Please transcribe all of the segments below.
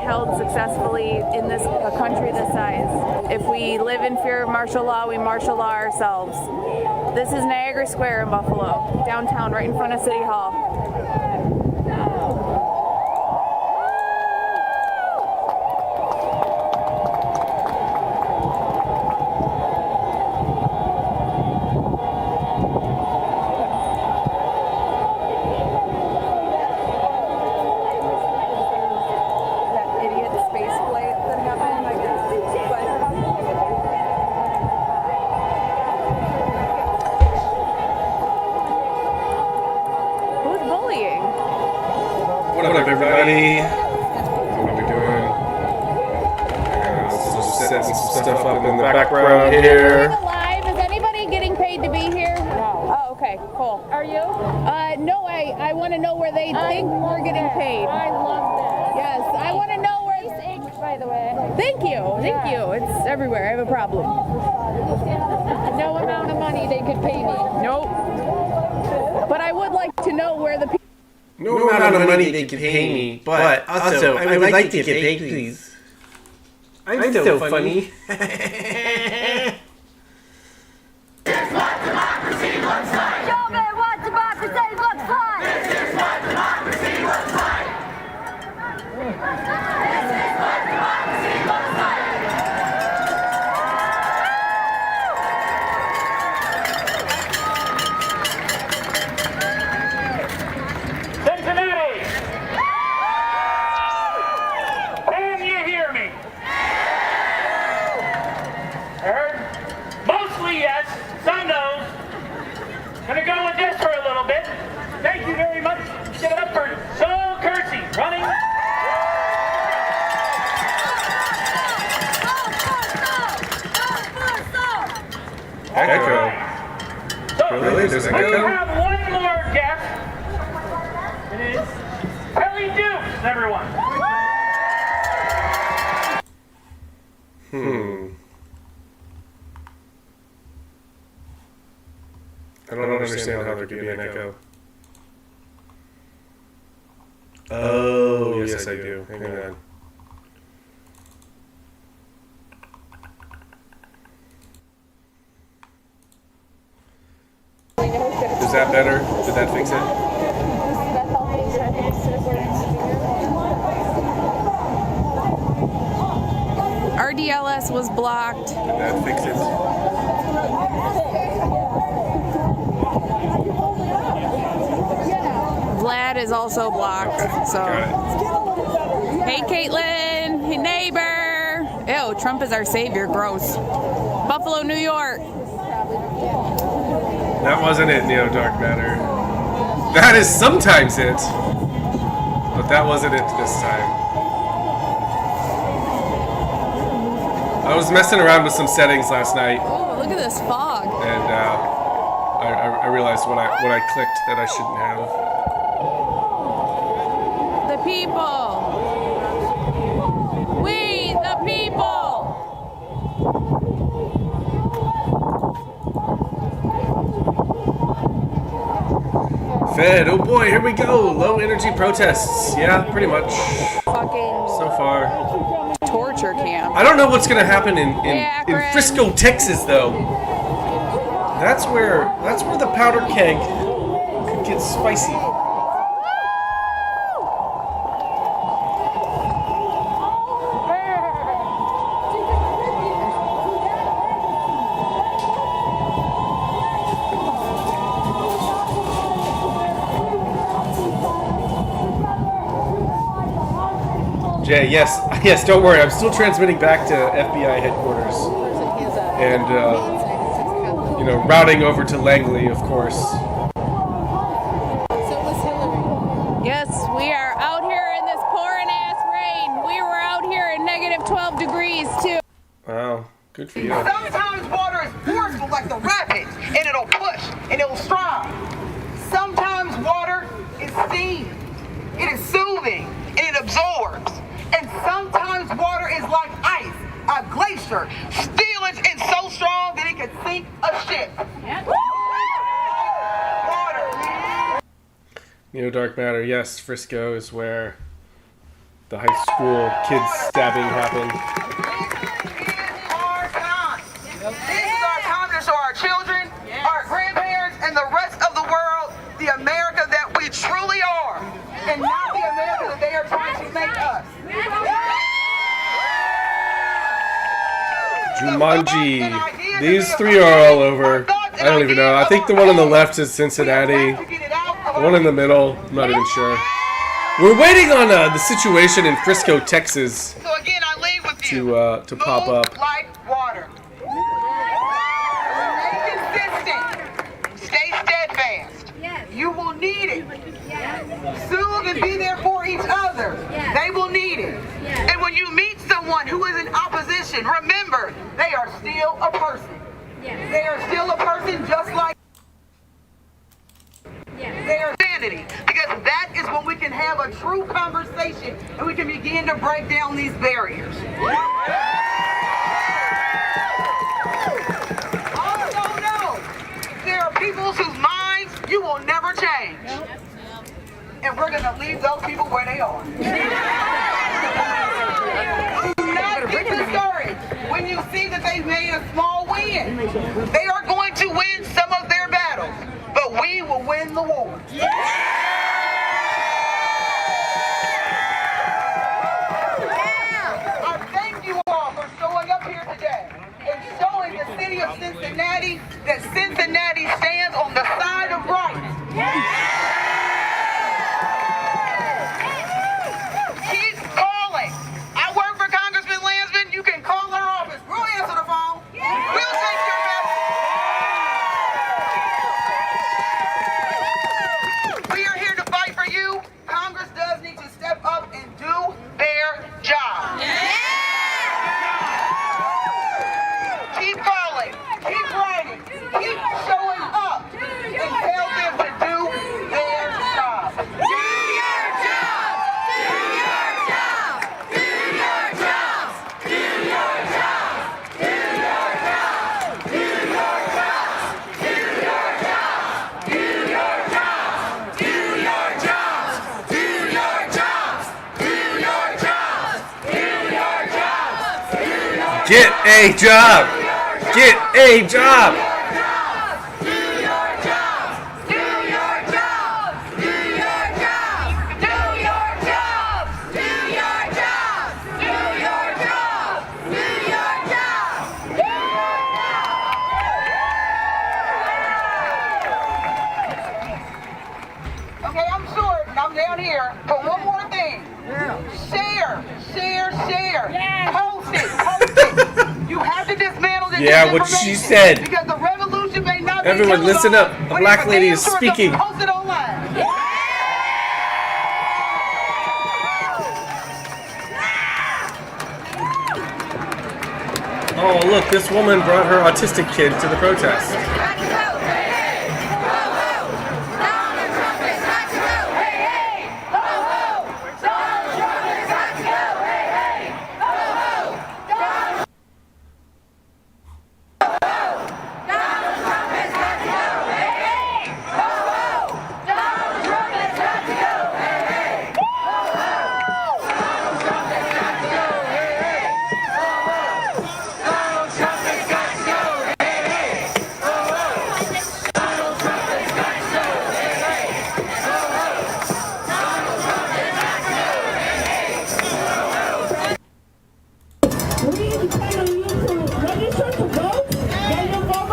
held successfully in this a country this size. If we live in fear of martial law, we martial law ourselves. This is Niagara Square in Buffalo, downtown, right in front of City Hall. What up, everybody? What are we doing? Just setting some stuff up in the background here. Live? Is anybody getting paid to be here? No. Oh, okay, cool. Are you? No, I want to know where they think we're getting paid. I love this. Yes, I want to know where. Nice ink, by the way. Thank you. It's everywhere. I have a problem. No amount of money they could pay me. Nope. But I would like to know where the people. No amount of money they can pay me, but also, I would like to get paid, please. I'm so funny. This is what democracy looks like. Show me what democracy looks like. This is what democracy looks like. This is what democracy looks like. Cincinnati! Can you hear me? Heard? Mostly yes, some no's. Gonna go with this for a little bit. Thank you very much. Give it up for Soul Kersey, running. Echo. So, Really? There's an we echo? have one more guest. It is Kelly Dukes, everyone. I don't understand how there could be an echo. Oh, yes I do. Hang on. Is that better? Did that fix it? RDLS was blocked. Did that fix it? Vlad is also blocked. So, Got it. hey Caitlin, hey neighbor. Ew, Trump is our savior. Gross. Buffalo, New York. That wasn't it, Neo Dark Matter. That is sometimes it, but that wasn't it this time. I was messing around with some settings last night, Oh, look at this fog. and I realized what I clicked that I shouldn't have. The people. We, the people. Fed, oh boy, here we go. Low energy protests. Yeah, pretty much. Fucking So far. torture camp. I don't know what's gonna happen in Akron. Frisco, Texas, though. That's where the powder keg could get spicy. Jay, yes, don't worry. I'm still transmitting back to FBI headquarters, and routing over to Langley, of course. Yes, we are out here in this pouring ass rain. We were out here in negative 12 degrees too. Wow, good for you. Sometimes water is forceful like the rapids, and it'll push, and it'll strive. Sometimes water is steam. It is soothing, and it absorbs. And sometimes water is like ice, a glacier. Still, it's so strong that it can sink a ship. Water. Neo Dark Matter, yes, Frisco is where the high school kids stabbing happened. This is our time. This is our time to show our children, our grandparents, and the rest of the world the America that we truly are, and not the America that they are trying to make us. Jumanji. These three are all over. I don't even know. I think the one on the left is Cincinnati. The one in the middle, I'm not even sure. We're waiting on the situation in Frisco, Texas, So again, I leave with you. to pop Move up. like water. Stay consistent. Stay steadfast. You will need it. Soothe and be there for each other. They will need it. And when you meet someone who is in opposition, remember, they are still a person. They are still a person just like they are sanity. Because that is when we can have a true conversation and we can begin to break down these barriers. Also know, there are people whose minds you will never change. And we're going to leave those people where they are. Do not get discouraged when you see that they've made a small win. They are going to win some of their battles, but we will win the war. I thank you all for showing up here today and showing the city of Cincinnati that Cincinnati stands on the side of right. Keep calling. I work for Congressman Landsman. You can call our office. We'll answer the phone. We'll take your message. We are here to fight for you. Congress does need to step up and do their job. Keep calling. Keep writing. Keep showing up and tell them to do their job. Get a job! Get a job! Okay, I'm short and I'm down here, but one more thing. Share, share, share. Post it, post it. You have to dismantle this Yeah, what she disinformation, said. because the revolution may not be Everyone, killed listen off, up. A but black if lady man is source speaking. Post it online. Oh, look, this woman brought her autistic kid to the protest.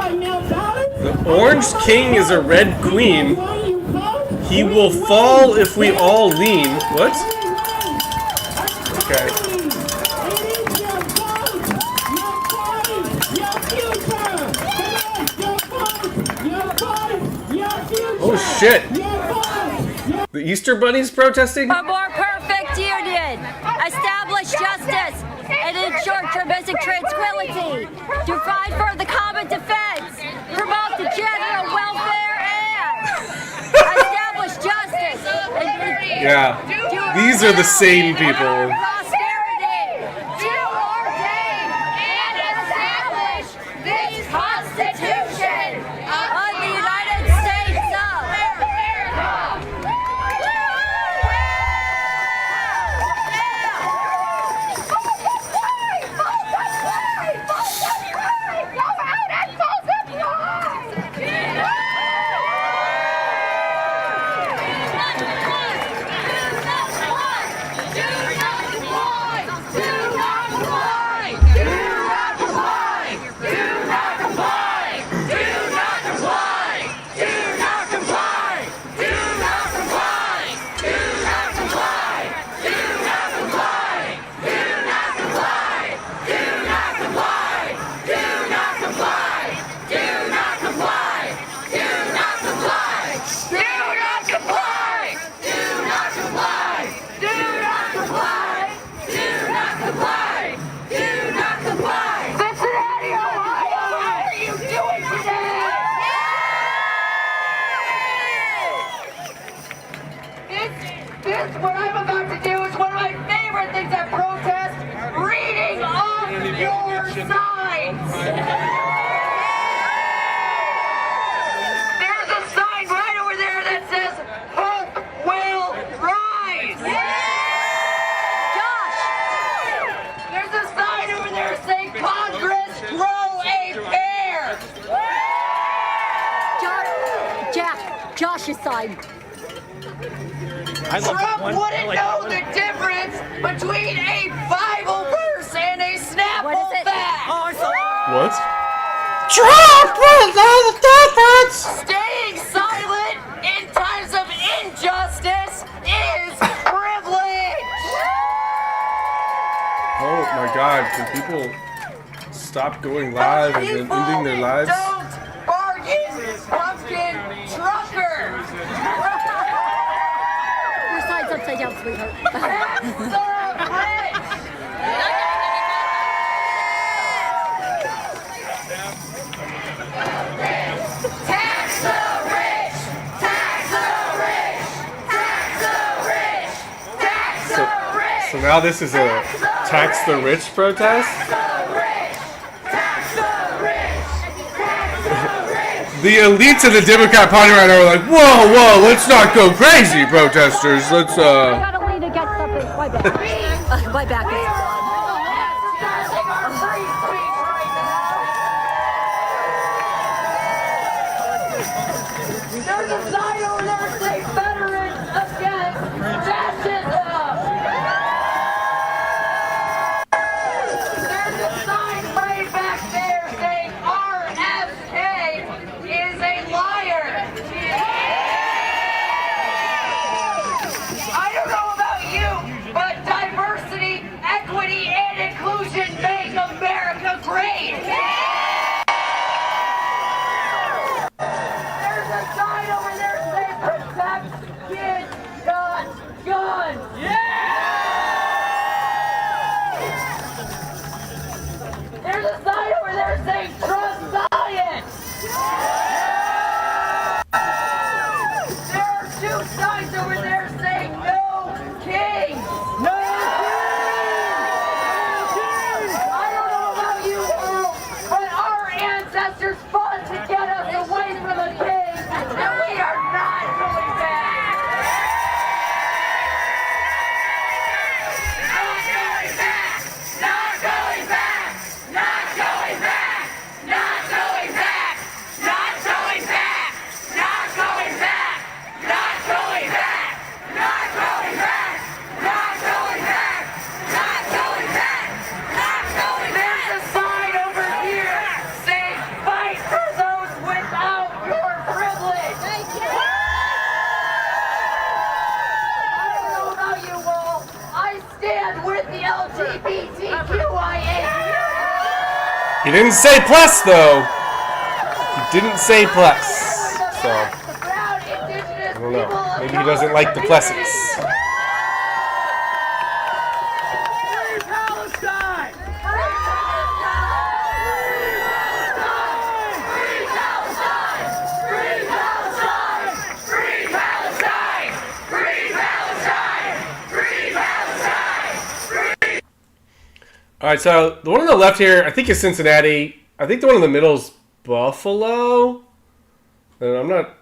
The Orange King is a red queen. He will fall if we all lean. What? Okay. Oh shit! The Easter Bunny's protesting? A more perfect union. Establish justice and ensure basic tranquility. To fight for the common defense. Promote the general welfare and establish justice. Yeah. These are the sane people. Prosperity. To ordain and establish this Constitution of the United States of America. Josh's side. Trump wouldn't know the difference between a Bible verse and a Snapple fact. What? Trump wouldn't know the difference! Staying silent in times of injustice is privilege. Oh my god, can people stop going live and then ending their lives? Don't bargain, pumpkin truckers. Your side's upside down, sweetheart. Tax the rich. Tax the rich. Tax the rich. Tax the rich. Tax the rich. So now this is a tax the rich protest? The elites of the Democrat Party right now are like, whoa, let's not go crazy, protesters. Let's, I got a way to get something. My back. My back is gone. There's a sign over there saying veterans against fascism. There's a sign way back there saying RFK is a liar. I don't know about you, but diversity, equity, and inclusion make America great. There's a sign over there saying protect kids, not guns. There's a sign over there saying trust science. There are two signs over there saying no king. No king. I don't know about you all, but our ancestors fought to get us away from the king, and we are not going back. Not going back. Not going back. Not going back. Not going back. Not going back. Not going back. Not going back. Not going back. Not going back. Not going back. Not going back. There's a sign over here saying fight for those without your privilege. I don't know about you all. I stand with the LGBTQIA. He didn't say plus, though. He didn't say plus. So, I don't know. Maybe he doesn't like the pluses. Free Palestine! Free Palestine! Free Palestine! Free Palestine! Free Palestine! Free Palestine! Free Palestine! All right, so the one on the left here, I think is Cincinnati. I think the one in the middle is Buffalo. And I'm not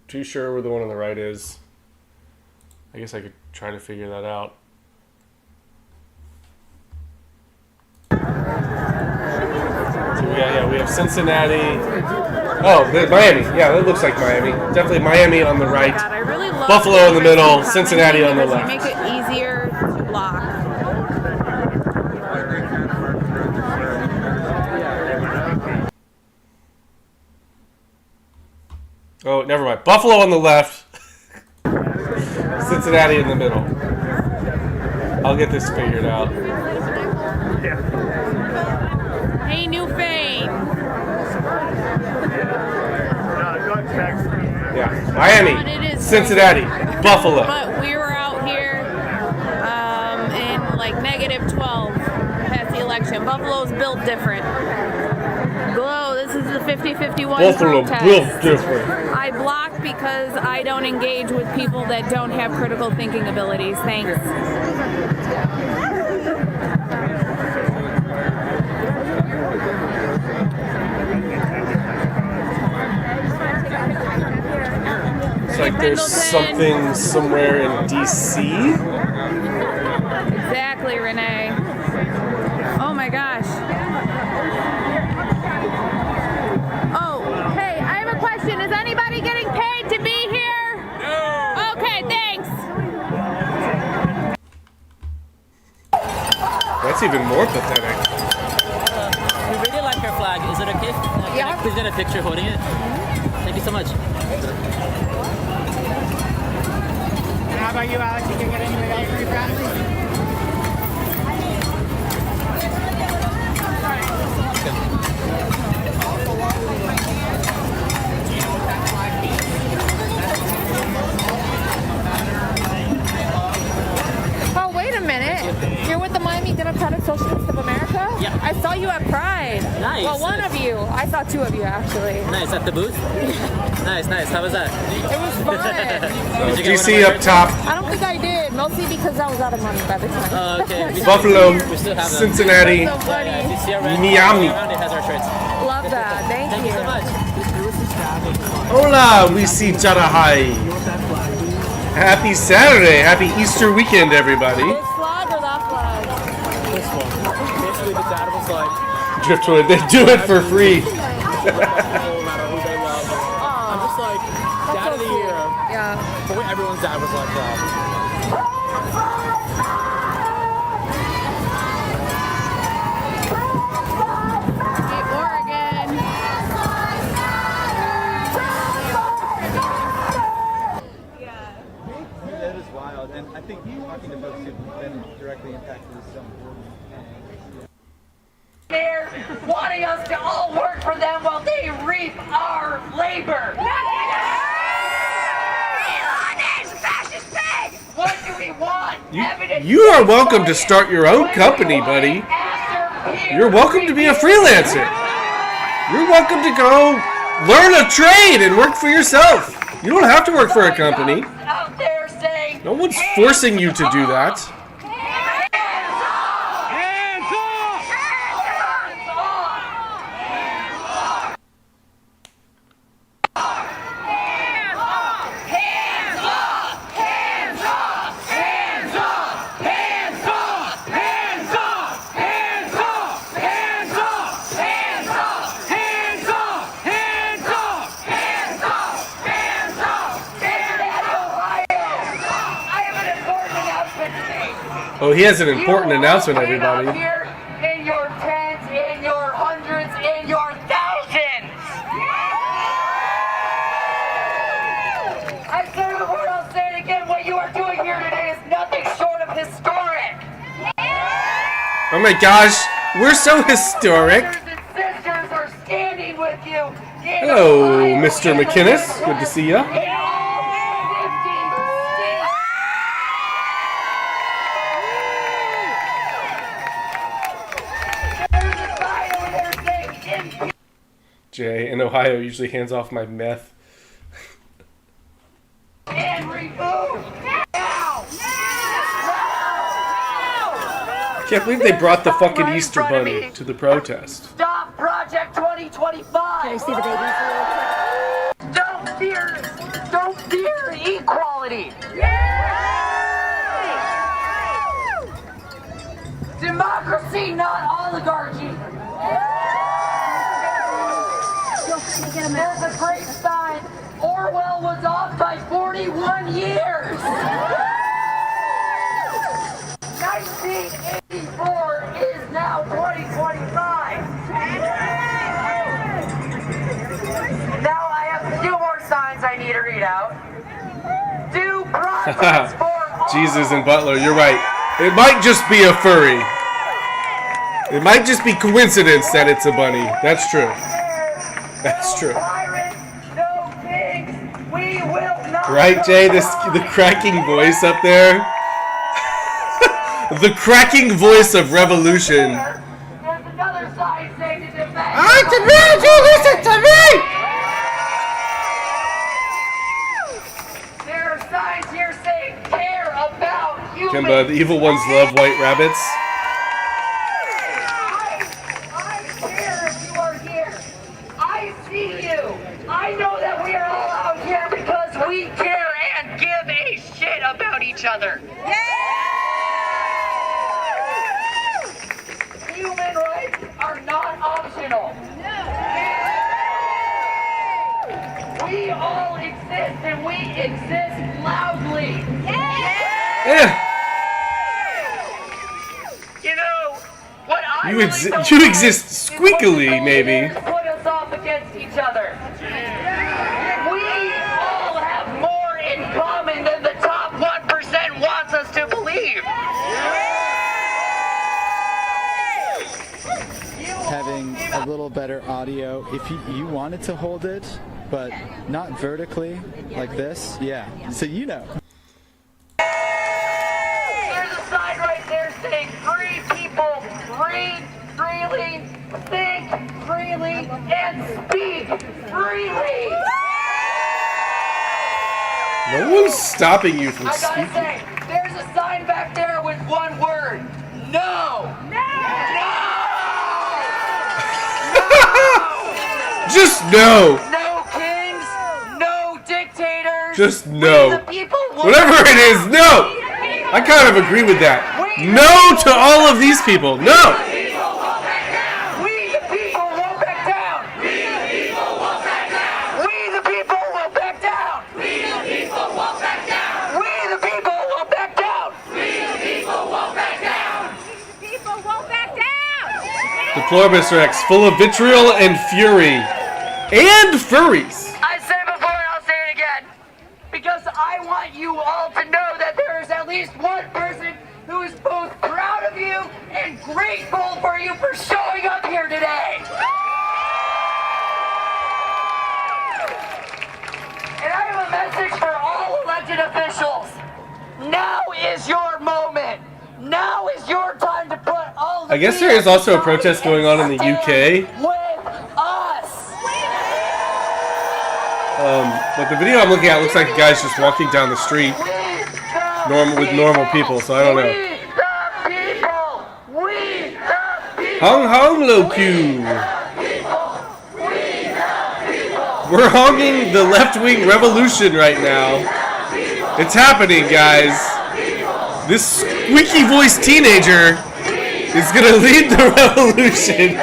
too sure where the one on the right is. I guess I could try to figure that out. So we have Cincinnati. Oh, Miami. Yeah, that looks like Miami. Definitely Miami on the right. God, I really love Buffalo in the middle, commenting Cincinnati on the because left. you make it easier to block. Oh, never mind. Buffalo on the left. Cincinnati in the middle. I'll get this figured out. Hey, New Fame. Yeah. Miami, Cincinnati, Buffalo. But we were out here in like -12 past the election. Buffalo's built different. Glow, this is the 50-51 Buffalo protest. built different. I block because I don't engage with people that don't have critical thinking abilities. Thanks. It's like there's something somewhere in D.C. Exactly, Renee. Oh my gosh. Oh, hey, I have a question. Is anybody getting paid to be here? even more pathetic. We really like our flag. Is it okay? Can I please get a picture holding it? Thank you so much. And how about you, Alex? You can get anything else for your family? Oh, wait a minute. You're with the Miami Democratic Socialists of America? Yeah. I saw you at Pride. Nice. Well, one of you. I saw two of you, actually. Nice, at the booth? Nice, nice. How was that? It was fun. Did you get DC one of my up top. I don't think I did, mostly because I was out of money by the time. Oh, okay. Buffalo, We still have them. Cincinnati, So funny. DC around, Miami. around it has our shirts. Love that. Thank Thank you so much. Hola, we see Jarahai. Happy Saturday, happy Easter weekend, everybody. This flag or that flag? This one. Basically, the dad was like, Driftwood, they do it for free. no matter who they love. I'm just like, dad of the year. Yeah. But everyone's dad was like that. Oregon. It is wild, and I think talking to folks who've been directly impacted is so important. They're wanting us to all work for them while they reap our labor. What do we want? You are welcome to start your own company, buddy. You're welcome to be a freelancer. You're welcome to go learn a trade and work for yourself. You don't have to work for a company. Out there saying, No one's forcing you to do that. Oh, he has an important announcement, everybody. Here in your tens, in your hundreds, in your thousands. I say the word, I'll say it again. What you are doing here today is nothing short of historic. Oh my gosh, we're so historic. Brothers and sisters are standing with you. Hello, Mr. McInnes. Good to see ya. Jay in Ohio usually hands off my meth. And remove now! Can't believe they brought the fucking Easter Bunny to the protest. Stop Project 2025! Can I see the babies? Don't fear equality! Democracy, not oligarchy! There's a great sign. Orwell was off by 41 years. 1984 is now 2025. Now I have a few more signs I need to read out. Do projects for all. Jesus and Butler, you're right. It might just be a furry. It might just be coincidence that it's a bunny. That's true. That's true. Right, Jay? The cracking voice up there? The cracking voice of revolution. There's another sign saying to defend. I demand you listen to me! There are signs here saying care about humans. Kimba, the evil ones love white rabbits. I know that we are all out here because we care and give a shit about each other. Human rights are not optional. We all exist and we exist loudly. Yeah. You know, You exist squeakily, maybe. Put us off against each other. We all have more in common than the top 1% wants us to believe. Having a little better audio, if you wanted to hold it, but not vertically like this, yeah. So you know. There's a sign right there saying free people breathe freely, think freely, and speak freely. No one's stopping you from I gotta speaking. say, there's a sign back there with one word. No! No! Just no. No kings, no dictators. Just no. We the people will Whatever it is, no. I kind of agree with that. No to all of these people. No. We the people won't back down. We the people won't back down. We the people will back down. We the people won't back down. We the people will back down. We the people won't back down. People won't back down. Deplore Mr. X, full of vitriol and fury. And furries. I said it before and I'll say it again. Because I want you all to know that there is at least one person who is both proud of you and grateful for you for showing up here today. And I have a message for all elected officials. Now is your moment. Now is your time to put all the I guess there is also a protest going on in the UK. with us. But the video I'm looking at looks like a guy's just walking down the street with normal people, so I don't know. Hong Hong Lo Q. We're honging the left-wing revolution right now. It's happening, guys. This squeaky-voiced teenager is gonna lead the revolution.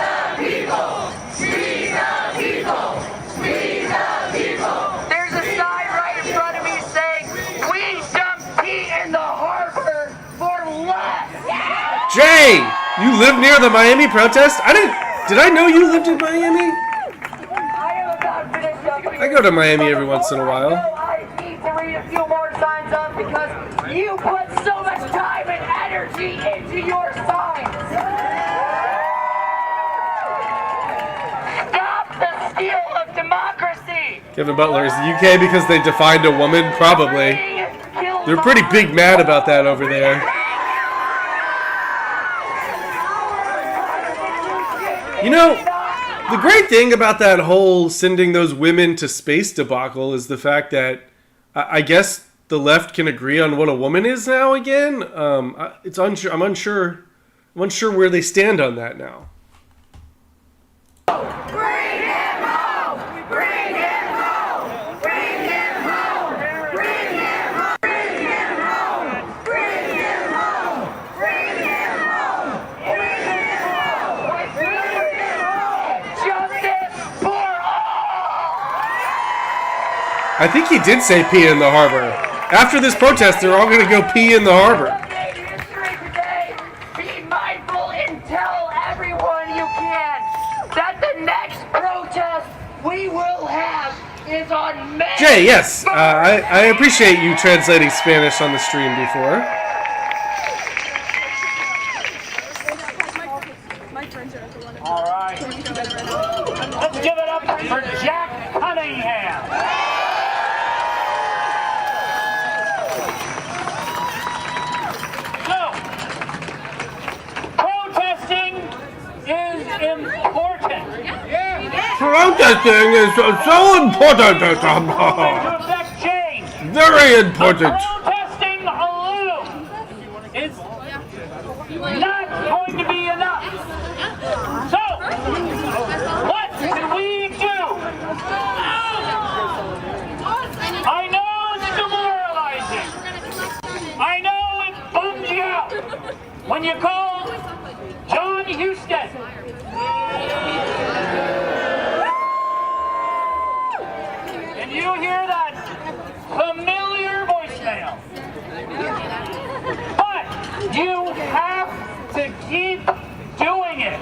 There's a sign right in front of me saying, "We dump tea in the harbor for less." Jay, you live near the Miami protest? Did I know you lived in Miami? I go to Miami every once in a while. I need to read a few more signs up because you put so much time and energy into your signs. Stop the steal of democracy. Kevin Butler, is the UK because they defined a woman? Probably. They're pretty big mad about that over there. You know, the great thing about that whole sending those women to space debacle is the fact that I guess the left can agree on what a woman is now again. I'm unsure where they stand on that now. Bring him home! Bring him home! Bring him home! Bring him home! Bring him home! Bring him home! Bring him home! Bring him home! Justice for all! I think he did say pee in the harbor. After this protest, they're all going to go pee in the harbor. Be mindful and tell everyone you can that the next protest we will have is on May. Jay, yes, I appreciate you translating Spanish on the stream before. All right. Let's give it up for Jack Cunningham. So, protesting is important. Protesting is so important. To affect change. Very important. Protesting alone is not going to be enough. So, what can we do? I know it's demoralizing. I know it bums you out when you call John Houston. And you hear that familiar voicemail. But you have to keep doing it.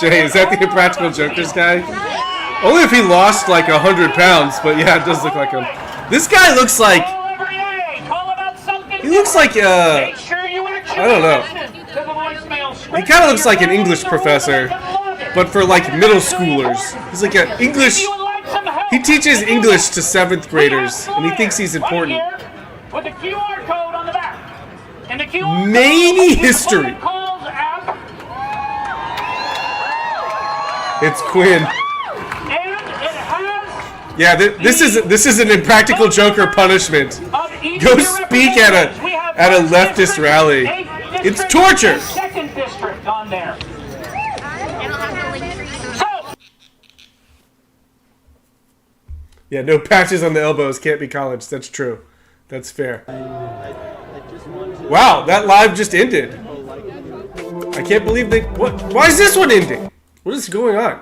Jay, is that the Impractical Jokers guy? Only if he lost like 100 pounds, but yeah, it does look like him. This guy looks like... He looks like, I don't know. He kind of looks like an English professor, but for like middle schoolers. He's like an English... He teaches English to 7th graders, and he thinks he's important. With a QR code on the back. And the QR Many history. It's Quinn. Yeah, this is an Impractical Joker punishment. Go speak at a leftist rally. It's torture. Second district on there. Yeah, no patches on the elbows. Can't be college. That's true. That's fair. Wow, that live just ended. I can't believe they... What? Why is this one ending? What is going on?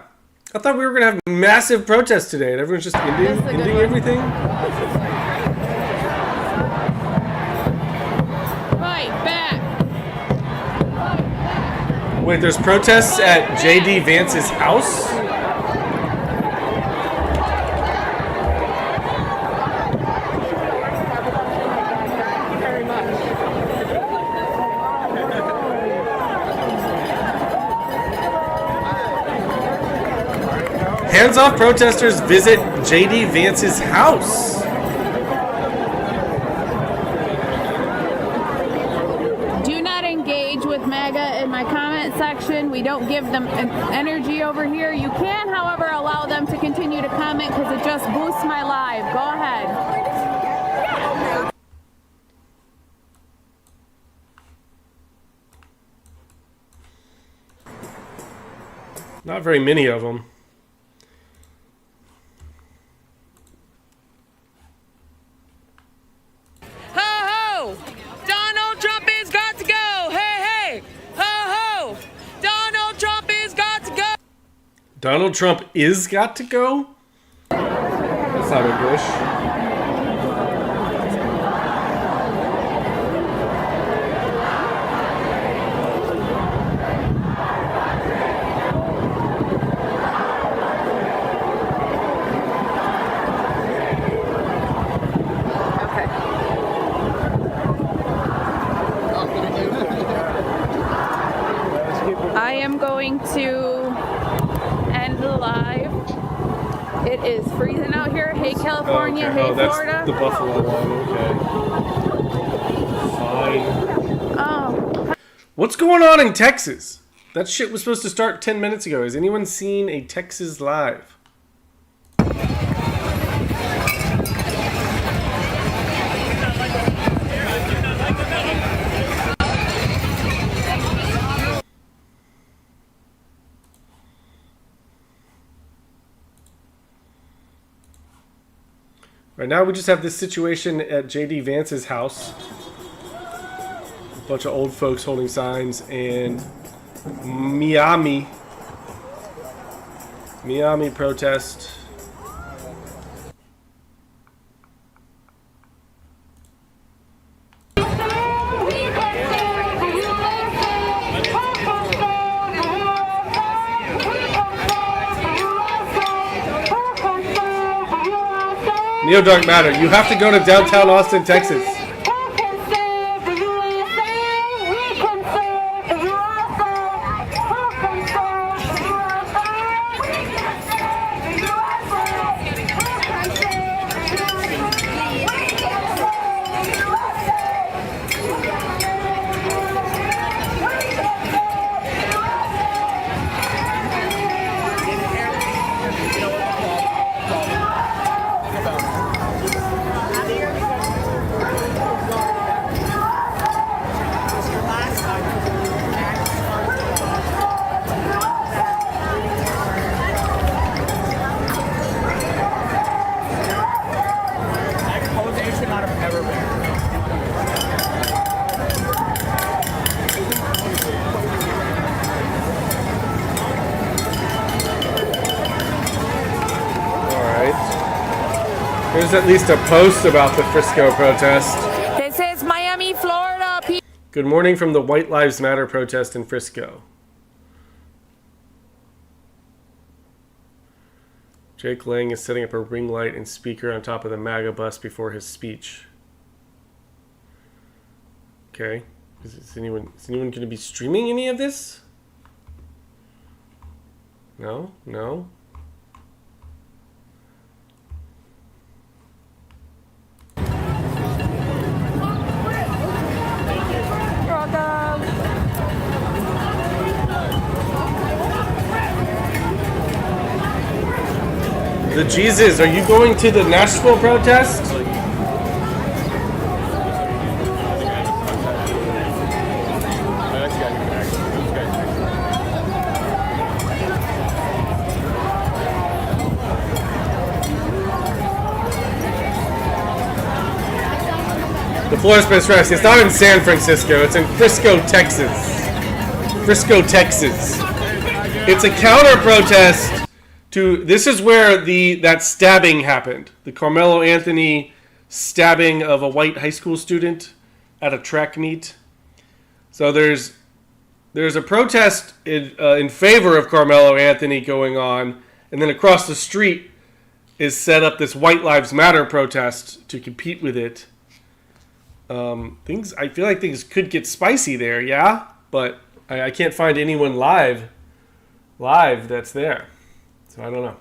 I thought we were going to have massive protests today, and everyone's just ending everything. Fight back. Wait, there's protests at J.D. Vance's house? Hands-off protesters visit J.D. Vance's house. Do not engage with MAGA in my comment section. We don't give them energy over here. You can, however, allow them to continue to comment because it just boosts my live. Go ahead. Not very many of them. Donald Trump is got to go? That's not English. I am going to end the live. It is freezing out here. Hey, California. Okay. Hey, Florida. That's the Buffalo line. Okay. Fine. Oh. What's going on in Texas? That shit was supposed to start 10 minutes ago. Has anyone seen a Texas live? Right now we just have this situation at J.D. Vance's house. A bunch of old folks holding signs, and Miami protest. Neo Dark Matter, you have to go to downtown Austin, Texas. There's at least a post about the Frisco protest. This is Miami, Florida. Good morning from the White Lives Matter protest in Frisco. Jake Lang is setting up a ring light and speaker on top of the MAGA bus before his speech. Okay. Is anyone going to be streaming any of this? No? No? The Jesus, are you going to the Nashville protest? The Flores Press, it's not in San Francisco, it's in Frisco, Texas. Frisco, Texas. It's a counter-protest to, this is where that stabbing happened. The Carmelo Anthony stabbing of a white high school student at a track meet. So there's a protest in favor of Carmelo Anthony going on, and then across the street is set up this White Lives Matter protest to compete with it. I feel like things could get spicy there, yeah? But I can't find anyone live that's there. So I don't know.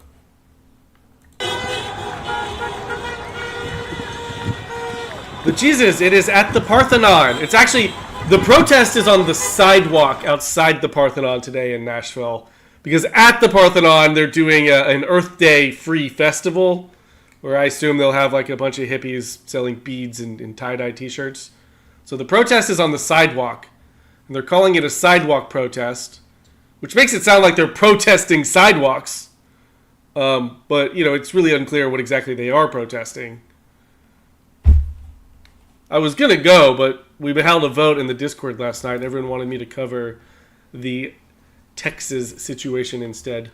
The Jesus, it is at the Parthenon. It's actually, the protest is on the sidewalk outside the Parthenon today in Nashville. Because at the Parthenon, they're doing an Earth Day free festival, where I assume they'll have like a bunch of hippies selling beads and tie-dye t-shirts. So the protest is on the sidewalk. And they're calling it a sidewalk protest, which makes it sound like they're protesting sidewalks. But, it's really unclear what exactly they are protesting. I was going to go, but we held a vote in the Discord last night, and everyone wanted me to cover the Texas situation instead.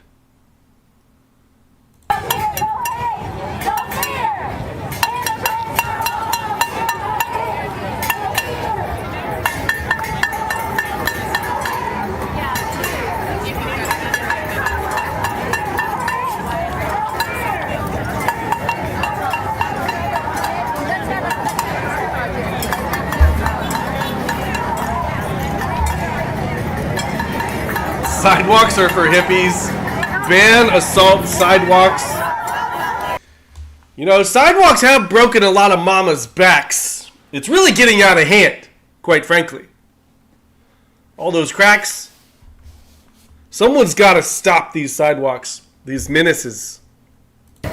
Sidewalks are for hippies. Ban assault sidewalks. Sidewalks have broken a lot of mamas' backs. It's really getting out of hand, quite frankly. All those cracks. Someone's got to stop these sidewalks, these menaces. Am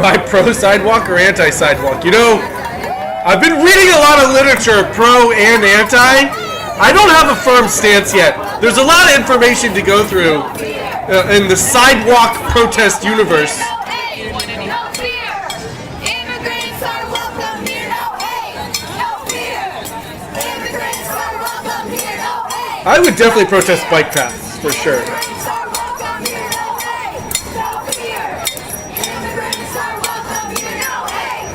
I pro-sidewalk or anti-sidewalk? I've been reading a lot of literature, pro and anti. I don't have a firm stance yet. There's a lot of information to go through in the sidewalk protest universe. I would definitely protest bike paths, for sure.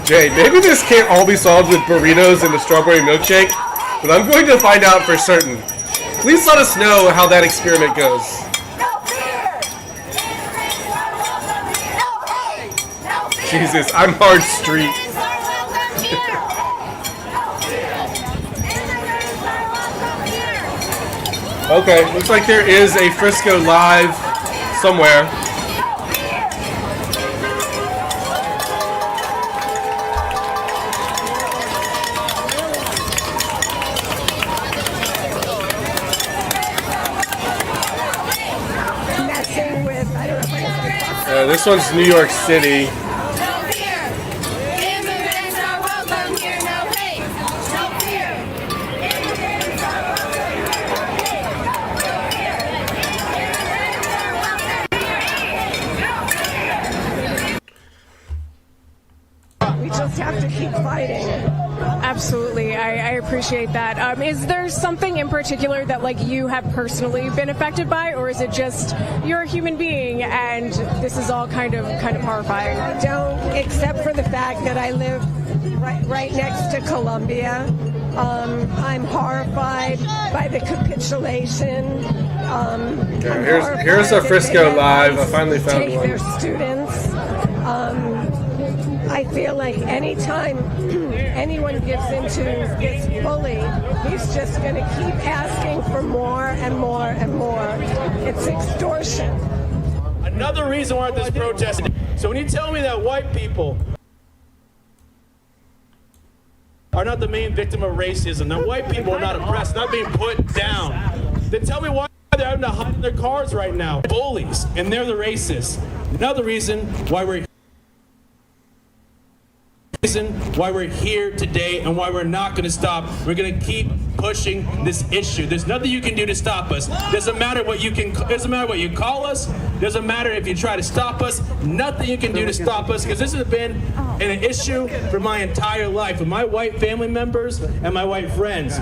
Jay, maybe this can't all be solved with burritos and a strawberry milkshake. But I'm going to find out for certain. Please let us know how that experiment goes. Jesus, I'm hard street. Okay, looks like there is a Frisco live somewhere. This one's New York City. We just have to keep fighting. Absolutely, I appreciate that. Is there something in particular that you have personally been affected by, or is it just you're a human being and this is all kind of horrifying? I don't, except for the fact that I live right next to Columbia. I'm horrified by the capitulation. Okay, here's a Frisco live. I finally found take one. Their students. I feel like anytime anyone gives into this bully, he's just going to keep asking for more and more and more. It's extortion. Another reason we're at this protest. So when you tell me that white people are not the main victim of racism, that white people are not oppressed, not being put down, then tell me why they're having to hide in their cars right now. Bullies, and they're the racists. Another reason why we're here today and why we're not going to stop. We're going to keep pushing this issue. There's nothing you can do to stop us. Doesn't matter what you call us. Doesn't matter if you try to stop us. Nothing you can do to stop us, because this has been an issue for my entire life with my white family members and my white friends,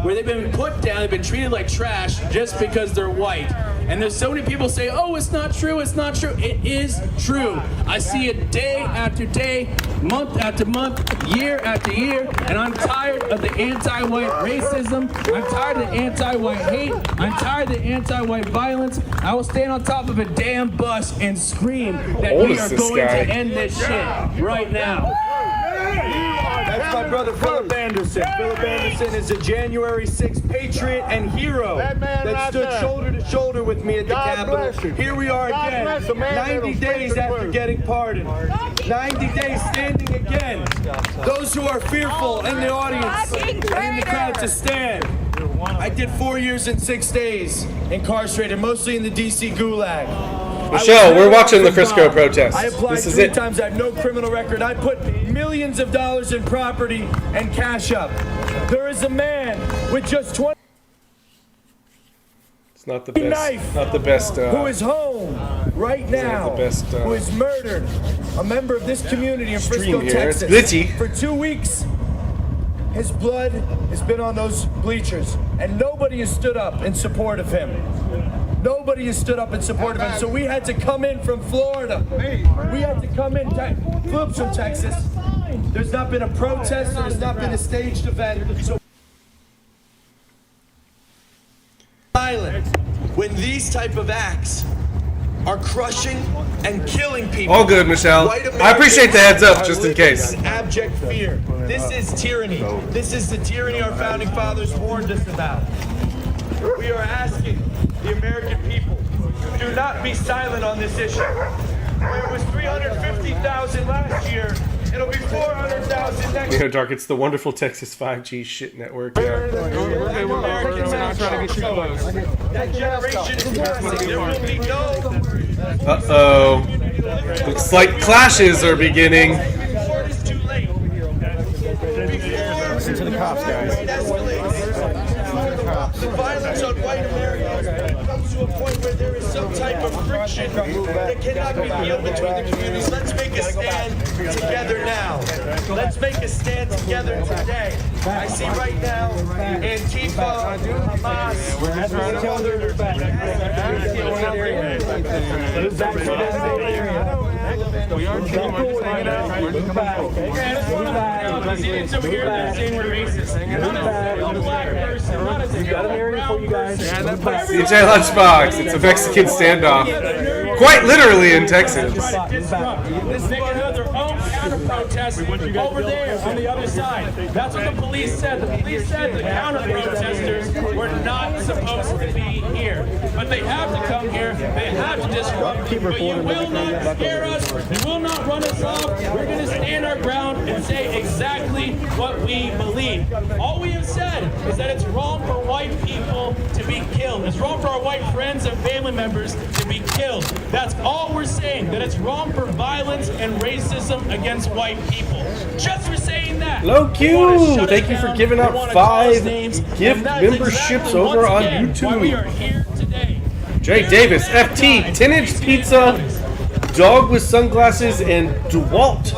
where they've been put down, they've been treated like trash just because they're white. And there's so many people say, oh, it's not true, it's not true. It is true. I see it day after day, month after month, year after year, and I'm tired of the anti-white racism. I'm tired of the anti-white hate. I'm tired of the anti-white violence. I will stand on top of a damn bus and scream that we are going to end this shit right now. That's my brother Philip Anderson. Philip Anderson is a January 6th patriot and hero that stood shoulder to shoulder with me at the Capitol. Here we are again, 90 days after getting pardoned. 90 days standing again. Those who are fearful in the audience and in the crowd to stand. I did 4 years and 6 days incarcerated, mostly in the DC Gulag. Michelle, we're watching the Frisco protest. I applied this is 3 it. times. I have no criminal record. I put millions of dollars in property and cash up. There is a man with just 20. It's not the best. Knife. Not the best. Who is home right now? Not the best. Who is murdered? A member of this community in Frisco, here. Texas. It's glitchy. For 2 weeks, his blood has been on those bleachers, and nobody has stood up in support of him. Nobody has stood up in support of him. So we had to come in from Florida. We had to come in, Philip's from Texas. There's not been a protest. There's not been a staged event. So silent when these type of acts are crushing and killing people. All good, Michelle. I appreciate the heads up, just in case. In abject fear. This is tyranny. This is the tyranny our founding fathers warned us about. We are asking the American people, do not be silent on this issue. Where it was 350,000 last year, it'll be 400,000 next year. Dark, it's the wonderful Texas 5G shit network. Yeah. That generation is passing. There will be no. Uh-oh. Looks like clashes are beginning. Listen to the cops, guys. The violence on white Americans comes to a point where there is some type of friction that cannot be healed between the communities. Let's make a stand together now. Let's make a stand together today. I see right now Antifa, Hamas, we are hanging out. It's over here saying we're racist. Not a black person, not a single brown person. DJ Lunchbox, it's a Mexican standoff. Quite literally in Texas. They can have their own counter-protest over there on the other side. That's what the police said. The police said the counter-protesters were not supposed to be here. But they have to come here. They have to disrupt. But you will not scare us. You will not run us off. We're going to stand our ground and say exactly what we believe. All we have said is that it's wrong for white people to be killed. It's wrong for our white friends and family members to be killed. That's all we're saying, that it's wrong for violence and racism against white people. Just for saying that. Low Q, thank you for giving out 5 gift memberships over on YouTube. We are here today. Jay Davis, FT, 10-inch pizza, dog with sunglasses, and DeWalt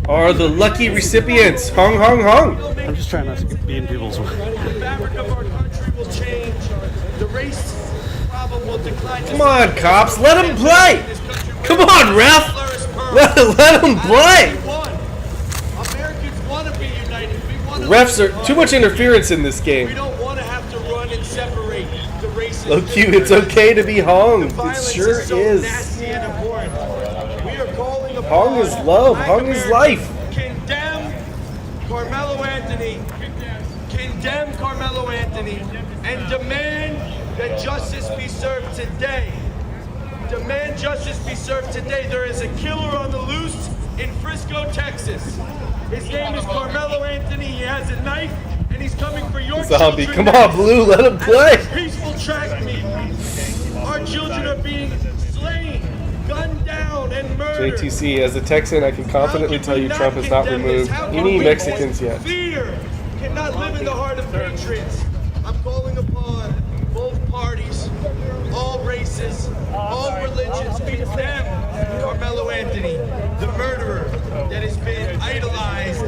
are the lucky recipients. Hung, hung, hung. I'm just trying not to be in people's way. The fabric of our country will change. The race problem will decline. Come on, cops, let him play. Come on, ref. Let him play. Americans want to be united. We want refs are too much interference in this game. We don't want to have to run and separate the races. Low Q, it's okay to be hung. It sure so is. nasty and abhorrent. We are calling upon Hung is love. Hung is life. Condemn Carmelo Anthony. Condemn Carmelo Anthony and demand that justice be served today. Demand justice be served today. There is a killer on the loose in Frisco, Texas. His name is Carmelo Anthony. He has a knife and he's coming for your Zombie, children. come on, Blue, let him play. At this peaceful track meet. Our children are being slain, gunned down, and murdered. JTC, as a Texan, I can confidently tell you Trump has not removed any Mexicans yet. Fear cannot live in the heart of patriots. I'm calling upon both parties, all races, all religions, condemn Carmelo Anthony, the murderer that has been idolized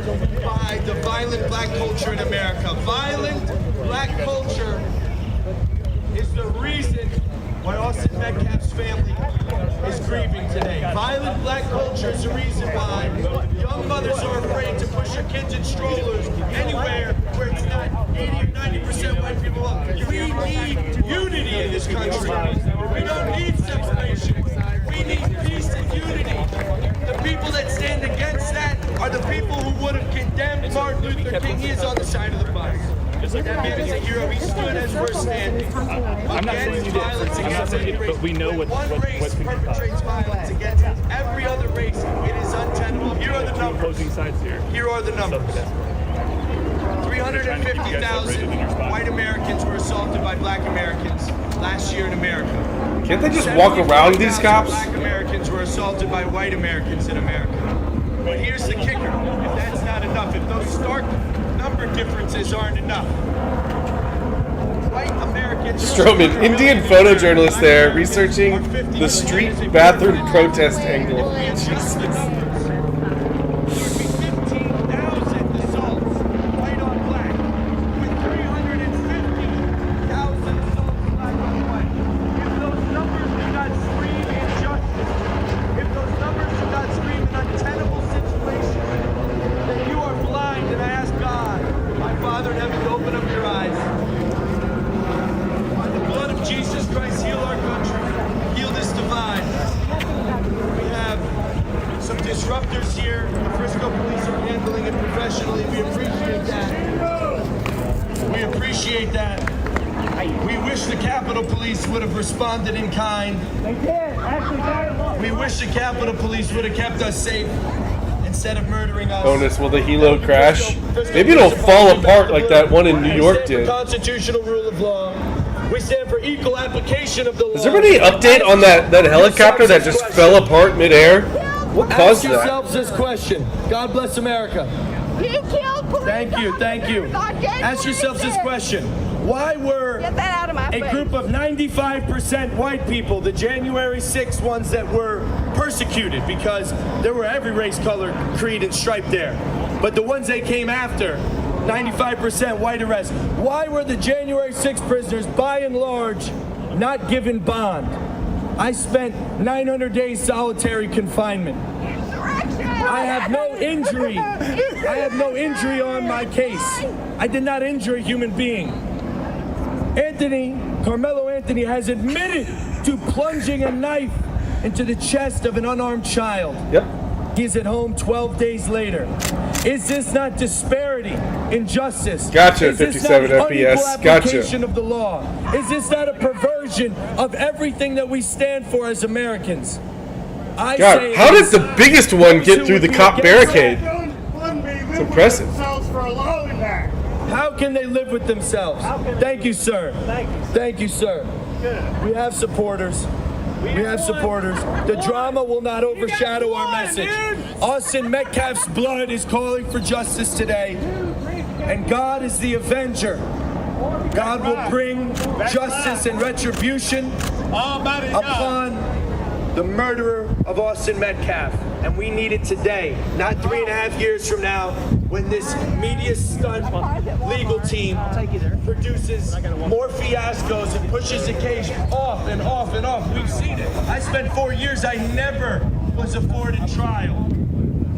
by the violent black culture in America. Violent black culture is the reason why Austin Metcalf's family is grieving today. Violent black culture is the reason why young mothers are afraid to push their kids in strollers anywhere where it's not 80 or 90% white people. We need unity in this country. We don't need separation. We need peace and unity. The people that stand against that are the people who would have condemned Martin Luther King. He is on the side of the bus. That man is a hero. He stood as we're standing against violence against any race. But we know what race perpetrates violence against every other race. It is untenable. Here are the numbers. Opposing sides here. Here are the numbers. 350,000 white Americans were assaulted by black Americans last year in America. Can't they just walk around these cops? Black Americans were assaulted by white Americans in America. But here's the kicker. If that's not enough, if those stark number differences aren't enough, white Americans... Stroman, Indian photojournalist there, researching the street bathroom protest angle. Jesus. Disruptors here, the Frisco police are handling it professionally. We appreciate that. We appreciate that. We wish the Capitol Police would have responded in kind. They did, actually. We wish the Capitol Police would have kept us safe instead of murdering us. Bonus, will the helo crash? Maybe it'll fall apart like that one in New York did. Constitutional rule of law. We stand for equal application of the law. Is there any update on that helicopter that just fell apart midair? What caused that? Ask yourselves this question. God bless America. He killed police. Thank you, thank you. Ask yourselves this question. Why were a group of 95% white people, the January 6th ones that were persecuted, because there were every race, color, creed, and stripe there, but the ones they came after, 95% white arrests, why were the January 6th prisoners, by and large, not given bond? I spent 900 days solitary confinement. I have no injury. I have no injury on my case. I did not injure a human being. Carmelo Anthony has admitted to plunging a knife into the chest of an unarmed child. Yep. He's at home 12 days later. Is this not disparity, injustice? Gotcha, Is this 57 not FPS. unequal application of the law? Is this not a perversion of everything that we stand for as Americans? God, how did the biggest one get through the cop barricade? It's impressive. How can they live with themselves? Thank you, sir. Thank you, sir. We have supporters. We have supporters. The drama will not overshadow our message. Austin Metcalf's blood is calling for justice today. And God is the avenger. God will bring justice and retribution upon the murderer of Austin Metcalf. And we need it today, not 3.5 years from now, when this media stunt legal team produces more fiascos and pushes the case off and off and off. We've seen it. I spent 4 years, I never was afforded trial.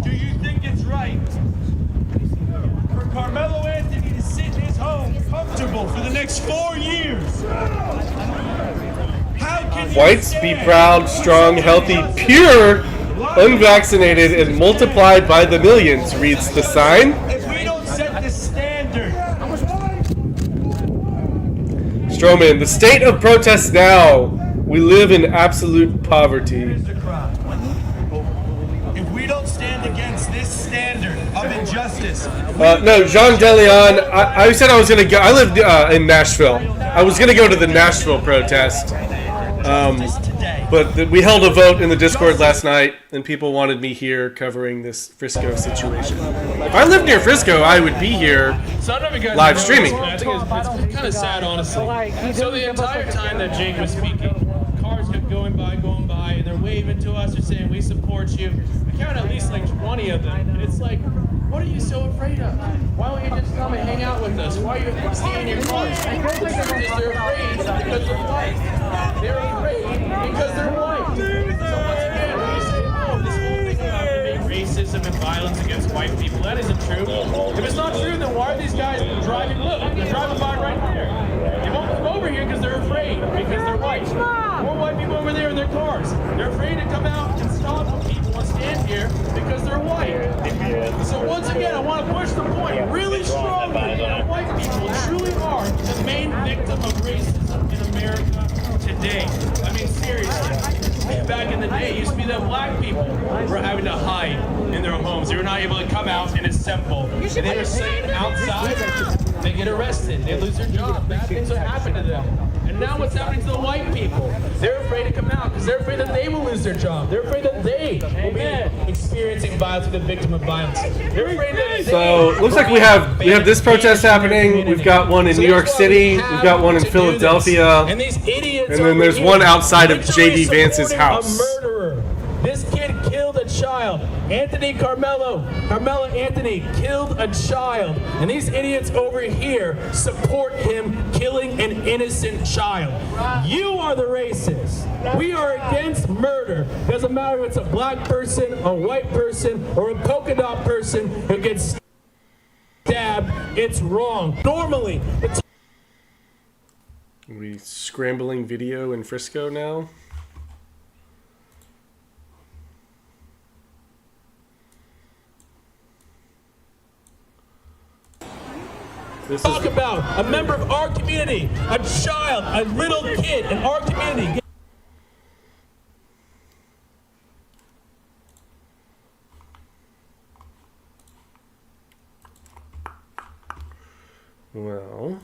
Do you think it's right for Carmelo Anthony to sit in his home comfortable for the next 4 years. How can Whites be proud, strong, healthy, pure, unvaccinated, and multiplied by the millions, reads the sign. if we don't set the standard? Stroman, the state of protest now. We live in absolute poverty. If we don't stand against this standard of injustice, No, Jean DeLeon, I said I was going to go. I lived in Nashville. I was going to go to the Nashville protest. But we held a vote in the Discord last night, and people wanted me here covering this Frisco situation. If I lived near Frisco, I would be here live streaming. I think it's kind of sad, honestly. So the entire time that Jake was speaking, cars kept going by, and they're waving to us. They're saying, we support you. We count at least like 20 of them. And it's like, what are you so afraid of? Why don't you just come and hang out with us? Why are you staying in your cars? The truth is they're afraid because they're white. They're afraid because they're white. So once again, when you say, oh, this whole thing about there being racism and violence against white people, that isn't true. If it's not true, then why are these guys driving? Look, they're driving by right there. They won't come over here because they're afraid, because they're white. More white people over there in their cars. They're afraid to come out and stop people and stand here because they're white. So once again, I want to push the point really strongly that white people truly are the main victim of racism in America today. I mean, seriously. Back in the day, it used to be that black people were having to hide in their homes. They were not able to come out and assemble. And they were sitting outside. They get arrested. They lose their job. Bad things will happen to them. And now what's happening to the white people? They're afraid to come out because they're afraid that they will lose their job. They're afraid that they will be experiencing violence with the victim of violence. They're afraid that So it looks like we have this protest happening. We've got one in New York City. We've got one in Philadelphia. And these idiots And then there's one outside of J.D. Vance's house. A murderer. This kid killed a child. Carmelo Anthony killed a child. And these idiots over here support him killing an innocent child. You are the racists. We are against murder. Doesn't matter if it's a black person, a white person, or a polka dot person who gets stabbed. It's wrong. Normally, it's Are we scrambling video in Frisco now? talk about a member of our community, a child, a little kid in our community. Well,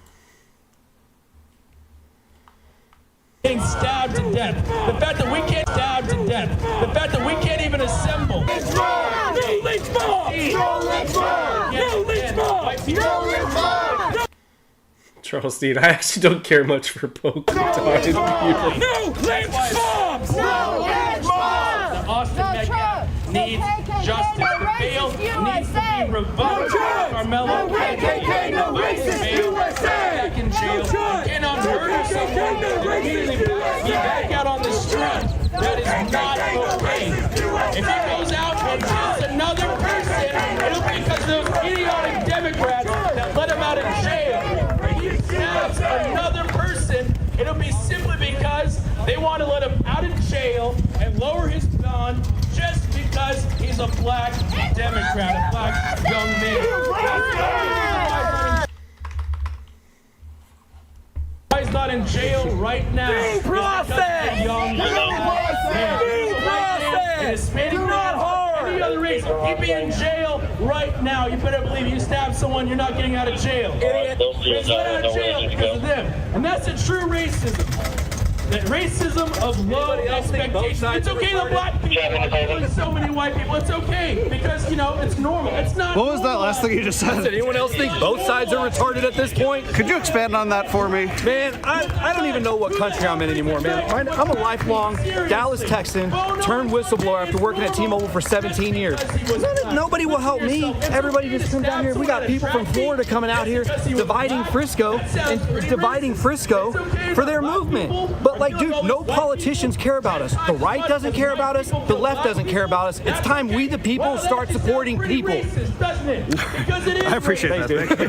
Getting stabbed to death. The fact that we can't stab to death. The fact that we can't even assemble. It's wrong! No lynch mob! No lynch mob! No lynch mob! No lynch mob! Charles Dean, I actually don't care much for polka dot. It's beautiful. No lynch mobs! No lynch mobs! Austin Metcalf needs justice. The bail needs to be revoked. Carmelo KKK, no racist USA! back in jail. You cannot murder someone and immediately be back out on the street. That is not okay. If he goes out and kills another person, it'll be because of those idiotic Democrats that let him out of jail. If he stabs another person, it'll be simply because they want to let him out of jail and lower his bond just because he's a black Democrat, a black young man. Why he's not in jail right now? Due process! Young man. Due process! Do not harm! Any other race, he'd be in jail right now. You better believe you stab someone, you're not getting out of jail. Idiot. He's let out of jail because of them. And that's the true racism. The racism of low expectations. It's okay the black people are killing so many white people. It's okay because, you know, it's normal. It's not What was that last thing you just said? Does anyone else think both sides are retarded at this point? Could you expand on that for me? Man, I don't even know what country I'm in anymore, man. I'm a lifelong Dallas Texan, turned whistleblower after working at T-Mobile for 17 years. Nobody will help me. Everybody just comes down here. We got people from Florida coming out here dividing Frisco for their movement. But like, dude, no politicians care about us. The right doesn't care about us. The left doesn't care about us. It's time we, the people, start supporting people. I appreciate that. Thank you.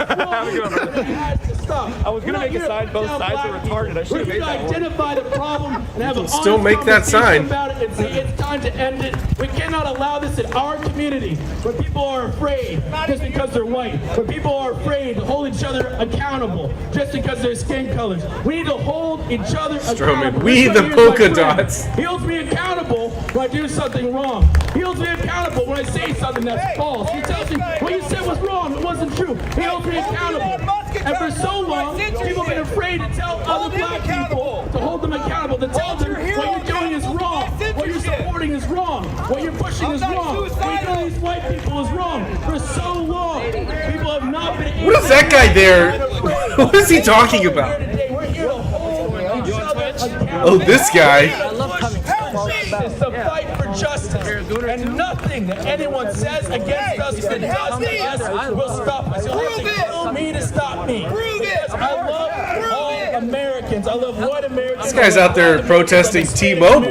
I was going to make a sign, both sides are retarded. I should have made that one. Identify the problem and have an Still honest make that sign. conversation about it and say it's time to end it. We cannot allow this in our community where people are afraid just because they're white, where people are afraid to hold each other accountable just because of their skin colors. We need to hold each other accountable. We the polka dots. He holds me accountable when I do something wrong. He holds me accountable when I say something that's false. He tells me what you said was wrong, it wasn't true. He holds me accountable. And for so long, people have been afraid to tell other black people, to hold them accountable, to tell them what you're doing is wrong, what you're supporting is wrong, what you're pushing is wrong, what you're doing to these white people is wrong. For so long, people have not been able. What is that guy there? What is he talking about? Oh, this guy. It's the fight for justice, and nothing that anyone says against us that does against us will stop us. You'll have to kill me to stop me. Because I love all Americans. I love white Americans. This guy's out there protesting T-Mobile.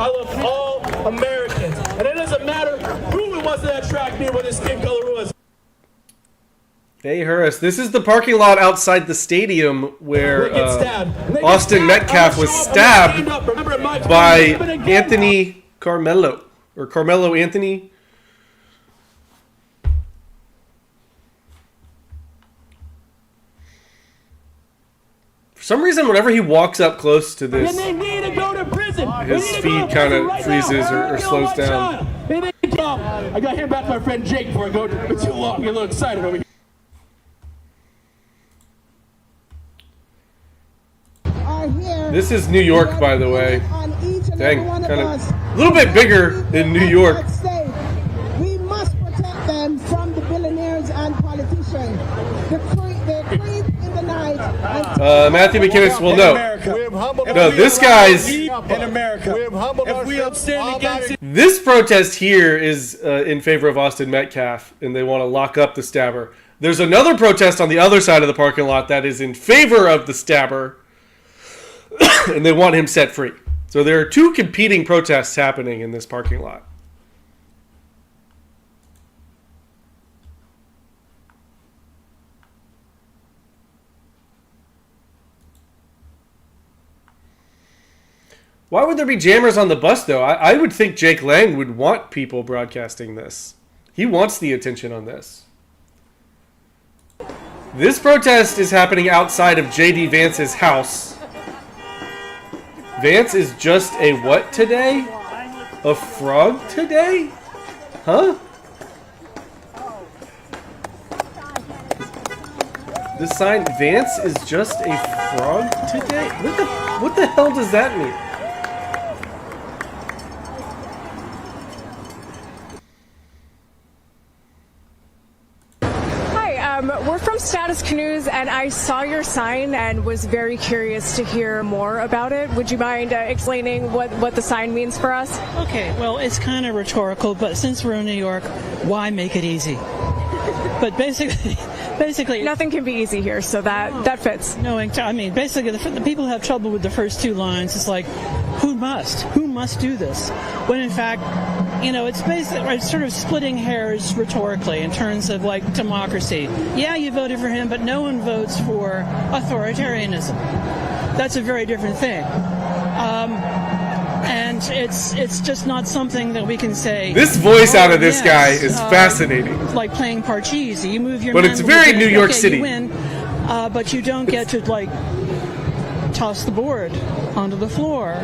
I love all Americans, and it doesn't matter who it was that attracted me, what his skin color was. Hey, Harris, this is the parking lot outside the stadium where Austin Metcalf was stabbed by Anthony Carmelo, or Carmelo Anthony. For some reason, whenever he walks up close to this, his feet kind of freezes or slows down. I got to hand back to my friend Jake before I go too long. I get a little excited over here. This is New York, by the way. Dang, kind of a little bit bigger than New York. We must protect them from the billionaires and politicians. They creep in the night. Matthew McKinnis will know. No, this guy's. In America, if we stand against it. This protest here is in favor of Austin Metcalf, and they want to lock up the stabber. There's another protest on the other side of the parking lot that is in favor of the stabber, and they want him set free. So there are two competing protests happening in this parking lot. Why would there be jammers on the bus, though? I would think Jake Lang would want people broadcasting this. He wants the attention on this. This protest is happening outside of J.D. Vance's house. Vance is just a what today? A frog today? Huh? The sign, Vance is just a frog today? What the hell does that mean? We're from Status Canoes, and I saw your sign and was very curious to hear more about it. Would you mind explaining what the sign means for us? Okay, well, it's kind of rhetorical, but since we're in New York, why make it easy? But basically, nothing can be easy here, so that fits. No, I mean, basically, the people who have trouble with the first two lines. It's like, who must do this? When in fact, you know, it's sort of splitting hairs rhetorically in terms of like democracy. Yeah, you voted for him, but no one votes for authoritarianism. That's a very different thing. And it's just not something that we can say. This voice out of this guy is fascinating. It's like playing Parcheesi. You move your but it's very New York City. You win, but you don't get to like toss the board onto the floor.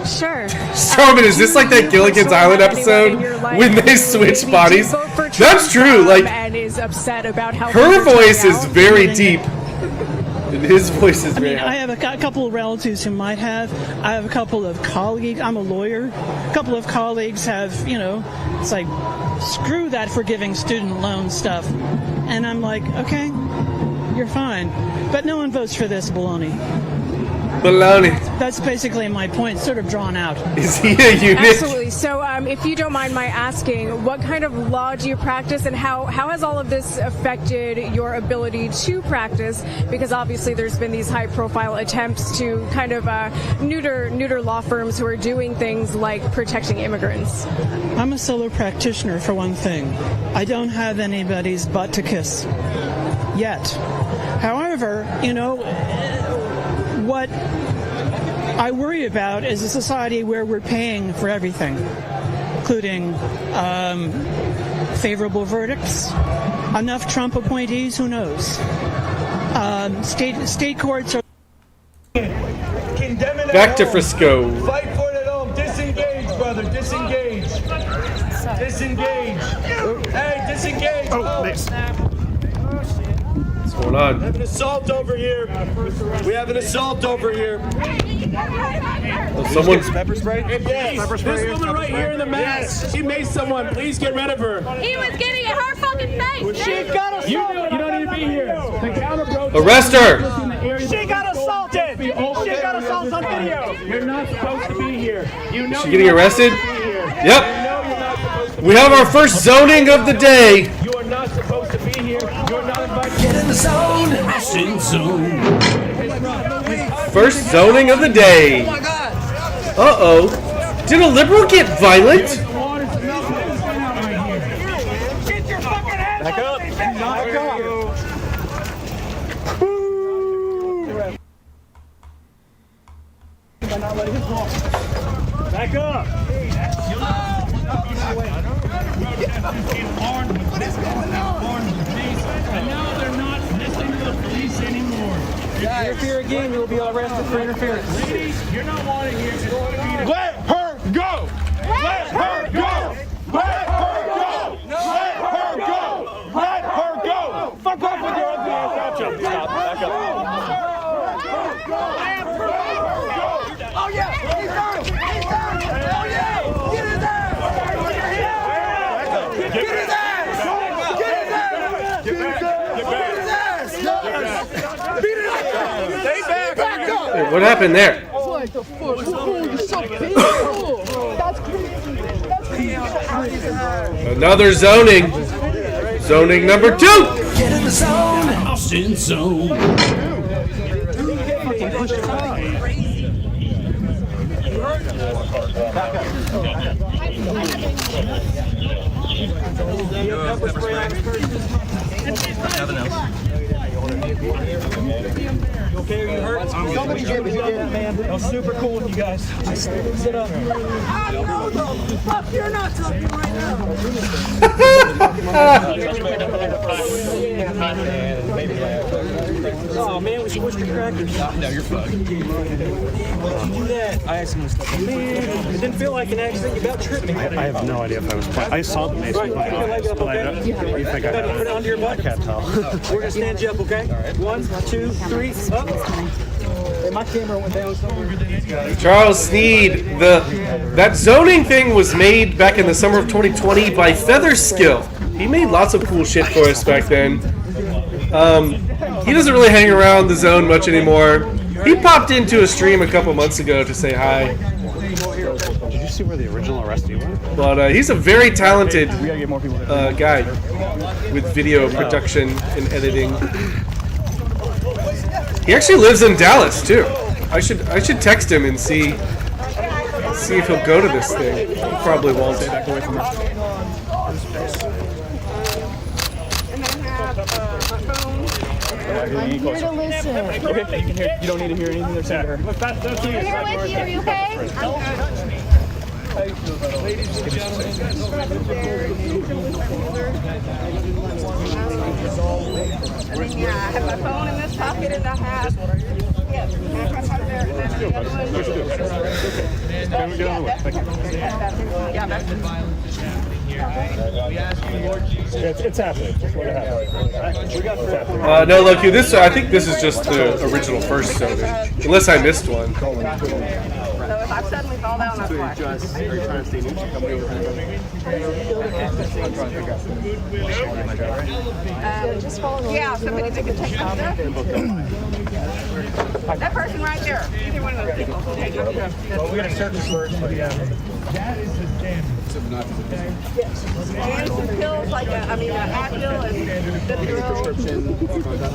Sure. Strowman, is this like that Gilligan's Island episode when they switch bodies? That's true. Like, and is upset about how her voice is very deep. And his voice is very I have a couple of relatives who might have. I have a couple of colleagues. I'm a lawyer. A couple of colleagues have, you know, it's like, screw that forgiving student loan stuff. And I'm like, okay, you're fine. But no one votes for this baloney. Baloney. That's basically my point, sort of drawn out. Is he a eunuch? Absolutely. So, if you don't mind my asking, what kind of law do you practice, and how has all of this affected your ability to practice? Because obviously there's been these high-profile attempts to kind of neuter law firms who are doing things like protecting immigrants. I'm a solo practitioner, for one thing. I don't have anybody's butt to kiss. Yet. However, you know, what I worry about is a society where we're paying for everything, including favorable verdicts, enough Trump appointees, who knows. State courts are... Back to Frisco. Fight for it at home. Disengage, brother. Disengage. Disengage. Hey, disengage. Oh, nice. What's going on? We have an assault over here. We have an assault over here. Someone's pepper spray? Yes. This woman right here in the mask. She made someone. Please get rid of her. He was getting in her fucking face. She got assaulted. You don't need to be here. The counter broke. Arrest her. She got assaulted. She got assaulted on video. You're not supposed to be here. You know. Is she getting arrested? Yep. We have our first zoning of the day. You are not supposed to be here. You're not invited. Get in the zone. Austin zone. First zoning of the day. Uh-oh. Did a liberal get violent? Back up. Back up. Back up. What is going on? And now they're not listening to the police anymore. If you interfere again, you will be arrested for interference. Ladies, you're not wanted here. Let her go. Let her go. Let her go. Let her go. Let her go. Fuck off with your ugly ass outfit. Stop. Back up. Oh yeah, he's down. He's down. Oh yeah, get his ass. Get his ass. Get his ass. Get his ass. Beat his ass. Stay back. Back up. Hey, what happened there? What the fuck? You're so big. That's crazy. Another zoning. Zoning number 2. Get in the zone. Austin zone. Okay, are you hurt? Somebody get me that, man. That was super cool with you guys. Sit up. Fuck, you're not talking right now. Oh man, we squished your crackers. No, you're fucked. Why'd you do that? I accidentally stepped on man, it didn't feel like an accident. You about tripped me. I have no idea if I was playing. I saw the mace with my eyes, but I don't. You think I put it onto your butt? I can't tell. We're gonna stand you up, okay? 1, 2, 3, up. Hey, my camera went down somewhere. Charles Sneed. That zoning thing was made back in the summer of 2020 by Featherskill. He made lots of cool shit for us back then. He doesn't really hang around the zone much anymore. He popped into a stream a couple months ago to say hi. Did you see where the original arrestee went? But he's a very talented guy with video production and editing. He actually lives in Dallas too. I should text him and see if he'll go to this thing. He probably won't. Back away from her. I'm here to listen. Okay, you can hear. You don't need to hear anything they're saying to her. I'm here with you. Are you okay? Ladies and gentlemen, I have my phone in this pocket and I have. Yes, It's happening. No, Loki. I think this is just the original first zoning, unless I missed one. So if I I suddenly fall down. That's why. Are you trying to stay neutral? Come over Yeah, somebody that can take my stuff. That person right there. Either one of those people. Take it. Well, we're going to search this first, but yeah. That is the standard. Yes. And some pills like Advil and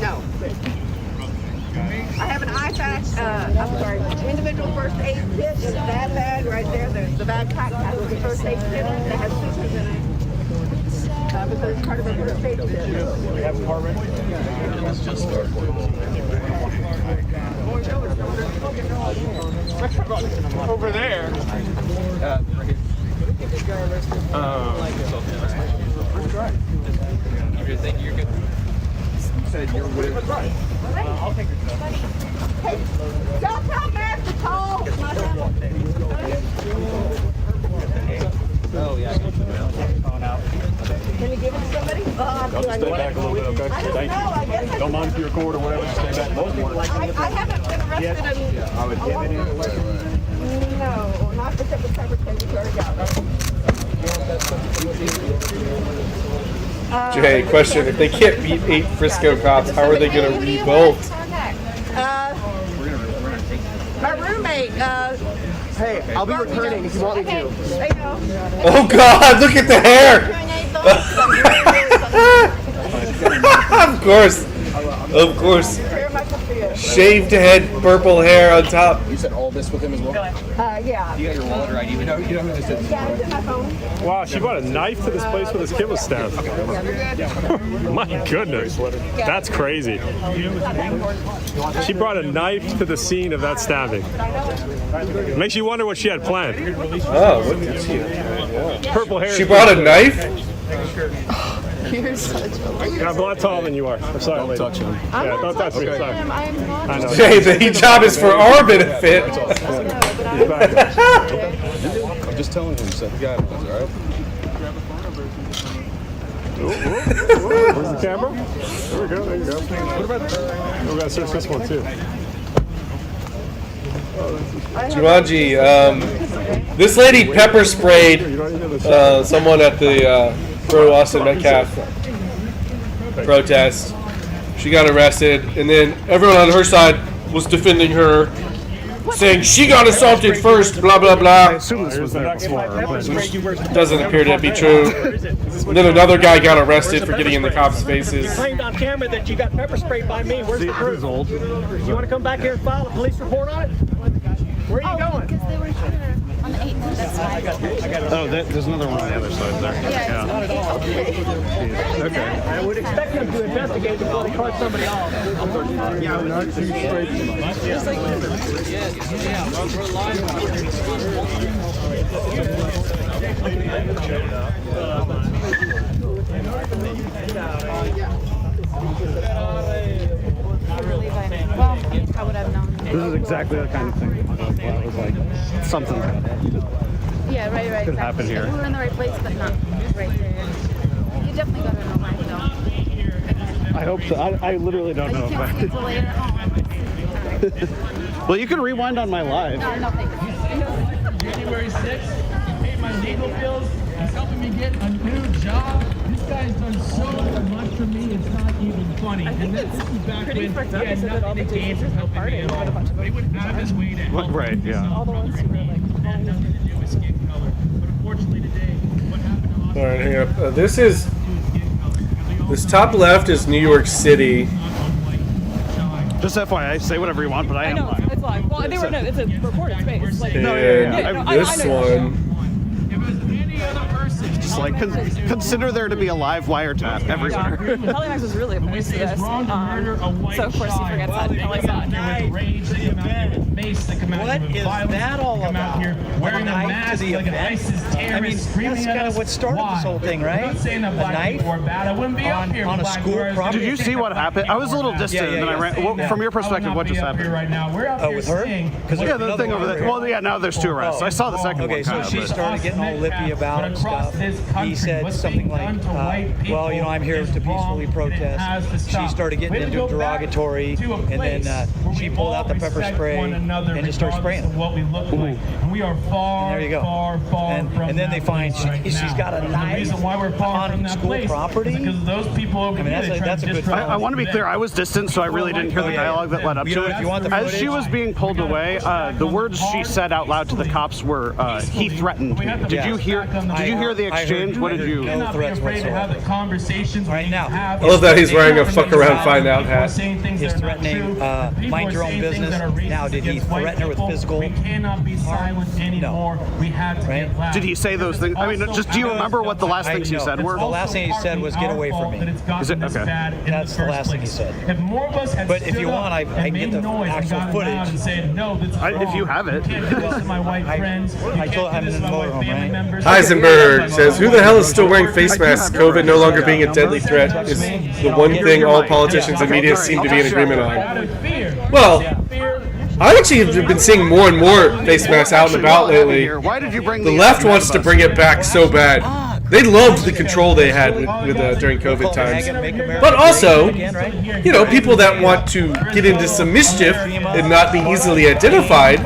no. I have an individual first aid kit in that bag right there. The backpack has the first aid kit that has scissors in it. Because it's part of a first aid kit. We have a car ready? Let's just start. Over there. Okay, thank you. You're good. You said you're with. I'll take it. Hey, don't tell Master Cole. Oh, yeah. Can you give it to somebody? I'll just stay back a little bit, okay? Thank you. Don't mind if you record or whatever, just stay back. I haven't been arrested in... Yeah, I would give it in. No, not because the secretary already got. Jay, question: if they can't beat 8 Frisco cops, how are they going to revolt? My roommate. Hey, I'll be returning if you want me to. Oh God! Look at the hair. Of course. Shaved head, purple hair on top. You said all this with him as well? Yeah. You got your wallet or ID? You know who this is? Yeah, it's in my phone. Wow, she brought a knife to this place where this kid was stabbed. My goodness, that's crazy. She brought a knife to the scene of that stabbing. Makes you wonder what she had planned. Oh, what did she have? Purple hair. She brought a knife? You're such a Yeah, I'm a lot taller than you are. I'm sorry, lady. Touch him. Yeah, don't touch me. Sorry. I am not. I know. Jay, the hijab is for our benefit. I'm just telling him, set the guidelines, all right? Where's the camera? There we go, there you go. What about we gotta search this one too. Jumanji, this lady pepper sprayed someone at the pro Austin Metcalf protest. She got arrested, and then everyone on her side was defending her, saying she got assaulted first, blah, blah, blah. I assume this was there before, but doesn't appear to be true. And then another guy got arrested for getting in the cops' faces. You claimed on camera that you got pepper sprayed by me. Where's the proof? You want to come back here and file a police report on it? Where are you going? Because they were here on the 8th. That's fine. Oh, there's another one on the other side there. Yeah. Okay. I would expect them to investigate before they cart somebody off. Yeah, not too straight. Well, I would have known. This is exactly the kind of thing it was like something Yeah, right. could happen here. We were in the right place, but not right there. You definitely got to know why we don't. I hope so. I literally don't know. You can't see until later. Well, you can rewind on my live. No, thank you. January 6th, he paid my legal bills. He's helping me get a new job. This guy's done so much for me, it's not even funny. And this is back when he had nothing to gain from helping me at all. But he went out of his way to help me. Right, yeah. All the ones who were like, had nothing to do with skin color. But unfortunately today, what happened to All right, hang up. This top left is New York City. Just FYI, say whatever you want, but I am know, live. it's live. Well, it's a recorded space. It's like, And this one. Just like consider there to be a live wiretap everywhere. Telemax was really opposed to this. So of course he forgets that. What is that all about? Wearing a mask like an ISIS terrorist, that's kind of what started this whole thing, right? I'm not saying that black people are bad. I wouldn't be up here on a school property. Did you see what happened? I was a little distant, and then I ran. Well, from your perspective, what just happened? Right now. We're up here with her? Yeah, the thing over there. Well, yeah, now there's 2 arrests. I saw the second one. Okay, so she started getting all lippy about it and stuff. he said something like, well, you know, I'm here to peacefully protest. She started getting into derogatory, and then she pulled out the pepper spray and just started spraying them. What we look like. And we are far, and there you go. far from and then they find she's got a knife the reason why we're far from that school place property. Because those people over here, that's a good. I want to be clear. I was distant, so I really didn't hear the dialogue that led up to it. As she was being pulled away, the words she said out loud to the cops were, "He threatened me." Did you hear? Did you hear the exchange? What did you? No threats whatsoever. Right now. I love that he's wearing a fuck around, find out hat. He's threatening, mind your own business. Now, did he threaten her with physical? We cannot be silent anymore. We have to get loud. Did he say those things? I mean, just do you remember what the last things he said were? The last thing he said was, "Get away from me." Is it okay? That's the last thing he said. If more of us had but if you want, I can get the actual footage. And said, no, if you have it. My white friends. I told him in the motorhome, right? Heisenberg says, "Who the hell is still wearing face masks? COVID no longer being a deadly threat is the one thing all politicians and media seem to be in agreement on." Well, I actually have been seeing more and more face masks out and about lately. The left wants to bring it back so bad. They loved the control they had with during COVID times. But also, you know, people that want to get into some mischief and not be easily identified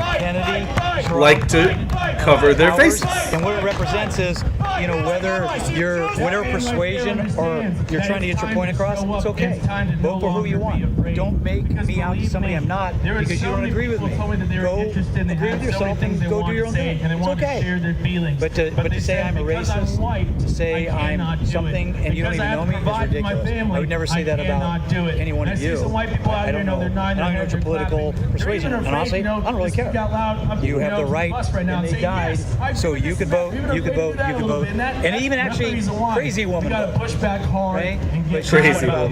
like to cover their faces. And what it represents is, you know, whether you're whatever persuasion or you're trying to get your point across, it's okay. Vote for who you want. Don't make me out to somebody I'm not because you don't agree with me. Go agree with yourself and go do your own thing. It's okay. But to say I'm a racist, to say I'm something and you don't even know me is ridiculous. I would never say that about any one of you. I don't know. And I don't know your political persuasion. And honestly, I don't really care. You have the right, and they died, so you could vote, you could vote, you could vote. And even actually, crazy woman. We got to push back hard and get crazy woman.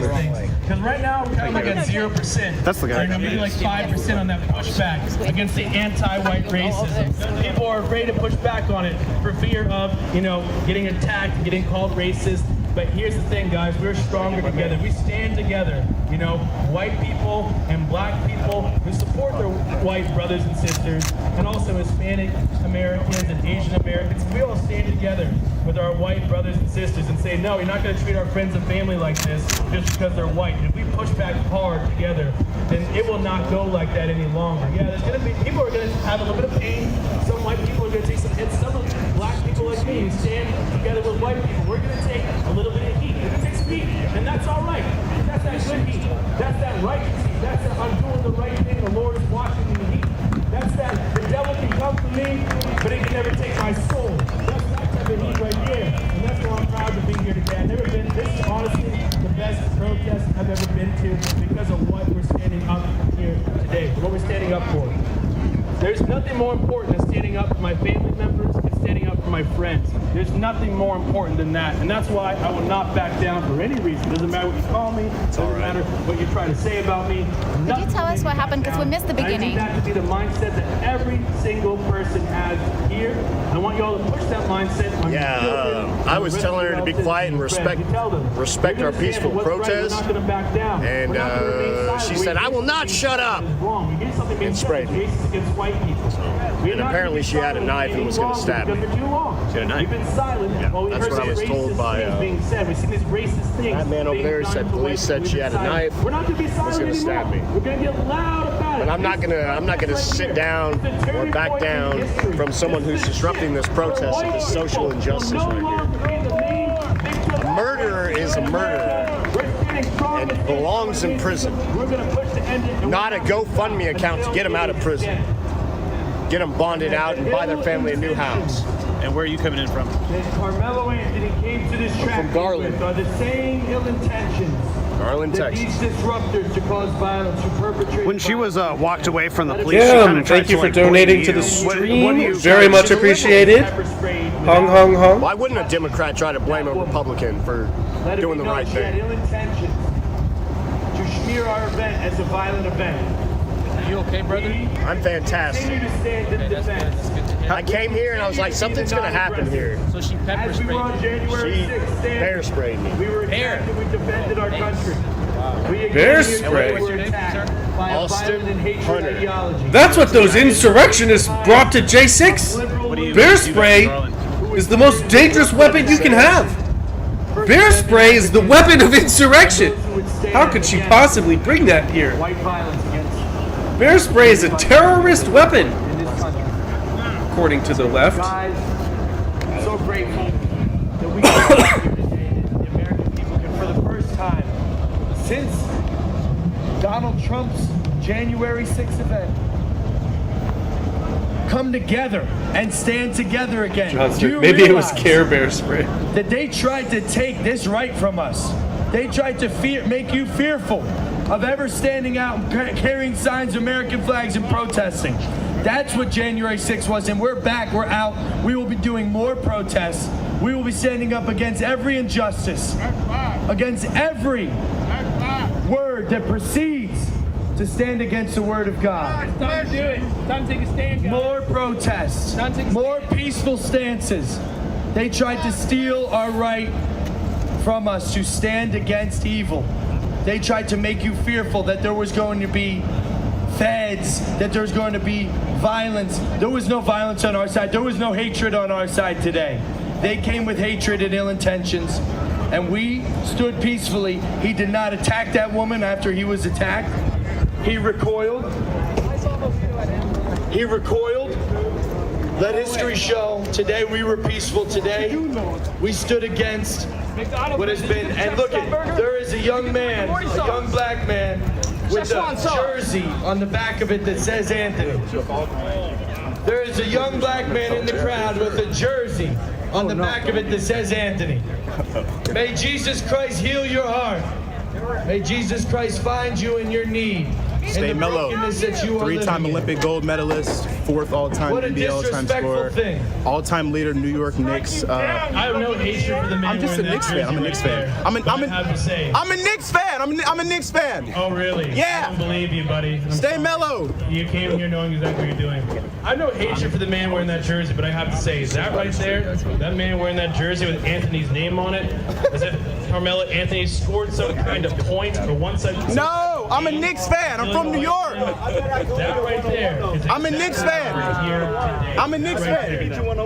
Because right now we're kind of like at 0%. That's the guy. Or maybe like 5% on that pushback against the anti-white racism. People are afraid to push back on it for fear of, you know, getting attacked, getting called racist. But here's the thing, guys, we're stronger together. We stand together. You know, white people and black people who support their white brothers and sisters, and also Hispanic Americans and Asian Americans. We all stand together with our white brothers and sisters and say, no, you're not going to treat our friends and family like this just because they're white. And if we push back hard together, then it will not go like that any longer. Yeah, there's going to be, people are going to have a little bit of pain. Some white people are going to take some hits. Some black people like me who stand together with white people, we're going to take a little bit of heat. We're going to take some heat, and that's all right. That's that good heat. That's that righteous heat. That's that I'm doing the right thing. The Lord is watching me heat. That's that the devil can come for me, but he can never take my soul. That's that type of heat right there. And that's why I'm proud to be here today. I've never been, this is honestly the best protest I've ever been to because of what we're standing up here today, what we're standing up for. There's nothing more important than standing up for my family members and standing up for my friends. There's nothing more important than that. And that's why I will not back down for any reason. Doesn't matter what you call me. Doesn't matter what you try to say about me. Could you tell us what happened? Because we missed the beginning. I need that to be the mindset that every single person has here. I want you all to push that mindset on your children. I was telling her to be quiet and respect our peaceful protest. And she said, I will not shut up. And sprayed me. And apparently she had a knife and was going to stab me. She had a knife? Yeah, that's what I was told by that man over there. Said police said she had a knife, was going to stab me. But I'm not gonna sit down or back down from someone who's disrupting this protest of this social injustice right here. A murderer is a murderer and belongs in prison. Not a GoFundMe account to get him out of prison. Get them bonded out and buy their family a new house. And where are you coming in from? Carmelo Anthony came to this track from Garland. Are the same ill intentions. Garland, Texas. These disruptors to cause violence, to perpetrate. When she was walked away from the police, yeah, thank you for donating to the stream. Very much appreciated. Hung, hung, hung. Why wouldn't a Democrat try to blame a Republican for doing the right thing? Ill intentions to smear our event as a violent event. Are you okay, brother? I'm fantastic. I came here and I was like, something's going to happen here. So she pepper sprayed you. She bear sprayed me. We were attacked and we defended our country. Bear spray? Austin Hunter. That's what those insurrectionists brought to J6. Bear spray is the most dangerous weapon you can have. Bear spray is the weapon of insurrection. How could she possibly bring that here? Bear spray is a terrorist weapon, according to the left. I'm so grateful that we can be here today, that the American people can, for the first time since Donald Trump's January 6th event, come together and stand together again. Johnston, maybe it was Care Bear spray. That they tried to take this right from us. They tried to make you fearful of ever standing out and carrying signs of American flags and protesting. That's what January 6th was, and we're back, we're out. We will be doing more protests. We will be standing up against every injustice, against every word that proceeds to stand against the word of God. It's time to do it. It's time to take a stand, guys. More protests, more peaceful stances. They tried to steal our right from us to stand against evil. They tried to make you fearful that there was going to be feds, that there's going to be violence. There was no violence on our side. There was no hatred on our side today. They came with hatred and ill intentions, and we stood peacefully. He did not attack that woman after he was attacked. He recoiled. He recoiled. Let history show. Today we were peaceful. Today we stood against what has been. And look at, there is a young man, a young black man with a jersey on the back of it that says Anthony. There is a young black man in the crowd with a jersey on the back of it that says Anthony. May Jesus Christ heal your heart. May Jesus Christ find you in your need. Stay mellow. Three-time Olympic gold medalist, fourth all-time NBA all-time scorer, all-time leader New York Knicks. I have no hatred for the man. I'm just a Knicks fan. I'm a Knicks fan. I'm a Knicks fan. I'm a Knicks fan. Oh really? Yeah. I don't believe you, buddy. Stay mellow. You came here knowing exactly what you're doing. I have no hatred for the man wearing that jersey, but I have to say, is that right there? That man wearing that jersey with Anthony's name on it? As if Carmelo Anthony scored some kind of point or one side. No, I'm a Knicks fan. I'm from New York. That right there. I'm a Knicks fan. I'm a Knicks fan. You want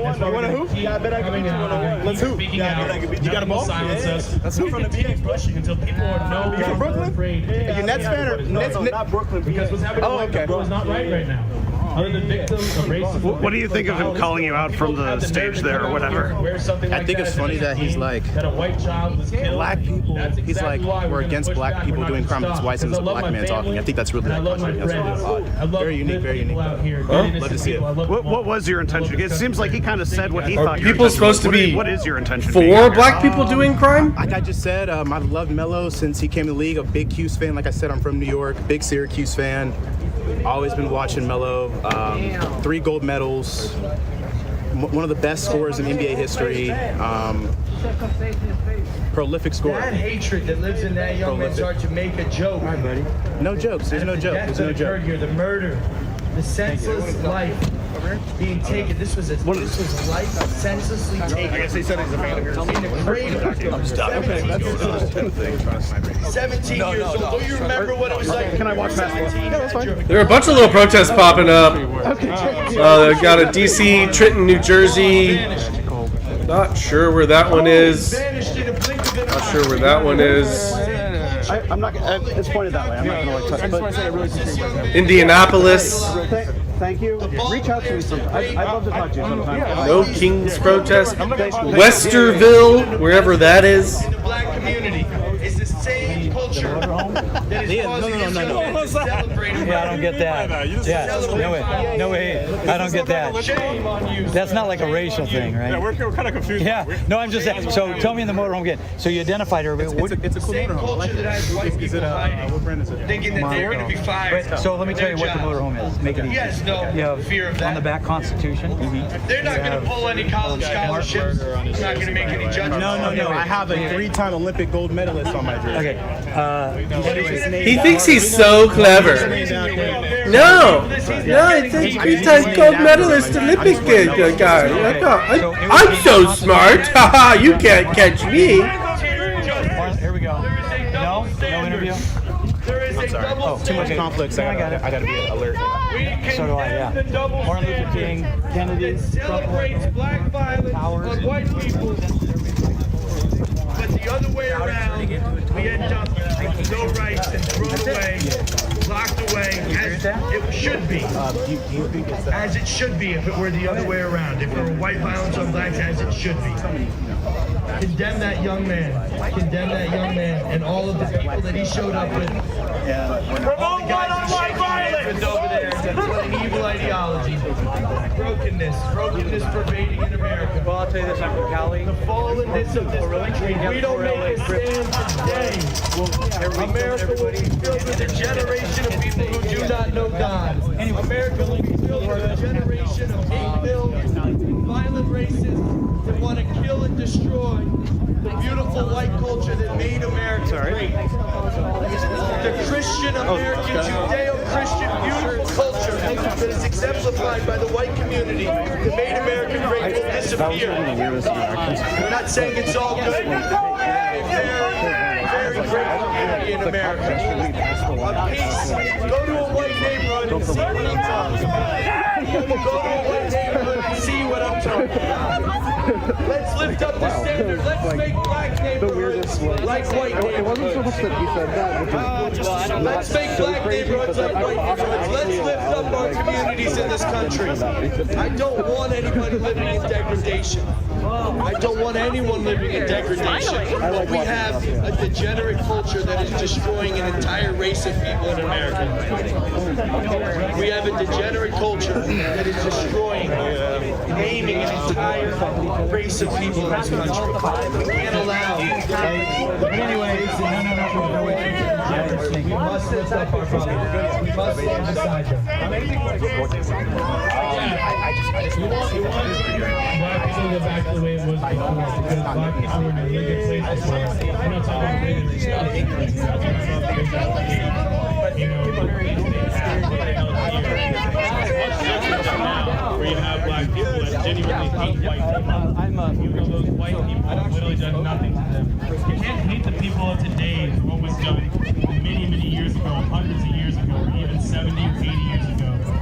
to hoop? Yeah, I bet I can beat you 1-on-1. Let's hoop. Speaking out. You got a ball? Silence us. Let's hoop. We continue pushing until people are no You from Brooklyn? afraid. Are you Nets fan or Nets? Not Brooklyn. Because what's happening is not right now. Other than victims of racism. What do you think of him calling you out from the stage there or whatever? I think it's funny that he's like, black people, he's like, we're against black people doing crime, but it's white since a black man talking. I think that's really like, that's really odd. Very unique, very unique. Love to see it. What was your intention? It seems like he kind of said what he Are thought. people supposed to be What is your intention? for black people doing crime? Like I just said, I've loved Melo since he came to the league. A big Cuse fan. Like I said, I'm from New York. Big Syracuse fan. Always been watching Melo. 3 gold medals. One of the best scorers in NBA history. Prolific scorer. That hatred that lives in that young man's heart to make a joke. All right, buddy. No jokes. There's no joke. There's no joke. Here, the murder, the senseless life being taken. This was a life senselessly taken. I guess he said he's a fan of yours. In the cradle. I'm stuck. Okay, that's 17 years old. Do you remember what it was like? Can I watch basketball? Yeah, that's fine. There are a bunch of little protests popping up. They got a DC, Trenton, New Jersey. Not sure where that one is. Not sure where that one is. I'm not. It's pointed that way. I'm not going to touch. I just want to say I really appreciate Indianapolis. Thank you. Reach out to me sometime. I'd love to talk to you sometime. No Kings protest. Westerville, wherever that is. In the black community, it's the same culture that is causing No. Yeah, I don't get that. Yeah, no way. I don't get that. Shame on you. That's not like a racial thing, right? Yeah, we're kind of confused. Yeah, no, I'm just saying. So tell me in the motorhome again. So you identified her. It's a cool Same motorhome. culture that has white people hiding, What brand is it? thinking that they're going to be fired. But, so let me tell you what the motorhome is. Make it easy. He has no You have fear of on the that. back Constitution. They're not going to pull any college scholarships. They're not going to make any judgments. No. I have a 3-time Olympic gold medalist on my jersey. Okay. He thinks he's so clever. No, he thinks 3-time gold medalist Olympic guy. I'm so smart. Haha, you can't catch me. Here we go. No interview. There is a sorry. Oh, too much conflicts. I gotta be alert. So do I, yeah. Martin Luther King, Kennedy, celebrates black violence on white people. But the other way around, we end up with no rights and thrown away, locked away, as it should be. As it should be if it were the other way around. If there were white violence on blacks, as it should be. Condemn that young man. Condemn that young man and all of the people that he showed up with. All the guys white violence over there. What an evil ideology. Brokenness pervading in America. Well, I'll tell you this, I'm from Cali. The fallenness of this country. If we don't make a stand today, America will be filled with a generation of people who do not know God. America will be filled with a generation of hate-filled, violent racists that want to kill and destroy the beautiful white culture that made America great. The Christian American, Judeo-Christian beautiful culture that is exemplified by the white community that made America great will disappear. We're not saying it's all good. Very great community in America. Of peace. Go to a white neighborhood and see what I'm talking about. Go to a white neighborhood and see what I'm talking about. Let's lift up the standard. Let's make black neighborhoods like white neighborhoods. It wasn't so much that he said that. Let's make black neighborhoods like white neighborhoods. Let's lift up our communities in this country. I don't want anybody living in degradation. I don't want anyone living in degradation. But we have a degenerate culture that is destroying an entire race of people in America. We have a degenerate culture that is destroying, naming an entire race of people in this country. We can't allow. But anyways, we must lift up our brothers. We must stand beside them. Black people go back to the way it was before, because black people were in a really good place before. I'm not talking about bigger stuff. But, you know, where you have black people that genuinely hate white people. Even though those white people have literally done nothing to them. You can't hate the people of today for what was done many, many years ago, hundreds of years ago, or even 70 or 80 years ago.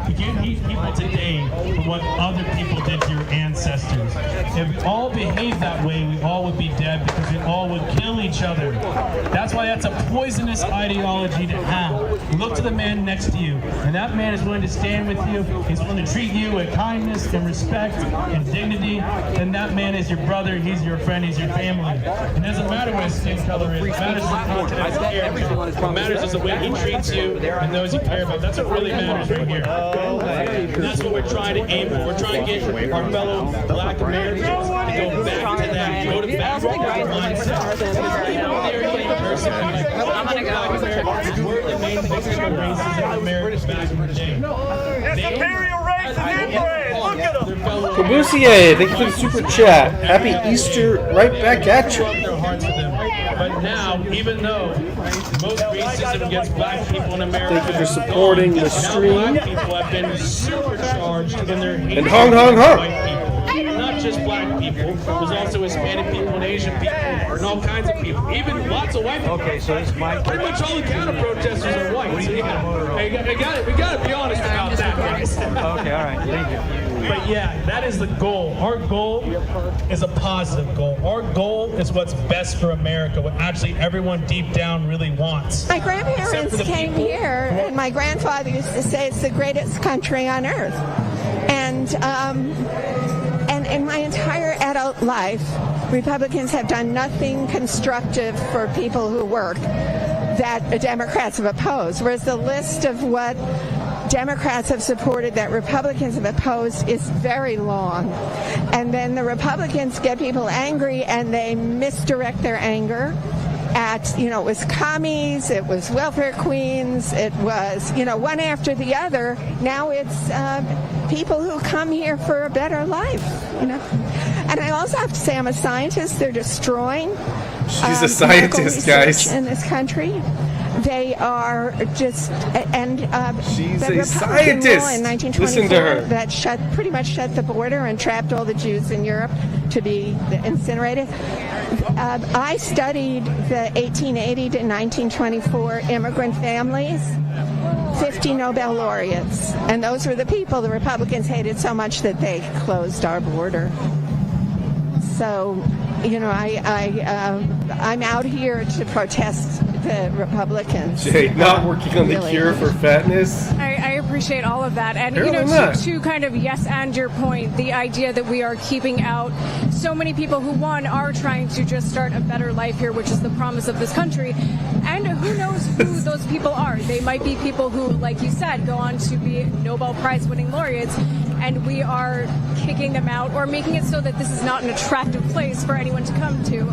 You can't hate people today for what other people did to your ancestors. If we all behaved that way, we all would be dead because we all would kill each other. That's why that's a poisonous ideology to have. Look to the man next to you, and that man is willing to stand with you. He's willing to treat you with kindness and respect and dignity. And that man is your brother, he's your friend, he's your family. It doesn't matter what his skin color is. It matters the content of his character. What matters is the way he treats you and those you care about. That's what really matters right here. And that's what we're trying to aim for. We're trying to get our fellow black Americans to go back to that. Go to back to that mindset. I'm going to go. We're the main victims of racism in America back in the day. It's imperial race and inbred. Look at them. Kabusier, thank you for the super chat. Happy Easter right back at you. But now, even though most racism against black people in America, thank you for supporting the stream. Black people have been supercharged in their hate And hung. white people. Not just black people. There's also Hispanic people and Asian people and all kinds of people. Even lots of white people. Okay, so it's my pretty much all the counter protesters are white. So we got to be honest about that, guys. Okay, all right, thank you. But yeah, that is the goal. Our goal is a positive goal. Our goal is what's best for America, what actually everyone deep down really wants. My grandparents came here, and my grandfather used to say it's the greatest country on earth. And in my entire adult life, Republicans have done nothing constructive for people who work that Democrats have opposed, whereas the list of what Democrats have supported that Republicans have opposed is very long. And then the Republicans get people angry and they misdirect their anger at, it was commies, it was welfare queens, it was, one after the other. Now it's people who come here for a better life, And I also have to say I'm a scientist. They're destroying She's a scientist, guys. in this country. They are just, and she's the a Republican scientist. law in 1924 Listen to her. that pretty much shut the border and trapped all the Jews in Europe to be incinerated. I studied the 1880 to 1924 immigrant families, 50 Nobel laureates, and those were the people the Republicans hated so much that they closed our border. So, you know, I'm out here to protest the Republicans. Jay, not working on the cure for fatness. I appreciate all of that. And, you know, to kind of yes and your point, the idea that we are keeping out so many people who, one, are trying to just start a better life here, which is the promise of this country. And who knows who those people are? They might be people who, like you said, go on to be Nobel Prize winning laureates, and we are kicking them out or making it so that this is not an attractive place for anyone to come to.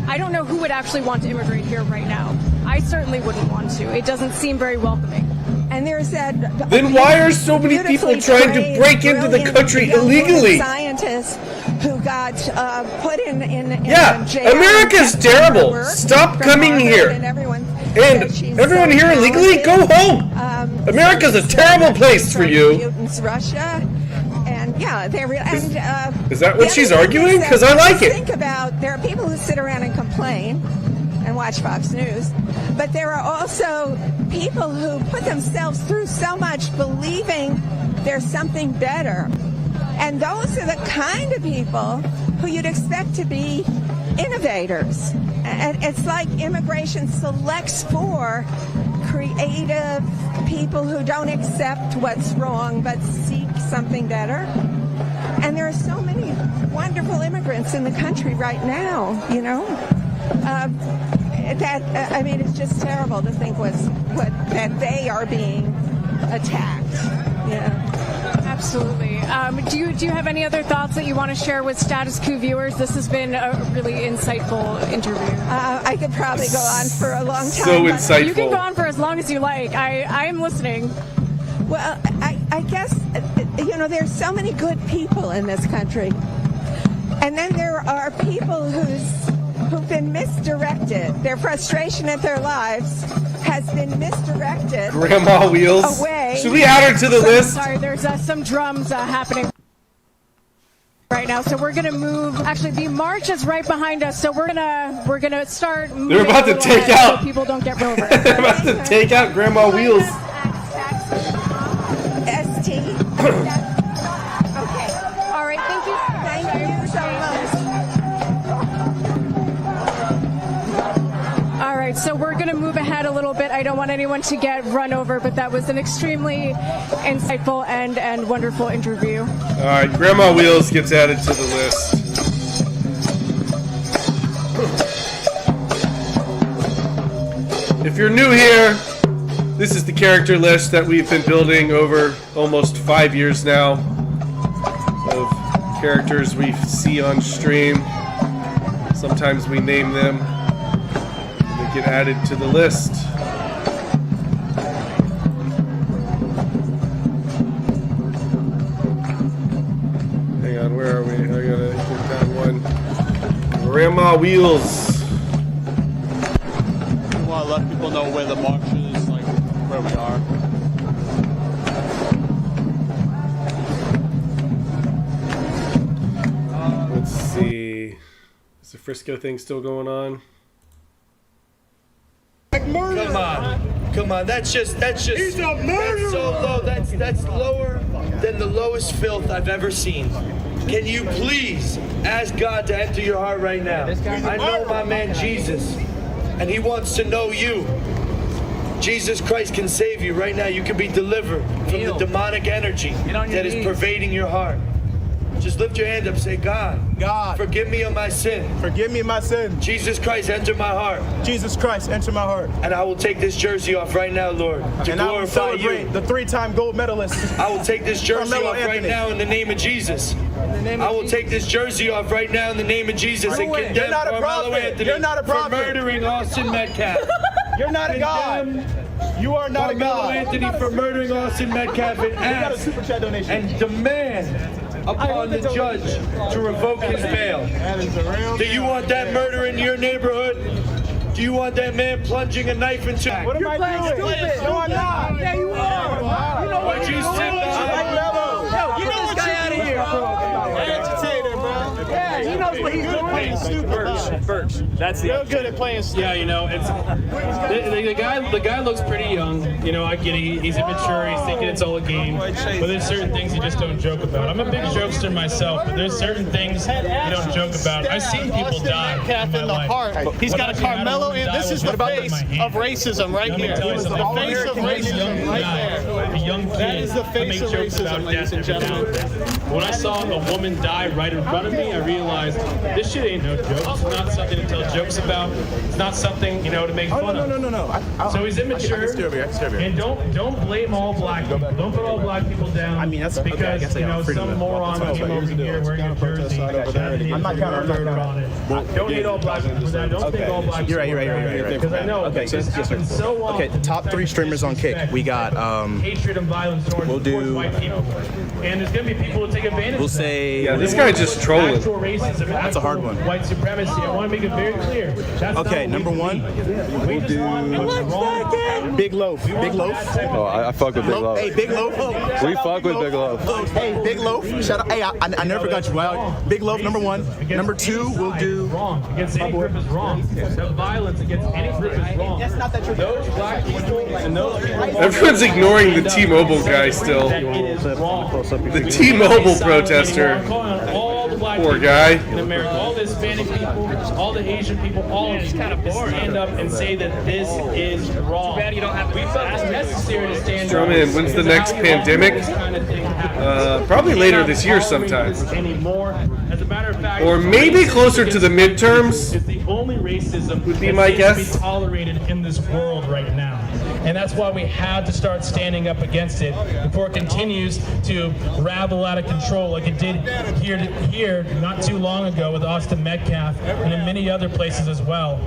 I don't know who would actually want to immigrate here right now. I certainly wouldn't want to. It doesn't seem very welcoming. And there's that. Then why are so many people trying to break into the country illegally? Scientists who got put in America's jail. terrible. Stop coming here. And everyone here illegally, go home. America's a terrible place for you. Russia. And yeah, is that what she's arguing? Because I like it. Think about, there are people who sit around and complain and watch Fox News, but there are also people who put themselves through so much believing there's something better. And those are the kind of people who you'd expect to be innovators. And it's like immigration selects for creative people who don't accept what's wrong but seek something better. And there are so many wonderful immigrants in the country right now, you know. I mean, it's just terrible to think that they are being attacked. Yeah. Absolutely. Do you have any other thoughts that you want to share with Status Quo viewers? This has been a really insightful interview. I could probably go on for a long time. So insightful. You can go on for as long as you like. I am listening. Well, I guess, you know, there's so many good people in this country. And then there are people who've been misdirected. Their frustration at their lives has been misdirected. Grandma Wheels. Away. Should we add her to the list? Sorry, there's some drums happening right now, so we're gonna move. Actually, the march is right behind us, so we're gonna start. They're about to take out. So people don't get run over. They're about to take out Grandma Wheels. ST. Okay. All right. Thank you. Thank you so much. All right, so we're going to move ahead a little bit. I don't want anyone to get run over, but that was an extremely insightful and wonderful interview. All right, Grandma Wheels gets added to the list. If you're new here, this is the character list that we've been building over almost 5 years now of characters we see on stream. Sometimes we name them. Get added to the list. Hang on, where are we? I gotta get that one. Grandma Wheels. We want to let people know where the march is, like where we are. Let's see. Is the Frisco thing still going on? Come on, that's just he's a murderer. That's so low. That's lower than the lowest filth I've ever seen. Can you please ask God to enter your heart right now? I know my man Jesus, and he wants to know you. Jesus Christ can save you right now. You can be delivered from the demonic energy that is pervading your heart. Just lift your hand up, say, God, forgive me of my sin. Forgive me of my sin. Jesus Christ, enter my heart. Jesus Christ, enter my heart. And I will take this jersey off right now, Lord, to and I will glorify celebrate you. The 3-time gold medalist. I will take this jersey off right now in the name of Jesus. I will take this jersey off right now in the name of Jesus and condemn Carmelo Anthony for murdering Austin Metcalf. You're not a God. You are not a God. Carmelo Anthony for murdering Austin Metcalf and ask and demand upon the judge to revoke his bail. Do you want that murder in your neighborhood? Do Do you want that man plunging a knife into? What am I doing? No, I'm not. Yeah, you are. You know what you sit down? You know this guy out of here. Agitator, bro. Yeah, he knows what he's doing. Playing stupid. Birch. That's the. Real good at playing stupid. Yeah, you know, it's the guy looks pretty young. You know, I get it. He's immature. He's thinking it's all a game. But there's certain things you just don't joke about. I'm a big jokester myself, but there's certain things you don't joke about. I've seen people die in my life. He's got a Carmelo in. This is the face of racism right here. The face of racism right there. A young kid. That is the face of racism, ladies and gentlemen. When I saw a woman die right in front of me, I realized this shit ain't no joke. It's not something to tell jokes about. It's not something, to make fun of. No. So he's immature. And don't blame all black people. Don't put all black people down. I mean, that's because some moron came over here wearing a jersey. I'm not counting on it. Don't hate all black people for that. Don't think all black people. You're right. Because I know. Okay, so long. Okay, the top 3 streamers on Kick. We got hatred and violence towards white people. And there's gonna be people who take advantage. We'll say this guy just trolling. That's a hard one. White supremacy. I want to make it very clear. That's okay, number 1. We'll do Big Loaf. Big Loaf. Oh, I fuck with Big Loaf. Hey, Big Loaf. We fuck with Big Loaf. Hey, Big Loaf. Shout out. Hey, I never forgot you. Wow. Big Loaf, number 1. Number 2, we'll do. Wrong. Against any group is wrong. The violence against any group is wrong. That's not that true. Those black people and those people. Everyone's ignoring the T-Mobile guy still. The T-Mobile protester. Poor guy. In America, all the Hispanic people, all the Asian people, all of these kind of stand up and say that this is wrong. Too bad you don't have. We felt it's necessary to stand up. Strowman, when's the next pandemic? Probably later this year sometime. As a matter of fact, or maybe closer to the midterms. It's the only racism would be my guess. Be tolerated in this world right now. And that's why we have to start standing up against it before it continues to ravel out of control like it did here not too long ago with Austin Metcalf and in many other places as well.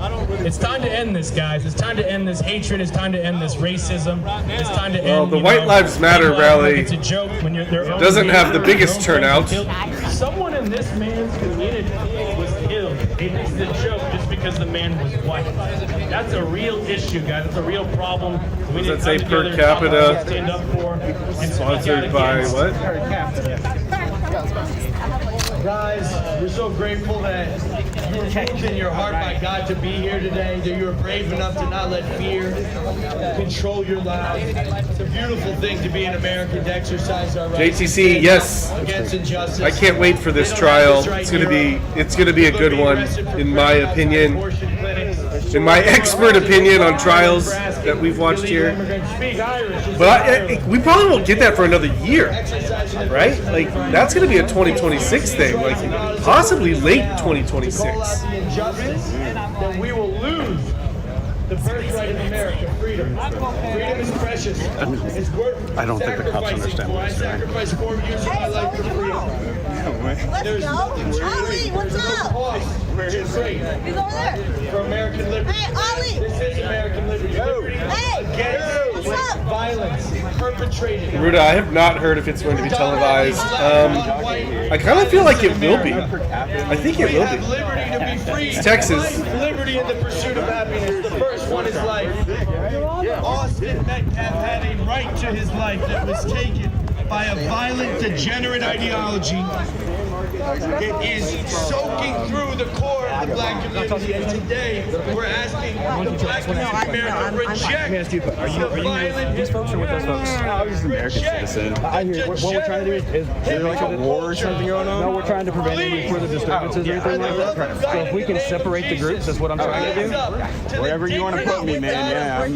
It's time to end this, guys. It's time to end this hatred. It's time to end this racism. It's time to end. Well, the White Lives Matter rally it's a joke when doesn't have the biggest turnout. Someone in this man's community was killed. It's a joke just because the man was white. That's a real issue, guys. It's a real problem. We need to say per capita? Stand up for and sponsored by what? Guys, we're so grateful that you were moved in your heart by God to be here today, that you were brave enough to not let fear control your life. It's a beautiful thing to be an American, to exercise our rights. JTC, yes. Against injustice. I can't wait for this trial. It's gonna be a good one, in my opinion. In my expert opinion on trials that we've watched here. But we probably won't get that for another year, right? Like, that's going to be a 2026 thing, like possibly late 2026. Then we will lose the birthright of America, freedom. Freedom is precious. It's worth I don't think the cops understand what I sacrificed 4 years of my life for freedom. Let's go. Ollie, what's up? He's over there. For American liberty. Hey, Ollie. This is American liberty. Hey, against violence perpetrated. Ruda, I have not heard if it's going to be televised. I kind of feel like it will be. I think it will be. Liberty to be free. It's Texas. Liberty in the pursuit of happiness. The first one is life. Austin Metcalf had a right to his life that was taken by a violent, degenerate ideology. It is soaking through the core of the black community. And today, we're asking the black community of America to reject the violent. These folks are with us, folks. I'm just an American citizen. I hear what we're trying to do is there like a war or something going on? No, we're trying to prevent any further disturbances or anything like that. So if we can separate the groups, that's what I'm trying to do. Wherever you want to put me, man.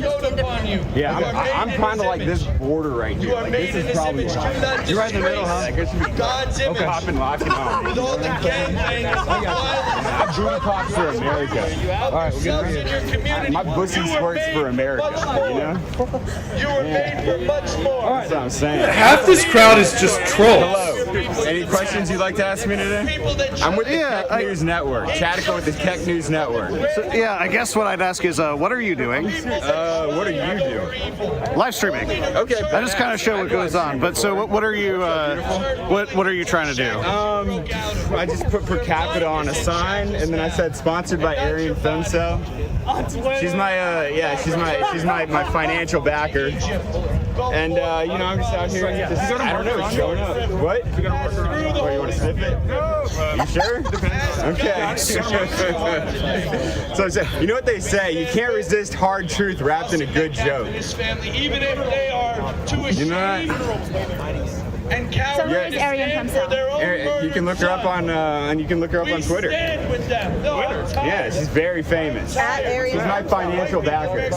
Yeah, I'm kind of like this border right here. Like, this is probably you're right in the middle, huh? God's image. Pop and lock him out. With all the gangbangers and violence. Booty talks for America. All right, we're gonna my pussy squirts for America. You know? You were made for much more. That's what I'm saying. Half this crowd is just trolls. Any questions you'd like to ask me today? I'm with the Tech News Network, chatting with the Tech News Network. So, yeah, I guess what I'd ask is, what are you doing? What are you doing? Live streaming. Okay. I just kind of show what goes on. But so, what are you? What are you trying to do? I just put per capita on a sign, and then I said sponsored by Aryan Film Cell. She's my my financial backer. And I'm just out here, I don't know, showing up. What? Oh, you want to sniff it? You sure? Okay. So you know what they say? You can't resist hard truth wrapped in a good joke. Even if they are too ashamed. You know that? So who is Aryan himself? You can look her up on Twitter. Yeah, she's very famous. She's my financial backer.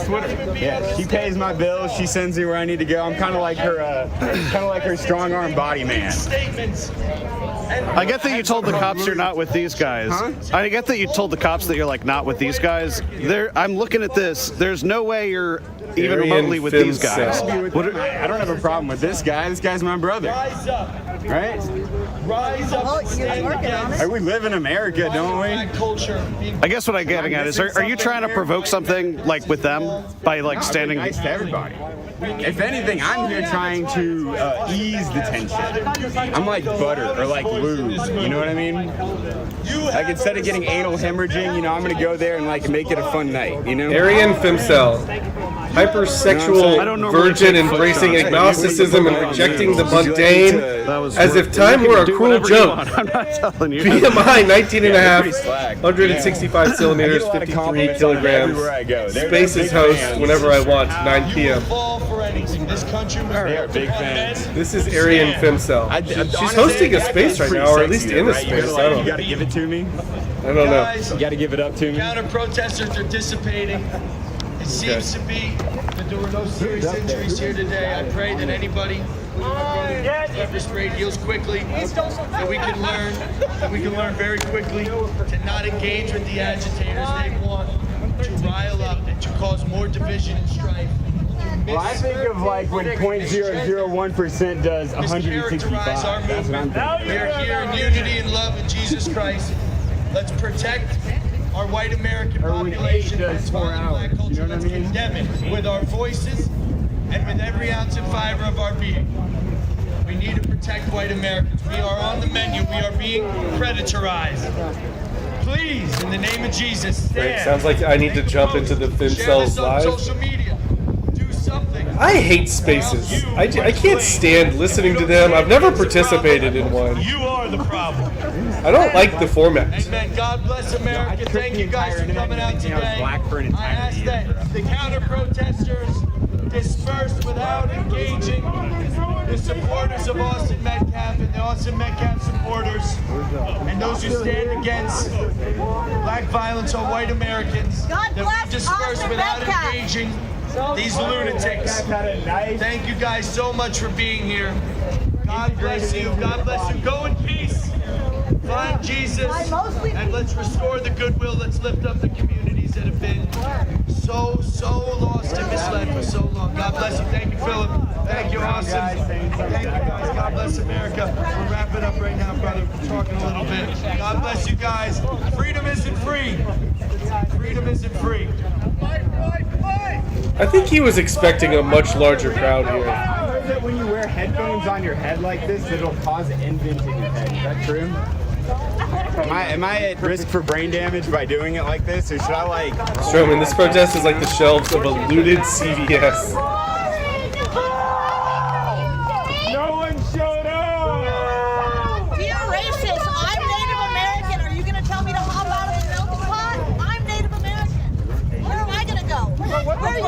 Yeah, she pays my bills. She sends me where I need to go. I'm kind of like her strong arm body man. I get that you told the cops you're not with these guys. Huh? I get that you told the cops that you're like not with these guys. I'm looking at this. There's no way you're even remotely with these guys. I don't have a problem with this guy. This guy's my brother. Right? Rise up. We live in America, don't we? I guess what I'm getting at is, are you trying to provoke something like with them by like standing? Nice to everybody. If anything, I'm here trying to ease the tension. I'm like butter or like lube. You know what I mean? Like instead of getting anal hemorrhaging, I'm gonna go there and like make it a fun night. Aryan Femcel, hypersexual virgin embracing agnosticism and rejecting the mundane, as if time were a cruel joke. I'm not telling you. BMI 19.5, 165 centimeters, 53 kilograms. Space is host whenever I want, 9 p.m. They are big fans. This is Aryan Femcel. She's hosting a space right now, or at least in a space. I don't You gotta give it to me. I don't know. You gotta give it up to me. Counter protesters are dissipating. It seems to be that there were no serious injuries here today. I pray that anybody with sprayed heals quickly, that we can learn very quickly to not engage with the agitators. They want to rile up and to cause more division and strife. Well, I think of like when 0.001% does 165. That's what I'm thinking. We are here in unity and love in Jesus Christ. Let's protect our white American population from black culture. Let's condemn it with our voices and with every ounce and fiber of our being. We need to protect white Americans. We are on the menu. We are being predatorized. Please, in the name of Jesus, stand. Great. Sounds like I need to jump into the Femcel's live. Social media. Do something. I hate spaces. I can't stand listening to them. I've never participated in one. You are the problem. I don't like the format. Amen. God bless America. Thank you guys for coming out today. I ask that the counter-protesters disperse without engaging the supporters of Austin Metcalf and the Austin Metcalf supporters and those who stand against black violence on white Americans, that we disperse without engaging these lunatics. Thank you guys so much for being here. God bless you. God bless you. Go in peace. Find Jesus. And let's restore the goodwill. Let's lift up the communities that have been so lost and misled for so long. God bless you. Thank you, Philip. Thank you, Austin. Thank you, guys. God bless America. We're wrapping up right now, brother. We're talking a little bit. God bless you guys. Freedom isn't free. Freedom isn't free. I think he was expecting a much larger crowd here. I heard that when you wear headphones on your head like this, it'll cause an indent in your head. Is that true? Am I at risk for brain damage by doing it like this, or should I like... Strowman, this protest is like the shelves of a looted CVS. No one showed up! Dear racist, I'm Native American. Are you going to tell me to hop out of the melting pot? I'm Native American. Where am I going to go? Where are you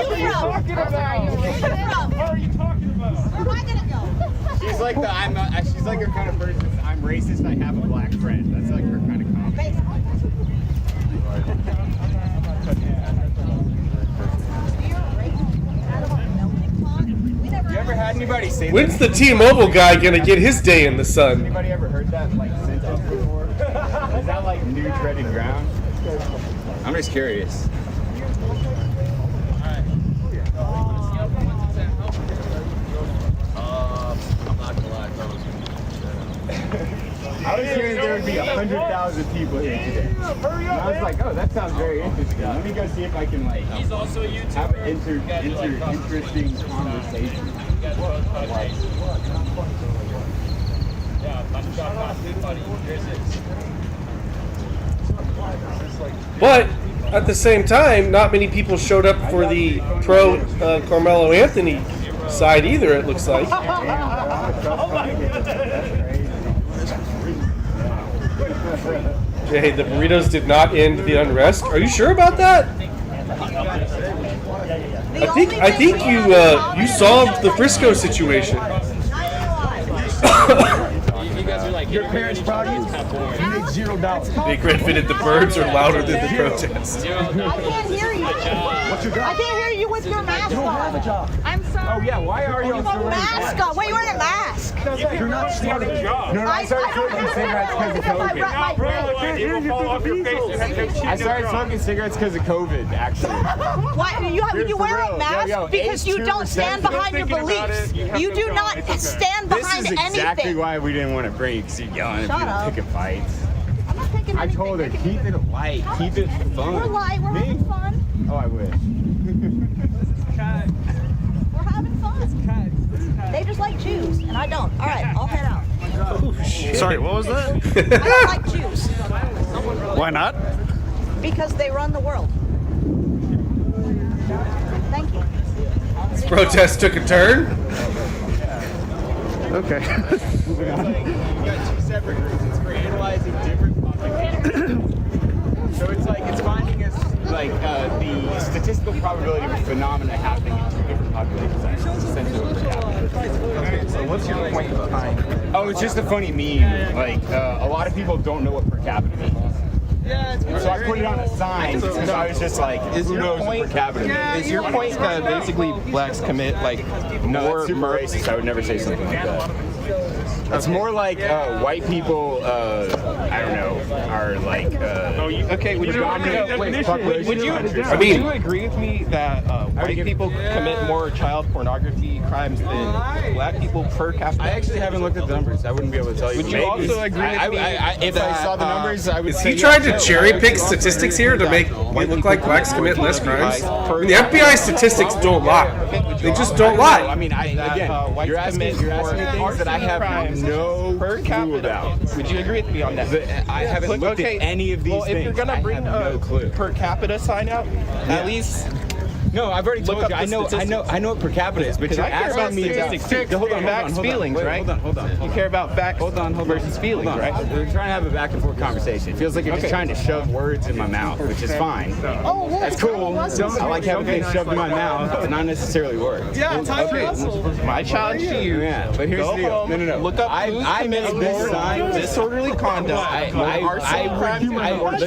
from? Where are you talking about? Where am I going to go? She's like she's like her kind of person. I'm racist. I have a black friend. That's like her kind of comment. You ever had anybody say When's the T-Mobile guy gonna get his day in the sun? Anybody ever heard that like sentence before? Is that like new treaded ground? I'm just curious. I'm not gonna lie, I was hearing there would be 100,000 people here today. And I was like, oh, that sounds very interesting. Let me go see if I can like have an interesting conversation. But at the same time, not many people showed up for the pro Carmelo Anthony side either, it looks like. Hey, the burritos did not end the unrest. Are you sure about that? I think you solved the Frisco situation. Your parents proud of you. You make $0. They credited the birds are louder than the protest. I can't hear you. What's your job? I can't hear you with your mask on. You don't have a job. I'm sorry. Oh yeah, why are you with a mask on? Why are you wearing a mask? You're not starting a job. No, I started smoking cigarettes because of COVID. I started smoking cigarettes because of COVID, actually. Why you wear a mask because you don't stand behind your beliefs. You do not stand behind anything. This is exactly why we didn't want to break. Keep yelling at people picking fights. I'm not picking anything. I told her, keep it light, keep it fun. We're light, we're having fun. Oh, I wish. We're having fun. They just like Jews, and I don't. All right, I'll head out. Oh, shit. Sorry, what was that? I don't like Jews. Why not? Because they run the world. Thank you. This protest took a turn. Okay. Moving on. You got two separate groups. It's for analyzing different populations. So it's like it's finding us like the statistical probability of a phenomena happening in two different populations. Essentially what we're happening. So what's your point behind? Oh, it's just a funny meme. Like a lot of people don't know what per capita means. And so I put it on a sign because I was just like, who knows what per capita means? Is your point that basically blacks commit like No, that's super racist. I would never say something like that. It's more like white people, I don't know, are like. Okay, would you agree with me that white people commit more child pornography crimes than black people per capita? I actually haven't looked at the numbers. I wouldn't be able to tell you. Would you also agree with me? If I saw the numbers, I would Is say. he trying to cherry pick statistics here to make it look like blacks commit less crimes? I mean, the FBI statistics don't lie. They just don't lie. I mean, again, you're asking me things that I have no clue about. Would you agree with me on that? I haven't looked at any of these things. Well, if you're gonna bring a per capita sign out, at least. No, I've already told you. I know what per capita is, but you're asking me about facts, feelings, right? Hold on. You care about facts versus feelings, right? We're trying to have a back and forth conversation. It feels like you're just trying to shove words in my mouth, which is fine. Oh, that's cool. I like having things shoved in my mouth, but not necessarily words. Yeah, okay. My challenge to you. Yeah, but here's the deal. No. Look up I made this sign. Disorderly conduct.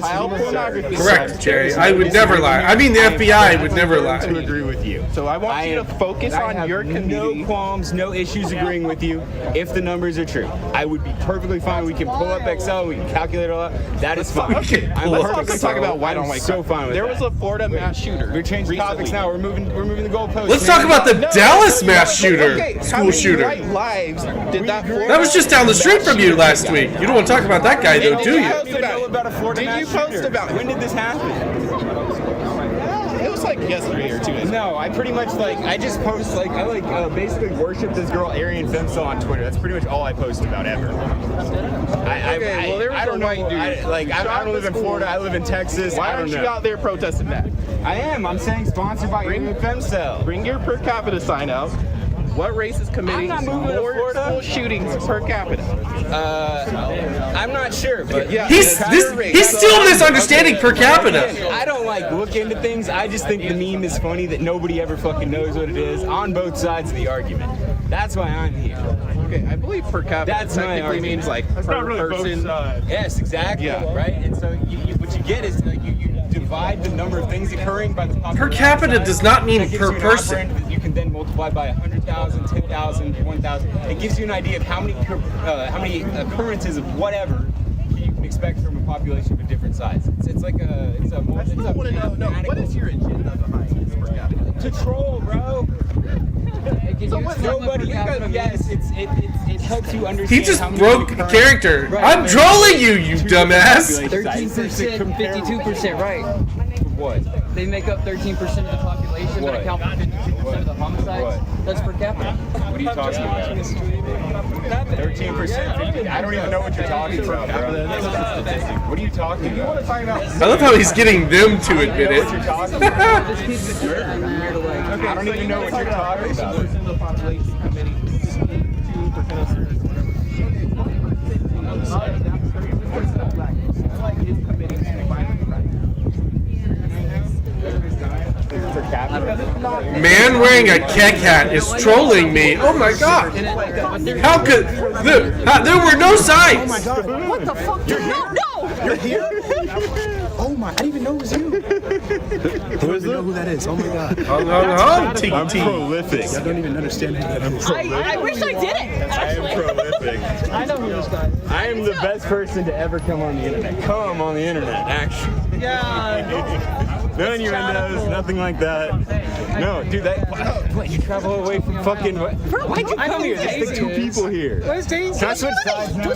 Child pornography. Correct, Jerry. I would never lie. I mean, the FBI would never lie. To agree with you. So I want you to focus on your community. No qualms, no issues agreeing with you if the numbers are true. I would be perfectly fine. We can pull up Excel, we can calculate it all out. That is fine. Let's talk about why I don't like so fine with There that. was a Florida mass shooter. We're changing topics now. We're moving the goalposts. Let's talk about the Dallas mass shooter, school shooter. Lives did that That was just down the street from you last week. You don't want to talk about that guy, though, do you? Did you post about it? When did this happen? It was like yesterday or 2 days ago. No, I pretty much I just post I basically worship this girl Arian Femso on Twitter. That's pretty much all I post about ever. I don't know. I don't live in Florida. I live in Texas. Why aren't you out there protesting that? I am. I'm saying sponsored by Arian Femso. Bring your per capita sign out. What race is committing more school shootings per capita? I'm not sure, but yeah. He's still misunderstanding per capita. I don't look into things. I just think the meme is funny that nobody ever fucking knows what it is on both sides of the argument. That's why I'm here. Okay, I believe per capita technically means per person. Yes, exactly. Yeah. Right. And so what you get is you divide the number of things occurring by the population. Per capita does not mean per person. You can then multiply by 100,000, 10,000, 1,000. It gives you an idea of how many occurrences of whatever you can expect from a population of a different size. It's like a what is your agenda behind this per capita? To troll, bro. Nobody. Yes, it helps you understand. He just broke character. I'm trolling you, you dumbass. 13%, 52%, right? What? They make up 13% of the population that account for 52% of the homicides. That's per capita. What are you talking about? 13%. I don't even know what you're talking about, bro. What are you talking about? I love how he's getting them to admit it. I don't even know what you're talking about. Man wearing a keg hat is trolling me. Oh my god. How could... There were no signs. Oh my god. What the fuck? You're here? No! You're here? Oh my, I didn't even know it was you. Who is that? Know who that is. Oh my god. I'm prolific. I don't even understand who that is. I wish I did it. I am prolific. I know who this guy is. I am the best person to ever come on the internet. Come on the internet, actually. Yeah. No innuendos, nothing like that. No, dude, what, you travel away from fucking... Bro, why'd you come here? There's like 2 people here. Where's James? Can I switch sides now?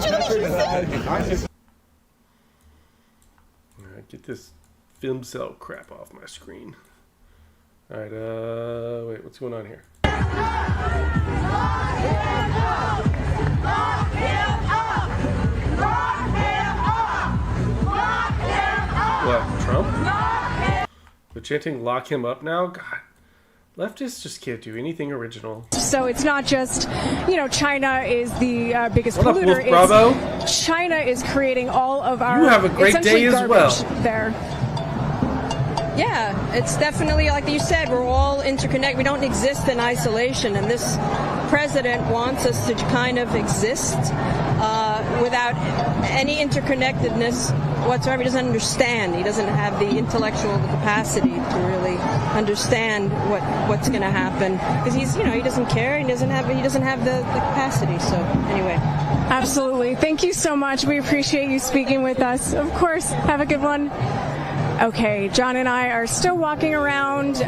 Alright, get this film cell crap off my screen. Alright, wait, what's going on here? What, Trump? They're chanting lock him up now? God. Leftists just can't do anything original. So it's not just, China is the biggest What up, polluter. Wolf Bravo? China is creating all of our You have a great day as well. There. Yeah, it's definitely like you said, we're all interconnected. We don't exist in isolation, and this president wants us to kind of exist without any interconnectedness whatsoever. He doesn't understand. He doesn't have the intellectual capacity to really understand what's going to happen because he doesn't care. He doesn't have the capacity. So anyway. Absolutely. Thank you so much. We appreciate you speaking with us. Of course. Have a good one. Okay, John and I are still walking around.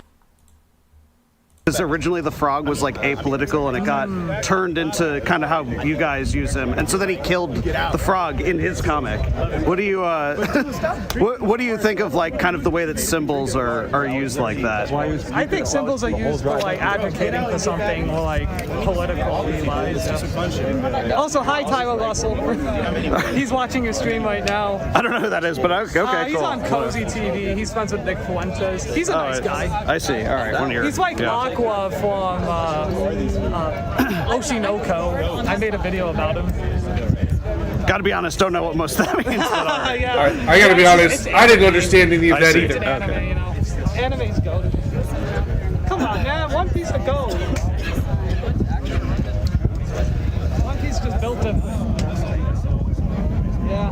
Because originally the frog was like apolitical and it got turned into kind of how you guys use him, and so then he killed the frog in his comic. What do you what do you think of like kind of the way that symbols are used like that? I think symbols are used for like advocating for something or like political realize. Also, hi Tyler Russell. He's watching your stream right now. I don't know who that is, but okay, he's cool. on Cozy TV. He's friends with Nick Fuentes. He's a nice guy. I see. All right, one here. He's like Aqua from Oshinoko. I made a video about him. Gotta be honest, don't know what most of that means. But all right. All right, I gotta be honest, I didn't understand any of that either. It's an anime, Anime's gold. Come on, man, One Piece of gold. One Piece just built it. Yeah.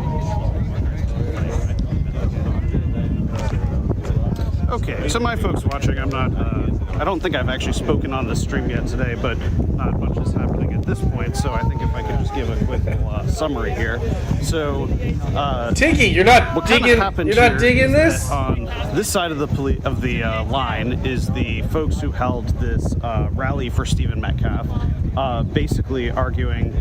Okay, so my folks watching, I don't think I've actually spoken on this stream yet today, but not much is happening at this point, so I think if I could just give a quick summary here. So, Tiggy, you're not digging this? On this side of the line is the folks who held this rally for Stephen Metcalf, basically arguing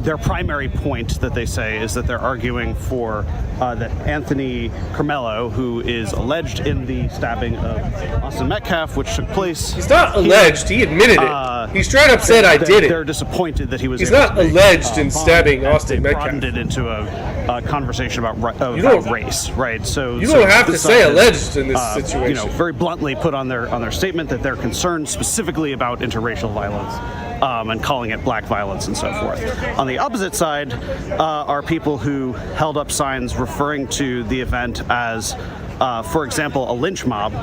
their primary point that they say is that they're arguing for that Anthony Carmelo, who is alleged in the stabbing of Austin Metcalf, which took place. He's not alleged. He admitted it. He straight up said, "I did it." They're disappointed that he was. He's not alleged in stabbing Austin Metcalf. They broadened it into a conversation about race, right? So you don't have to say alleged in this situation. Very bluntly put on their statement that they're concerned specifically about interracial violence. And calling it black violence and so forth. On the opposite side are people who held up signs referring to the event as, for example, a lynch mob,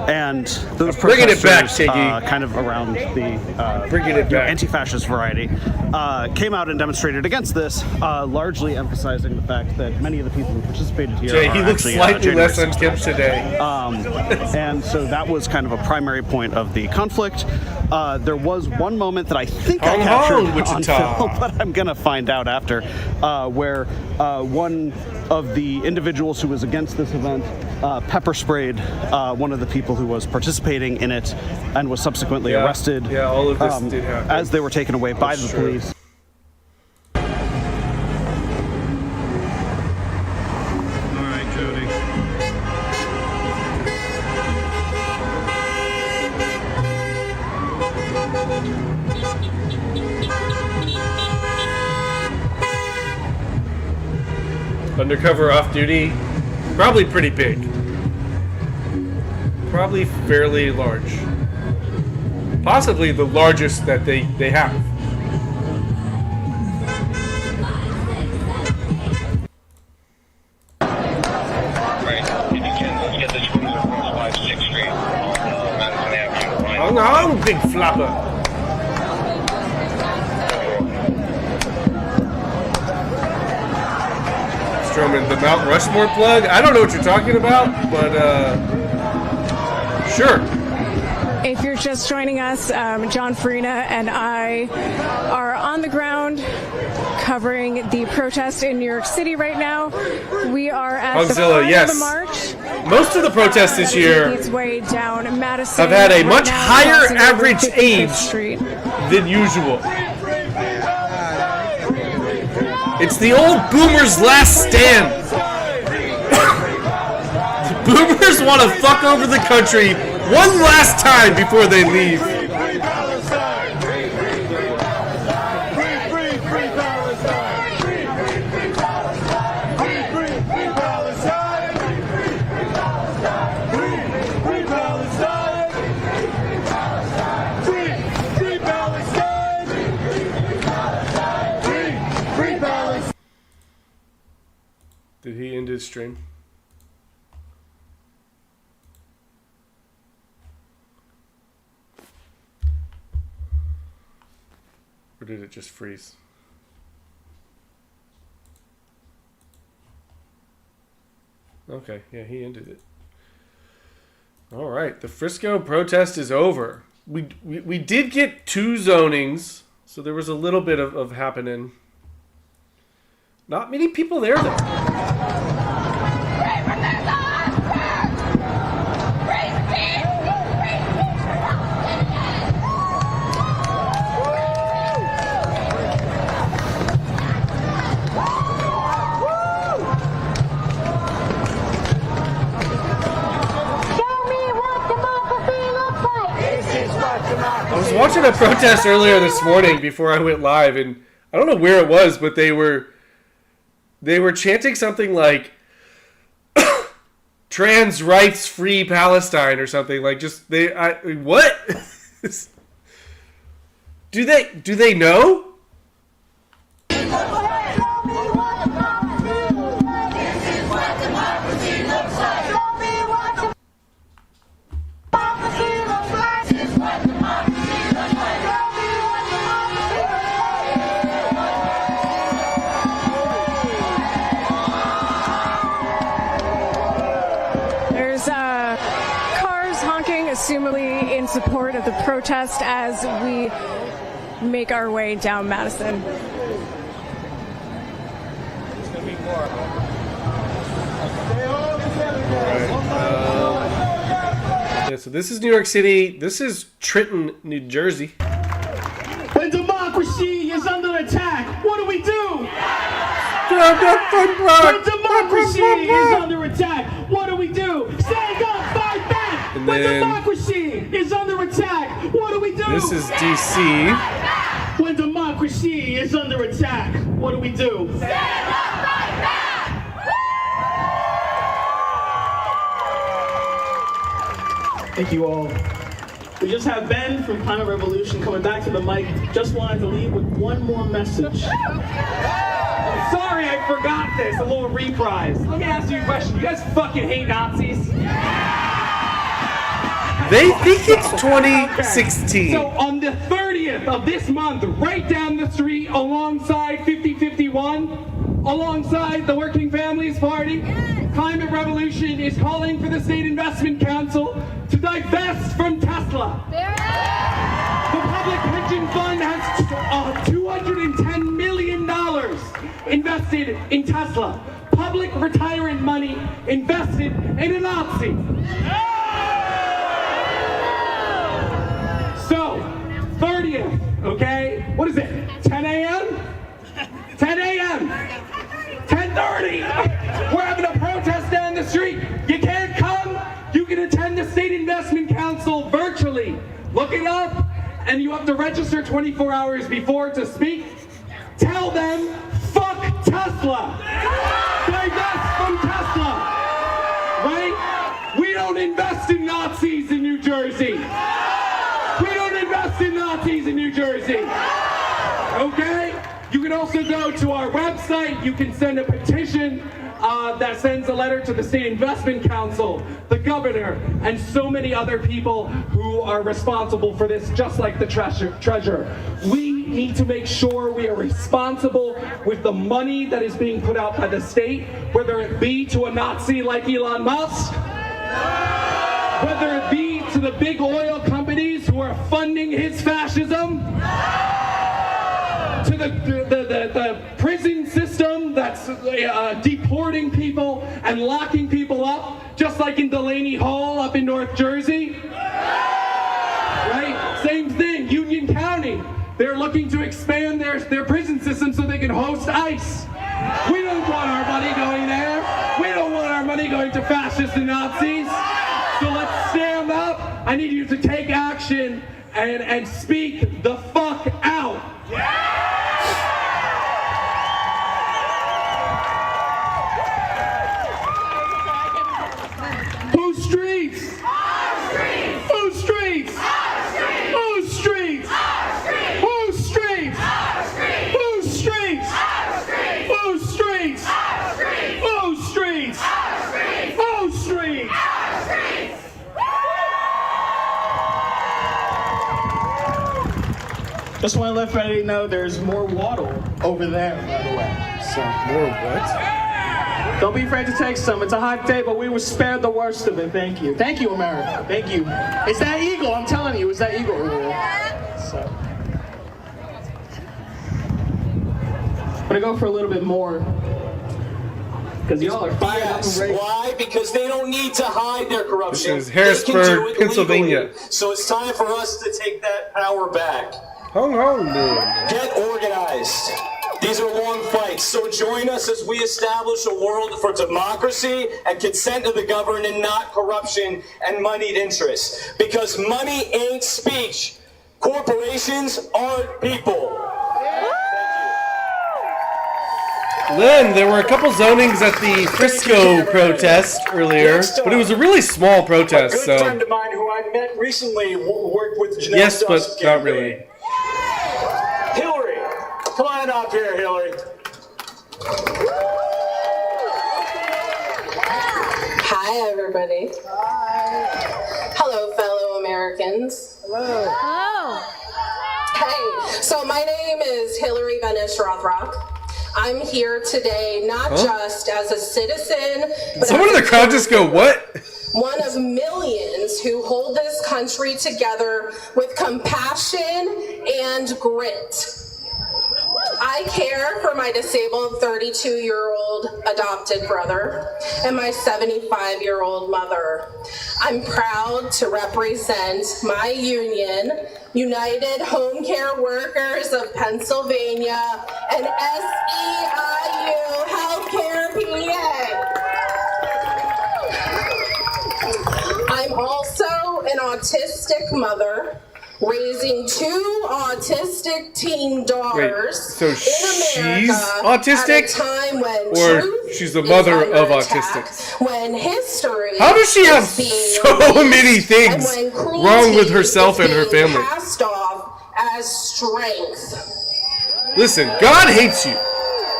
and those bringing it back, kind of around the anti-fascist variety, came out and demonstrated against this, largely emphasizing the fact that many of the people who participated here Jay, he looks slightly less unkempt today. And so that was kind of a primary point of the conflict. There was one moment that I think I Hong captured Kong, Wichita. on film, but I'm going to find out after, where one of the individuals who was against this event pepper sprayed one of the people who was participating in it and was subsequently arrested. Yeah, all of this did happen. As they were taken away by the police. Undercover off-duty, probably pretty big. Probably fairly large. Possibly the largest that they have. I'm big flapper. Strowman, the Mount Rushmore plug? I don't know what you're talking about, but sure. If you're just joining us, John Farina and I are on the ground covering the protest in New York City right now. We are at the front of the march. Most of the protests this year Its way down Madison have had a much now, higher crossing over average 55th age Street. than usual. It's the old boomers' last stand. The boomers want to fuck over the country one last time before they leave. Did he end his stream? Or did it just freeze? Okay, yeah, he ended it. All right, the Frisco protest is over. We did get 2 zonings, so there was a little bit of happening. Not many people there, though. I was watching a protest earlier this morning before I went live, and I don't know where it was, but they were chanting something like trans rights free Palestine or something, like just what? Do they know? Assumably in support of the protest as we make our way down Madison. Yeah, so this is New York City. This is Trenton, New Jersey. When democracy is under attack, what do we do? When democracy is under attack, what do we do? Stand up, fight back! And when then democracy is under attack, what do we do? This is DC. When democracy is under attack, what do we do? Stand up, fight back! Thank you all. We just have Ben from Climate Revolution coming back to the mic. Just wanted to leave with one more message. I'm sorry I forgot this, a little reprise. Let me ask you a question. You guys fucking hate Nazis? They think it's 2016. So on the 30th of this month, right down the street alongside 5051, alongside the Working Families Party, Climate Revolution is calling for the State Investment Council to divest from Tesla. The public invested in Tesla. Public retirement money invested in a Nazi. So, 30th, okay? What is it? 10 a.m.? 10 a.m. 10:30. We're having a protest down the street. You can't come. You can attend the State Investment Council virtually. Look it up, and you have to register 24 hours before to speak. Tell them, fuck Tesla. Divest from Tesla. Right? We don't invest in Nazis in New Jersey. We don't invest in Nazis in New Jersey. Okay? You can also go to our website. You can send a petition that sends a letter to the State Investment Council, the governor, and so many other people who are responsible for this, just like the treasurer. We need to make sure we are responsible with the money that is being put out by the state, whether it be to a Nazi like Elon Musk, whether it be to the big oil companies who are funding his fascism, to the prison system that's deporting people and locking people up, just like in Delaney Hall up in North Jersey. Right? Same thing, Union County. They're looking to expand their prison system so they can host ICE. We don't want our money going there. We don't want our money going to fascists and Nazis. So let's stand up. I need you to take action and speak the fuck out. Whose streets? Our streets. Whose streets? Our streets. Whose streets? Our streets. Whose streets? Our streets. Whose streets? Our streets. Whose streets? Our streets. Whose streets? Our streets. Whose streets? Our streets. Just want to let everybody know there's more waddle over there, by the way. So more what? Don't be afraid to take some. It's a hot day, but we were spared the worst of it. Thank you. Thank you, America. Thank you. It's that eagle. I'm telling you, it's that eagle over there. So I'm gonna go for a little bit more. Because y'all are fired up and ready. Why? Because they don't need to hide their corruption. This is Harrisburg, Pennsylvania. Legally. So it's time for us to take that power back. Hung on, dude. Get organized. These are long fights, so join us as we establish a world for democracy and consent to the governed and not corruption and moneyed interests. Because money ain't speech. Corporations aren't people. Lynn, there were a couple zonings at the Frisco protest earlier, but it was a really small protest, A good friend of mine who I met recently worked with Janelle yes, but Duff's not campaign. really. Hillary, come on up here, Hillary. Hi, everybody. Hi. Hello, fellow Americans. Hello. Hey, so my name is Hillary Venish Rothrock. I'm here today not just as a citizen, but someone in the crowd just go, what? One of millions who hold this country together with compassion and grit. I care for my disabled 32-year-old adopted brother and my 75-year-old mother. I'm proud to represent my union, United Home Care Workers of Pennsylvania, and SEIU Healthcare PA. I'm also an autistic mother, raising 2 autistic teen daughters so in America she's autistic? at a time when Or truth she's the is mother under of attack, autistics? when history How does she have is being so erased, many things and when cruelty wrong with herself is and her being family? passed off as strength. Listen, God hates you.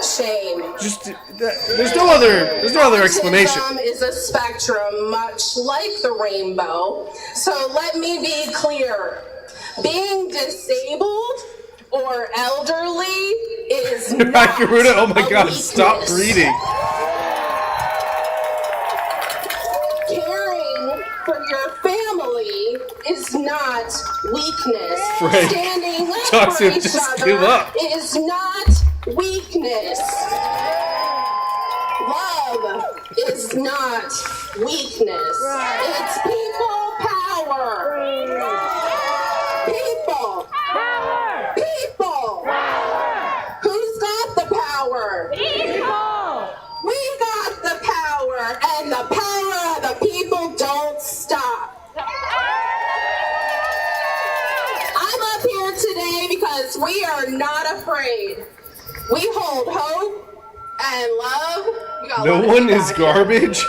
Shame. Just there's no other explanation. Autism is a spectrum much like the rainbow. So let me be clear. Being disabled or elderly is not Karuta, oh my a God, weakness. stop breathing. Caring for your family is not weakness. Frank, Standing up Toxic, for each just other give up. is not weakness. not weakness. It's people power. People. People. Who's got the power? People. We got the power, and the power of the people don't stop. I'm up here today because we are not afraid. We hold hope and love. No one is garbage.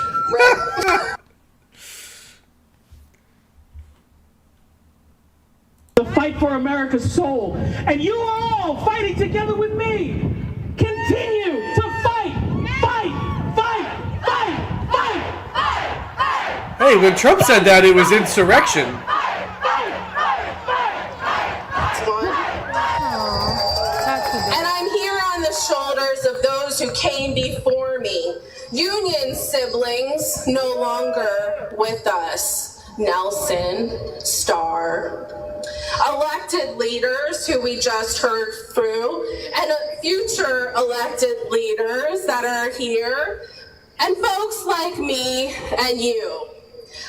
The fight for America's soul. And you are all fighting together with me. Continue to fight, fight, fight, fight, fight, fight. Hey, when Trump said that, it was insurrection. And I'm here on the shoulders of those who came before me. Union siblings no longer with us. Nelson, Starr. Elected leaders who we just heard through, and future elected leaders that are here, and folks like me and you.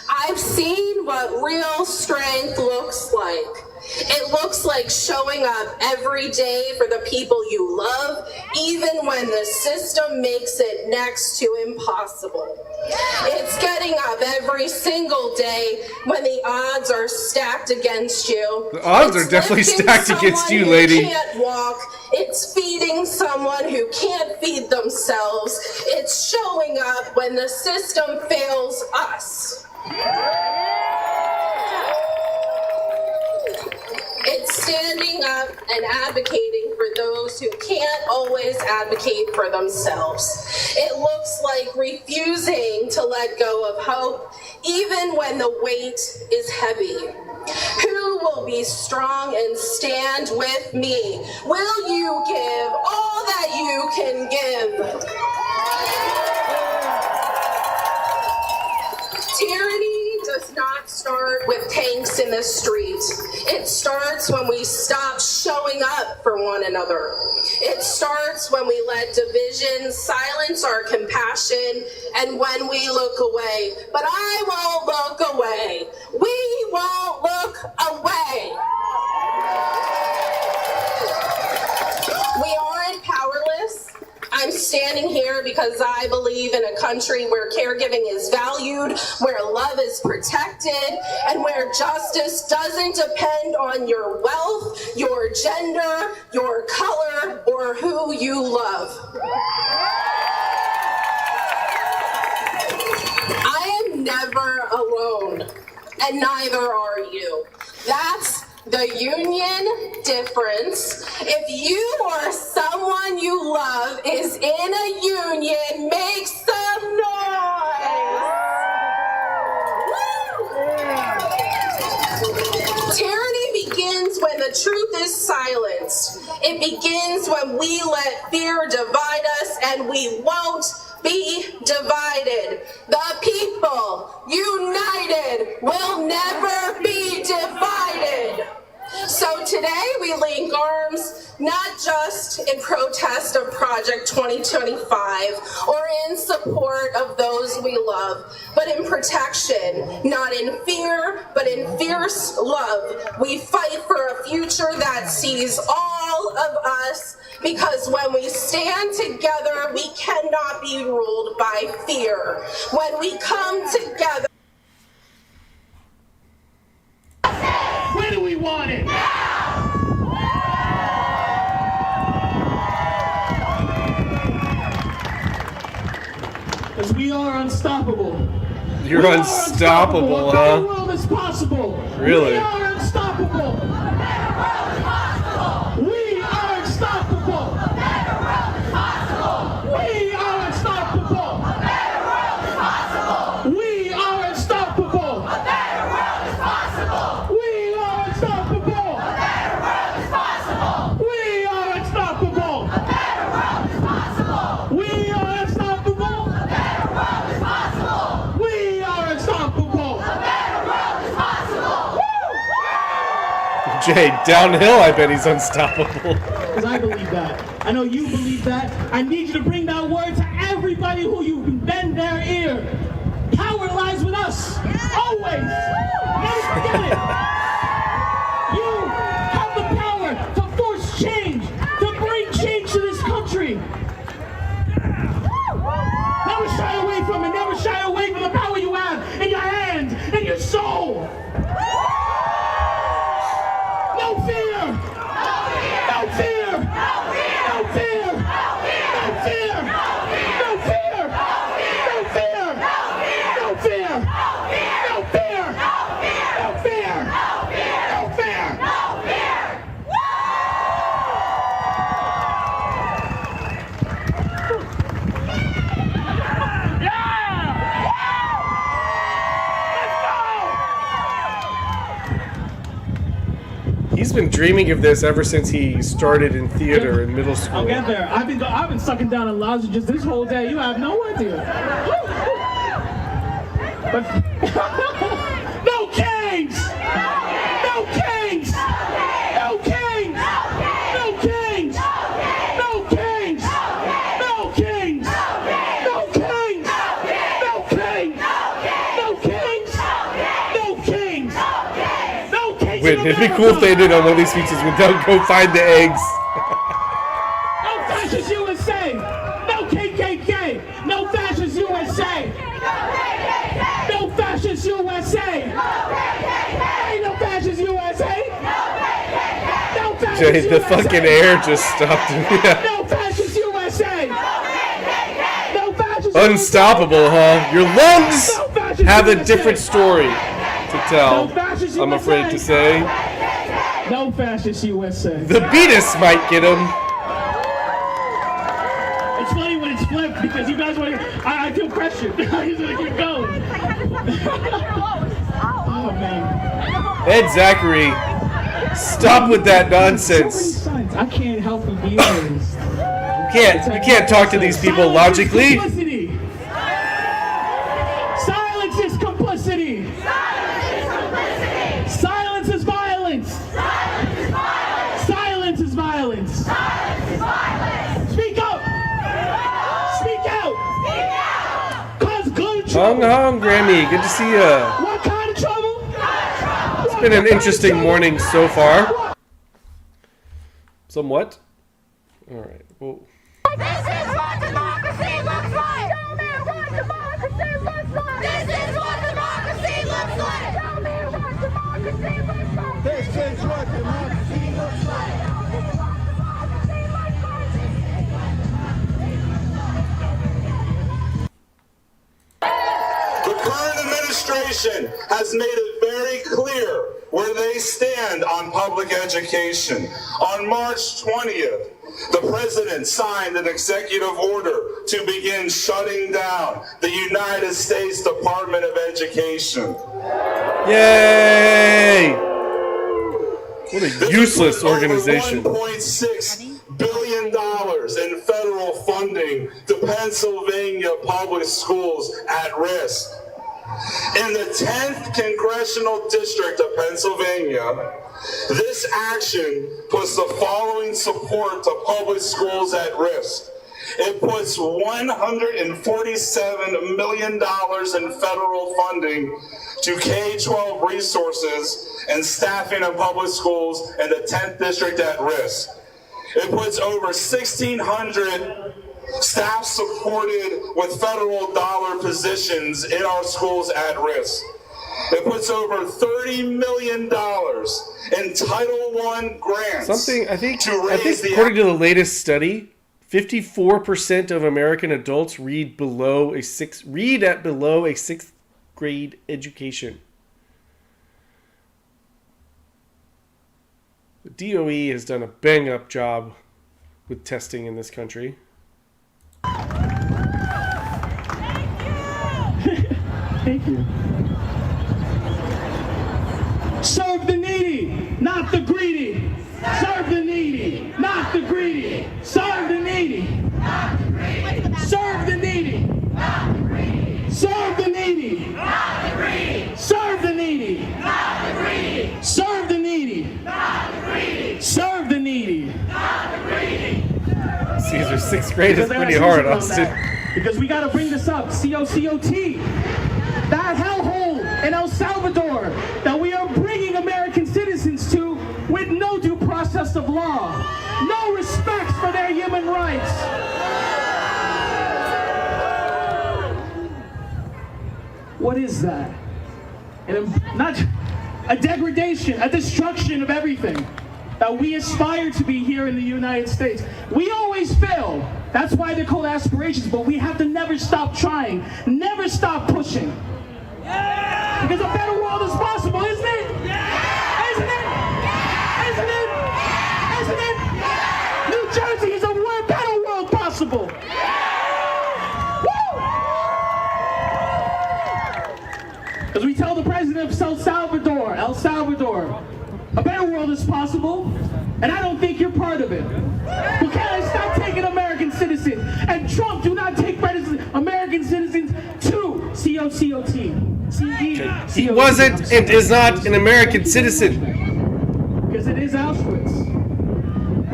I've seen what real strength looks like. It looks like showing up every day for the people you love, even when the system makes it next to impossible. It's getting up every single day when the odds are stacked against you. The odds are definitely stacked against you, lady. Who can't walk. It's feeding someone who can't feed themselves. It's showing up when the system fails us. It's standing up and advocating for those who can't always advocate for themselves. It looks like refusing to let go of hope, even when the weight is heavy. Who will be strong and stand with me? Will you give all that you can give? Tyranny does not start with tanks in the street. It starts when we stop showing up for one another. It starts when we let division silence our compassion and when we look away. But I won't look away. We won't look away. We aren't powerless. I'm standing here because I believe in a country where caregiving is valued, where love is protected, and where justice doesn't depend on your wealth, your gender, your color, or who you love. I am never alone, and neither are you. That's the union difference. If you or someone you love is in a union, make some noise. Tyranny begins when the truth is silenced. It begins when we let fear divide us, and we won't be divided. The people, united, will never be divided. So today we link arms, not just in protest of Project 2025 or in support of those we love, but in protection, not in fear, but in fierce love. We fight for a future that sees all of us, because when we stand together, we cannot be ruled by fear. When we come together, When do we want it? Because we are unstoppable. You're unstoppable, A huh? better world is possible. Really? We are unstoppable. We are unstoppable. We are unstoppable. We are unstoppable. We are unstoppable. We are unstoppable. We are unstoppable. We are unstoppable. Jay, downhill, I bet he's unstoppable. Because I believe that. I know you believe that. I need you to bring that word to everybody who you bend their ear. always. Never forget it. You have the power to force change, to bring change to this country. Never shy away from it. Never shy away from the power you have in your hands, in your soul. No fear. No fear. No fear. No fear. No fear. No fear. No fear. No fear. No fear. No fear. No fear. He's been dreaming of this ever since he started in theater in middle school. I'll get there. I've been sucking down on lozenges this whole day. You have no idea. But no kings! No kings! No kings! No kings! No kings! No kings! No kings! No kings! No kings! No kings! No kings! Wait, it'd be cool if they did on one of these speeches when they'll go find the eggs. No fascist USA! No KKK! No fascist USA! No fascist USA! Ain't no fascist USA! No fascist Jay, the USA. fucking air just stopped him. Yeah. No fascist USA! No fascist Unstoppable, huh? Your lungs No fascist have a USA. different story to tell, No fascist I'm USA. afraid to say. No fascist USA. The Beatus might get him. It's funny when it's flipped because you guys want to. I feel pressured. He's gonna keep going. Oh man. Ed Zachary, stop with that nonsense. I can't help but be honest. You can't talk to these people logically. Silence is complicity. Silence is violence. Silence is violence. Speak up. Speak out. Cause good trouble. Hong Grammy, good to see ya. What kind of trouble? It's been an interesting morning so far. Somewhat. All right. Whoa. This is what democracy looks like! Show me what democracy looks like! This is what democracy looks like! Show me what democracy looks like! This is what democracy looks like! The current administration has made it very clear where they stand on public education. On March 20th, the president signed an executive order to begin shutting down the United States Department of Education. Yay! What a useless organization. $1.6 billion in federal funding to Pennsylvania public schools at risk. In the 10th Congressional District of Pennsylvania, this action puts the following support to public schools at risk. It puts $147 million in federal funding to K-12 resources and staffing of public schools in the 10th District at risk. It puts over 1,600 staff supported with federal dollar positions in our schools at risk. It puts over $30 million in Title I grants. I think according to the latest study, 54% of American adults read at below a sixth grade education. The DOE has done a bang-up job with testing in this country. Thank you. Serve the needy, not the greedy. Serve the needy, not the greedy. Serve the needy. Serve the needy. Serve the needy. Serve the needy. Serve the needy. Serve the needy. Caesar, 6th grade is pretty hard, Austin. Because we got to bring this up. COCOT. That hellhole in El Salvador that we are bringing American citizens to with no due process of law, no respect for their human rights. What is that? Not a degradation, a destruction of everything that we aspire to be here in the United States. We always fail. That's why they're called aspirations, but we have to never stop trying, never stop pushing. Because a better world is possible, isn't it? Isn't it? Isn't it? Isn't it? New Jersey is a better world possible. Because we tell the president of El Salvador, a better world is possible, and I don't think you're part of it. We can't stop taking American citizens, and Trump do not take American citizens to COCOT. He wasn't and is not an American citizen. Because it is Auschwitz.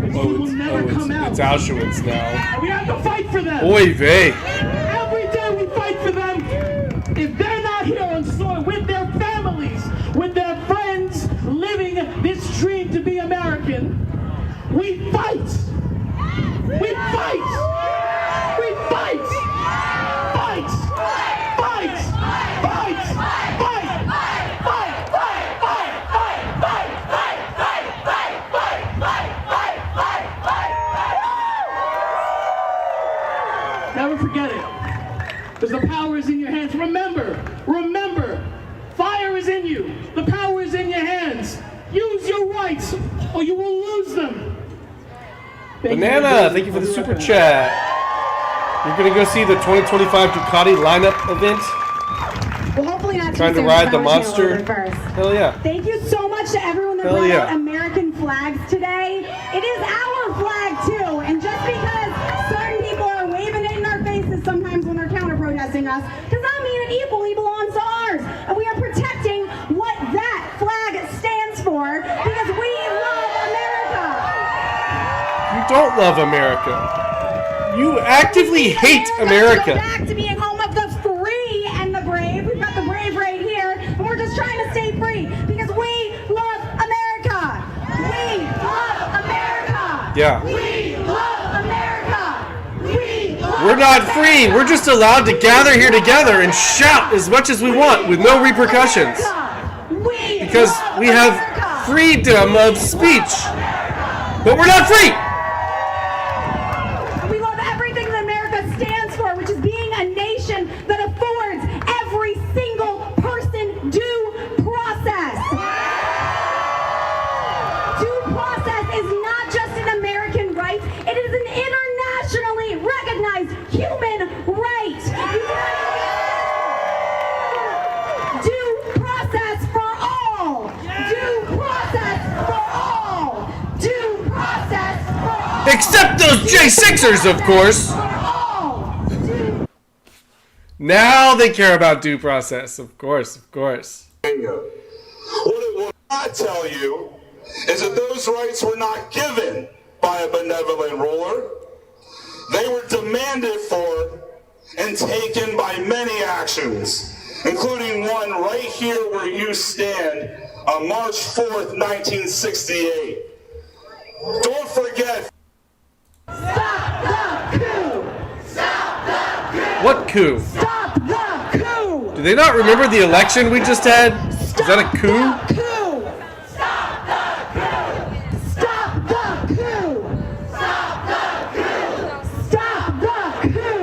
It's Auschwitz now. We have to fight for them. Oy vey. Every day we fight for them. If they're not here on soil with their families, with their friends, living this dream to be American, we fight. We fight. We fight. Fight. Fight. Fight. Never forget it. Because the power is in your hands. Remember, fire is in you. The power is in your hands. Use your rights or you will lose them. Banana, thank you for the super chat. You're going to go see the 2025 Ducati lineup event? Well, hopefully not. Trying to ride the monster? Hell yeah. Thank you so much to everyone that brought out American flags today. It is our flag too, and just because certain people are waving it in our faces sometimes when they're counter-protesting us, does not mean it equally belongs to ours. And we are protecting what that flag stands for because we love America. You don't love America. You actively hate America. Back to being home of the free and the brave. We've got the brave right here, and we're just trying to stay free because we love America. We love America. Yeah. We love America. We love We're not free. We're just allowed to gather here together and shout as much as we want with no repercussions. Because we have freedom of speech. But we're not free. We love everything that America stands for, which is being a nation that affords every single person due process. Due process is not just an American right, it is an internationally recognized human right. Due process for all. Due process for all. Due process for all. Except those J6ers, of course. Now they care about due process. Of course, of course. What it will not tell you is that those rights were not given by a benevolent ruler. They were demanded for and taken by many actions, including one right here where you stand on March 4th, 1968. Don't forget. Stop the coup! Stop the coup! What coup? Stop the coup! Do they not remember the election we just had? Is that a coup? Coup! Stop the coup! Stop the coup! Stop the coup! Stop the coup!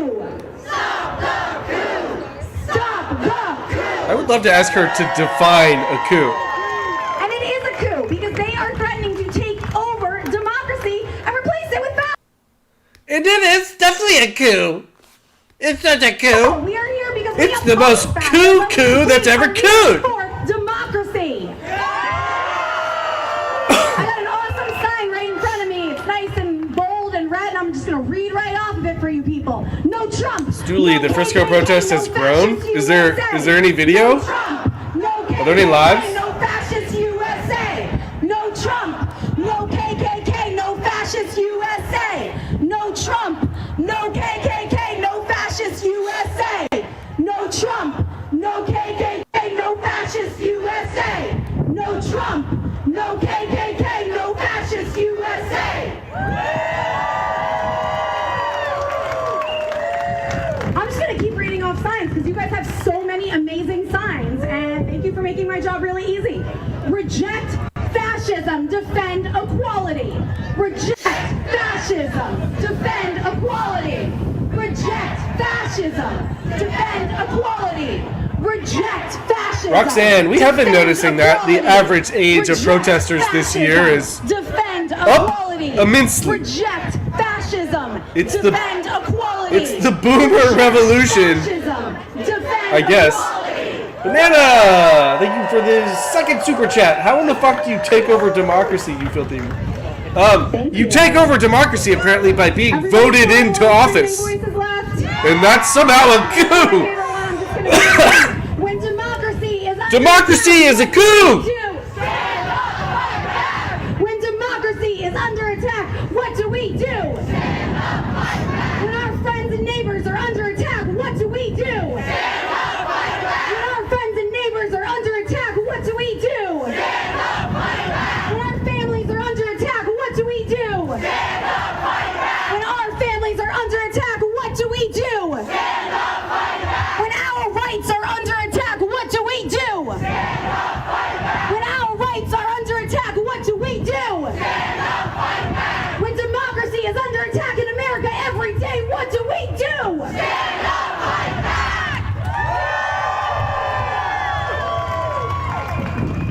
Stop the coup! Stop the coup! I would love to ask her to define a coup. And it is a coup because they are threatening to take over democracy and replace it with power. And it is definitely a coup. It's not a coup. Oh, we are here because we It's have the most coup that's ever cooed. for democracy. I got an awesome sign right in front of me. It's nice and bold and red. I'm just gonna read right off of it for you people. No Trump. Dooley, the Frisco protest has grown. Is there any video? Are there any lives? No fascist USA. No Trump. No KKK. No fascist USA. No Trump. No KKK. No fascist USA. No Trump. No KKK. No fascist. my job really easy. Reject fascism, defend equality. Reject fascism, defend equality. Reject fascism, defend equality. Reject fascism. Roxanne, we have been noticing that the average age of protesters this year is up immensely. Reject fascism. It's defend equality. It's the boomer revolution, I guess. Banana, thank you for the second super chat. How in the fuck do you take over democracy, you filthy? You take over democracy apparently by being voted into office, and that's somehow a coup. When democracy is a coup. When democracy is under attack, what do we do? When our friends and neighbors are under attack, what do we do? When our friends and neighbors are under attack, what do we do? When our families are under attack, what do we do? When our families are under attack, what do we do? When our rights are under attack, what do we do? When our rights are under attack, what do we do? When democracy is under attack in America every day, what do we do? Stand up, fight back!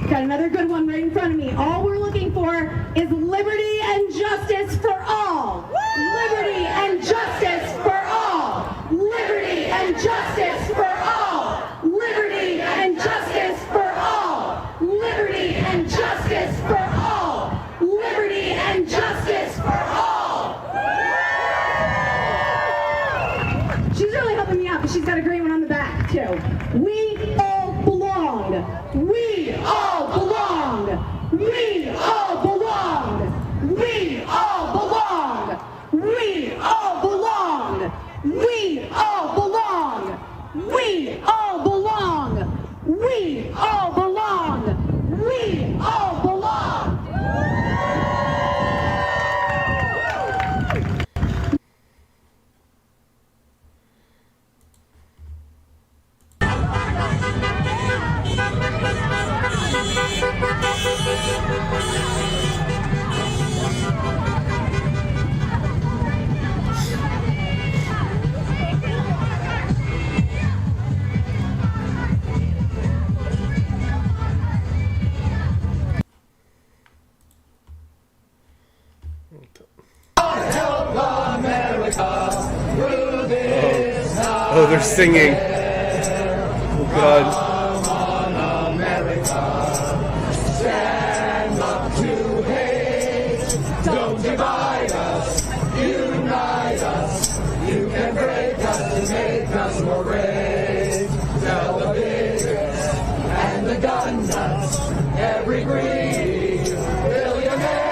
Got another good one right in front of me. All we're looking for is liberty and justice for all. Liberty and justice for all. Liberty and justice for all. Liberty and justice for all. Liberty and justice for all. Liberty and justice for all. She's really helping me out, but she's got a great one on the back too. We all belong. We all belong. We all belong. We all belong. We all belong. We all belong. We all belong. We all belong. We all belong. Oh, they're singing. Oh, God. Stand up to hate. Don't divide us. Unite us. You can break us to make us more great. Tell the biggest and the gun nuts. Every greedy billionaire.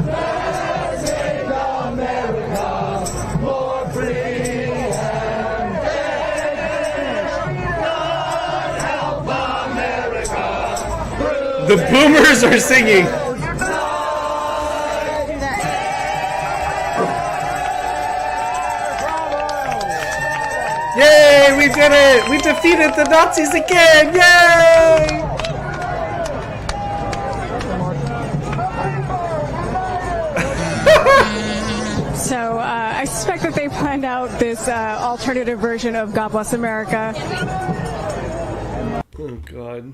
Let's make America more free. The boomers are singing. Yay, we did it! We defeated the Nazis again! Yay! So I suspect that they planned out this alternative version of God Bless America. Oh, God.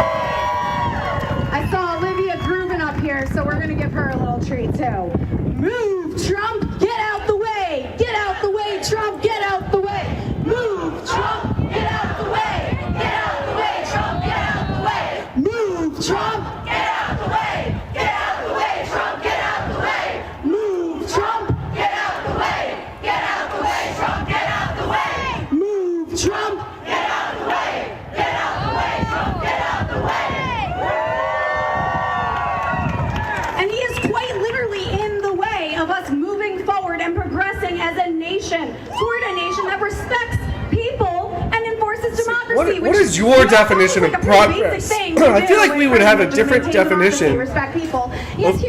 I saw Olivia grooving up here, so we're going to give her a little treat, too. Move, Trump! Get out the way! Get out the way, Trump! Get out the way! Move, Trump! Get out the way! Get out the way, Trump! Get out the way! Move, Trump! Get out the way! Get out the way, Trump! Get out the way! Move, Trump! Get out the way! Get out the way, Trump! Get out the way! Move, Trump! Get out the way! Get out the way, Trump! Get out the way! And he is quite literally in the way of us moving forward and progressing as a nation toward a nation that respects people and enforces democracy. What is your definition of progress? I feel like we would have a different definition of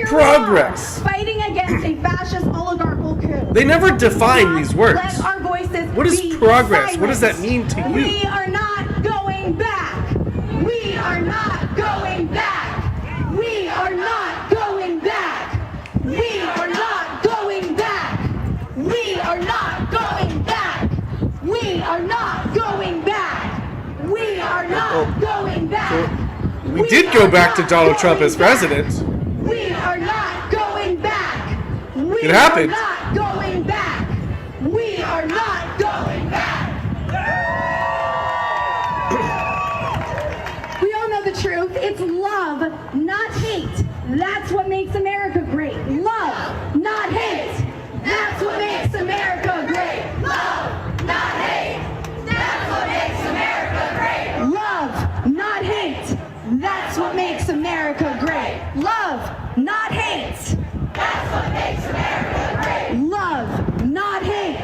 progress. Fighting against a fascist oligarchical coup. They never define these words. Let our voices What is progress? What does that mean to you? We are not going back. We are not going back. We are not going back. We are not going back. We are not going back. We are not going back. We are not going back. We did go back to Donald Trump as president. We are not going back. It happened. We are not going back. We are not going back. We all know the truth. It's love, not hate. That's what makes America great. Love, not hate. That's what makes America great. Love, not hate. That's what makes America great. Love, not hate. That's what makes America great. Love, not hate. That's what makes America great. Love, not hate.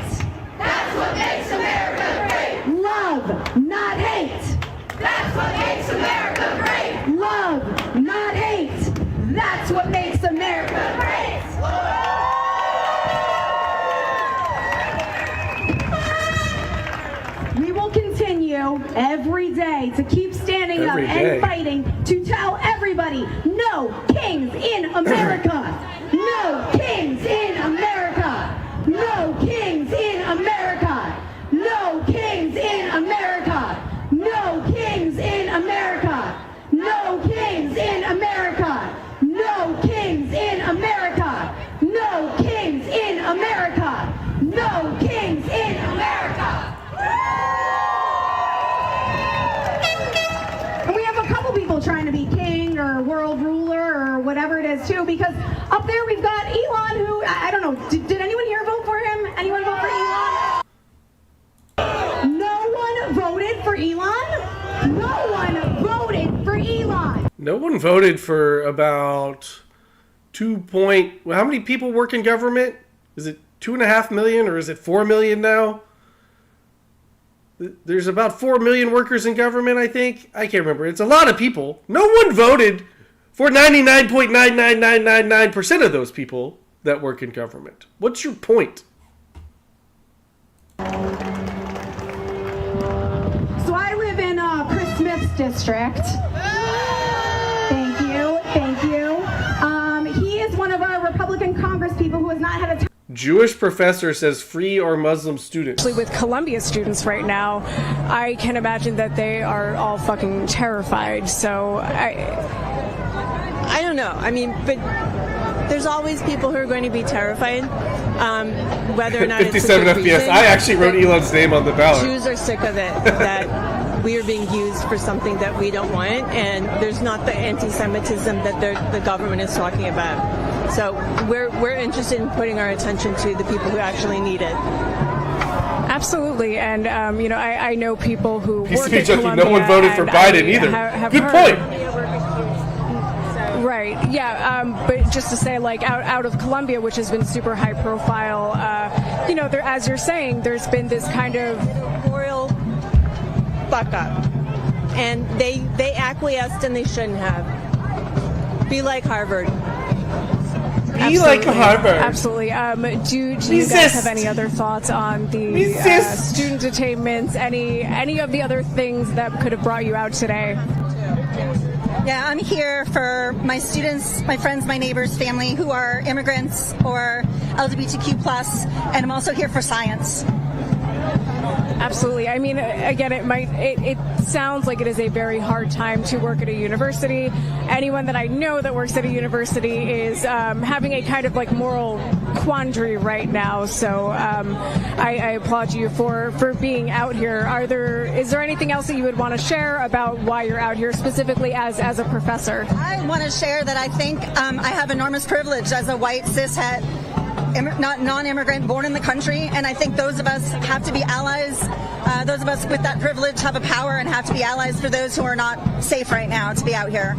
That's what makes America great. Love, not hate. That's what makes America great. Love, not hate. That's what makes America great. We will continue every day to keep standing up and fighting to tell everybody, no kings in America. No kings in America. No kings in America. No kings in America. No kings in America. No kings in America. No kings in America. No kings in America. No kings in America. And we have a couple people trying to be king or world ruler or whatever it is too, because up there we've got Elon, who, I don't know, did anyone here vote for him? Anyone vote for Elon? No one voted for Elon? No one voted for Elon. No one voted for about how many people work in government? Is it 2.5 million or is it 4 million now? There's about 4 million workers in government, I think. I can't remember. It's a lot of people. No one voted for 99.99999% of those people that work in government. What's your point? So I live in Chris Smith's district. Thank you, thank you. He is one of our Republican Congress people who has not had a Jewish professor says free our Muslim students. With Columbia students right now, I can imagine that they are all fucking terrified. So I don't know. I mean, but there's always people who are going to be terrified, whether or not 57 it's a good FPS. reason. I actually wrote Elon's name on the ballot. Jews are sick of it, that we are being used for something that we don't want, and there's not the anti-Semitism that the government is talking about. So we're interested in putting our attention to the people who actually need it. Absolutely, and I know people who work He's at Columbia. No one voted for Biden either. Good point. Right. Yeah. But just to say, like, out of Columbia, which has been super high profile, there, as you're saying, there's been this kind of royal fuck up, and they acquiesced and they shouldn't have. Be like Harvard. Be like Harvard. Absolutely. Do you guys have any other thoughts on the student detainments? Any of the other things that could have brought you out today? Yeah, I'm here for my students, my friends, my neighbors, family who are immigrants or LGBTQ+, and I'm also here for science. Absolutely. I mean, again, it sounds like it is a very hard time to work at a university. Anyone that I know that works at a university is having a kind of like moral quandary right now. So I applaud you for being out here. Is there anything else that you would want to share about why you're out here specifically as a professor? I want to share that I think I have enormous privilege as a white cishet non-immigrant born in the country, and I think those of us have to be allies. Those of us with that privilege have a power and have to be allies for those who are not safe right now to be out here.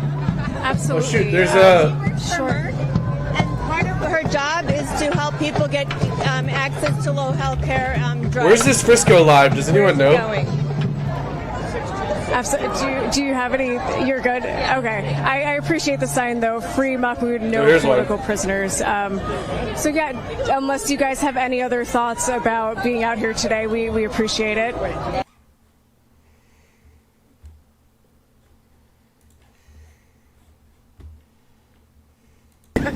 Absolutely. Oh shoot, there's a... Sure. And part of her job is to help people get access to low health care drugs. Where's this Frisco live? Does anyone know? Absolutely. Do you have any? You're good. Okay. I appreciate the sign though. Free Mahmoud, no political prisoners. So yeah, unless you guys have any other thoughts about being out here today, we appreciate it.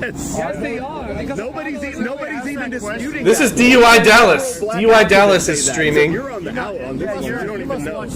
Yes, they are. Nobody's even disputing. This is DUI Dallas. DUI Dallas is streaming. You're on the howl on this one. You don't even know.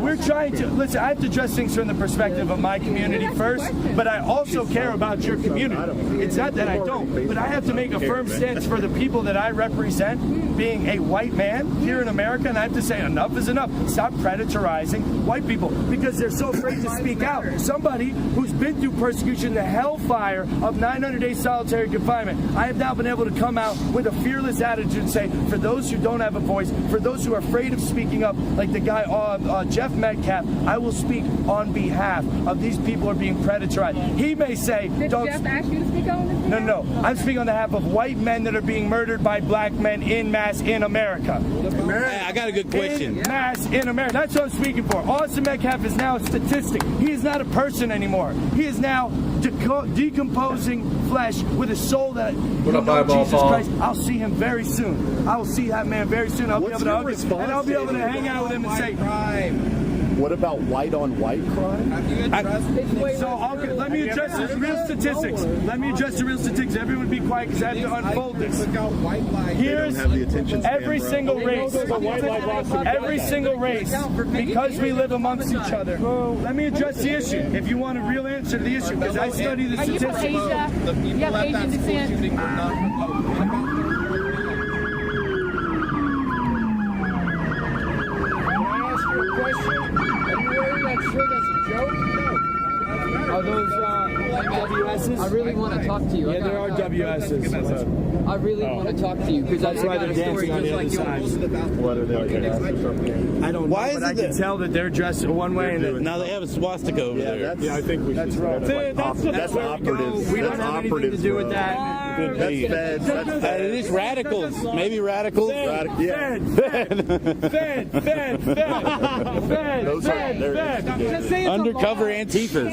We're trying to listen. I have to address things from the perspective of my community first, but I also care about your community. It's not that I don't, but I have to make a firm stance for the people that I represent, being a white man here in America, and I have to say enough is enough. Stop predatorizing white people because they're so afraid to speak out. Somebody who's been through persecution, the hellfire of 900 days solitary confinement. I have now been able to come out with a fearless attitude and say, for those who don't have a voice, for those who are afraid of speaking up, like the guy Jeff Metcalf, I will speak on behalf of these people who are being predatorized. He may say, Did Jeff ask you to speak on this? No. I'm speaking on behalf of white men that are being murdered by black men in mass in America. Hey, I got a good question. In mass in America. That's what I'm speaking for. Austin Metcalf is now a statistic. He is not a person anymore. He is now decomposing flesh with a soul that Jesus Christ. I'll see him very soon. I will see that man very soon. I'll be able to hug him, and I'll be able to hang out with him and say, what about white-on-white crime? Let me address the real statistics. Everyone be quiet because I have to unfold this. Here's every single race, because we live amongst each other. Let me address the issue. If you want a real answer to the issue, because I study the statistics. Are you from Asia? You have Asian descent? Are those WSs? I really want to talk to you. Yeah, there are WSs. I really want to talk to you because that's why they're dancing on the other side. What are they? I don't know, but I can tell that they're dressed one way and that now they have a swastika over there. Yeah, I think we should. That's right. That's operative. We don't have anything to do with that. That's feds. These radicals. Maybe radicals. Fed. Undercover Antifas.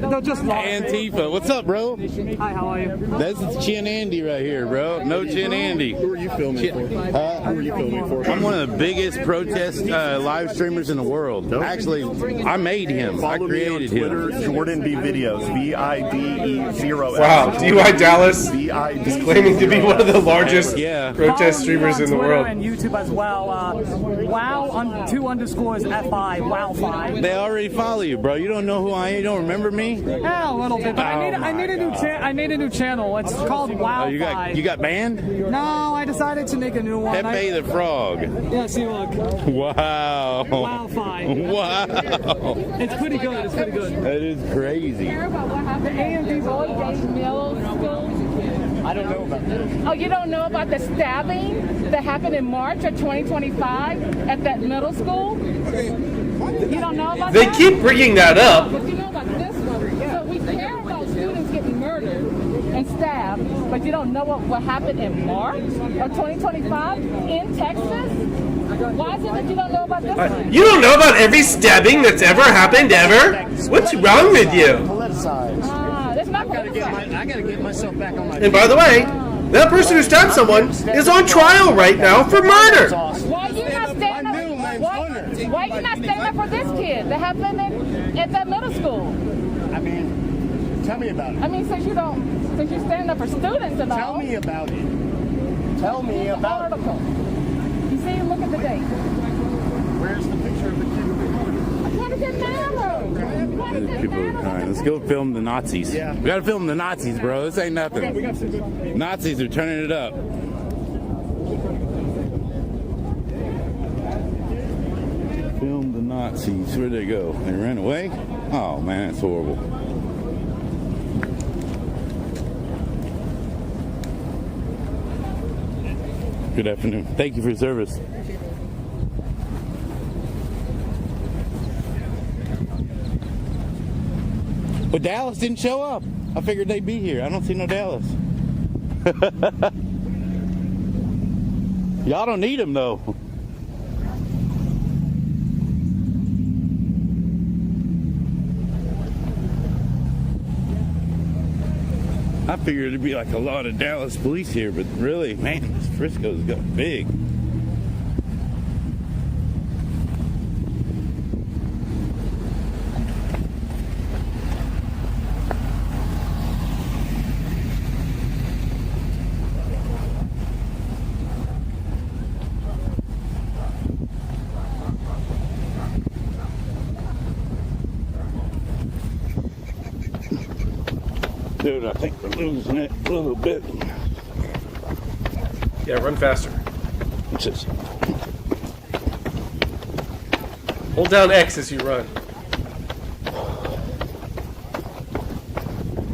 No, just Antifa. What's up, bro? Hi, how are you? This is Chin Andy right here, bro. No Chin Andy. Who are you filming for? Who are you filming for? I'm one of the biggest protest live streamers in the world. Actually, I made him. I created him. Twitter, Jordan B Videos. VIDE0. Wow, DUI Dallas is claiming to be one of the largest protest streamers in the world. And YouTube as well. Wow_FI. Wow5. They already follow you, bro. You don't know who I am. You don't remember me? Yeah, a little bit. But I need a new channel. It's called Wow. You got banned? No, I decided to make a new one. Pepe the Frog. Yeah, see, look. Wow. Wow5. Wow. It's pretty good. That is crazy. The AMD middle school. I don't know about that. Oh, you don't know about the stabbing that happened in March of 2025 at that middle school? You don't know about They that? keep bringing that up. But you know about this one. So we care about students getting murdered and stabbed, but you don't know what happened in March of 2025 in Texas? Why is it that you don't know about this one? You don't know about every stabbing that's ever happened ever? What's wrong with you? That's not politicized. I gotta get myself back on my. And by the way, that person who stabbed someone is on trial right now for murder. Why you not standing up? Why you not standing up for this kid that happened at that middle school? I mean, tell me about it. I mean, since you're standing up for students and all. Tell me about it. Tell me about it. You see, look at the date. Where's the picture of the kid? People are crying. Let's go film the Nazis. Yeah. We gotta film the Nazis, bro. This ain't nothing. Nazis are turning it up. Film the Nazis. Where'd they go? They ran away? Oh man, it's horrible. Good afternoon. Thank you for your service. But Dallas didn't show up. I figured they'd be here. I don't see no Dallas. Y'all don't need them though. I figured it'd be like a lot of Dallas police here, but really, man, this Frisco's got big. Dude, I think we're losing it a little bit. Yeah, run faster. Just hold down X as you run.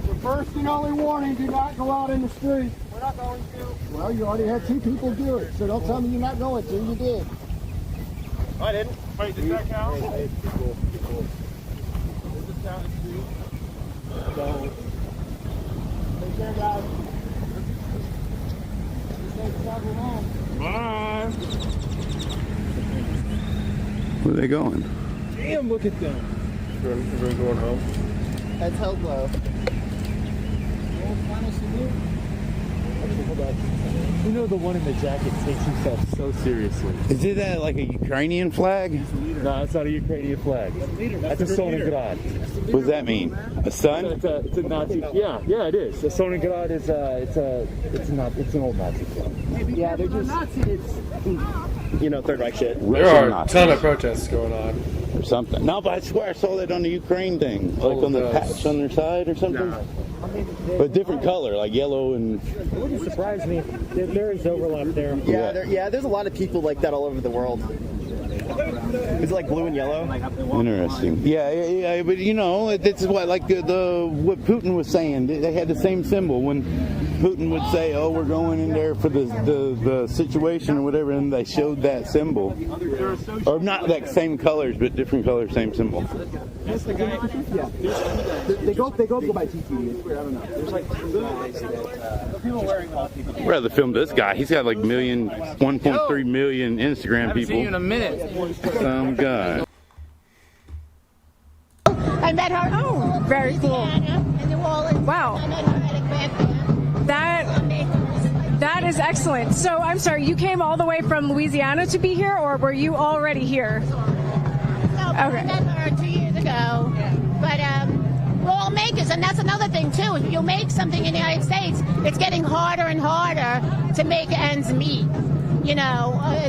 The first and only warning, do not go out in the street. We're not going to. Well, you already had 2 people do it, so don't tell me you're not going to. You did. I didn't. Wait, did that count? Hey, people. Is this down the street? So, take care, guys. bye. Where are they going? Damn, look at them. Everyone going home? That's held low. Final salute. Actually, hold on. You know the one in the jacket takes himself so seriously. Is it that like a Ukrainian flag? No, it's not a Ukrainian flag. That's a Stalingrad. What does that mean? A sun? It's a Nazi. Yeah, it is. The Stalingrad is it's an old Nazi flag. Yeah, they're just Third Reich shit. There are a ton of protests going on. Or something. No, but I swear I saw that on the Ukraine thing. Like on the patch on their side or something. Nah. But different color, like yellow and... It wouldn't surprise me. There is overlap there. Yeah, there's a lot of people like that all over the world. Is it like blue and yellow? Interesting. Yeah, but this is what what Putin was saying. They had the same symbol when Putin would say, "Oh, we're going in there for the situation or whatever," and they showed that symbol, or not like same colors, but different colors, same symbol. That's the guy. Yeah, they go by TTV. It's weird. I don't know. There's like people wearing all people. I'd rather film this guy. He's got like 1.3 million Instagram people. Seen you in a minute. Some guy. I met her. Oh, very cool. Wow. That is excellent. So I'm sorry, you came all the way from Louisiana to be here, or were you already here? No, I met her 2 years ago. But we're all makers, and that's another thing too. If you make something in the United States, it's getting harder and harder to make ends meet.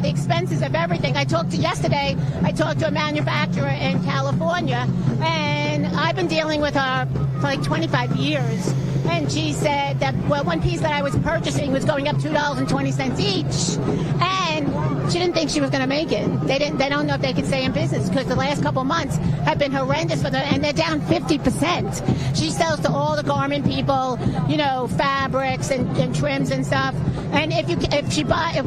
The expenses of everything. Yesterday, I talked to a manufacturer in California, and I've been dealing with her for like 25 years. And she said that, one piece that I was purchasing was going up $2.20 each. And she didn't think she was going to make it. They don't know if they could stay in business because the last couple of months have been horrendous for them, and they're down 50%. She sells to all the garment people, fabrics and trims and stuff. And if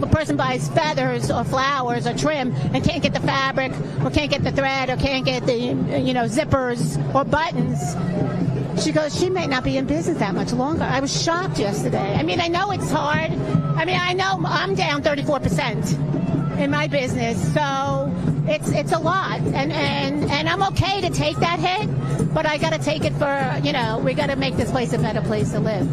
a person buys feathers or flowers or trim and can't get the fabric or can't get the thread or can't get the zippers or buttons, she goes, she may not be in business that much longer. I was shocked yesterday. I know it's hard. I know I'm down 34% in my business, so it's a lot. And I'm okay to take that hit, but I got to take it for, we got to make this place a better place to live.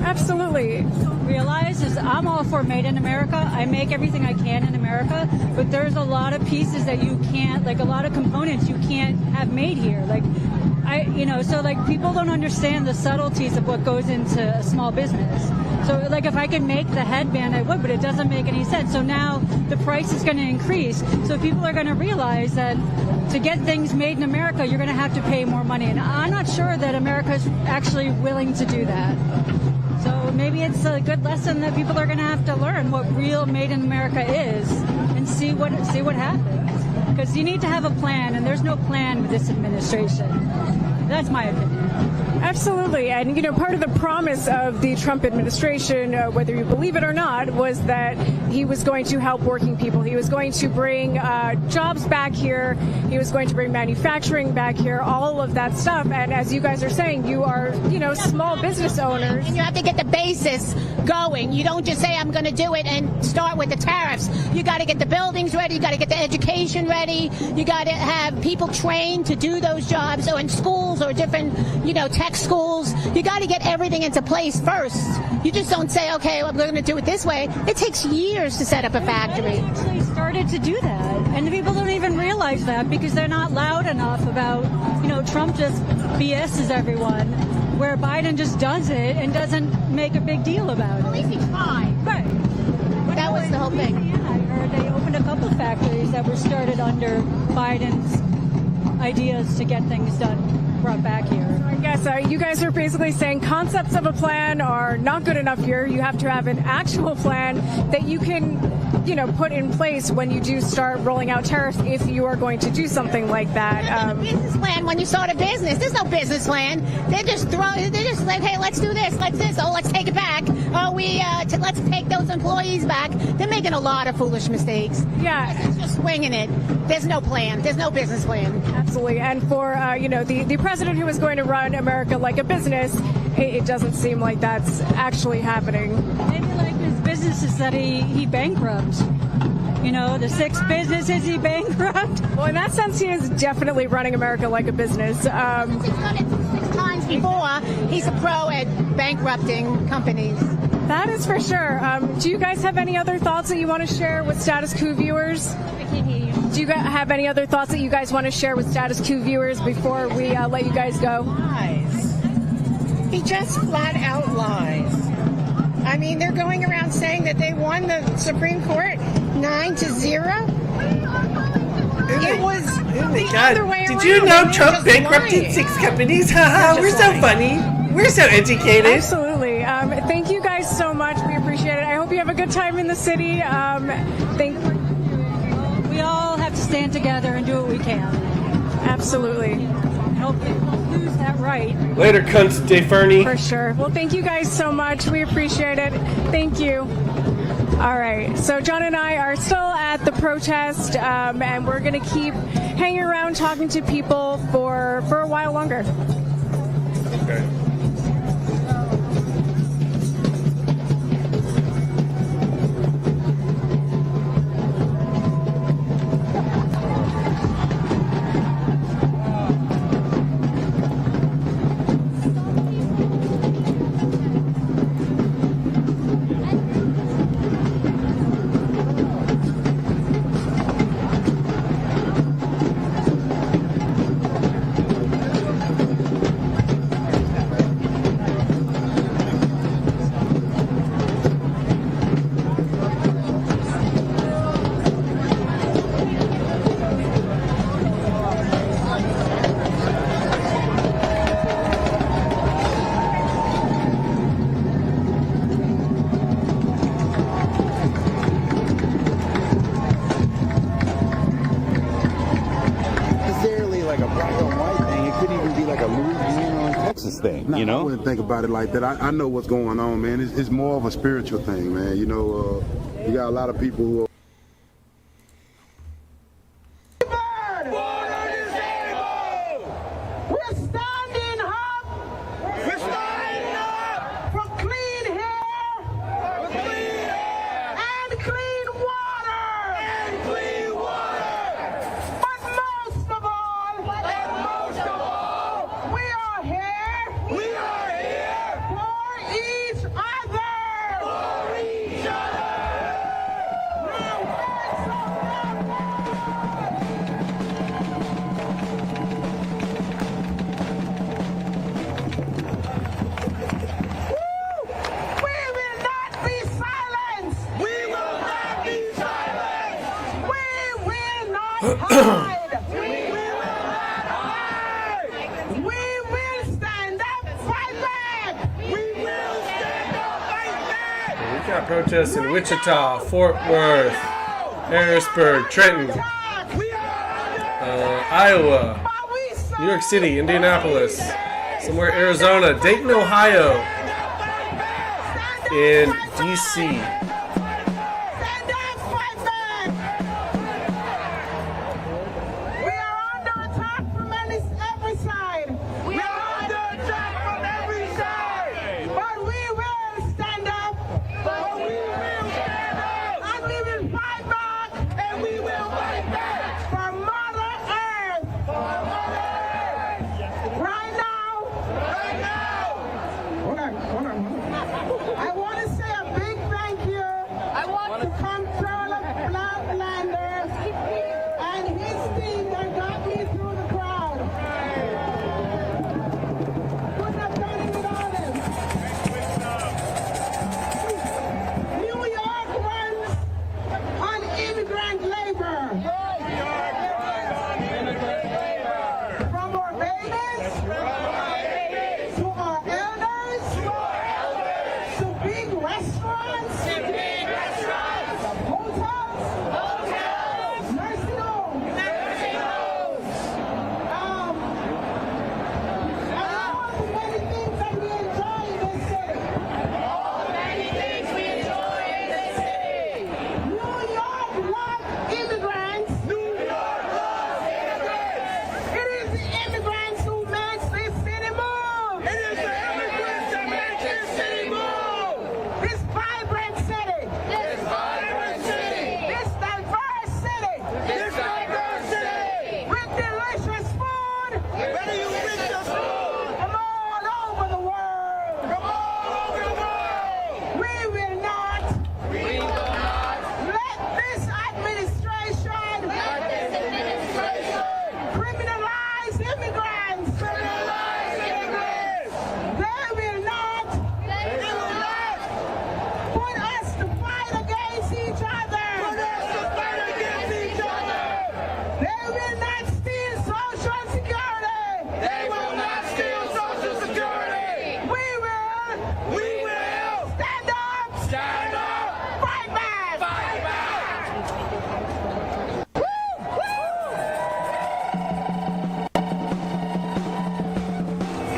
Absolutely. Realize is I'm all for made in America. I make everything I can in America, but there's a lot of pieces that you can't, like a lot of components you can't have made here. So people don't understand the subtleties of what goes into a small business. So if I could make the headband, I would, but it doesn't make any sense. So now the price is going to increase. So people are going to realize that to get things made in America, you're going to have to pay more money. And I'm not sure that America is actually willing to do that. So maybe it's a good lesson that people are going to have to learn what real made in America is and see what happens. Because you need to have a plan, and there's no plan with this administration. That's my opinion. Absolutely. And, part of the promise of the Trump administration, whether you believe it or not, was that he was going to help working people. He was going to bring jobs back here. He was going to bring manufacturing back here, all of that stuff. And as you guys are saying, you are, small business owners. And you have to get the basis going. You don't just say, I'm going to do it and start with the tariffs. You got to get the buildings ready. You got to get the education ready. You got to have people trained to do those jobs, or in schools or different, tech schools. You got to get everything into place first. You just don't say, okay, well, we're going to do it this way. It takes years to set up a factory. Actually started to do that, and people don't even realize that because they're not loud enough about, Trump just BS's everyone, where Biden just does it and doesn't make a big deal about it. At least he's fine. Right. That was the whole thing. I heard they opened a couple factories that were started under Biden's ideas to get things done, brought back here. I guess you guys are basically saying concepts of a plan are not good enough here. You have to have an actual plan that you can, put in place when you do start rolling out tariffs if you are going to do something like that. Business plan when you start a business. There's no business plan. They're just like, hey, let's do this, let's this. Oh, let's take it back. Oh, let's take those employees back. They're making a lot of foolish mistakes. Yeah. It's just swinging it. There's no plan. There's no business plan. Absolutely. And for, the president who is going to run America like a business, it doesn't seem like that's actually happening. Maybe like his businesses that he bankrupt. The 6 businesses he bankrupt. Well, in that sense, he is definitely running America like a business. He's done it 6 times before. He's a pro at bankrupting companies. That is for sure. Do you guys have any other thoughts that you want to share with Status Quo viewers? I can't hear you. Do you have any other thoughts that you guys want to share with Status Quo viewers before we let you guys go? Lies. He just flat out lies. I mean, they're going around saying that they won the Supreme Court 9-0. It was the other way around. Did you know Trump bankrupted 6 companies? Haha, we're so funny. We're so educated. Absolutely. Thank you guys so much. We appreciate it. I hope you have a good time in the city. We all have to stand together and do what we can. Absolutely. Hope they don't lose that right. Later, cunts, Dave Fernie. For sure. Well, thank you guys so much. We appreciate it. Thank you. All right. So John and I are still at the protest, and we're going to keep hanging around talking to people for a while longer. Okay. Thing, I wouldn't think about it like that. I know what's going on, man. It's more of a spiritual thing, man. You got a lot of people who are protests in Wichita, Fort Worth, Harrisburg, Trenton, Iowa, New York City, Indianapolis, somewhere Arizona, Dayton, Ohio, and DC.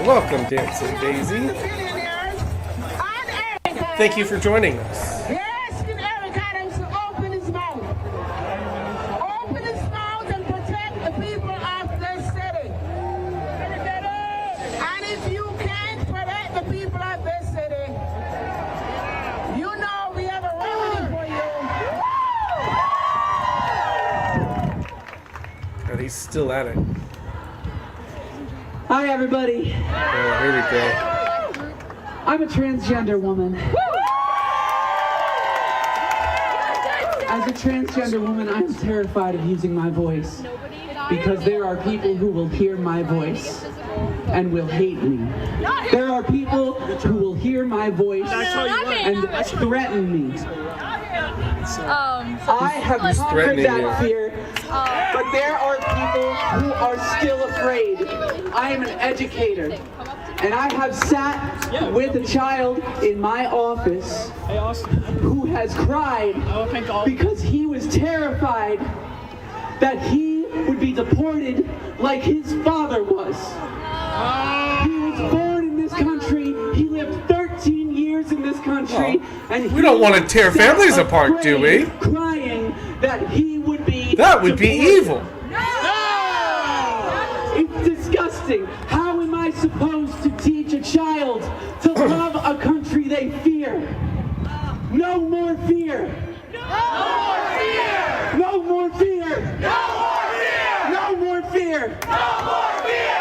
Welcome, Dancing Daisy. Thank you for joining us. Yes, can Eric Adams to open his mouth. Open his mouth and protect the people of this city. And if you can't protect the people of this city, you know we have a remedy for you. And he's still at it. Hi, everybody. Oh, here we go. I'm a transgender woman. As a transgender woman, I'm terrified of using my voice because there are people who will hear my voice and will hate me. There are people who will hear my voice and threaten me. I have conquered that fear, but there are people who are still afraid. I am an educator, and I have sat with a child in my office who has cried because he was terrified that he would be deported like his father was. He was born in this country, he lived 13 years in this country, and we don't want to tear families apart, do we? Crying that he would be That would be evil. It's disgusting. How am I supposed to teach a child to love a country they fear? No more fear. No more fear. No more fear. No more fear. No more fear. No more fear.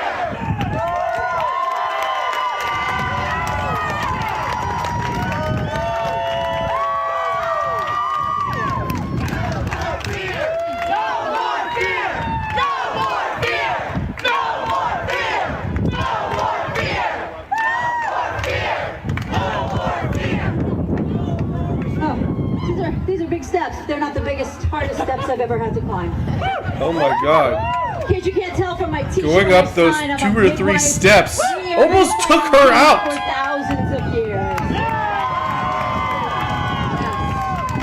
These are big steps. They're not the biggest, hardest steps I've ever had to climb. Oh my God. In case you can't tell from my t-shirt, Going up those 2 or 3 steps almost took her out. For thousands of years.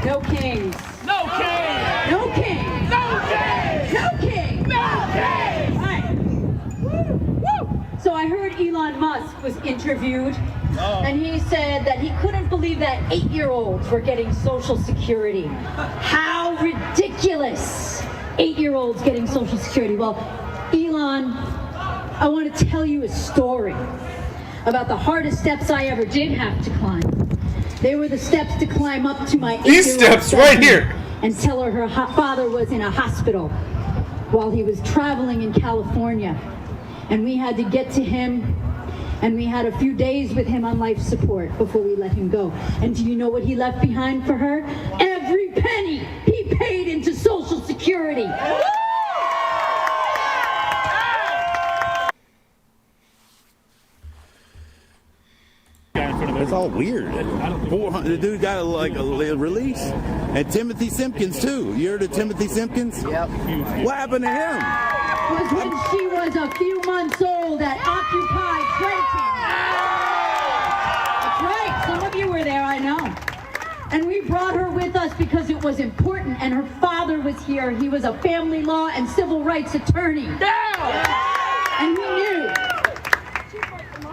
No kings. No kings. No kings. No kings. No kings. No kings. Right. So I heard Elon Musk was interviewed. And he said that he couldn't believe that 8-year-olds were getting Social Security. How ridiculous! 8-year-olds getting Social Security. Well, Elon, I want to tell you a story about the hardest steps I ever did have to climb. They were the steps to climb up to my 8-year-old These steps right here. And tell her father was in a hospital while he was traveling in California. And we had to get to him. And we had a few days with him on life support before we let him go. And do you know what he left behind for her? Every penny he paid into Social Security. It's all weird. 400. The dude got like a release, and Timothy Simpkins too. You heard of Timothy Simpkins? Yep. What happened to him? Was when she was a few months old at Occupy Trenton. That's right. Some of you were there, I know. And we brought her with us because it was important, and her father was here. He was a family law and civil rights attorney. And we knew.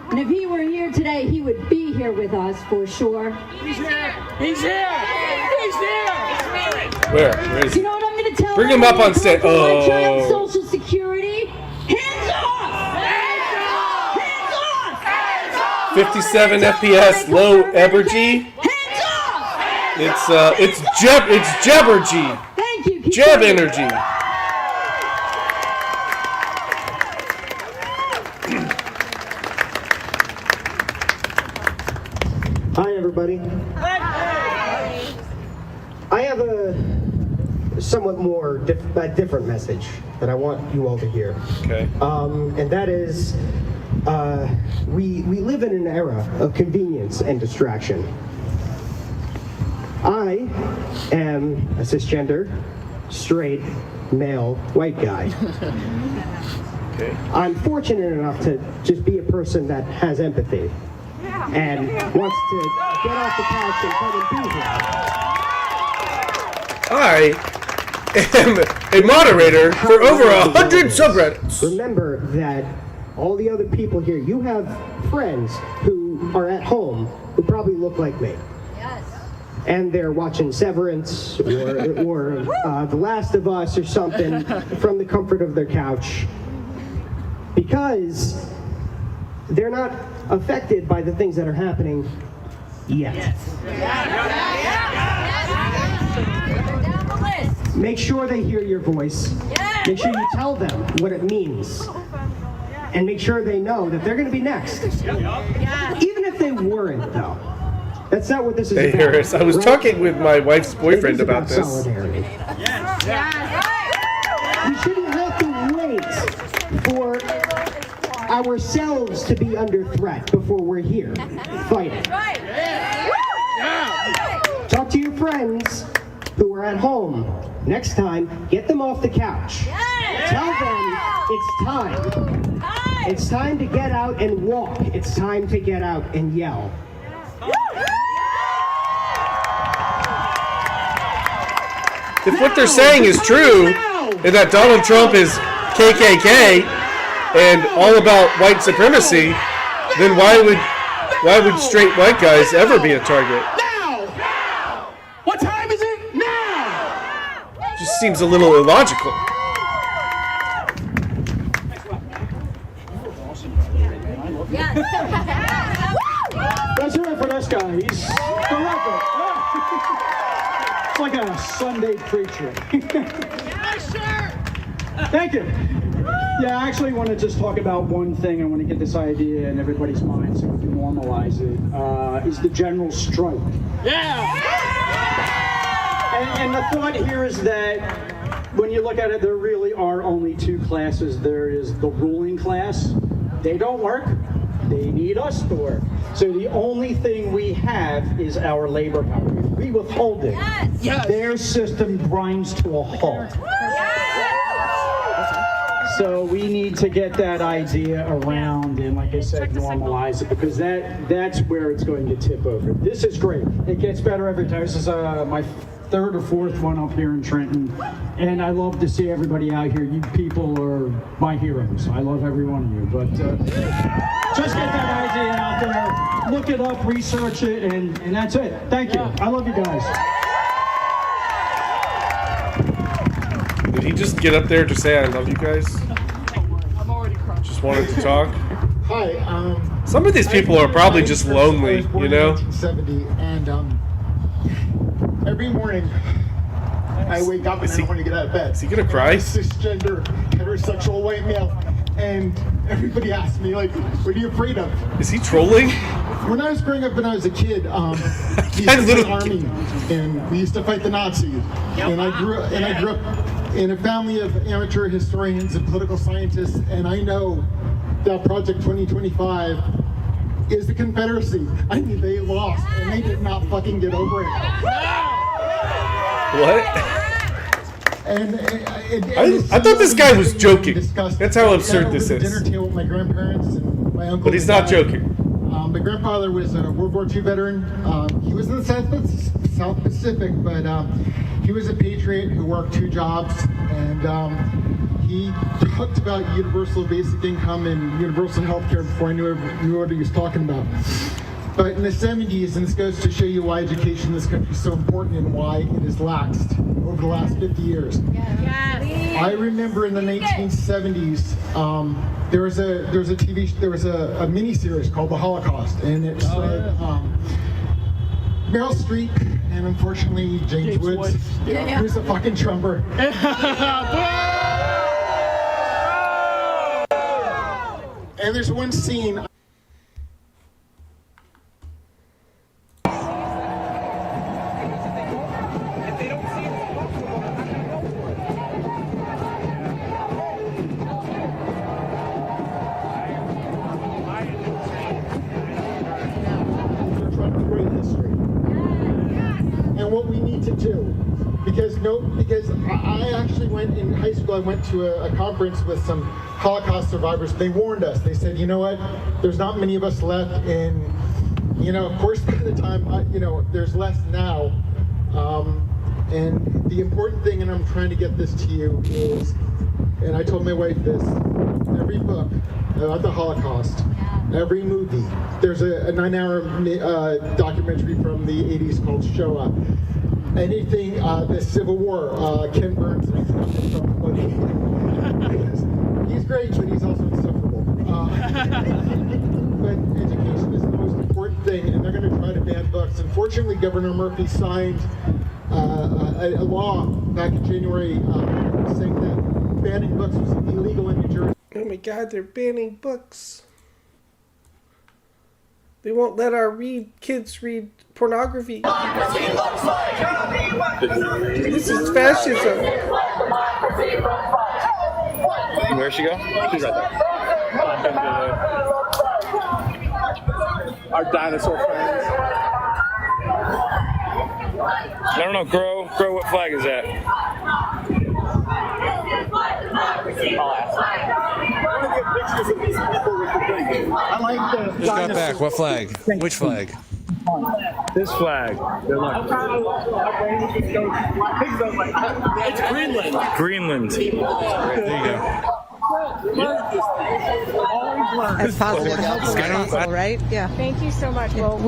And if he were here today, he would be here with us for sure. He's here. He's here. He's here. Where is he? You know what I'm going to tell Bring him up on stage. Oh. Oh. Social Security. Hands off! Hands off! Hands off! Hands off! 57 FPS, low energy. Hands off! It's Jebbergy. Thank you. Jeb energy. Hi, everybody. I have a somewhat more different message that I want you all to hear. Okay. And that is, we live in an era of convenience and distraction. I am a cisgender, straight, male, white guy. Okay. I'm fortunate enough to just be a person that has empathy and wants to get off the couch and come and be here. I am a moderator for over 100 subreddits. Remember that all the other people here, you have friends who are at home who probably look like me. Yes. And they're watching Severance or The Last of Us or something from the comfort of their couch, because they're not affected by the things that are happening yet. Make sure they hear your voice. Make sure you tell them what it means. And make sure they know that they're going to be next. Even if they weren't, though. That's not what this is Hey, about. Harris, I was talking with my wife's boyfriend about this. Solidarity. We shouldn't have to wait for ourselves to be under threat before we're here fighting. Talk to your friends who are at home. Next time, get them off the couch. Tell them it's time. It's time to get out and walk. It's time to get out and yell. If what they're saying is true, and that Donald Trump is KKK and all about white supremacy, then why would straight white guys ever be a target? Now! What time is it? Now! Just seems a little illogical. Let's hear it for this guy. He's terrific. It's like a Sunday preacher. Thank you. Yeah, I actually want to just talk about one thing. I want to get this idea in everybody's mind so we can normalize it. Is the general strike. And the thought here is that when you look at it, there really are only two classes. There is the ruling class. They don't work. They need us to work. So the only thing we have is our labor power. If we withhold it, their system grinds to a halt. So we need to get that idea around and, like I said, normalize it, because that's where it's going to tip over. This is great. It gets better every time. This is my third or fourth one up here in Trenton, and I love to see everybody out here. You people are my heroes. I love every one of you. But just get that idea out there, look it up, research it, and that's it. Thank you. I love you guys. Did he just get up there to say I love you guys? Just wanted to talk? Hi. Some of these people are probably just lonely, you know? 1970, and every morning I wake up and I don't want to get out of bed. Is he gonna cry? Cisgender, heterosexual white male, and everybody asks me, like, what are you afraid of? Is he trolling? When I was growing up, when I was a kid, we used to fight the army, and we used to fight the Nazis. And I grew up in a family of amateur historians and political scientists, and I know that Project 2025 is the Confederacy. I mean, they lost, and they did not fucking get over it. What? And I thought this guy was joking. That's how absurd this is. is. Dinner table with my grandparents and my uncle. But he's not joking. My grandfather was a World War II veteran. He was in the South Pacific, but he was a patriot who worked 2 jobs, and he talked about universal basic income and universal health care before I knew what he was talking about. But in the 70s, and this goes to show you why education in this country is so important and why it has laxed over the last 50 years. I remember in the 1970s, there was a mini series called The Holocaust, and it starred Meryl Streep and unfortunately James Woods, who's a fucking trumper. And there's one scene. Because I actually went in high school, I went to a conference with some Holocaust survivors. They warned us. They said, you know what, there's not many of us left, and, you know, of course, by the time, there's less now. And the important thing, and I'm trying to get this to you, is, and I told my wife this, every book about the Holocaust. Every movie. There's a 9-hour documentary from the 80s called Shoah. Anything, the Civil War, Ken Burns makes himself funny. He's great, but he's also insufferable. But education is the most important thing, and they're going to try to ban books. Unfortunately, Governor Murphy signed a law back in January saying that banning books was illegal in New Jersey. Oh my God, they're banning books. They won't let our kids read pornography. This is fascism. Where'd she go? She's right there. Our dinosaur friends. I don't know, Grow, what flag is that? I like the Just got back. What flag? Which flag? This flag. It's Greenland. Greenland. There you go. As possible to help as possible, right? Yeah. Thank you so much. Well,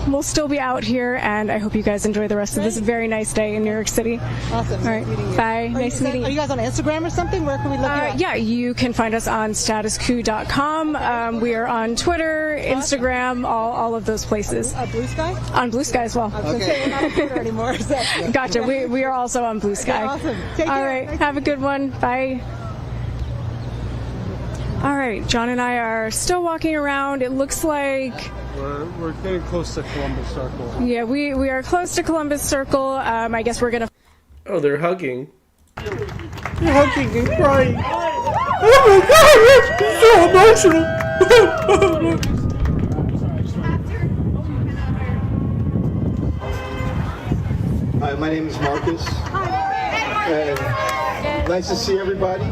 we'll still be out here, and I hope you guys enjoy the rest of this very nice day in New York City. Awesome. All right. Bye. Nice meeting you. Are you guys on Instagram or something? Where can we look at? Yeah, you can find us on statuscoup.com. We are on Twitter, Instagram, all of those places. Blue Sky? On Blue Sky as well. I was going to say we're not on Twitter anymore. So. Gotcha. We are also on Blue Sky. Awesome. Take care. All right. Have a good one. Bye. All right, John and I are still walking around. It looks like we're getting close to Columbus Circle. Yeah, we are close to Columbus Circle. I guess we're gonna. Oh, they're hugging. They're hugging and crying. Oh my God, it's so emotional. Hi, my name is Marcus. And nice to see everybody.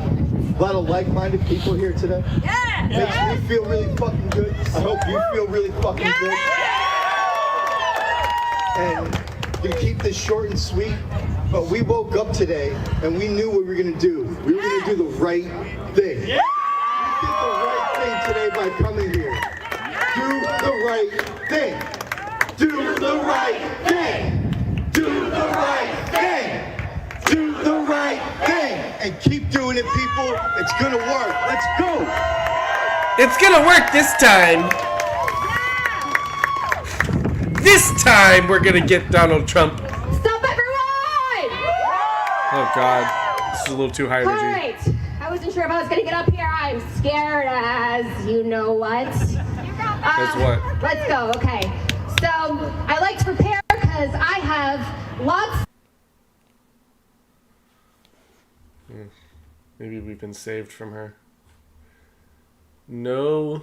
A lot of like-minded people here today. Yeah! Makes me feel really fucking good. I hope you feel really fucking good. And you keep this short and sweet, but we woke up today and we knew what we were gonna do. We were gonna do the right thing. Yeah! We did the right thing today by coming here. Do the right thing. Do the right thing. Do the right thing. Do the right thing. And keep doing it, people. It's gonna work. Let's go. It's gonna work this time. This time we're gonna get Donald Trump. Stop everyone! Oh God, this is a little too high energy. Alright, I wasn't sure if I was gonna get up here. I'm scared as you know what. As what? Let's go, okay. So, I like to prepare because I have lots. Maybe we've been saved from her. No.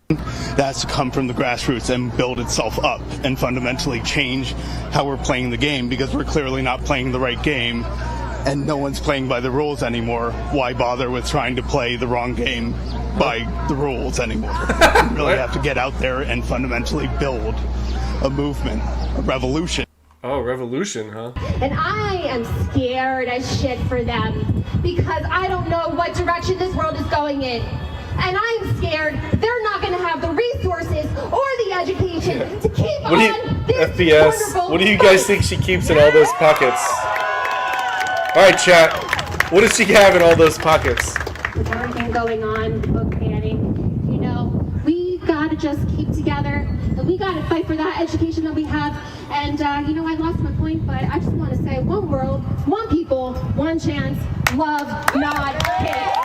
That has to come from the grassroots and build itself up and fundamentally change how we're playing the game, because we're clearly not playing the right game and no one's playing by the rules anymore. Why bother with trying to play the wrong game by the rules anymore? We really have to get out there and fundamentally build a movement, a revolution. Oh, revolution, huh? And I am scared as shit for them because I don't know what direction this world is going in. And I'm scared they're not going to have the resources or the education to keep on this FPS, what do you guys think she keeps in all those pockets? Alright, chat. What does she have in all those pockets? With everything going on, book banning, you know, we got to just keep together. And we got to fight for that education that we have. And, you know, I lost my point, but I just want to say one world, one people, one chance, love, not hate.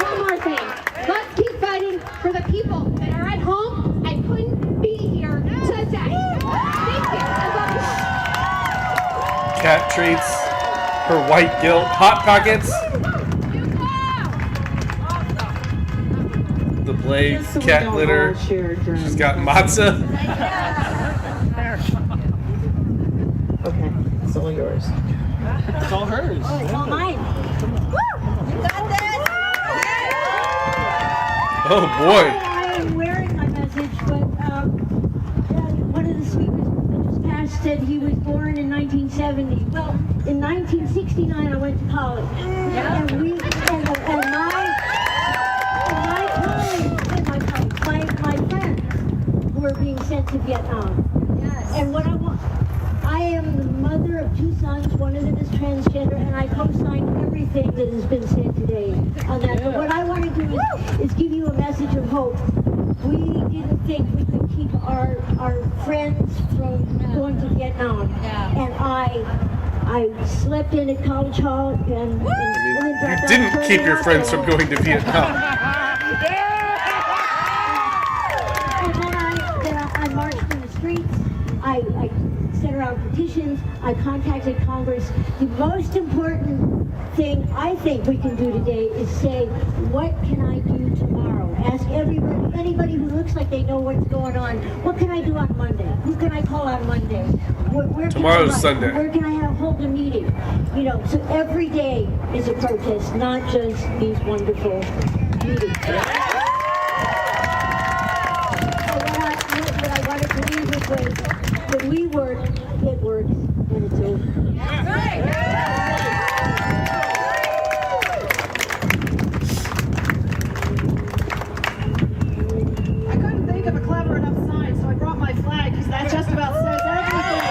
One more thing. Let's keep fighting for the people that are at home and couldn't be here today. Thank you. Cat treats, her white guilt, hot pockets. The blade, cat litter. She's got matzah. Okay, it's all yours. It's all hers. Oh, it's all mine. Oh boy. I'm wearing my message, but one of the speakers that just passed said he he was born in 1970. Well, in 1969 I went to college. Yeah. And my friends were being sent to Vietnam. Yes. And what I am the mother of 2 sons. One of them is transgender, and I co-sign everything that has been said today on that. But what I want to do is give you a message of hope. We didn't think we could keep our friends from going to Vietnam. Yeah. And I slept in at College Hall and you didn't keep your friends from going to Vietnam. And then I marched in the streets. I sent around petitions. I contacted Congress. The most important thing I think we can do today is say, what can I do tomorrow? Ask anybody who looks like they know what's going on, what can I do on Monday? Who can I call on Monday? Where Tomorrow's Sunday. Where can I hold a meeting? You know, so every day is a protest, not just these wonderful meetings. So what I wanted to leave with was, when we work, it works, and it's over. I couldn't think of a clever enough sign, so I brought my flag, because that just about says everything.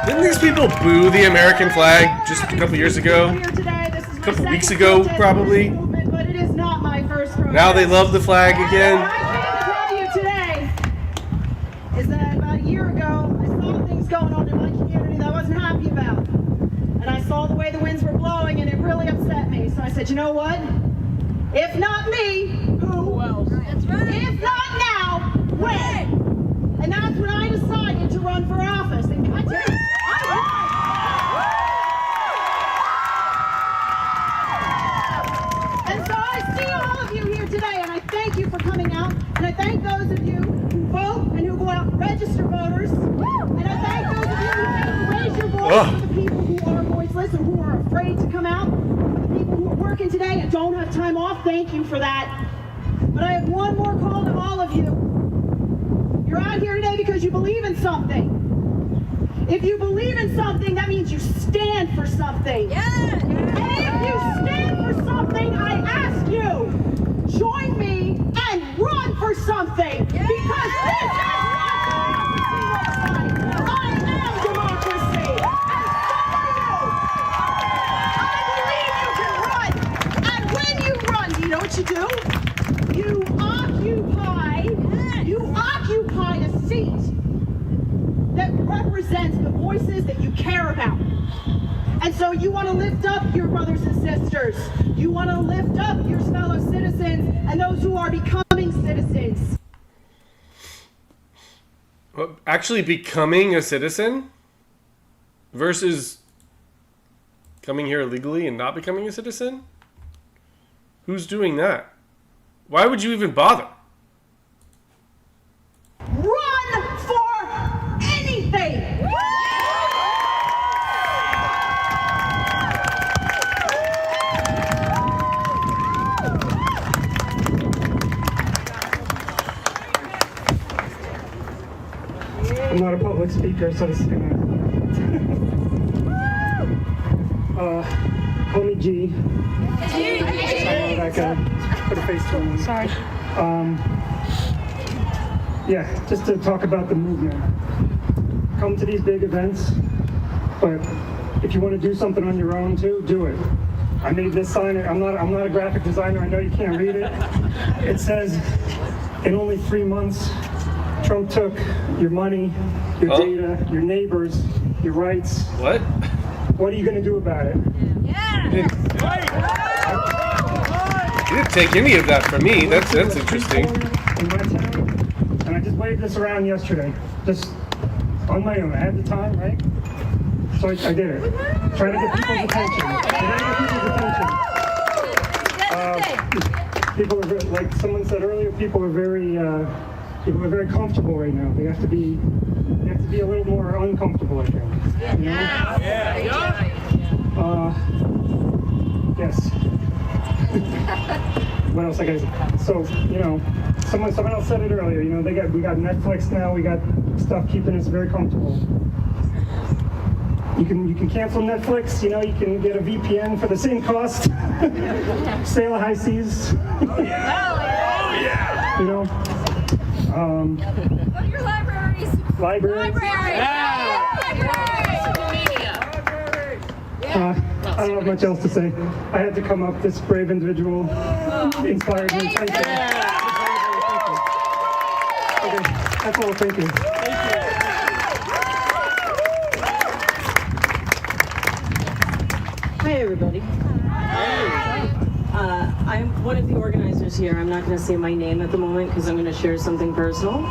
Didn't these people boo the American flag just a couple years ago? A couple weeks ago, probably. But it is not my first protest. Now they love the flag again. What I can tell you today is that about a year ago, I saw things going on in my community that I wasn't happy about. And I saw the way the winds were blowing, and it really upset me. So I said, you know what? If not me, who else? That's right. If not now, when? And that's when I decided to run for office. And I tell you, I won. And so I see all of you here today, and I thank you for coming out. And I thank those of you who vote and who go out and register voters. And I thank those of you who raise your voice for the people who are voiceless and who are afraid to come out. For the people who are working today and don't have time off, thank you for that. But I have one more call to all of you. You're out here today because you believe in something. If you believe in something, that means you stand for something. Yeah. And if you stand for something, I ask you, join me and run for something. Yeah. Because this is what democracy looks like. I am democracy. And so do you. I believe you can run. And when you run, do you know what you do? You occupy a seat that represents the voices that you care about. And so you want to lift up your brothers and sisters. You want to lift up your fellow citizens and those who are becoming citizens. Actually becoming a citizen versus coming here illegally and not becoming a citizen? Who's doing that? Why would you even bother? Run for anything! I'm not a public speaker, so this is gonna... call me G. That guy. Put a face to him. Sorry. Yeah, just to talk about the movement. Come to these big events, but if you want to do something on your own too, do it. I made this sign. I'm not a graphic designer. I know you can't read it. It says, in only 3 months, Trump took your money, your data, your neighbors, your rights. What? What are you going to do about it? He didn't take any of that from me. That's interesting. In my town, and I just waved this around yesterday, just on my own. I had the time, right? So I did it. Trying to get people's attention. People are very, like someone said earlier, people are very comfortable right now. They have to be a little more uncomfortable, I think. You know? Yes. what else I got? So, you know, someone else said it earlier. You know, we got Netflix now. We got stuff keeping us very comfortable. You can cancel Netflix. You know, you can get a VPN for the same cost. Sail high seas. Oh yeah! You know. Go to your libraries. Libraries. I don't have much else to say. I had to come up. This brave individual inspired me. Thank you. Okay, that's all. Thank you. Hi, everybody. I'm one of the organizers here. I'm not going to say my name at the moment because I'm going to share something personal.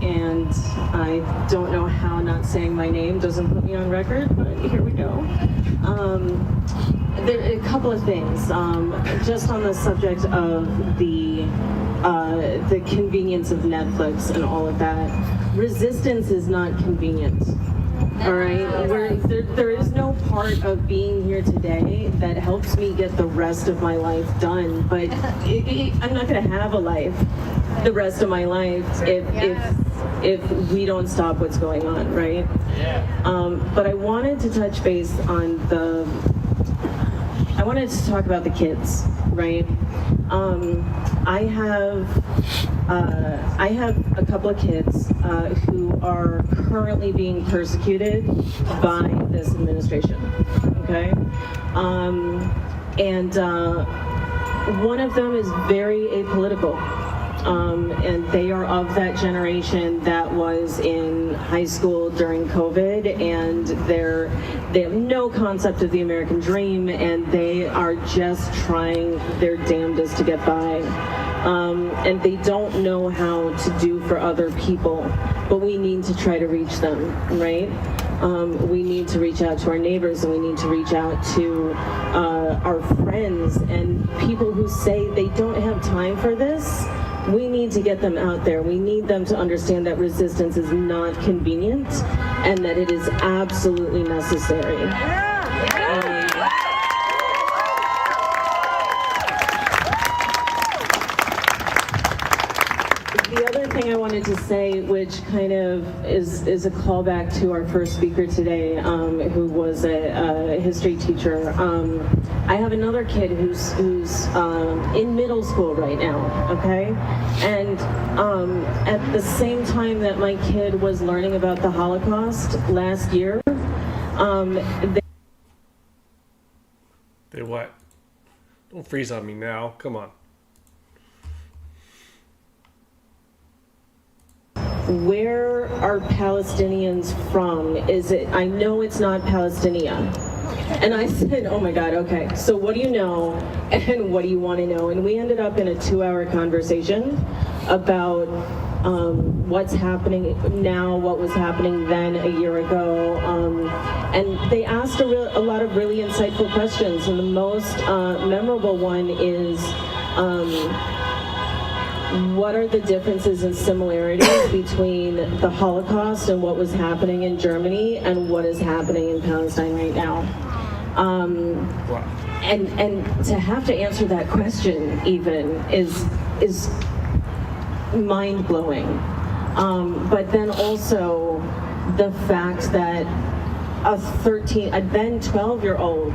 And I don't know how not saying my name doesn't put me on record, but here we go. There are a couple of things. Just on the subject of the convenience of Netflix and all of that. Resistance is not convenient. All right, there is no part of being here today that helps me get the rest of my life done. But I'm not going to have a life the rest of my life if we don't stop what's going on, right? But I wanted to touch base on I wanted to talk about the kids, right? I have a couple of kids who are currently being persecuted by this administration, okay? And one of them is very apolitical. And they are of that generation that was in high school during COVID, and they have no concept of the American dream, and they are just trying their damnedest to get by. And they don't know how to do for other people, but we need to try to reach them, right? We need to reach out to our neighbors, and we need to reach out to our friends and people who say they don't have time for this. We need to get them out there. We need them to understand that resistance is not convenient and that it is absolutely necessary. The other thing I wanted to say, which kind of is a callback to our first speaker today, who was a history teacher. I have another kid who's in middle school right now, okay? And at the same time that my kid was learning about the Holocaust last year, They what? Don't freeze on me now. Come on. Where are Palestinians from? I know it's not Palestinian. And I said, oh my God, okay, so what do you know and what do you want to know? And we ended up in a 2-hour conversation about what's happening now, what was happening then a year ago. And they asked a lot of really insightful questions. And the most memorable one is, what are the differences and similarities between the Holocaust and what was happening in Germany and what is happening in Palestine right now? And to have to answer that question even is mind-blowing. But then also the fact that a then 12-year-old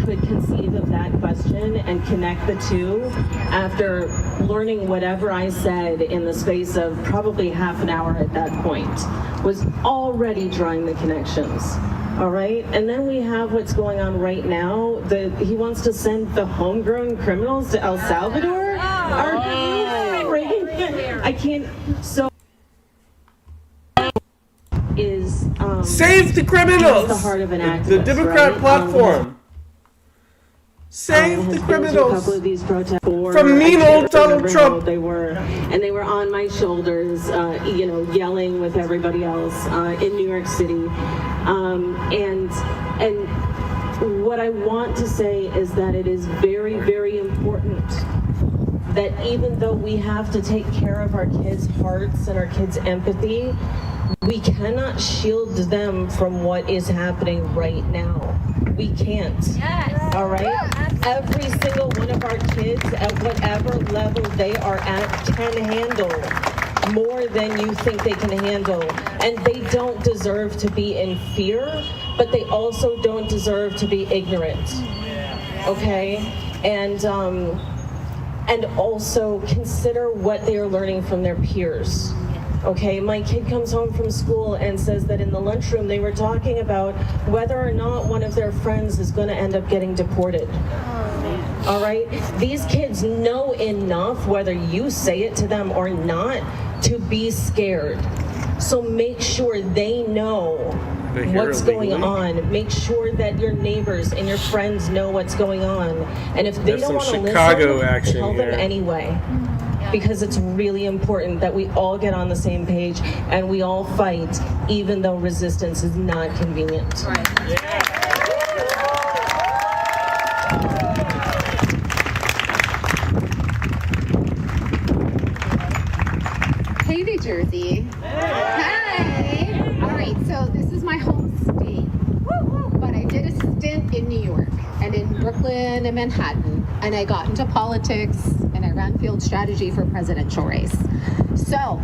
could conceive of that question and connect the two after learning whatever I said in the space of probably half an hour at that point, was already drawing the connections. All right, and then we have what's going on right now. He wants to send the homegrown criminals to El Salvador. Are you freaking? I can't. So is save the criminals. The heart of an activist, the Democrat right? platform. Save the criminals a couple of these protests from mean old Donald Trump. They were on my shoulders, yelling with everybody else in New York City. And what I want to say is that it is very, very important that even though we have to take care of our kids' hearts and our kids' empathy, we cannot shield them from what is happening right now. We can't. Yes. All right? Every single one of our kids, at whatever level they are at, can handle more than you think they can handle. And they don't deserve to be in fear, but they also don't deserve to be ignorant. Okay? And also consider what they are learning from their peers. Okay, my kid comes home from school and says that in the lunchroom they were talking about whether or not one of their friends is going to end up getting deported. All right, these kids know enough, whether you say it to them or not, to be scared. So make sure they know what's going on. Make sure that your neighbors and your friends know what's going on. And if they don't want to listen, tell them anyway. Because it's really important that we all get on the same page and we all fight, even though resistance is not convenient. Right. Hey, New Jersey. Hi. All right, so this is my home state, but I did a stint in New York and in Brooklyn and Manhattan, and I got into politics and I ran field strategy for a presidential race. So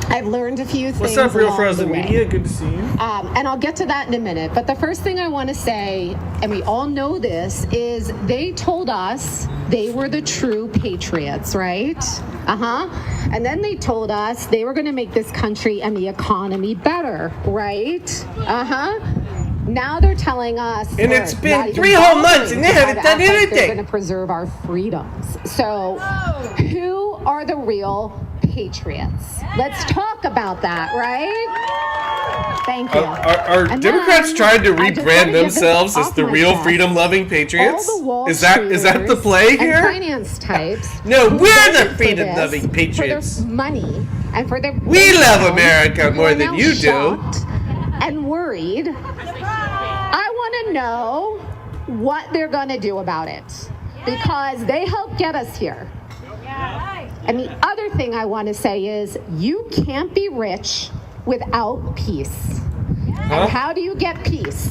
I've learned a few things. What's up, Real Frozen Media? Good to see you. And I'll get to that in a minute. But the first thing I want to say, and we all know this, is they told us they were the true patriots, right? And then they told us they were going to make this country and the economy better, right? Now they're telling us, and it's been 3 whole months and they haven't done anything. They're going to preserve our freedoms. So, who are the real patriots? Let's talk about that, right? Thank you. Are Democrats trying to rebrand themselves as the real freedom-loving patriots? Is that the play here? And finance types. No, we're the freedom-loving patriots. For their money and for their. We love America more than you do. And worried. I want to know what they're going to do about it, because they helped get us here. And the other thing I want to say is you can't be rich without peace. And how do you get peace?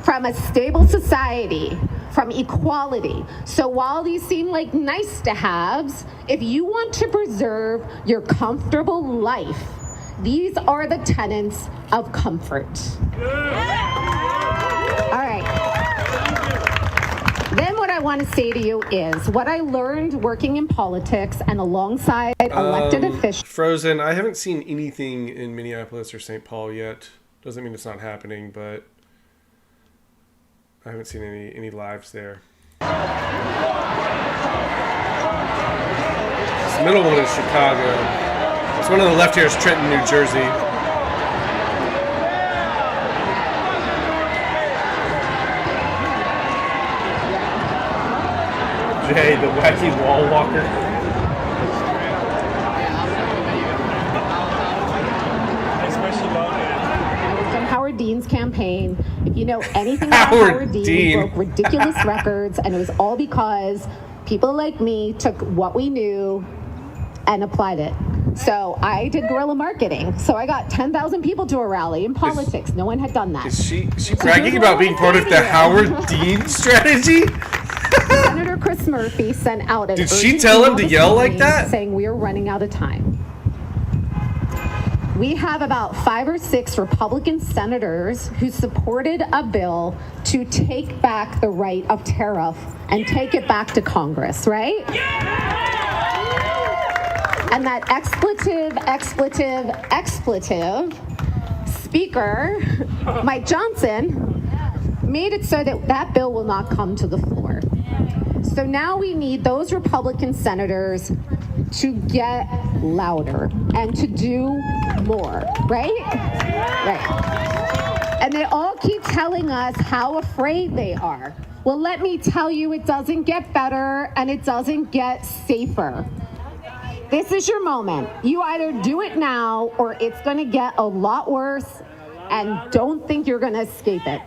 From a stable society, from equality. So while these seem like nice to haves, if you want to preserve your comfortable life, these are the tenets of comfort. All right. Then what I want to say to you is what I learned working in politics and alongside elected officials. Frozen, I haven't seen anything in Minneapolis or St. Paul yet. Doesn't mean it's not happening, but I haven't seen any lives there. This middle one is Chicago. This one on the left here is Trenton, New Jersey. Jay, the wacky wall walker. From Howard Dean's campaign. If you know anything about Howard Dean, broke ridiculous records, and it was all because people like me took what we knew and applied it. So I did guerrilla marketing. So I got 10,000 people to a rally in politics. No one had done that. Is she bragging about being part of the Howard Dean strategy? Senator Chris Murphy sent out an Did she tell him to yell like that? Saying we are running out of time. We have about 5 or 6 Republican senators who supported a bill to take back the right of tariff and take it back to Congress, right? And that expletive Speaker Mike Johnson made it so that that bill will not come to the floor. So now we need those Republican senators to get louder and to do more, right? Right. And they all keep telling us how afraid they are. Well, let me tell you, it doesn't get better and it doesn't get safer. This is your moment. You either do it now or it's going to get a lot worse, and don't think you're going to escape it.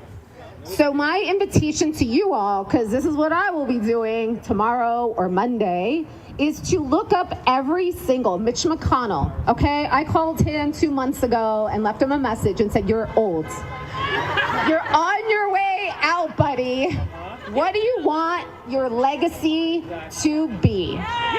So my invitation to you all, because this is what I will be doing tomorrow or Monday, is to look up every single Mitch McConnell, okay? I called him 2 months ago and left him a message and said, you're old. You're on your way out, buddy. What do you want your legacy to be?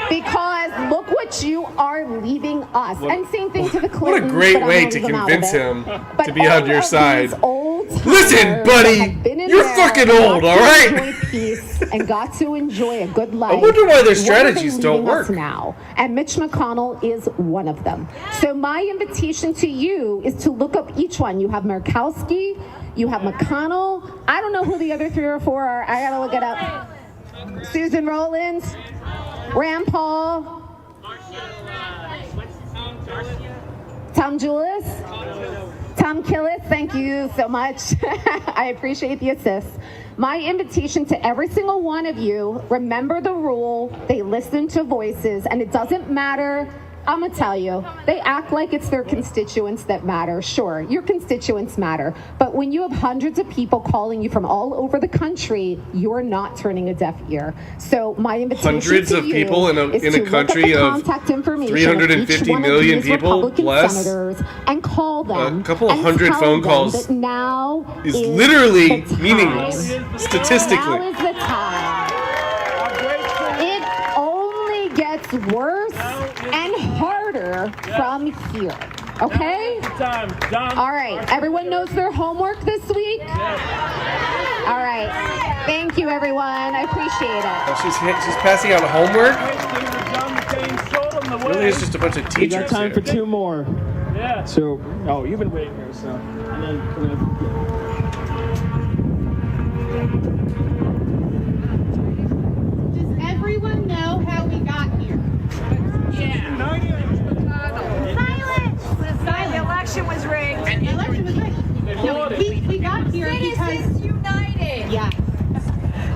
Because look what you are leaving us. And same thing to the Clintons. What a great but way I'm to not even out convince of it. him But to be on your all of side. these old Listen, timers buddy, that have been in you're there fucking and old, got all to right? enjoy peace and got to enjoy a good life. I wonder why their What are strategies they don't leaving us work. now? And Mitch McConnell is one of them. So my invitation to you is to look up each one. You have Murkowski, you have McConnell. I don't know who the other 3 or 4 are. I gotta look it up. Susan Rollins, Rand Paul, Tom Julis, Tom Killis, thank you so much. I appreciate the assist. My invitation to every single one of you, remember the rule, they listen to voices, and it doesn't matter. I'm gonna tell you, they act like it's their constituents that matter. Sure, your constituents matter, but when you have hundreds of people calling you from all over the country, you're not turning a deaf ear. So my invitation Hundreds to of you people in is a to look up country the of contact information 350 of each one million of these people, Republican less senators and call them. a couple of and hundred tell phone them calls that now is is literally the time. meaningless statistically. Now is the time. It only gets worse and harder from here. Okay? All right. Everyone knows their homework this week? All right. Thank you, everyone. I appreciate it. Oh, she's passing out homework? Really, it's just a bunch of teachers. We got time here. for 2 more. Yeah. So, oh, you've been waiting here, so. And then, Does everyone know how we got here? The election was rigged. The election was rigged. No, we got here because Citizens United. yeah,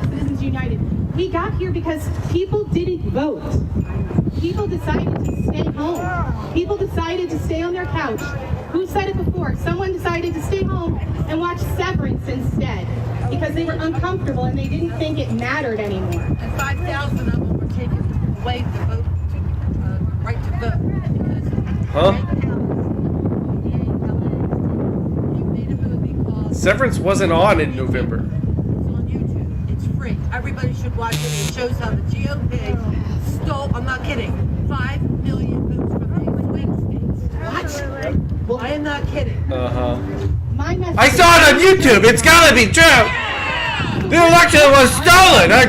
Citizens United. We got here because people didn't vote. People decided to stay home. People decided to stay on their couch. Who said it before? Someone decided to stay home and watch Severance instead because they were uncomfortable and they didn't think it mattered anymore. And 5,000 of them were taken away the vote, right to vote. Huh? Severance wasn't on in November. It's free. Everybody should watch it. It shows how the GOP stole, I'm not kidding, 5 million votes from the swing states. What? Well, I am not kidding. Uh-huh. I saw it on YouTube. It's gotta be true. The election was stolen. I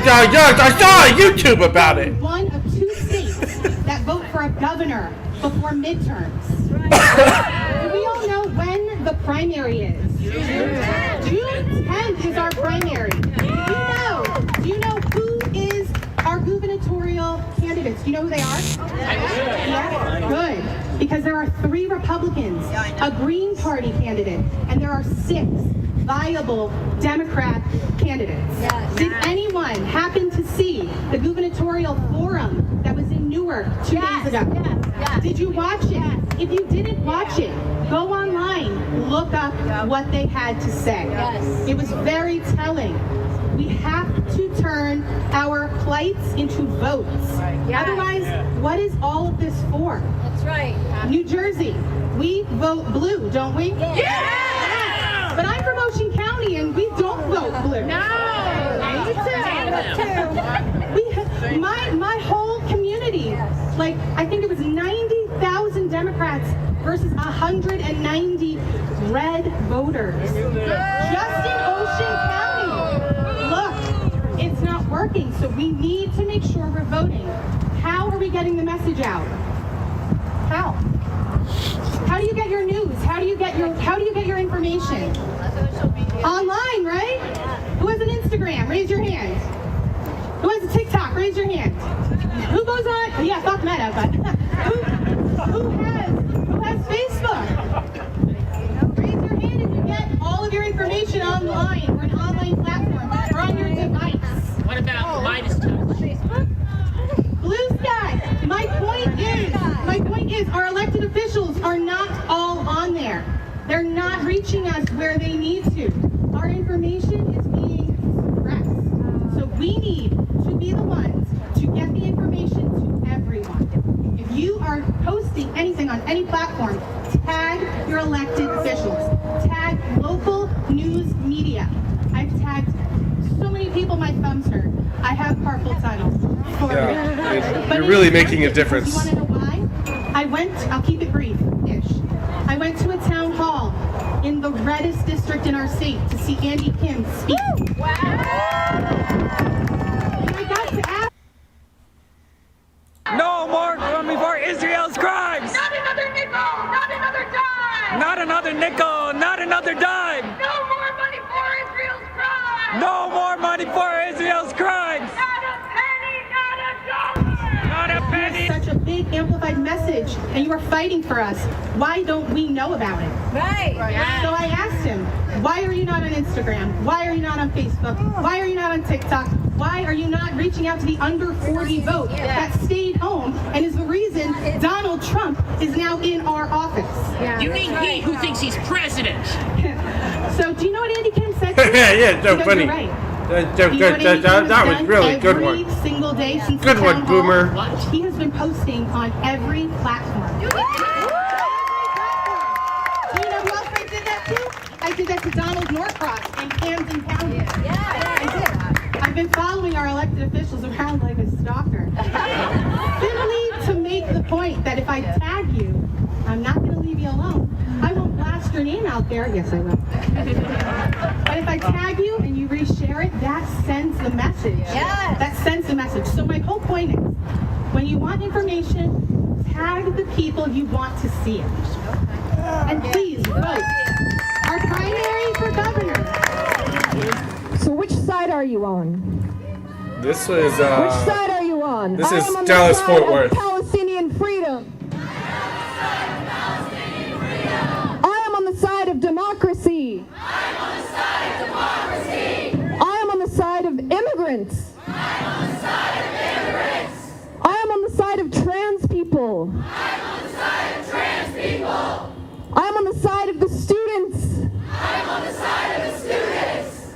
saw on YouTube about it. One of 2 states that vote for a governor before midterms. Do we all know when the primary is? June 10th is our primary. Do you know who is our gubernatorial candidates? Do you know who they are? Yeah. Good. Because there are 3 Republicans, a Green Party candidate, and there are 6 viable Democrat candidates. Did anyone happen to see the gubernatorial forum that was in Newark 2 days ago? Did you watch it? If you didn't watch it, go online, look up what they had to say. It was very telling. We have to turn our plights into votes. Otherwise, what is all of this for? That's right. New Jersey, we vote blue, don't we? Yeah! But I'm from Ocean County and we don't vote blue. No! My whole community, like I think it was 90,000 Democrats versus 190 red voters. Just in Ocean County. Look, it's not working, so we need to make sure we're voting. How are we getting the message out? How? How do you get your news? How do you get your information? Online, right? Who has an Instagram? Raise your hand. Who has a TikTok? Raise your hand. Who goes on? Yeah, fuck Meta, but who has Facebook? Raise your hand if you get all of your information online or an online platform or on your device. What about Midas Touch? Facebook? Blue Sky. My point is our elected officials are not all on there. They're not reaching us where they need to. Our information is being suppressed. So we need to will be the ones to get the information to everyone. If you are posting anything on any platform, tag your elected officials. Tag local news media. I've tagged so many people my thumbs hurt. I have carpal tunnel. Yeah, you're really making a difference. You want to know why? I'll keep it brief-ish. I went to a town hall in the reddest district in our state to see Andy Kim speak. Wow! And I got to ask. No more before Israel's crimes! Not another nickel! Not another dime! Not another nickel! Not another dime! No more money for Israel's crimes! No more money for Israel's crimes! Not a penny! Not a dollar! Not a penny! Such a big amplified message, and you are fighting for us. Why don't we know about it? Right! So I asked him, why are you not on Instagram? Why are you not on Facebook? Why are you not on TikTok? Why are you not reaching out to the under 40 vote that stayed home and is the reason Donald Trump is now in our office? You mean he who thinks he's president? So do you know what Andy Kim said to me? Yeah, so funny. You're right. That was really good one. Every single day since Good the one, town Boomer. hall, he has been posting on every platform. Do you know who else I did that to? I did that to Donald Norcross in Camden County. I did. I've been following our elected officials around like a stalker. Simply to make the point that if I tag you, I'm not going to leave you alone. I won't blast your name out there. Yes, I will. But if I tag you and you reshare it, that sends the message. Yes. That sends the message. So my whole point is, when you want information, tag the people you want to see it. And please vote. Our primary for governor. So which side are you on? This was, Which side are you on? This I is am on the Dallas side Fort of Worth. Palestinian freedom. I am on the side of democracy. I am on the side of democracy. I am on the side of immigrants. I am on the side of immigrants. I am on the side of trans people. I am on the side of trans people. I am on the side of the students. I am on the side of the students.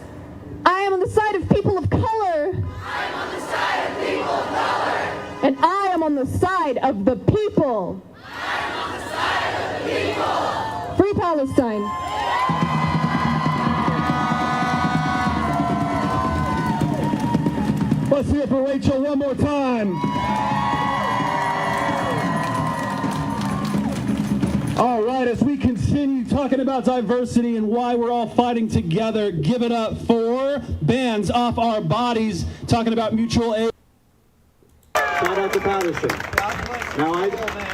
I am on the side of people of color. I am on the side of people of color. And I am on the side of the people. I am on the side of the people. Free Palestine. Let's hear it for Rachel one more time. All right, as we continue talking about diversity and why we're all fighting together, give it up for Bands Off Our Bodies, talking about mutual aid. Shout out to Patterson. Now,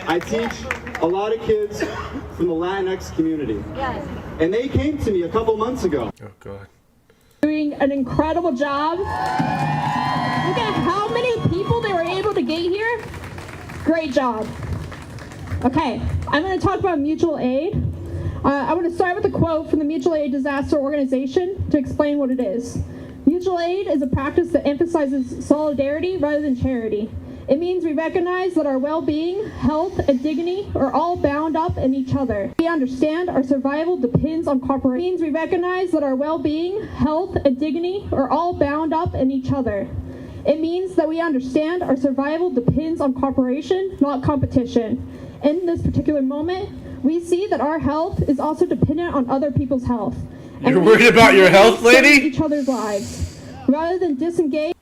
I teach a lot of kids from the Latinx community. Yes. And they came to me a couple months ago. Oh, God. Doing an incredible job. Look at how many people they were able to get here. Great job. Okay, I'm going to talk about mutual aid. I want to start with a quote from the Mutual Aid Disaster Organization to explain what it is. Mutual aid is a practice that emphasizes solidarity rather than charity. It means we recognize that our well-being, health, and dignity are all bound up in each other. We understand our survival depends on cooperation. It means we recognize that our well-being, health, and dignity are all bound up in each other. It means that we understand our survival depends on cooperation, not competition. In this particular moment, we see that our health is also dependent on other people's health. You're worried about your health, lady? Each other's lives, rather than disengage.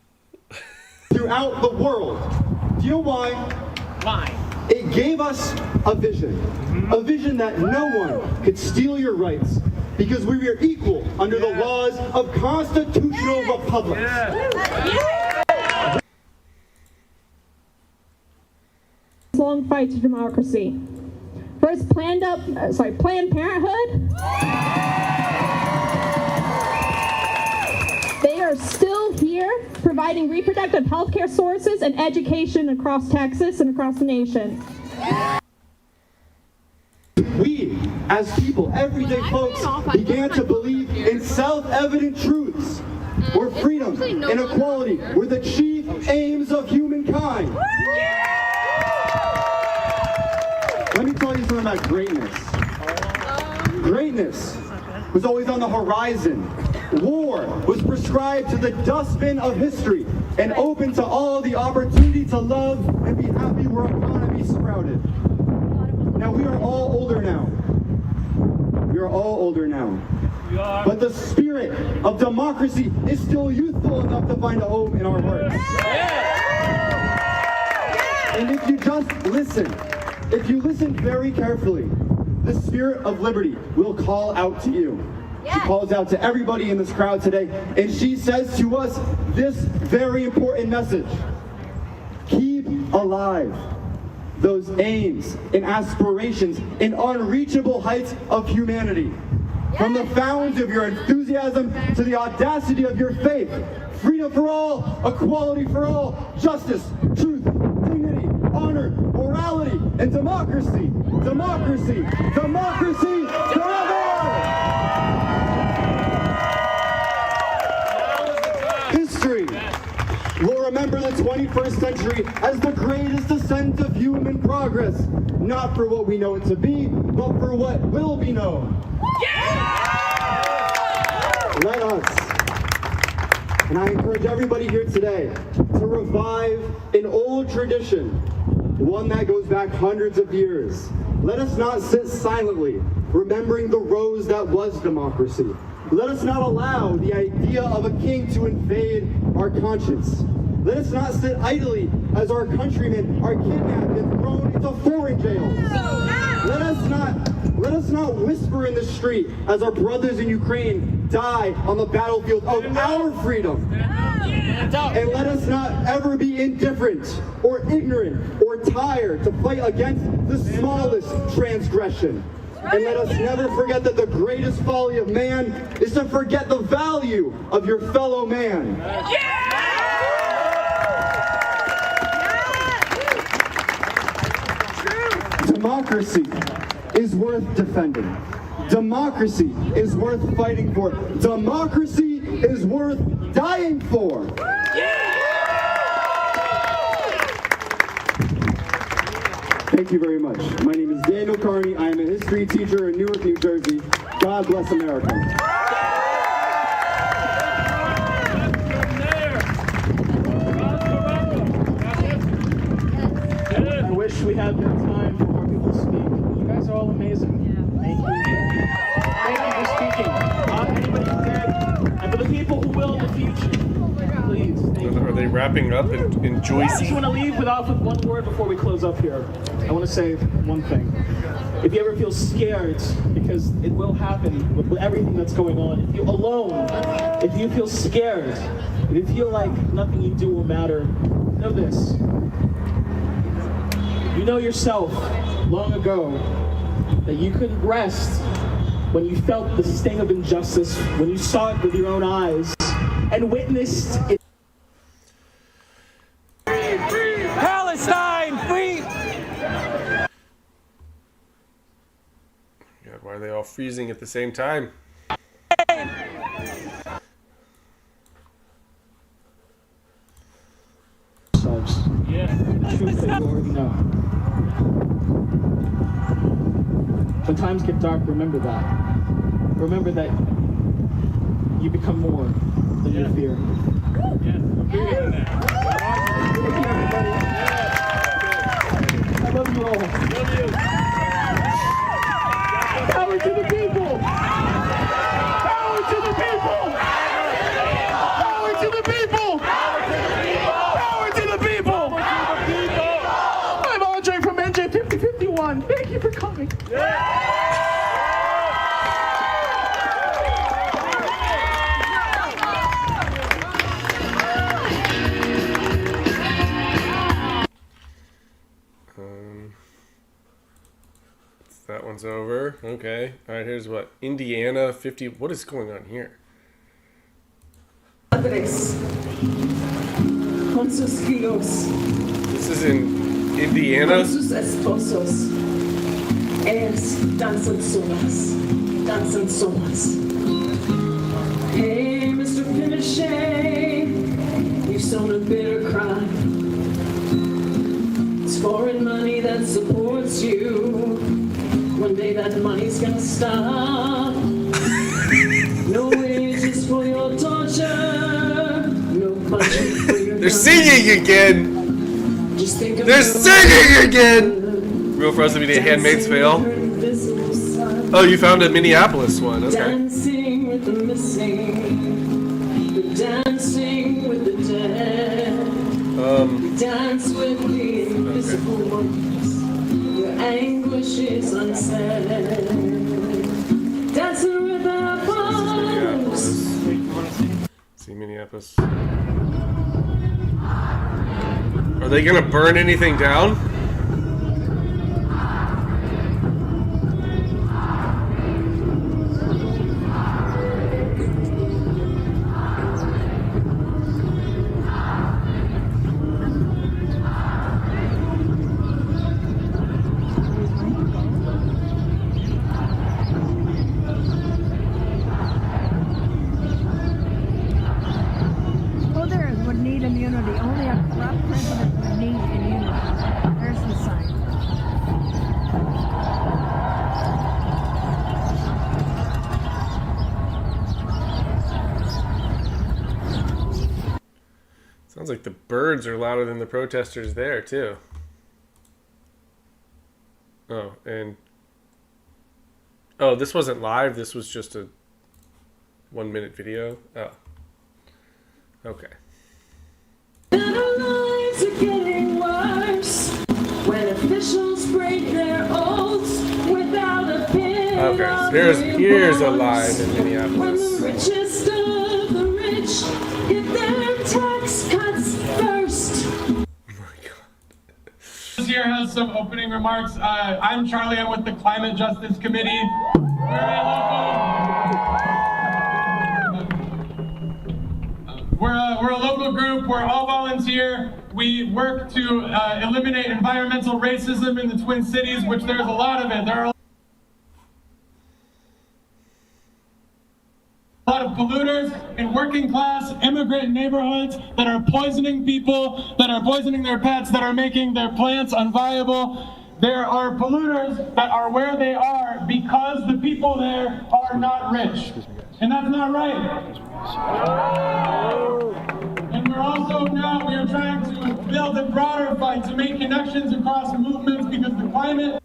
Throughout the world. Do you know why? Why? It gave us a vision. A vision that no one could steal your rights because we were equal under the laws of constitutional republics. Long fight to democracy. First, Planned Parenthood. They are still here providing reproductive health care sources and education across Texas and across the nation. We, as people, everyday folks, began to believe in self-evident truths where freedom and equality were the chief aims of humankind. Let me tell you something about greatness. Greatness was always on the horizon. War was prescribed to the dustbin of history. and open to all the opportunity to love and be happy where economy sprouted. Now, we are all older now. We are all older now. But the spirit of democracy is still youthful enough to find a home in our hearts. And if you just listen, if you listen very carefully, the spirit of liberty will call out to you. She calls out to everybody in this crowd today, and she says to us this very important message. Keep alive those aims and aspirations and unreachable heights of humanity. From the fountains of your enthusiasm to the audacity of your faith. Freedom for all, equality for all, justice, truth, dignity, honor, morality, and democracy. Democracy, democracy forever! History will remember the 21st century as the greatest ascent of human progress. Not for what we know it to be, but for what will be known. Let us, and I encourage everybody here today, to revive an old tradition, one that goes back hundreds of years. Let us not sit silently, remembering the rose that was democracy. Let us not allow the idea of a king to invade our conscience. Let us not sit idly as our countrymen are kidnapped and thrown into foreign jails. Let us not whisper in the street as our brothers in Ukraine die on the battlefield of our freedom. And let us not ever be indifferent or ignorant or tired to fight against the smallest transgression. And let us never forget that the greatest folly of man is to forget the value of your fellow man. Democracy is worth defending. Democracy is worth fighting for. Democracy is worth dying for. Thank you very much. My name is Daniel Carney. I am a history teacher in Newark, New Jersey. God bless America. I wish we had more time for more people to speak. You guys are all amazing. Thank you. Thank you for speaking. Anybody who did, and for the people who will in the future, please. Thank you. Are they wrapping up in Joyce? I just want to leave with one word before we close up here. I want to say one thing. If you ever feel scared, because it will happen with everything that's going on, if you're alone, if you feel scared, if you feel like nothing you do will matter, know this. You know yourself long ago that you couldn't rest when you felt the sting of injustice, when you saw it with your own eyes and witnessed it. Palestine, free! God, why are they all freezing at the same time? The truth that you already know. When times get dark, remember that. Remember that you become more than your fear. I love you all. Power to the people! Power to the people! Power to the people! Power to the people! I'm Andre from NJ 5051. Thank you for coming. That one's over. Okay. All right, here's what? Indiana 50. What is going on here? This is in Indiana? Hey, Mr. Pinochet, you've sown a bitter crime. It's foreign money that supports you. One day that money's gonna stop. No wages for your torture, no budget for your They're singing again. They're singing again. Real for us to be the Handmaid's Tale. Oh, you found a Minneapolis one. Okay. Dancing with the missing, we're dancing with the dead. We dance with the invisible ones. Your anguish is unsaid. Dancing with our fathers. See Minneapolis. Are they gonna burn anything down? Voters would need immunity. Only a corrupt president would need immunity. There's the sign. Sounds like the birds are louder than the protesters there, too. Oh, and... Oh, this wasn't live. This was just a 1-minute video. Oh. Okay. And our lives are getting worse when officials break their oaths without a pin. Okay, so here's a live in Minneapolis. When the richest of the rich get their tax cuts first. This here has some opening remarks. I'm Charlie. I'm with the Climate Justice Committee. We're a local group. We're all volunteer. We work to eliminate environmental racism in the Twin Cities, which there's a lot of it. There are a lot of polluters in working class immigrant neighborhoods that are poisoning people, that are poisoning their pets, that are making their plants unviable. There are polluters that are where they are because the people there are not rich. And that's not right. And we're also now, we are trying to build a broader fight to make connections across movements because the climate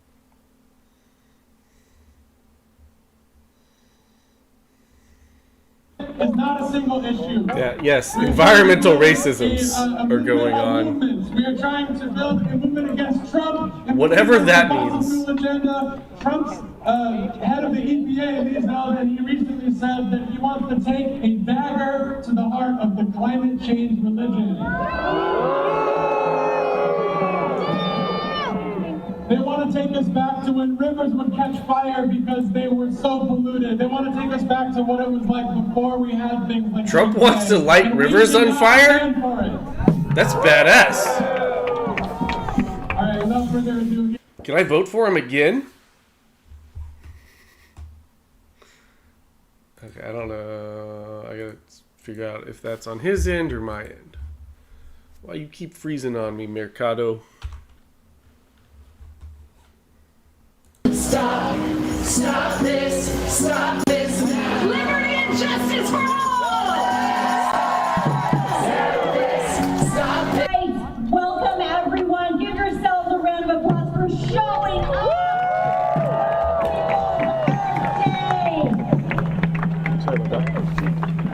is not a single issue. Yeah, yes, environmental racisms are going on. We are trying to build a movement against Trump. Whatever that means. Agenda. Trump's head of the EPA, Lee Zeldin, he recently said that he wants to take a dagger to the heart of the climate change religion. They want to take us back to when rivers would catch fire because they were so polluted. They want to take us back to what it was like before we had things like Trump wants to light rivers on fire? That's badass. All right, without further ado. Can I vote for him again? Okay, I don't know. I gotta figure out if that's on his end or my end. Why you keep freezing on me, Mercado? Stop this now. Liberty and justice for all. Stop this. Welcome everyone. Give yourselves a round of applause for showing up.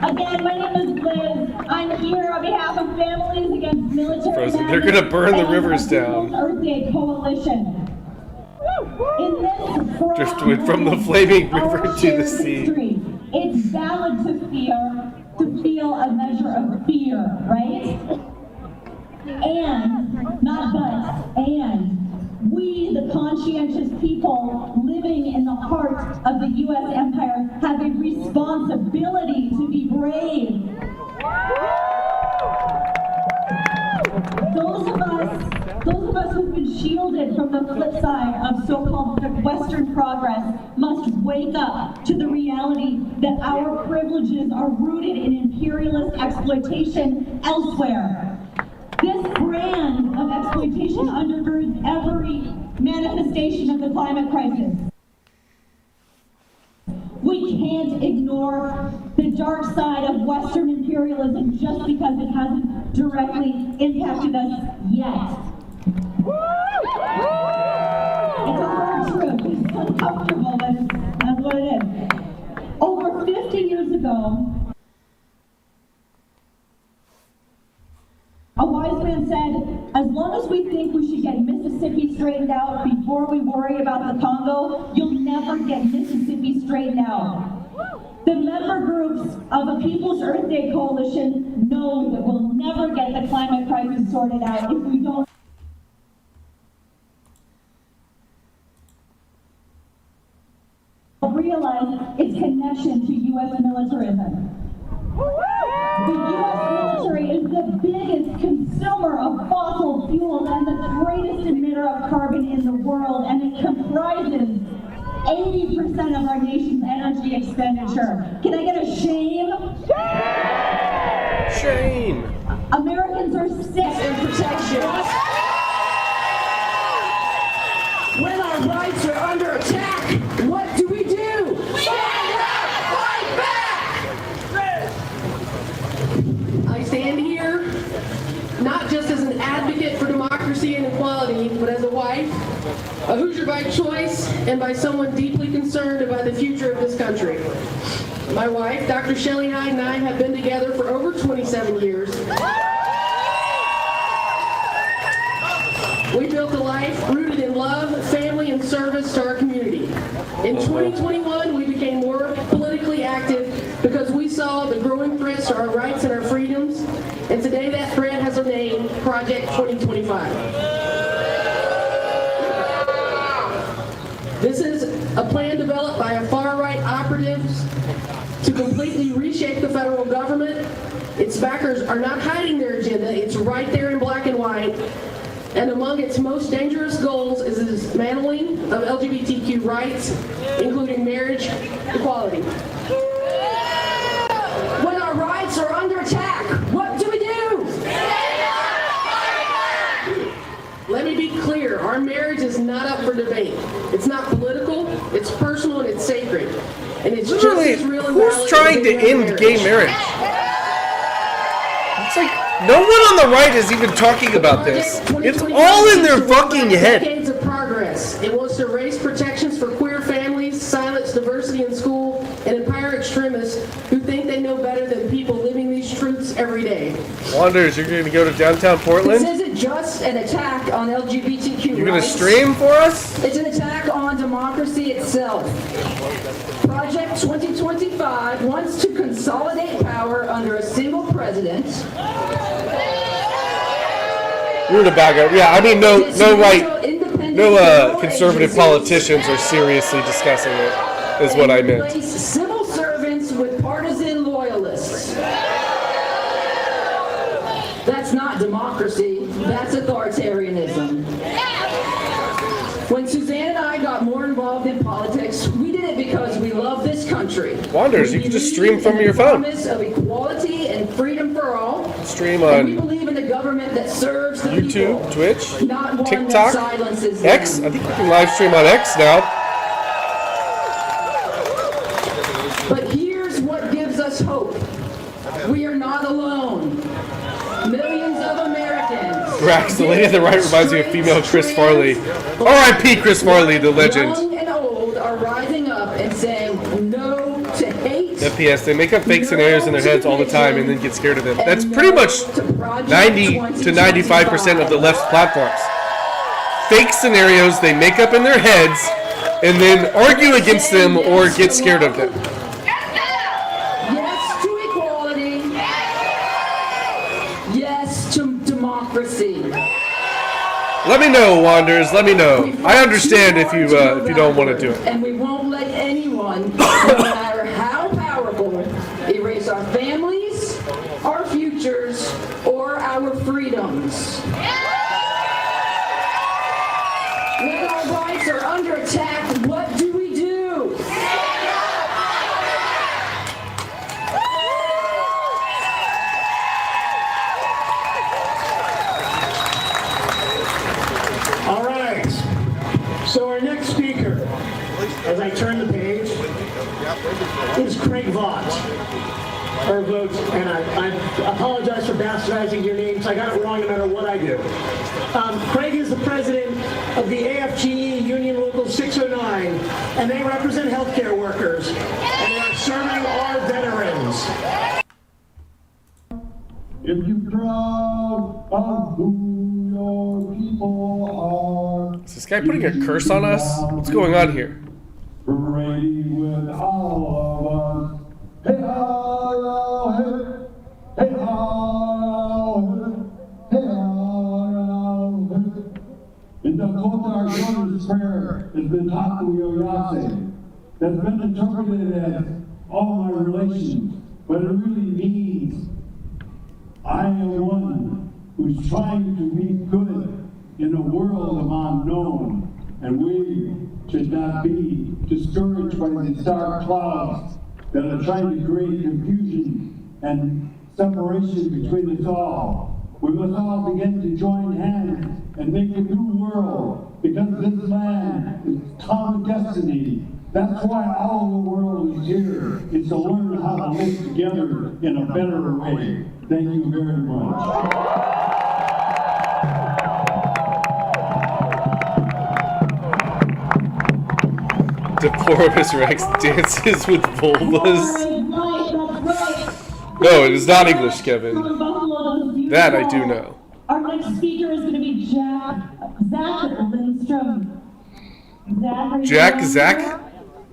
Again, my name is Liz. I'm here on behalf of Families Against Military Frozen. They're gonna burn the rivers down. Earth Day Coalition. In this Driftwood from the flaming river to the sea. history, it's valid to feel a measure of fear, right? And, not but, and, we, the conscientious people living in the heart of the U.S. empire, have a responsibility to be brave. Those of us who've been shielded from the flip side of so-called Western progress must wake up to the reality that our privileges are rooted in imperialist exploitation elsewhere. This brand of exploitation undergirds every manifestation of the climate crisis. We we can't ignore the dark side of Western imperialism just because it hasn't directly impacted us yet. It's a hard truth. It's uncomfortable, but that's what it is. Over 50 years ago, a wise man said, as long as we think we should get Mississippi straightened out before we worry about the Congo, you'll never get Mississippi straightened out. The member groups of the People's Earth Day Coalition know that we'll never get the climate crisis sorted out if we don't realize its connection to U.S. militarism. The U.S. military is the biggest consumer of fossil fuels and the greatest emitter of carbon in the world, and it comprises 80% of our nation's energy expenditure. Can I get a shame? Shame! Americans are sick in protection. When our rights are under attack, what do we do? Stand up! Fight back! I stand here not just as an advocate for democracy and equality, but as a wife, a Hoosier by choice, and by someone deeply concerned about the future of this country. My wife, Dr. Shelley Hyde, and I have been together for over 27 years. We built a life rooted in love, family, and service to our community. In 2021, we became more politically active because we saw the growing threats to our rights and our freedoms, and today that threat has a name, Project 2025. This is a plan developed by far-right operatives to completely reshape the federal government. Its backers are not hiding their agenda, it's right there in black and white. And among its most dangerous goals is the dismantling of LGBTQ rights, including marriage equality. When our rights are under attack, what do we do? Let me be clear, our marriage is not up for debate. It's not political, it's personal, and it's sacred. And it's Literally, just as real and who's valid trying as to any other end gay marriage? It's like, no one on the right is even talking about this. It's all in their fucking head. Decades of progress. It wants to raise protections for queer families, silence diversity in school, and empower extremists who think they know better than people living these truths every day. Wanders, you're going to go to downtown Portland? This isn't just an attack on LGBTQ You're going to rights. stream for us? It's an attack on democracy itself. Project 2025 wants to consolidate power under a single president. You're the bad guy. Yeah, I mean, no conservative politicians are seriously discussing it, is what I meant. Replace civil servants with partisan loyalists. That's not democracy, that's authoritarianism. When Suzanne and I got more involved in politics, we did it because we love this country. Wanders, you can just stream from your phone. Promise of equality and freedom for all. Stream And on we believe in a government that serves the YouTube, people, Twitch, not one TikTok, that silences them. X. I think you can live stream on X now. But here's what gives us hope. We are not alone. Millions of Americans. Grax, the lady on the right reminds me of female Chris Farley. R.I.P. Chris Farley, the legend. Young and old are rising up and saying no to hate. FPS, they make up fake scenarios in their heads all the time and then get scared of them. That's pretty much 90 to 95% of the left's platforms. Fake scenarios they make up in their heads and then argue against them or get scared of them. Yes to equality. Yes to democracy. Let me know, Wanders. Let me know. I understand if you don't want to do it. And we won't let anyone, no matter how powerful, erase our families, our futures, or our freedoms. When our rights are under attack, what do we do? All right. So our next speaker, as I turn the page, is Craig Vaught. Or vote, and I apologize for bastardizing your names. I got it wrong no matter what I do. Craig is the president of the AFGE Union Local 609, and they represent healthcare workers, and they are serving our veterans. If you're proud of who your people are. Is this guy putting a curse on us? What's going on here? Ready with all of us. Hey, ho, hey, hey, ho, hey, ho, in Dakota, our children's prayer has been Taku Yoyase. That's been interpreted as all my relations, but it really means I am one who's trying to be good in a world of unknown, and we should not be discouraged by these dark clouds that are trying to create confusion and separation between us all. We must all begin to join hands and make a new world, because this land is common destiny. That's why all the world is here, is to learn how to live together in a better way. Thank you very much. Deploribus Rex dances with vulvas. No, it is not English, Kevin. That I do know. Our next speaker is going to be Zach Lindstrom. Zach?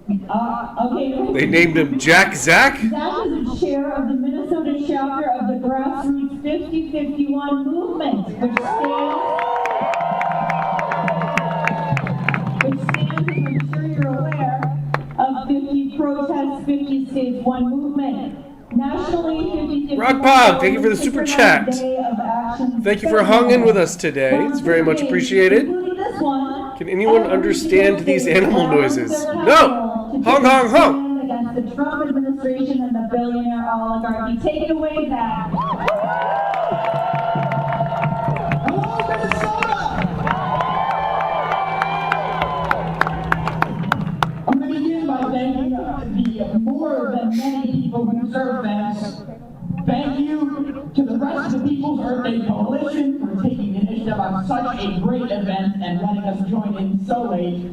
Okay. They named him Zach? Zach is the chair of the Minnesota chapter of the Grassroots 5051 movement, which stands, as I'm sure you're aware, of 50 protests, 50 states, one movement. Nationally, 50 Rock Bob, thank you for the super chat. Thank you for hanging with us today. It's very much appreciated. Can anyone understand these animal noises? No! Hong, hong, hong! Against the Trump administration and the billionaire oligarchy. Take it away, Zach. Hello, Minnesota! I'm going to begin by thanking the more than many people who deserve thanks. Thank you to the rest of the People's Earth Day Coalition for taking the initiative on such a great event and letting us join in so late.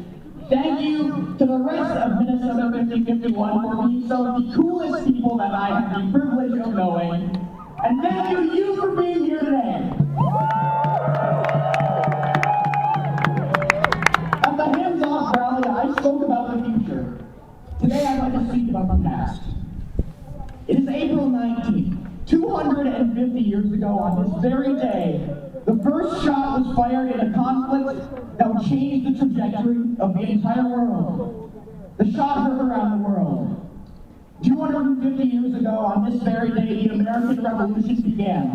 Thank you to the rest of Minnesota 5051 for being some of the coolest people that I have the privilege of knowing. And thank you to you for being here today. At the Hands Off rally, I spoke about the future. Today I'd like to speak about the past. It is April 19th. 250 years ago on this very day, the first shot was fired in a conflict that would change the trajectory of the entire world. The shot heard around the world. 250 years ago on this very day, the American Revolution began.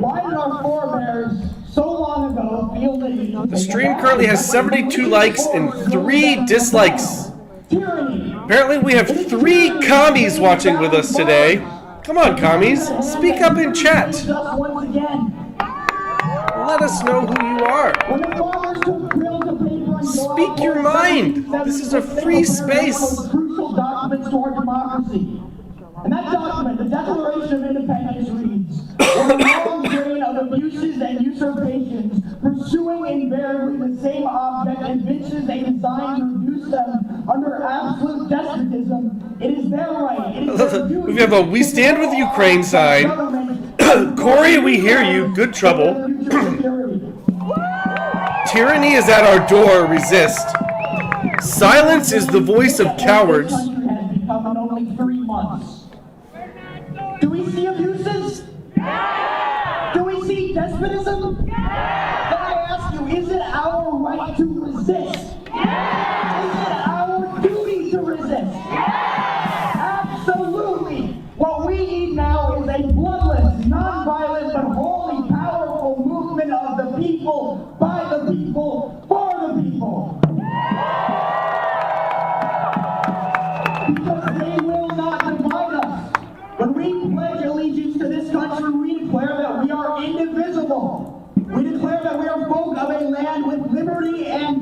Why did our forebears so long ago feel that The stream currently has 72 likes and 3 dislikes. Apparently we have 3 commies watching with us today. Come on, commies. Speak up in chat. Let us know who you are. Speak your mind. This is a free space. And that document, the Declaration of Independence, reads, "A long train of abuses and usurpations, pursuing invariably the same object, evinces a design to reduce them under absolute despotism. It is their right." It is their duty. We have a "We Stand with Ukraine" sign. Corey, we hear you. Good trouble. Tyranny is at our door. Resist. Silence is the voice of cowards. Has become in only 3 months. Do we see abuses? Yeah! Do we see despotism? Yeah! Then I ask you, is it our right to resist? Yeah! Is it our duty to resist? Yeah! Absolutely! What we need now is a bloodless, non-violent, but wholly powerful movement of the people, by the people, for the people. Because they will not divide us. When we pledge allegiance to this country, we declare that we are indivisible. We declare that we are folk of a land with liberty and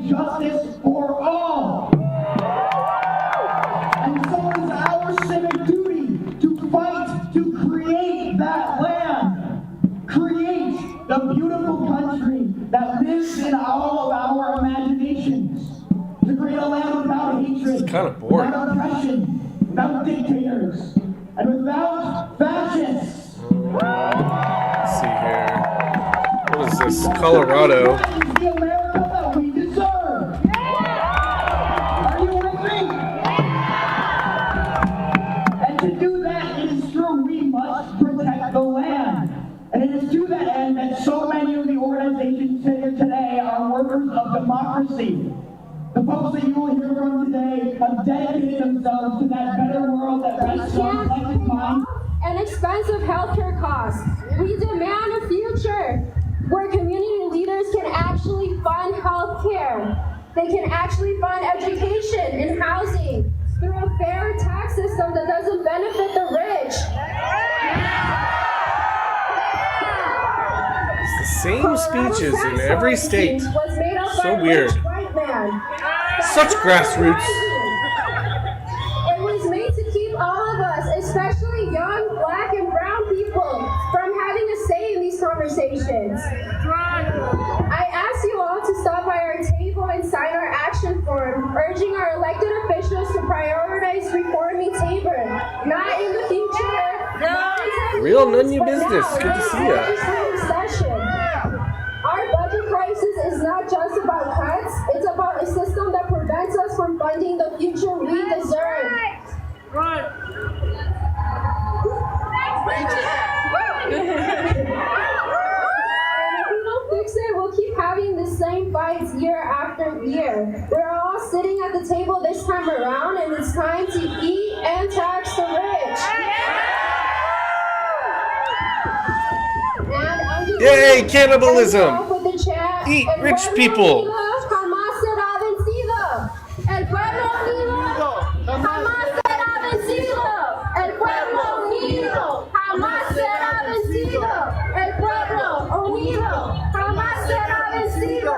kind of boring. Without oppression, without dictators, and without fascists. Let's see here. What is this? Colorado. The America that we deserve. Are you with me? And to do that, it is true, we must protect the land. And it is to that end that so many of the organizations here today are workers of democracy. The folks that you will hear from today have dedicated themselves to that better world that rests on collective minds. And expensive healthcare costs. We demand a future where community leaders can actually fund healthcare. They can actually fund education and housing through a fair tax system that doesn't benefit the rich. It's the same speeches in every state. So weird. Such grassroots. It was made to keep all of us, especially young black and brown people, from having a say in these conversations. I ask you all to stop by our table and sign our action form, urging our elected officials to prioritize reforming Tabor, not in the future. Real none of your business. Good to see ya. Our budget crisis is not just about cuts, it's about a system that prevents us from funding the future we deserve. Right. And if we don't fix it, we'll keep having the same fights year after year. We're all sitting at the table this time around, and it's time to eat and tax the rich. Yay, cannibalism! Eat rich people! Jamás será vencido. El pueblo unido jamás será vencido. El pueblo unido jamás será vencido. El pueblo unido jamás será vencido.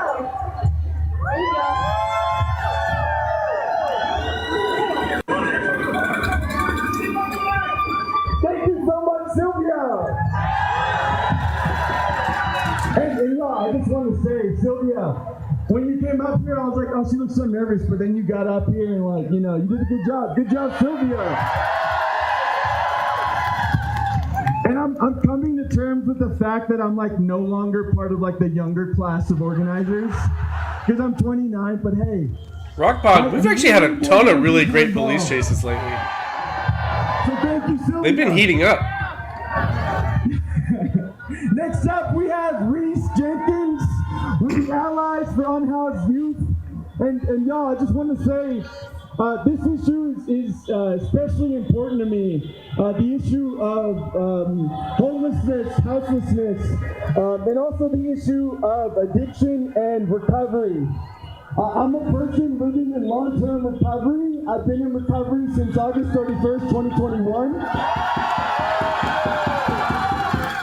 Thank you so much, Sylvia. And y'all, I just want to say, Sylvia, when you came up here, I was like, oh, she looks so nervous, but then you got up here and like, you know, you did a good job. Good job, Sylvia. And I'm coming to terms with the fact that I'm like no longer part of like the younger class of organizers, because I'm 29, but hey. Rockpod, we've actually had a ton of really great police chases lately. So thank you, Sylvia. They've been heating up. Next up, we have Reese Jenkins with the Allies for Unhoused Youth. And y'all, I just want to say, this issue is especially important to me. The issue of homelessness, houselessness, and also the issue of addiction and recovery. I'm a person living in long-term recovery. I've been in recovery since August 31st, 2021.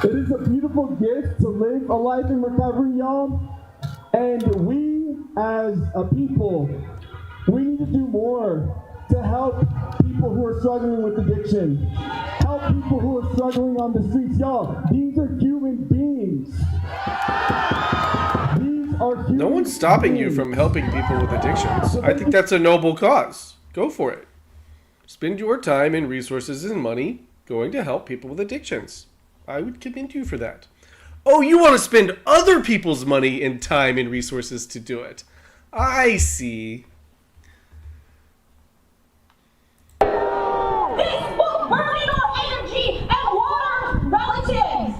It is a beautiful gift to live a life in recovery, y'all. And we, as a people, we need to do more to help people who are struggling with addiction. Help people who are struggling on the streets. Y'all, these are human beings. These are human No one's stopping you from helping people with addictions. I think that's a noble cause. Go for it. Spend your time and resources and money going to help people with addictions. I would commend you for that. Oh, you want to spend other people's money and time and resources to do it. I see. This will burn our energy and water relatives.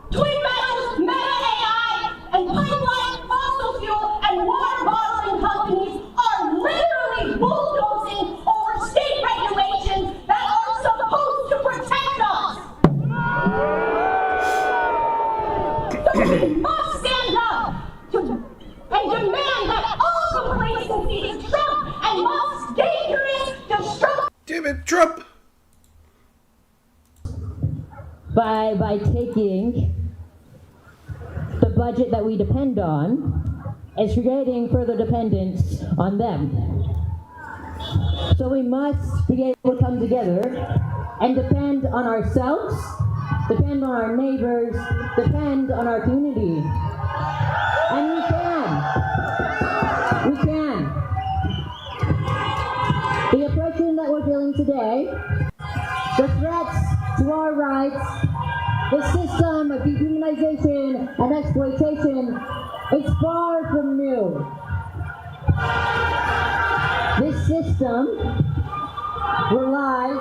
Twin Metals, Meta AI, and pipeline fossil fuel and water bottling companies are literally bulldozing over state regulations that are supposed to protect us. So we must stand up and demand that all complacency is Trump and Musk's dangerous, destructive. Damn it, Trump! By taking the budget that we depend on and creating further dependence on them. So we must be able to come together and depend on ourselves, depend on our neighbors, depend on our community. And we can. We can. today, the threats to our rights, the system of dehumanization and exploitation is far from new. This system relies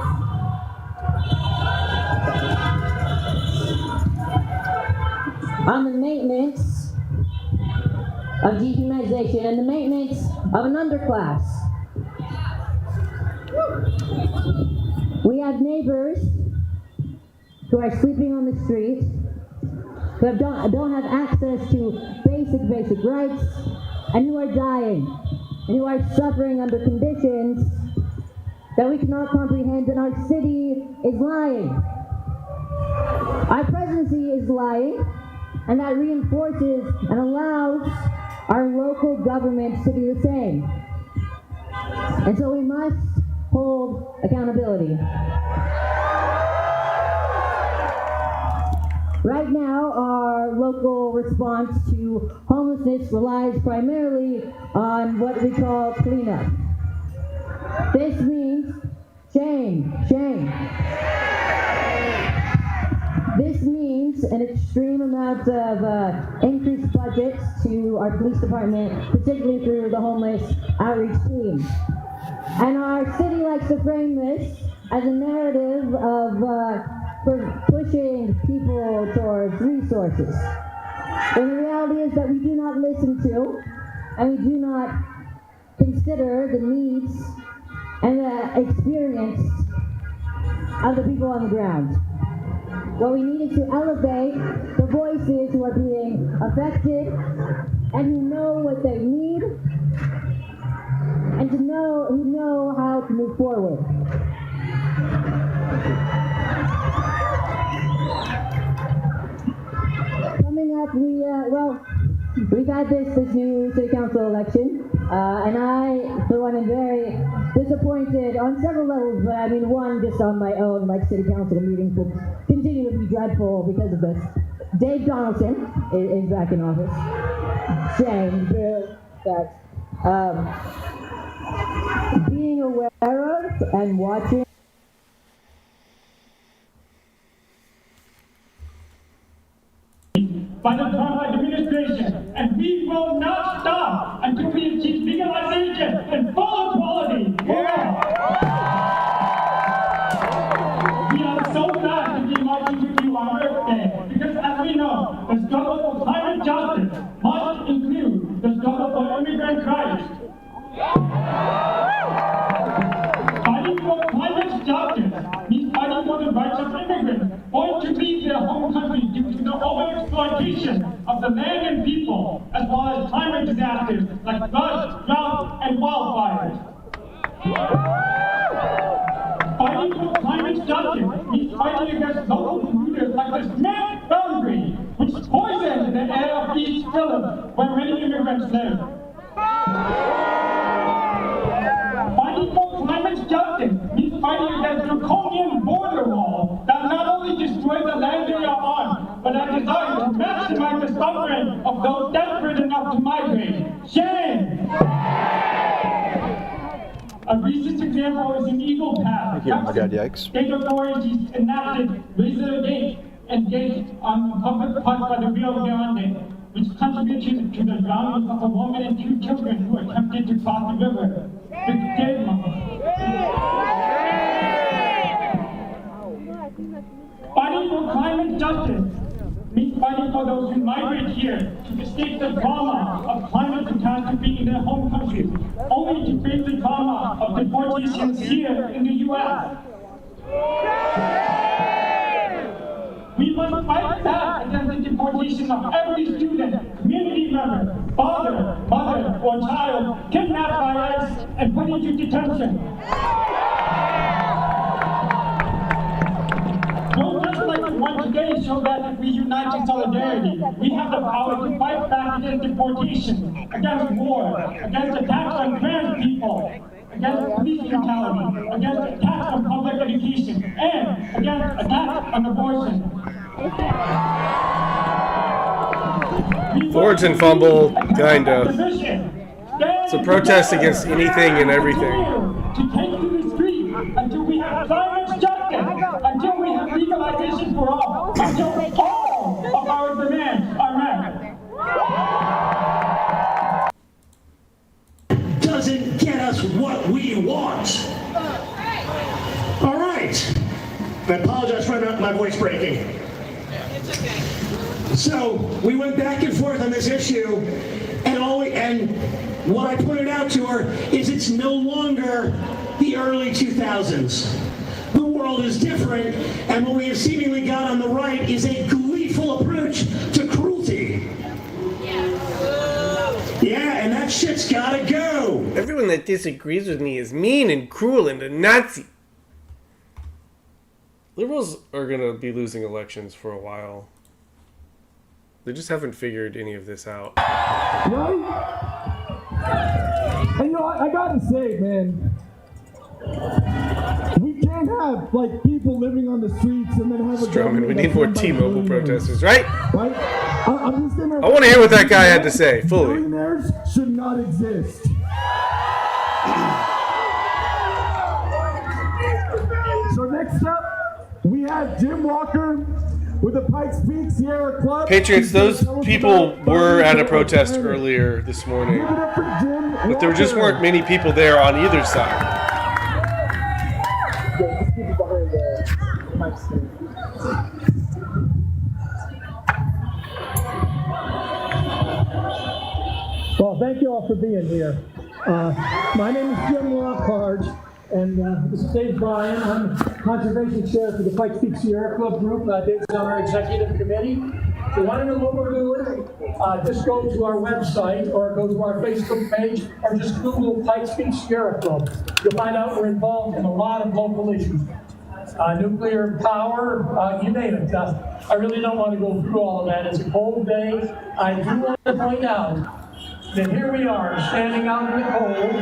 on the maintenance of dehumanization and the maintenance of an underclass. We have neighbors who are sleeping on the street, who don't have access to basic rights, and who are dying, and who are suffering under conditions that we cannot comprehend, and our city is lying. Our presidency is lying, and that reinforces and allows our local governments to do the same. And so we must hold accountability. Right now, our local response to homelessness relies primarily on what we call cleanup. This means shame. This means an extreme amount of increased budgets to our police department, particularly through the homeless outreach team. And our city likes to frame this as a narrative of pushing people towards resources. And the reality is that we do not listen to, and we do not consider the needs and the experience of the people on the ground. What we need is to elevate the voices who are being affected and who know what they need and who know how to move forward. Coming up, we've had this new city council election, and I, for one, am very disappointed on several levels, but I mean, one, just on my own, city council meetings will continue to be dreadful because of this. Dave Donaldson is back in office. Shame, that being aware of and watching by the Trump administration, and we will not stop until we achieve legalization and full equality for all. We are so glad to be marching with you on Earth Day, because as we know, the struggle for climate justice must include the struggle for immigrant rights. Fighting for climate justice means fighting for the rights of immigrants going to leave their home country due to the overexploitation of the land and people, as well as climate disasters like floods, drought, and wildfires. Fighting for climate justice means fighting against local polluters like the Smith boundary, which poisons the air of East Phillips, where many immigrants live. Fighting for climate justice means fighting against draconian border walls that not only destroy the land they are on, but are designed to maximize the suffering of those desperate enough to migrate. Shame! A recent example is in Eagle Pass. State authorities enacted razor gates on public parks by the Rio Grande, which contributed to the drowning of a woman and 2 children who attempted to cross the river. Fighting for climate justice means fighting for those who migrate here to escape the trauma of climate catastrophe in their home countries, only to face the trauma of deportations here in the U.S. We must fight back against the deportation of every student, community member, father, mother, or child kidnapped by ICE and put into detention. Protests like the one today show that if we unite in solidarity, we have the power to fight back against deportation, against war, against attacks on trans people, against police brutality, against attacks on public education, and against attacks on abortion. Forwards and fumble, kinda. It's a protest against anything and everything. To take to the street until we have we want. All right. I apologize for my voice breaking. So we went back and forth on this issue, and what I pointed out to her is it's no longer the early 2000s. The world is different, and what we have seemingly got on the right is a gleeful approach to cruelty. Yeah, and that shit's gotta go. Everyone that disagrees with me is mean and cruel and a Nazi. Liberals are gonna be losing elections for a while. They just haven't figured any of this out. Right? And I gotta say, man, we can't have like people living on the streets and then have a Stroman, we need more T-Mobile protesters, right? Right? I want to hear what that guy had to say, fully. Billionaires should not exist. So next up, we have Jim Walker with the Pikes Peak Sierra Club. Patriots, those people were at a protest earlier this morning, but there just weren't many people there on either side. Well, thank you all for being here. My name is Jim Lockhart, and this is Dave Bryan. I'm Conservation Chair for the Pikes Peak Sierra Club group. Dave's on our executive committee. If you want to know what we're doing, just go to our website or go to our Facebook page or just Google Pikes Peak Sierra Club. You'll find out we're involved in a lot of local issues. Nuclear power, you name it. I really don't want to go through all of that. It's a cold day. I do want to point out that here we are standing out in the cold,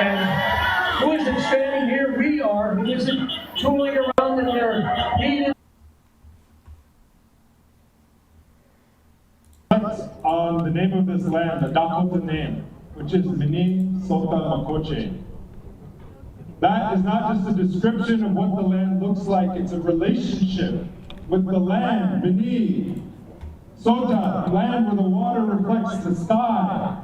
and who isn't standing here? We are. Who isn't tooling around in their heated? On the name of this land, the Dakota name, which is Mini Sota Makoche. That is not just a description of what the land looks like, it's a relationship with the land, Mini Sota, land where the water reflects the sky.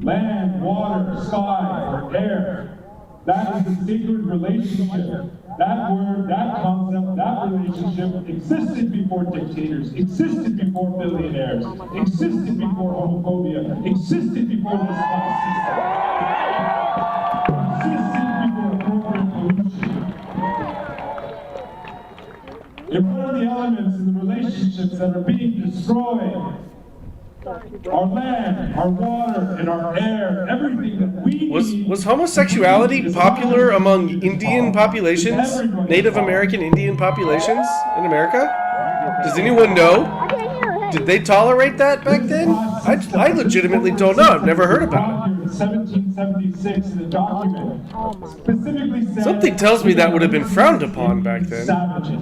Land, water, sky, or air. That is a sacred relationship. That word, that concept, that relationship existed before dictators, existed before billionaires, existed before homophobia, existed before this system, existed before corporate pollution. And what are the elements and the relationships that are being destroyed? Our land, our water, and our air, everything that we need. Was homosexuality popular among Indian populations? Native American Indian populations in America? Does anyone know? Did they tolerate that back then? I legitimately don't know. I've never heard about it. 1776 in the document specifically said Something tells me that would have been frowned upon back then.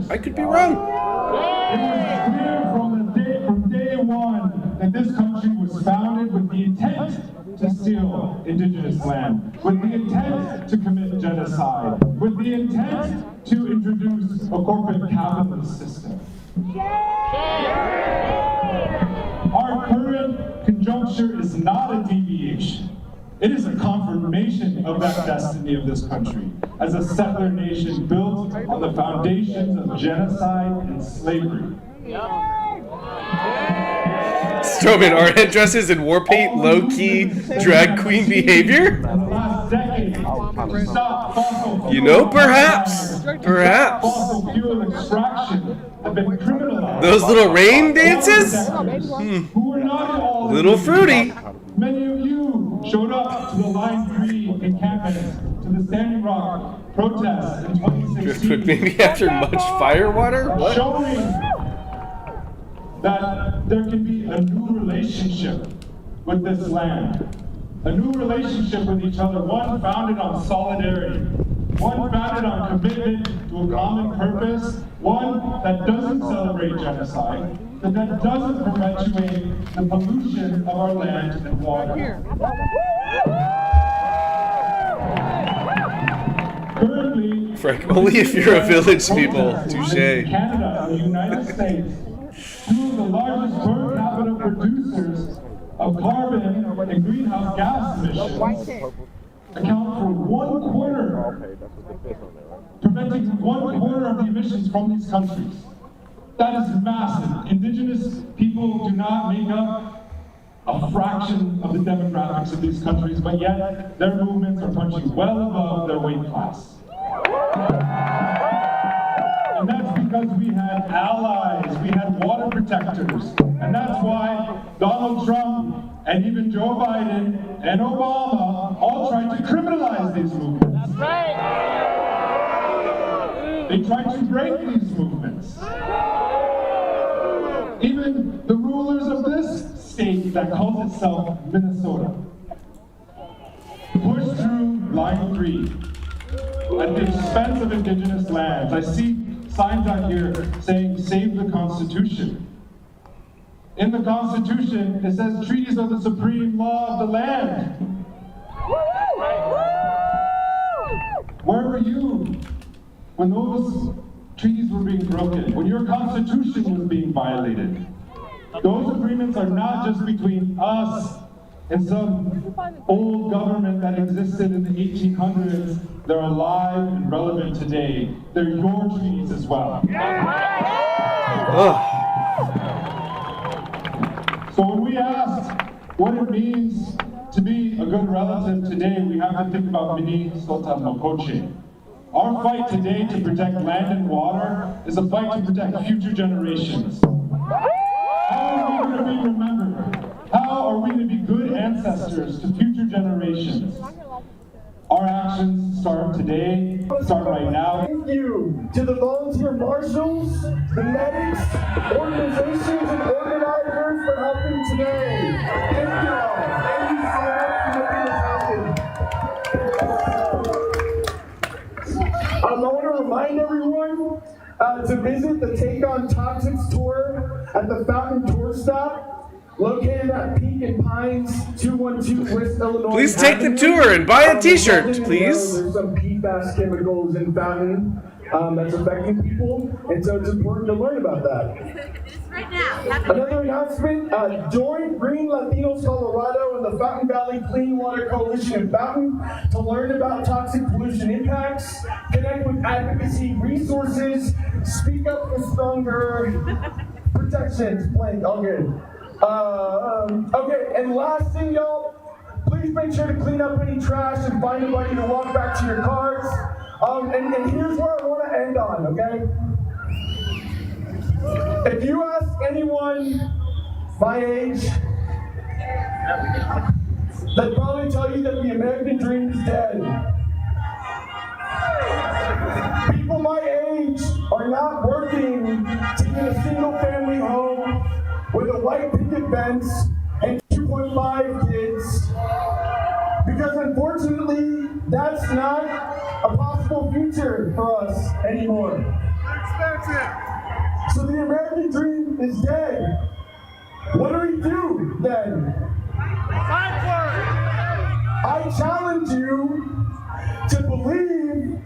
I could be wrong. It was clear from day one that this country was founded with the intent to steal indigenous land, with the intent to commit genocide, with the intent to introduce a corporate capitalist system. Our current conjuncture is not a deviation. It is a confirmation of that destiny of this country as a settler nation built on the foundations of genocide and slavery. Stroman, are headdresses and war paint low-key drag queen behavior? You know, perhaps. Perhaps. Those little rain dances? Little fruity. Many of you showed up to the Line 3 encampment, to the Standing Rock protests in 2016. Maybe after much firewater? What? Showing that there can be a new relationship with this land. A new relationship with each other, one founded on solidarity, one founded on commitment to a common purpose, one that doesn't celebrate genocide, that doesn't perpetuate the pollution of our land and water. Currently, Frank, only if you're a village people. Touché. Canada and the United States, two of the largest per capita producers of carbon and greenhouse gas emissions account for 1/4, preventing 1/4 of the emissions from these countries. That is massive. Indigenous people do not make up a fraction of the demographics of these countries, but yet their movements are punching well above their weight class. And that's because we had allies, we had water protectors, and that's why Donald Trump and even Joe Biden and Obama all tried to criminalize these movements. That's right. They tried to break these movements. Even the rulers of this state that calls itself Minnesota pushed through Line 3 at the expense of indigenous lands. I see signs out here saying, "Save the Constitution." In the Constitution, it says treaties are the supreme law of the land. Where were you when those treaties were being broken, when your Constitution was being violated? Those agreements are not just between us and some old government that existed in the 1800s. They're alive and relevant today. They're your treaties as well. So when we ask what it means to be a good relative today, we have to think about Minnesota Makoche. Our fight today to protect land and water is a fight to protect future generations. How are we going to be remembered? How are we going to be good ancestors to future generations? Our actions start today, start right now. Thank you to the volunteer marshals, the medics, organizations, and organizers for helping today. Thank you all. Thank you so much for making this happen. I want to remind everyone to visit the Take on Toxics tour at the Fountain Tour Stop, located at Peak and Pines, 212 West Illinois. Please take the tour and buy a t-shirt, please. There's some PFAS chemicals in Fountain that's affecting people, and so it's important to learn about that. Right now. Another announcement, join Green Latinos Colorado and the Fountain Valley Clean Water Coalition in Fountain to learn about toxic pollution impacts, connect with advocacy resources, speak up for stronger protections. Blank, all good. Okay, and last thing, y'all, please make sure to clean up any trash and find a buddy to walk back to your cars. And here's where I want to end on, okay? If you ask anyone my age, they'd probably tell you that the American dream is dead. People my age are not working to get a single family home with a white picket fence and 2.5 kids, because unfortunately, that's not a possible future for us anymore. So the American dream is dead. What do we do then? I challenge you to believe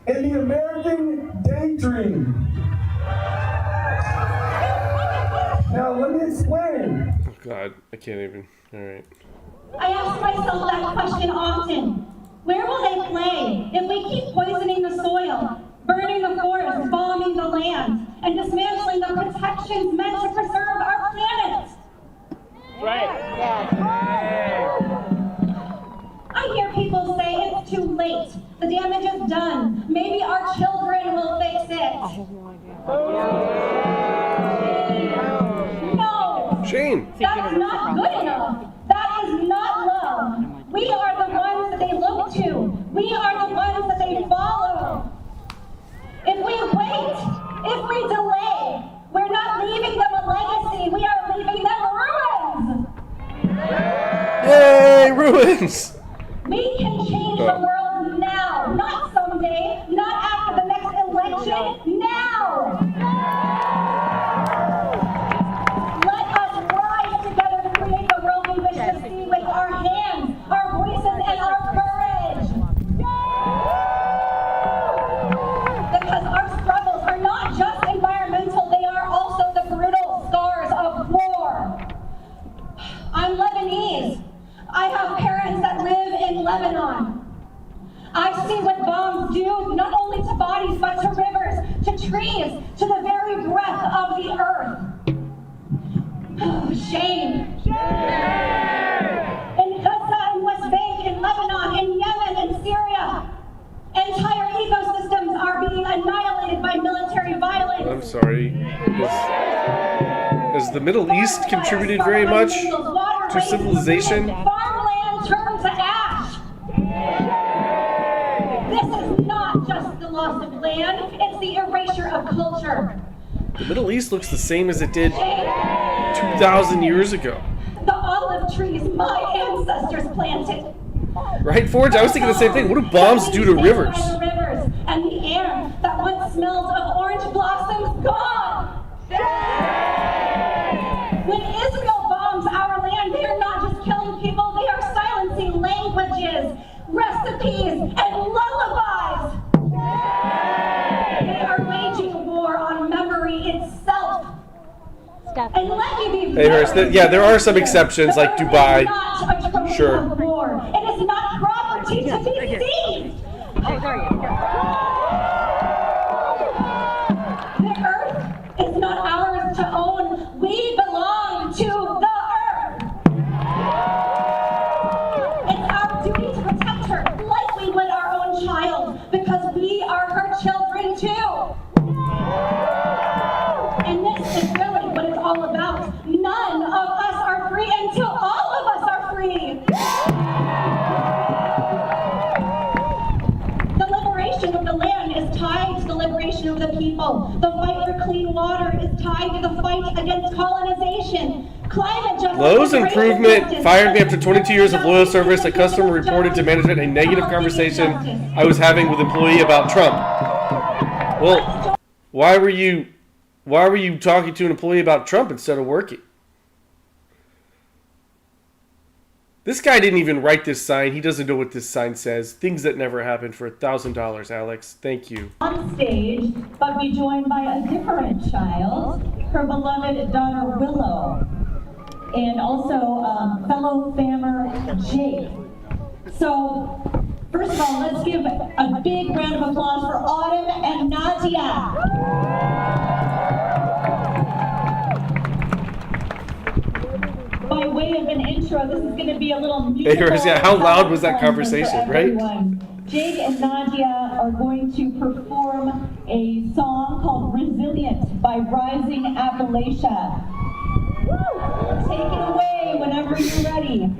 in the American daydream. Now let me explain. Oh God, I can't even. All right. I ask myself that question often. Where will they play if we keep poisoning the soil, burning the forest, bombing the land, and dismantling the protections meant to preserve our planet? Right. I hear people say it's too late. The damage is done. Maybe our children will fix it. No. Shane. That's not good enough. That is not love. We are the ones that they look to. We are the ones that they follow. If we wait, if we delay, we're not leaving them a legacy. We are leaving them ruins. Yay, ruins! We can change the world now, not someday, not after the next election, now. Let us rise together to create the world we wish to see with our hands, our voices, and our courage. Because our struggles are not just environmental, they are also the brutal scars of war. I'm Lebanese. I have parents that live in Lebanon. I've seen what bombs do, not only to bodies, but to rivers, to trees, to the very breath of the earth. Oh, shame. In Gaza, in West Bank, in Lebanon, in Yemen, in Syria, entire ecosystems are being annihilated by military violence. I'm sorry. Has the Middle East contributed very much to civilization? Farmland turned to ash. This is not just the loss of land, it's the erasure of culture. The Middle East looks the same as it did 2,000 years ago. The olive trees my ancestors planted. Right, Forge? I was thinking the same thing. What do bombs do to rivers? And the air that once smelled of orange blossoms, gone. When Israel bombs our land, they are not just killing people, they are silencing languages, recipes, and lullabies. They are waging a war on memory itself. And let me be Hey, Hurst, yeah, there are some exceptions, like Dubai. Sure. war. It is not property to be seized. The earth is not ours to own. We belong to the earth. It's our duty to protect her like we would our own child, because we are her children too. And this is really what it's all about. None of us are free until all of us are free. The liberation of the land is tied to the liberation of the people. The fight for clean water is tied to the fight against colonization. Climate justice. Lowe's Improvement fired me after 22 years of loyal service. A customer reported to management a negative conversation I was having with an employee about Trump. Well, why were you talking to an employee about Trump instead of working? This guy didn't even write this sign. He doesn't know what this sign says. Things that never happened for $1,000, Alex. Thank you. On stage, but be joined by a different child, her beloved daughter Willow, and also fellow fammer Jake. So, first of all, let's give a big round of applause for Autumn and Nadia. By way of an intro, this is going to be a little musical. Hey, yeah, how loud was that conversation, right? Jake and Nadia are going to perform a song called Resilient by Rising Appalachia. Take it away whenever you're ready.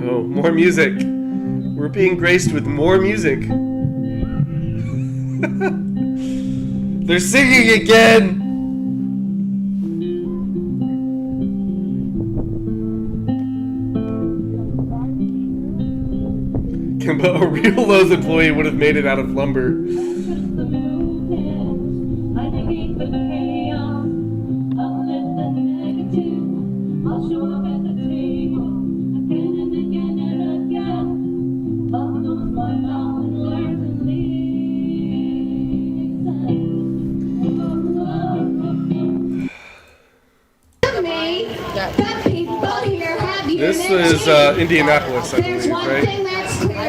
Oh, more music. We're being graced with more music. They're singing again! But a real Lowe's employee would have made it out of lumber. This is Indianapolis, I believe, right?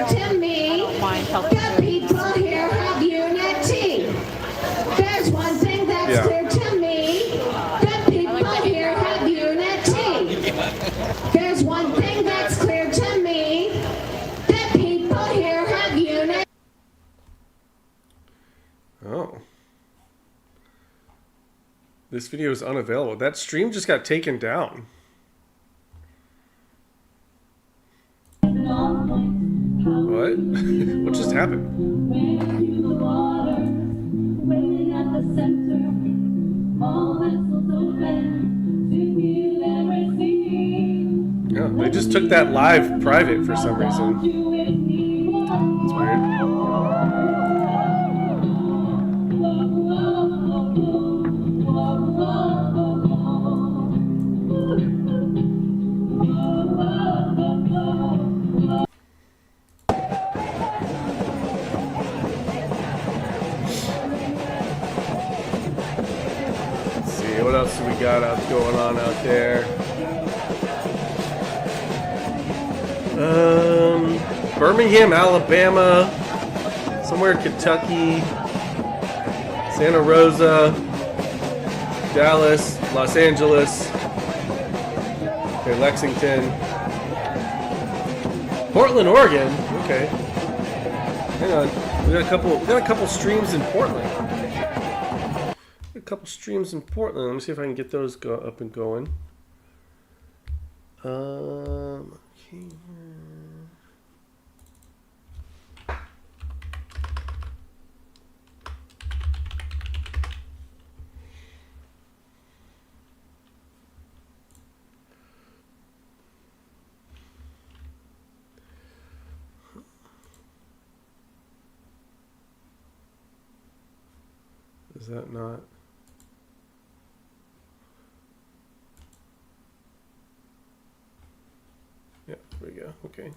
To me, the people here have unity. There's one thing that's clear to me, the people here have unity. There's one thing that's clear to me, the people here have unity. Oh. This video is unavailable. That stream just got taken down. What? What just happened? Yeah, they just took that live private for some reason. It's weird. What else do we got going on out there? Birmingham, Alabama, somewhere in Kentucky, Santa Rosa, Dallas, Los Angeles, okay, Lexington, Portland, Oregon. Okay, hang on, we got a couple streams in Portland. A couple streams in Portland. Let me see if I can get those up and going. Okay. Is that not? Yeah, there we go. Okay.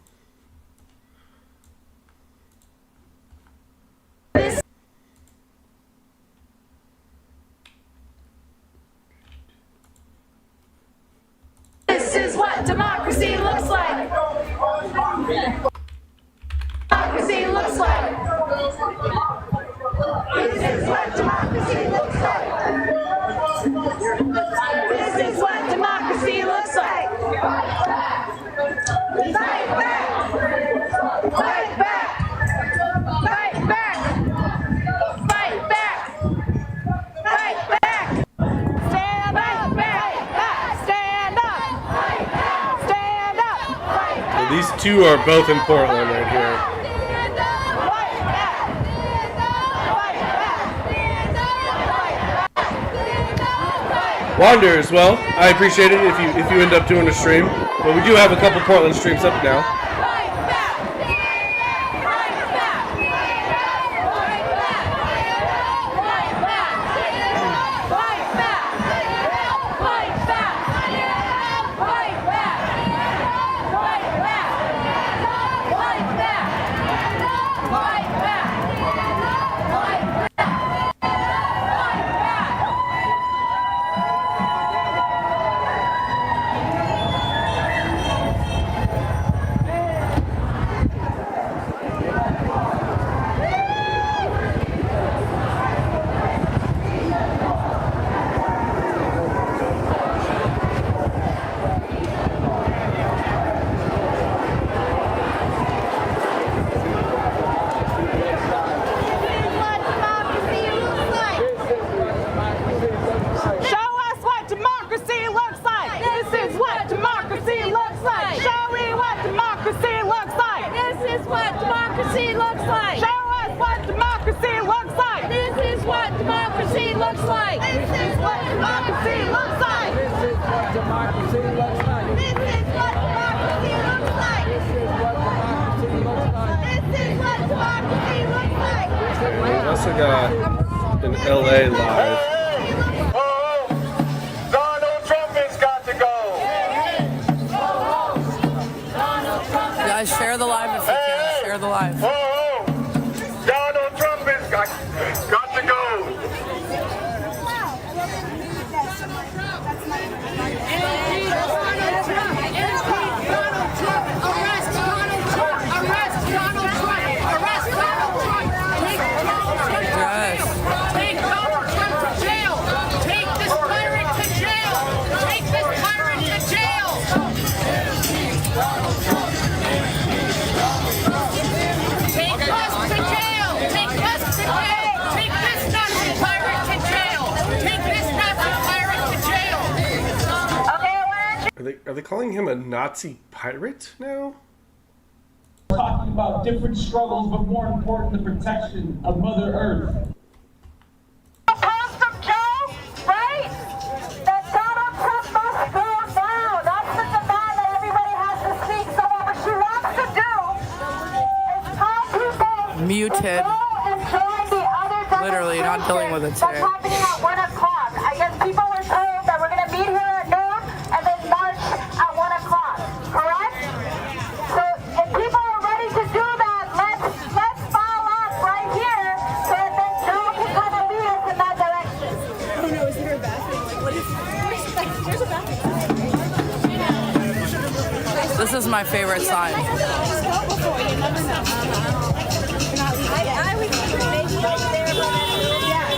This is what democracy looks like. Democracy looks like. This is what democracy looks like. This is what democracy looks like. Fight back! Fight back! Fight back! Fight back! Fight back! Stand up! Stand up! Stand up! Well, these two are both in Portland right here. Wanders, well, I appreciate it if you end up doing a stream. But we do have a couple Portland streams up now. We also got an LA live. Donald Trump has got to go. Guys, share the live if you can. Share the live. Donald Trump has got to go. Are they calling him a Nazi pirate now? Talking about different struggles, but more important, the protection of Mother Earth. Opposed to Joe, right? That Donald Trump must go now. That's the demand that everybody has to speak. So what she wants to do is tell people Muted. Literally, not dealing with it today. That's happening at 1 o'clock. I guess people were told that we're going to meet here at noon and then march at 1 o'clock. Correct? So if people are ready to do that, let's file off right here so that then Joe can kind of lead us in that direction. I don't know, is there a bathroom? Like, what is there's a bathroom. This This is my favorite sign. Just go before, you never know. I would maybe right there, but yeah.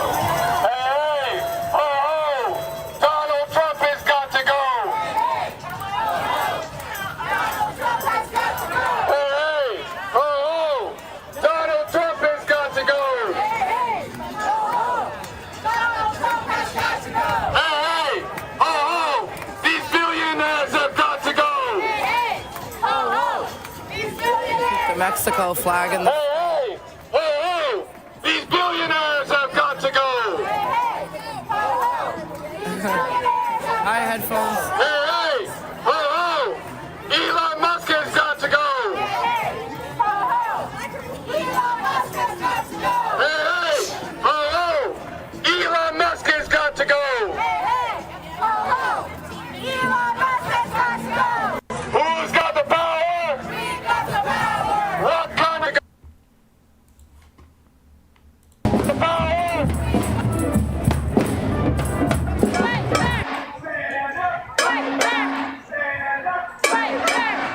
Hey, ho, ho! Donald Trump has got to go! Donald Trump has got to go! Hey, ho, ho! Donald Trump has got to go! Donald Trump has got to go! Hey, ho, ho! These billionaires have got to go! These billionaires! The Mexico flag and the... Hey, hey! These billionaires have got to go! Hi, headphones. Hey, ho, ho! Elon Musk has got to go! Elon Musk has got to go! Hey, ho, ho! Elon Musk has got to go! Elon Musk has got to go! Who's got the power? We got the power! What kind of the power? Fight back! Fight back! Fight back!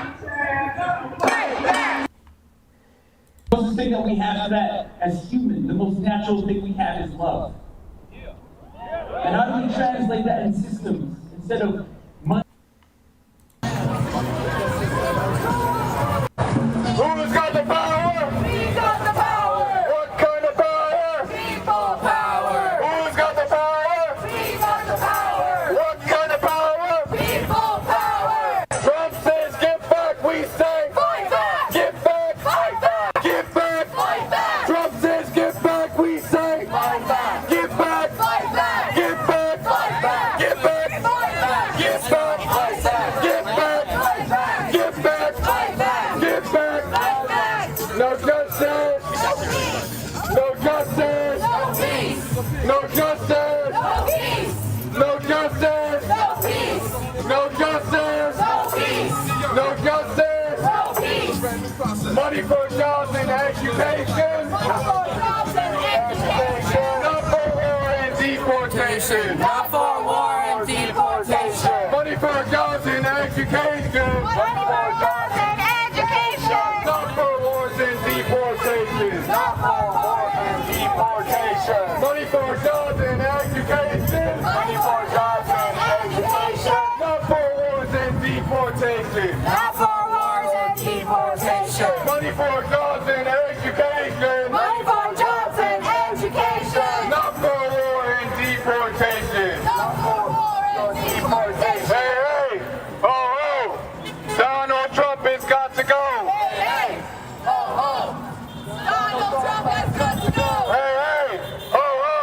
Fight back! The most thing that we have that as human, the most natural thing we have is love. And how do we translate that in systems instead of money? Who's got the power? We got the power! What kind of power? People power! Who's got the power? We got the power! What kind of power? People power! Trump says get back, we say Fight back! get back, Fight back! get back. Fight back! Trump says get back, we say Fight back! get back, Fight back! get back, Fight back! get back, Fight back! get back, Fight back! get back, Fight back! get back, Fight back! get back. Fight back! No justice, no justice, No peace! no justice, No peace! no justice, No peace! no justice, No peace! no justice. No peace! Money for jobs and education. Jobs and education! Not for war and deportation. Not for war and deportation! Money for jobs and education. Money for jobs and education! Not for wars and deportation. Not for war and deportation! Money for jobs and education. Money for jobs and education! Not for wars and deportation. Not for wars and deportation! Money for jobs and education. Money for jobs and education! Not for war and deportation. Not for war and deportation! Hey, hey, ho, ho! Donald Trump has got to go. Hey, hey! Ho, ho! Donald Trump has got to go! Hey, hey, ho, ho!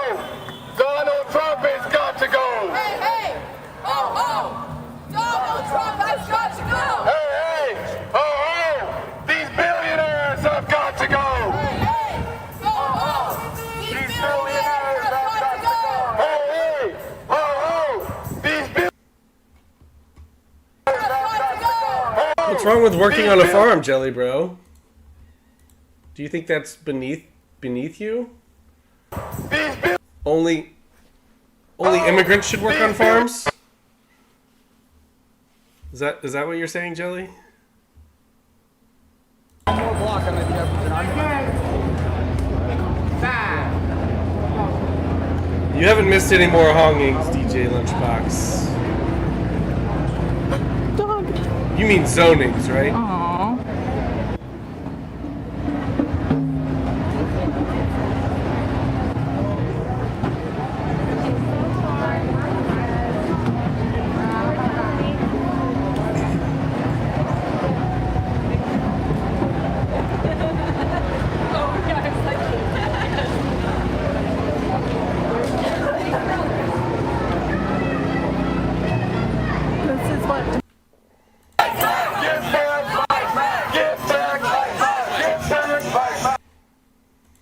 Donald Trump has got to go. Hey, hey! Ho, ho! Donald Trump has got to go! Hey, hey, ho, ho! These billionaires have got to go. Hey, hey! Ho, ho! These billionaires have got to go! Hey, hey, ho, ho! These billionaires have got to go. What's wrong with working on a farm, Jelly Bro? Do you think that's beneath you? Only immigrants should work on farms? Is that what you're saying, Jelly? More block and You haven't missed any more hongings, DJ Lunchbox. Dog. You mean zonings, right? Aww.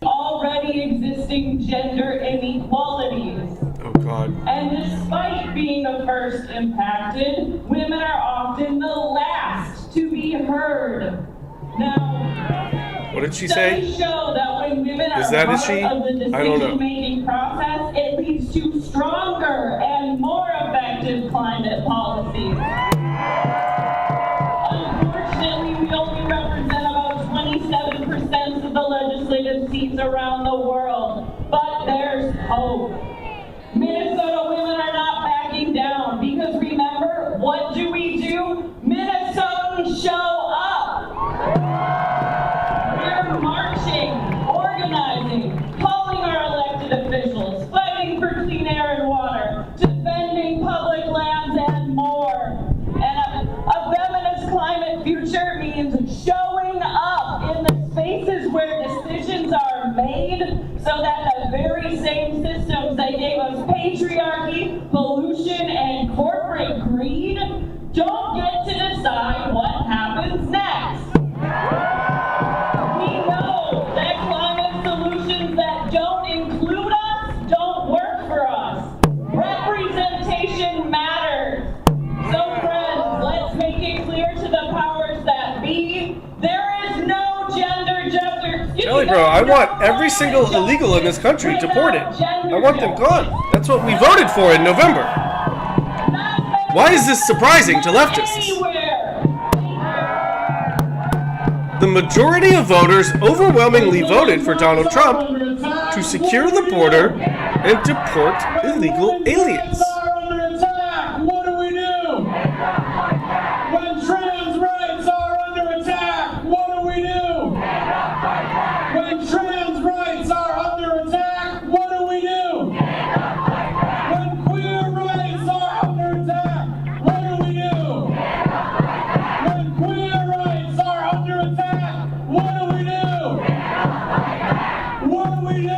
Already existing gender inequalities. Oh God. And despite being the first impacted, women are often the last to be heard. Now, What did she say? studies show that when women Is are that a part she? of the I don't know. decision-making process, it leads to stronger and more effective active climate policies. Unfortunately, we only represent about 27% of the legislative seats around the world, but there's hope. Minnesota women are not backing down because remember, what do? Minnesotans show up. We're marching, organizing, calling our elected officials, fighting for clean air and water, defending public lands and more. And a feminist climate future means showing up in the spaces where decisions are made so that the very same systems that gave us patriarchy, pollution, and corporate greed don't get to decide what happens next. We know that climate solutions that don't include us don't work for us. Representation matters. So friends, let's make it clear to the powers that be, there is no gender. Jelly Bro, I want every single illegal in this country deported. I want them gone. That's what we voted for in November. Why is this surprising to leftists? The majority of voters overwhelmingly voted for Donald Trump to secure the border and deport illegal aliens. What do we do? When trans rights are under attack, what do we do? When trans rights are under attack, what do we do? When queer rights are under attack, what do we do? When queer rights are under attack, what do we do? What do we do?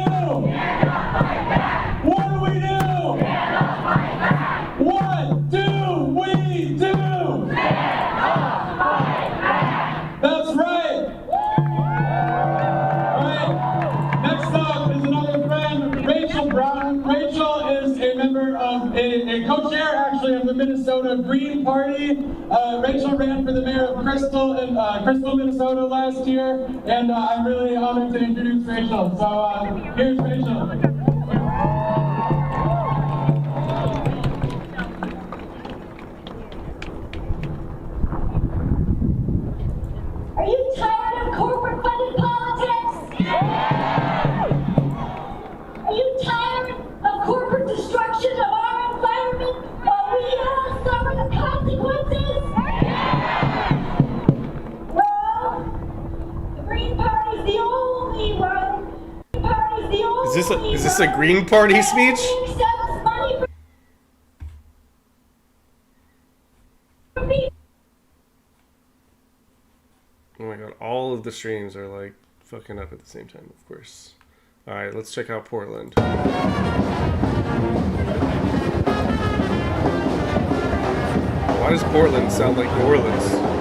What do we do? What do we do? That's right. Alright, next up is another friend, Rachel Brown. Rachel is a member of a co-chair actually of the Minnesota Green Party. Rachel ran for the mayor of Crystal, Minnesota last year, and I'm really honored to introduce Rachel. So here's Rachel. Are you tired of corporate-funded politics? Are you tired of corporate destruction of our environment while we all suffer the consequences? Well, the Green Party's the only one. The Party's the only Is this a Green Party speech? accepts money from people. Oh my god, all of the streams are like fucking up at the same time, of course. Alright, let's check out Portland. Why does Portland sound like New Orleans?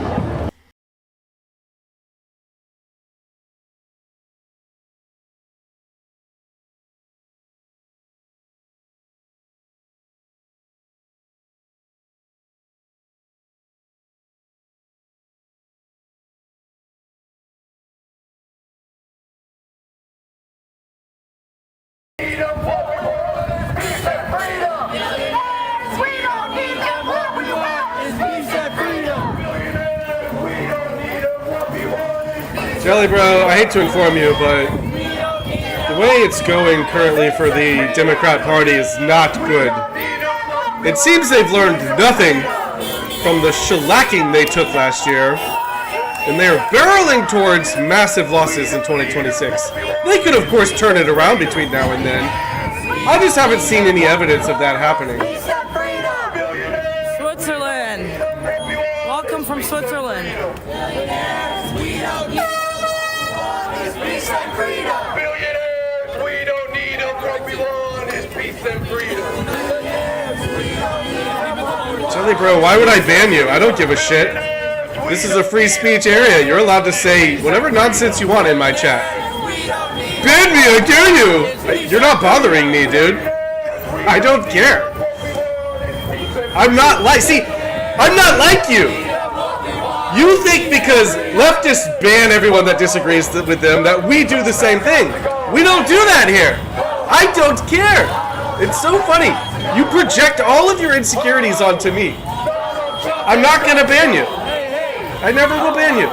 Jelly Bro, I hate to inform you, but the way it's going currently for the Democrat Party is not good. It seems they've learned nothing from the shellacking they took last year, and they are barreling towards massive losses in 2026. They could, of course, turn it around between now and then. I just haven't seen any evidence of that happening. Switzerland. Welcome from Switzerland. Peace and freedom. Billionaires, we don't need them. What we want is peace and freedom. Jelly Bro, why would I ban you? I don't give a shit. This is a free speech area. You're allowed to say whatever nonsense you want in my chat. Ban me, I dare you! You're not bothering me, dude. I don't care. I'm not like you. You think because leftists ban everyone that disagrees with them that we do the same thing. We don't do that here. I don't care. It's so funny. You project all of your insecurities onto me. I'm not gonna ban you. I never will ban you.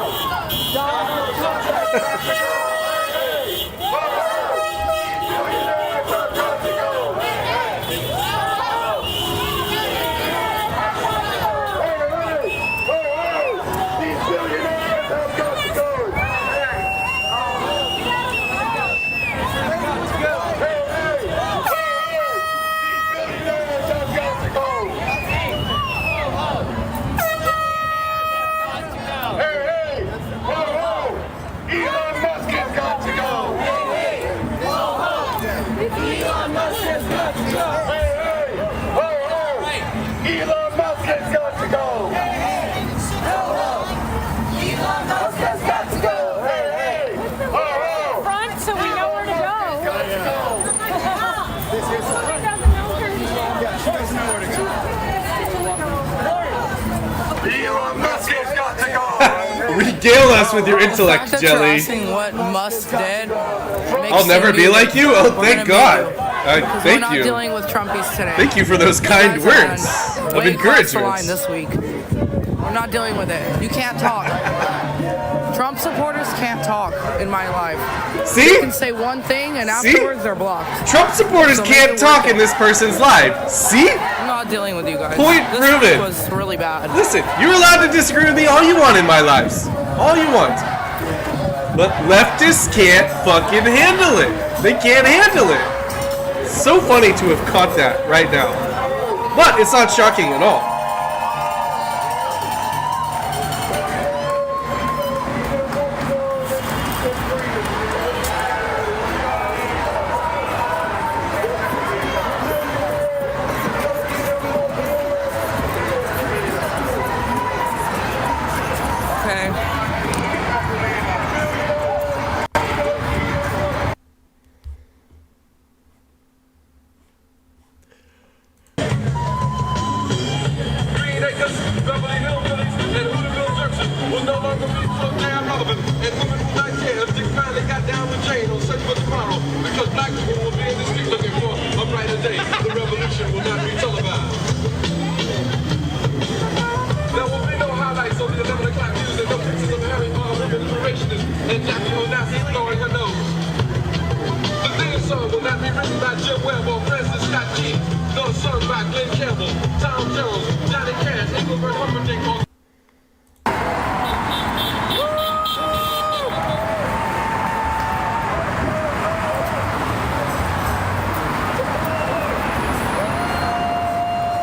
Regale us with your intellect, Jelly. Asking what Musk did. I'll never be like you? Oh, thank God. Thank you. We're not dealing with Trumpies today. Thank you for those kind words of encouragement. This week. We're not dealing with it. You can't talk. Trump supporters can't talk in my life. See? They can say one thing and afterwards they're blocked. Trump supporters can't talk in this person's life. See? I'm not dealing with you guys. Point proven. This was really bad. Listen, you're allowed to disagree with me all you want in my lives. All you want. But leftists can't fucking handle it. They can't handle it. It's so funny to have caught that right now. But it's not shocking at all.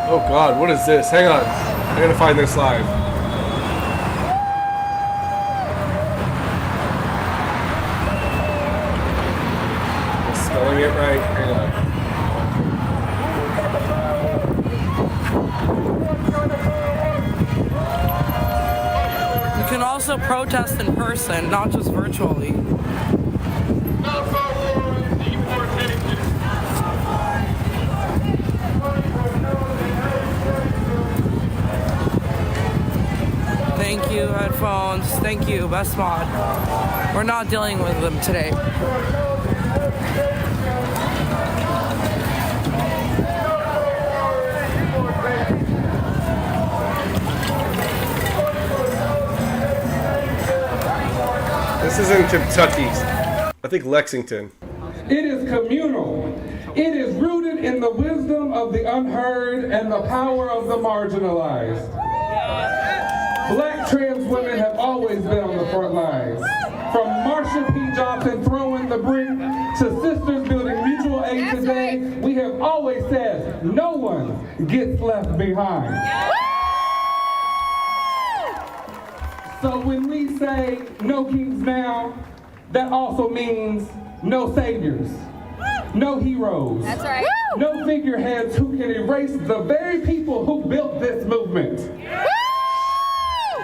Oh God, what is this? Hang on. I gotta find this live. Am I spelling it right? Hang on. You can also protest in person, not just virtually. Thank you, headphones. Thank you, best mod. We're not dealing with them today. This is in Kentucky. I think Lexington. It is communal. It is rooted in the wisdom of the unheard and the power of the marginalized. Black trans women have always been on the front lines. From Marsha P. Johnson throwing the brick to sisters building mutual aid today, we have always said no one gets left behind. So when we say no kings now, that also means no saviors, no heroes, That's right. no figureheads who can erase the very people who built this movement.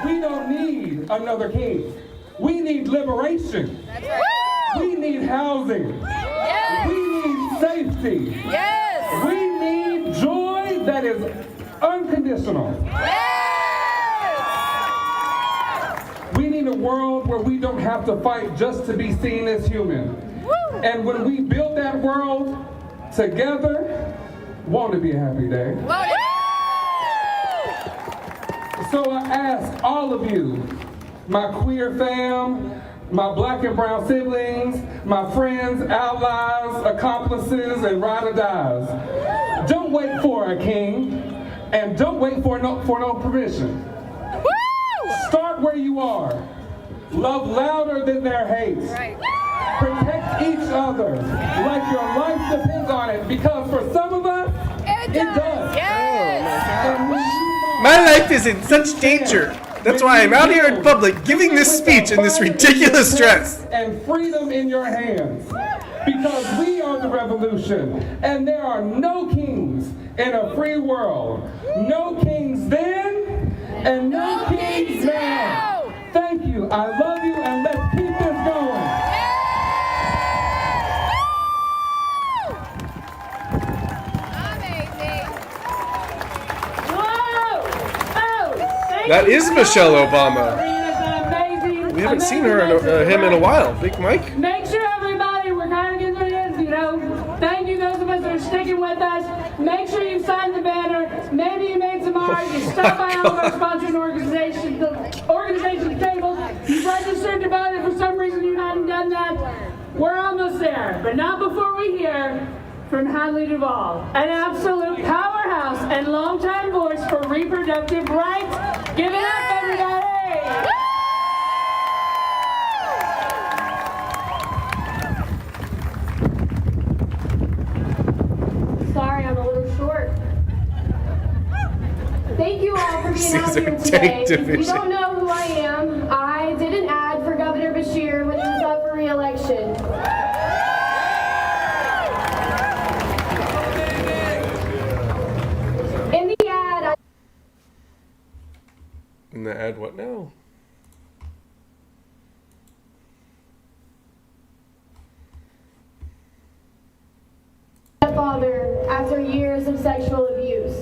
We don't need another king. We need liberation. That's right. We need housing. Yes. We need safety. Yes. We need joy that is unconditional. We need a world where we don't have to fight just to be seen as human. And when we build that world together, Won't it be a happy day? So I ask all of you, my queer fam, my black and brown siblings, my friends, allies, accomplices, and ride or dies, don't wait for a king, and don't wait for no permission. Start where you are. Love louder than their hate. Protect each other like your life depends on it, because for some of us, it does. My life is in such danger. That's why I'm out here in public giving this speech in this ridiculous dress. And freedom in your hands. Because we are the revolution. And there are no kings in a free world. No kings then, and no kings now. Thank you. I love you, and let's keep this going. That is Michelle Obama. We haven't seen him in a while. Big Mike. Make sure everybody, we're kind of getting to the end, you know. Thank you, those of us that are sticking with us. Make sure you signed the banner. Maybe you made some art. You stopped by all of our sponsoring organization tables. You registered to vote, and for some reason you hadn't done that. We're almost there, but not before we hear from Hadley Duvall, an absolute powerhouse and longtime voice for reproductive rights. Give it up, everybody! Sorry, I'm a little short. Thank you all for being out here today. If you don't know who I am, I did an ad for Governor Beshear when he was up for re-election. In the ad, what now? Father after years of sexual abuse.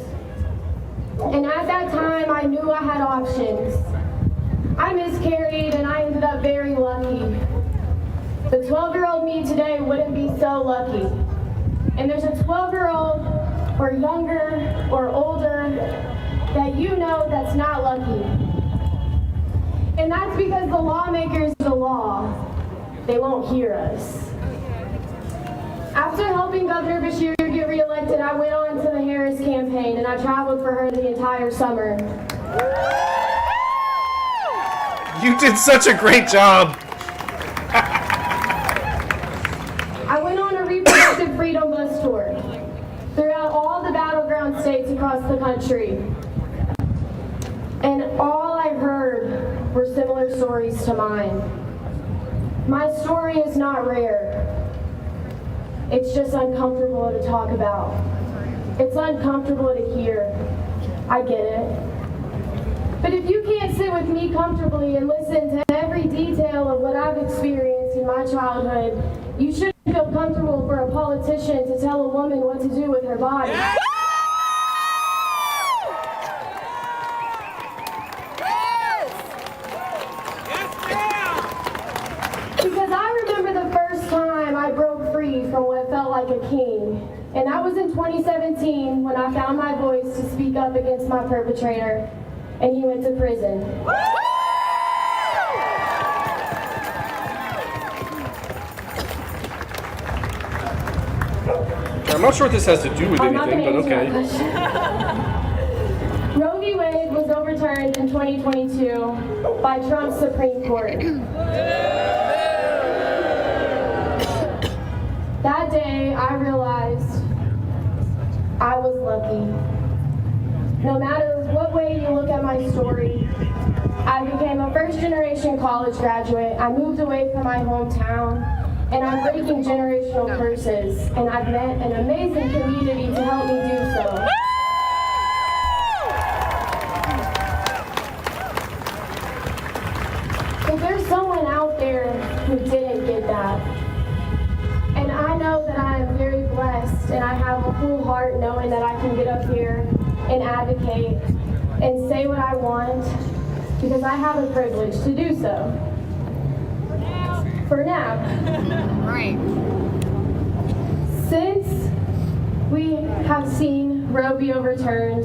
And at that time, I knew I had options. I miscarried and I ended up very lucky. The 12-year-old me today wouldn't be so lucky. And there's a 12-year-old or younger or older that you know that's not lucky. And that's because the lawmakers of the law, they won't hear us. After helping Governor Beshear get reelected, I went on to the Harris campaign and I traveled for her the entire summer. You did such a great job. I went on a reproductive freedom bus tour throughout all the battleground states across the country. And all I heard were similar stories to mine. My story is not rare. It's just uncomfortable to talk about. It's uncomfortable to hear. I get it. But if you can't sit with me comfortably and listen to every detail of what I've experienced in my childhood, you shouldn't feel comfortable for a politician to tell a woman what to do with her body. Because I remember the first time I broke free from what felt like a king. And that was in 2017 when I found my voice to speak up against my perpetrator, and he went to prison. I'm not sure what this has to do with anything, but okay. Roe v. Wade was overturned in 2022 by Trump's Supreme Court. That day, I realized I was lucky. No matter what way you look at my story, I became a first-generation college graduate. I moved away from my hometown, and I'm breaking generational curses, and I've met an amazing community to help me do so. If there's someone out there who didn't get that, and I know that I am very blessed and I have a full heart knowing that I can get up here and advocate and say what I want because I have the privilege to do so. For now. Right. Since We have seen Roe be overturned.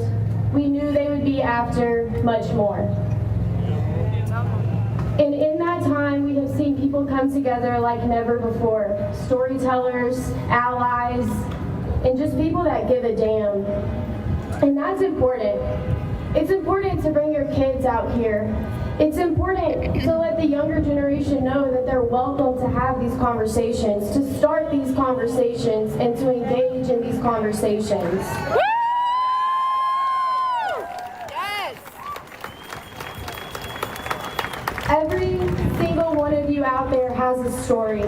We knew they would be after much more. And in that time, we have seen people come together like never before. Storytellers, allies, and just people that give a damn. And that's important. It's important to bring your kids out here. It's important to let the younger generation know that they're welcome to have these conversations, to start these conversations, and to engage in these conversations. Yes! Every single one of you out there has a story,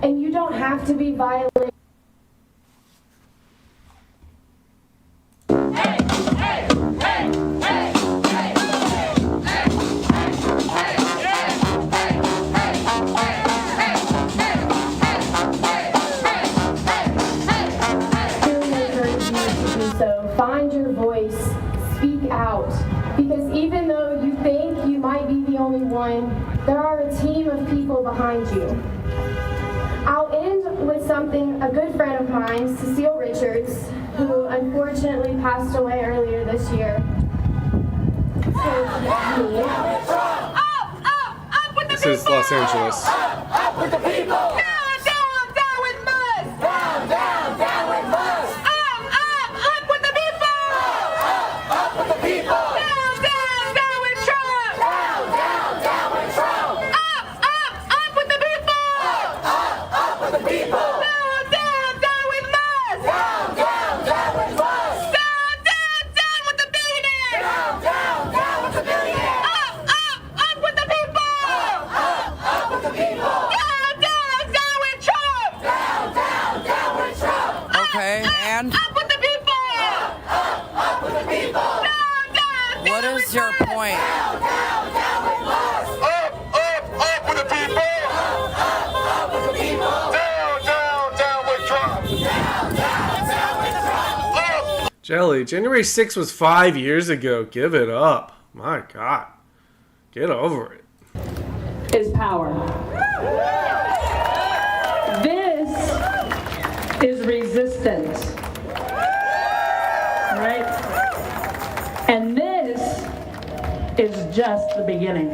and you don't have to be violent. Find your voice, speak out, because even though you think you might be the only one, there are a team of people behind you. I'll end with something a good friend of mine, Cecile Richards, who unfortunately passed away earlier this year, told me. This is Los Angeles. Up with the people! Down, down, down with Musk! Down, down, down with Musk! Up with the people! Up with the people! Down, down, down with Trump! Down, down, down with Trump! Up with the people! Up with the people! Down, down, down with Musk! Down, down, down with Musk! Down, down, down with the billionaires! Down, down, down with the billionaires! Up with the people! Up with the people! Down, down, down with Trump! Down, down, down with Trump! Okay, and Up with the people! Up with the people! Down, down, what is your point? down, down with Musk! Up with the people! Up with the people! Down, down, down with Trump! Down, down, down with Trump! Jelly, January 6th was 5 years ago. Give it up. My God. Get over it. Is power. This is resistance. Right? And this is just the beginning.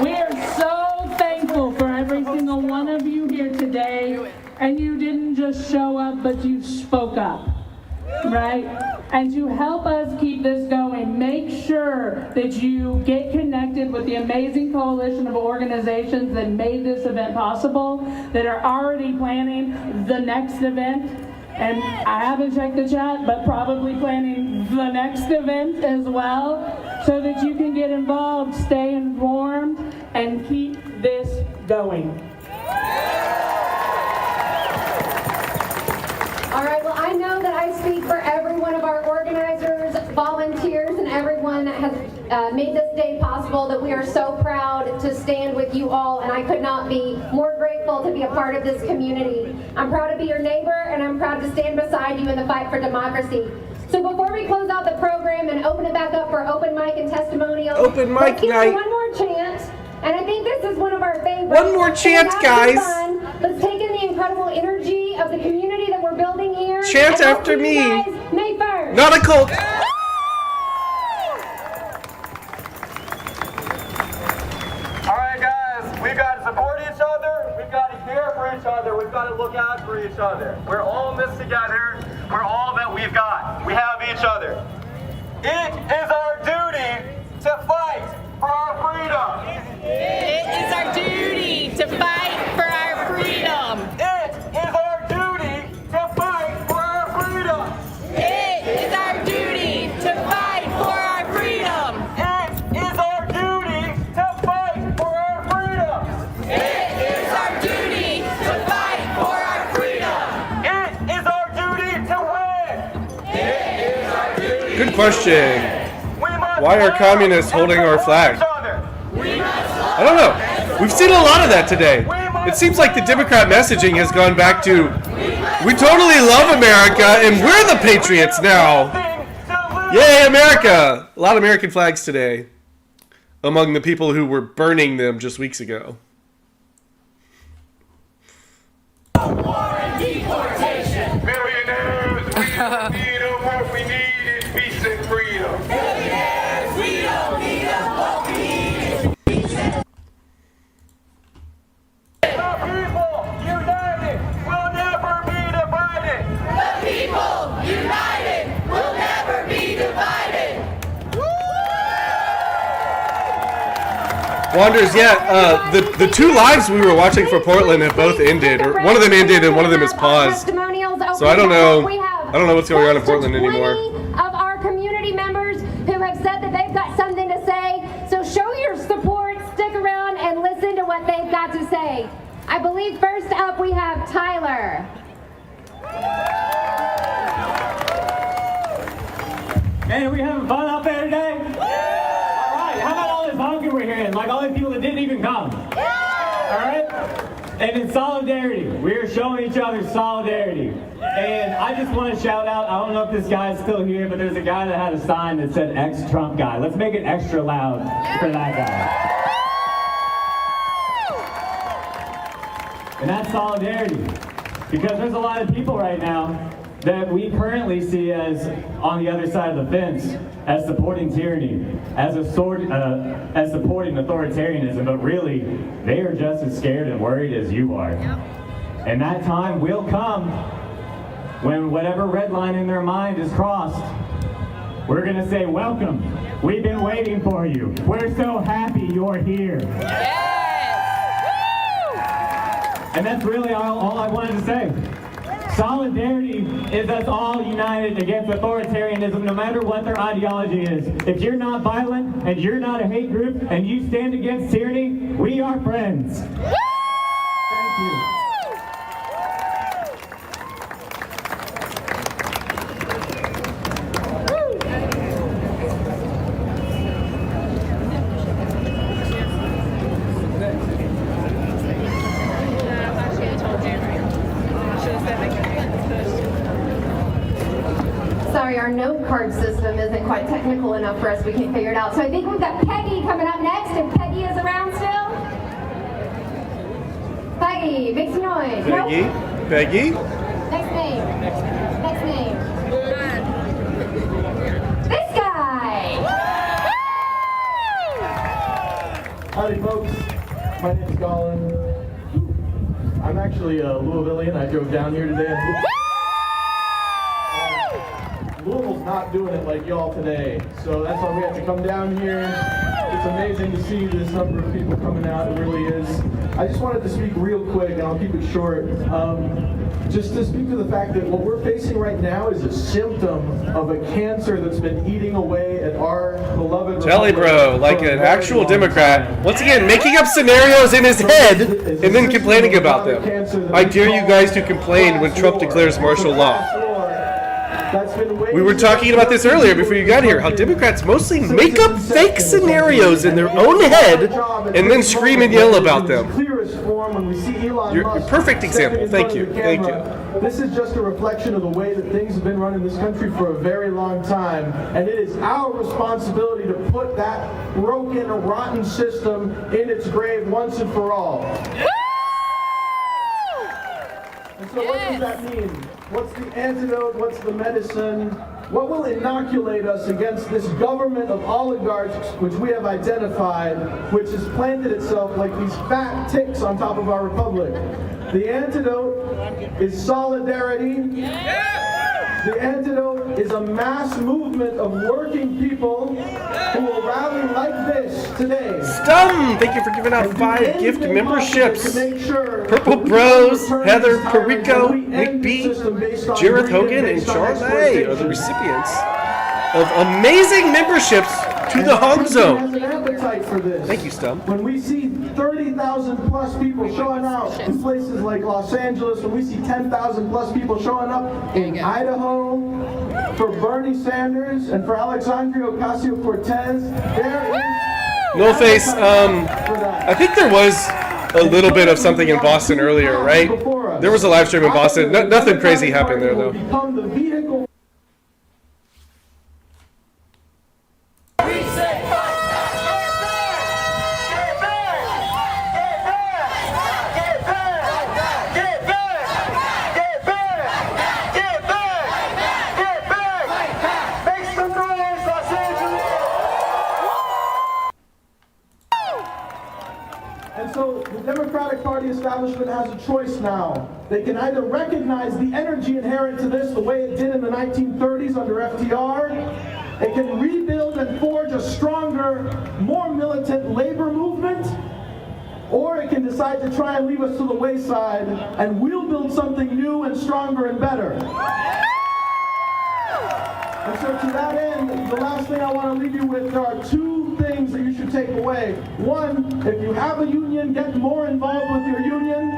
We are so thankful for every single one of you here today. And you didn't just show up, but you spoke up. Right? And to help us keep this going, make sure that you get connected with the amazing coalition of organizations that made this event possible, that are already planning the next event. And I haven't checked the chat, but probably planning the next event as well, so that you can get involved, stay informed, and keep this going. All right, well, I know that I speak for every one of our organizers, volunteers, and everyone that has made this day possible, that we are so proud to stand with you all, and I could not be more grateful to be a part of this community. I'm proud to be your neighbor, and I'm proud to stand beside you in the fight for democracy. So before we close out the program and open it back up for open mic and testimonials, Open mic let's give night. one more chant. And I think this is one of our favorites. One more chant, guys. Let's take in the incredible energy of the community that we're building here. Chant And I'll after see me. you guys May 1st. Not a cult. All right, guys, we've got to support each other. We've got to care for each other. We've got to look out for each other. We're all in this together. We're all that we've got. We have each other. It is our duty to fight for our freedom. It is our duty to fight for our freedom. It is our duty to fight for our freedom. It is our duty to fight for our freedom. It is our duty to fight for our freedom. It is our duty to fight for our freedom. It is our duty to win. It is our duty. Good question. Why are communists holding our flag? I don't know. We've seen a lot of that today. It seems like the Democrat messaging has gone back to, we totally love America and we're the patriots now. Yay, America! A lot of American flags today among the people who were burning them just weeks ago. freedom, what we need is peace and freedom. Yes, we don't need them, what we need is peace and the people united will never be divided. The people united will never be divided. Wanders, yeah, the two lives we were watching for Portland have both ended, or one of them ended and one of them is paused. So I don't know what's going on in Portland anymore. Of our community members who have said that they've got something to say, so show your support, stick around and listen to what they've got to say. I believe first up we have Tyler. Hey, are we having fun out there today? Alright, how about all this honking we're hearing? Like all these people that didn't even come. Alright? And in solidarity, we're showing each other solidarity. And I just want to shout out, I don't know if this guy's still here, but there's a guy that had a sign that said ex-Trump guy. Let's make it extra loud for that guy. And that's solidarity. Because there's a lot of people right now that we currently see as on the other side of the fence, as supporting tyranny, as supporting authoritarianism, but really, they are just as scared and worried as you are. And that time will come when whatever red line in their mind is crossed, we're gonna say, welcome, we've been waiting for you. We're so happy you're here. And that's really all I wanted to say. Solidarity is us all united against authoritarianism, no matter what their ideology is. If you're not violent and you're not a hate group and you stand against tyranny, we are friends. Thank you. Sorry, our note card system isn't quite technical enough for us. We can't figure it out. So I think we've got Peggy coming up next. If Peggy is around still. Peggy, make some noise. Peggy? Nope. Peggy? Next name. Next name. This guy. Howdy, folks. My name's Colin. I'm actually a Louisvillian. I drove down here today. Louisville's not doing it like y'all today, so that's why we have to come down here. It's amazing to see this number of people coming out. It really is. I just wanted to speak real quick, and I'll keep it short. Just to speak to the fact that what we're facing right now is a symptom of a cancer that's been eating away at our beloved Jelly Bro, like an actual Democrat, once again making up scenarios in his head and then complaining about them. I dare you guys to complain when Trump declares martial law. We were talking about this earlier before you got here, how Democrats mostly make up fake scenarios in their own head and then scream and yell about them. You're a perfect example. Thank you. Thank you. This is just a reflection of the way that things have been run in this country for a very long time, and it is our responsibility to put that broken, rotten system in its grave once and for all. And so what does that mean? What's the antidote? What's the medicine? What will inoculate us against this government of oligarchs which we have identified, which has planted itself like these fat ticks on top of our republic? The antidote is solidarity. The antidote is a mass movement of working people who will rally like this today. Stum! Thank you for giving out 5 gift memberships. Purple Bros, Heather Perico, Nick B, Jareth Hogan, and Charlie are the recipients of amazing memberships to the Home Zone. Thank you, Stum. When we see 30,000 plus people showing out in places like Los Angeles, when we see 10,000 plus people showing up in Idaho for Bernie Sanders and for Alexandria Ocasio-Cortez, there is... No face, I think there was a little bit of something in Boston earlier, right? There was a live stream in Boston. Nothing crazy happened there, though. Get establishment has a choice now. They can either recognize the energy inherent to this the way it did in the 1930s under FDR. It can rebuild and forge a stronger, more militant labor movement. Or it can decide to try and leave us to the wayside, and we'll build something new and stronger and better. And so to that end, the last thing I want to leave you with are two things that you should take away. One, if you have a union, get more involved with your union.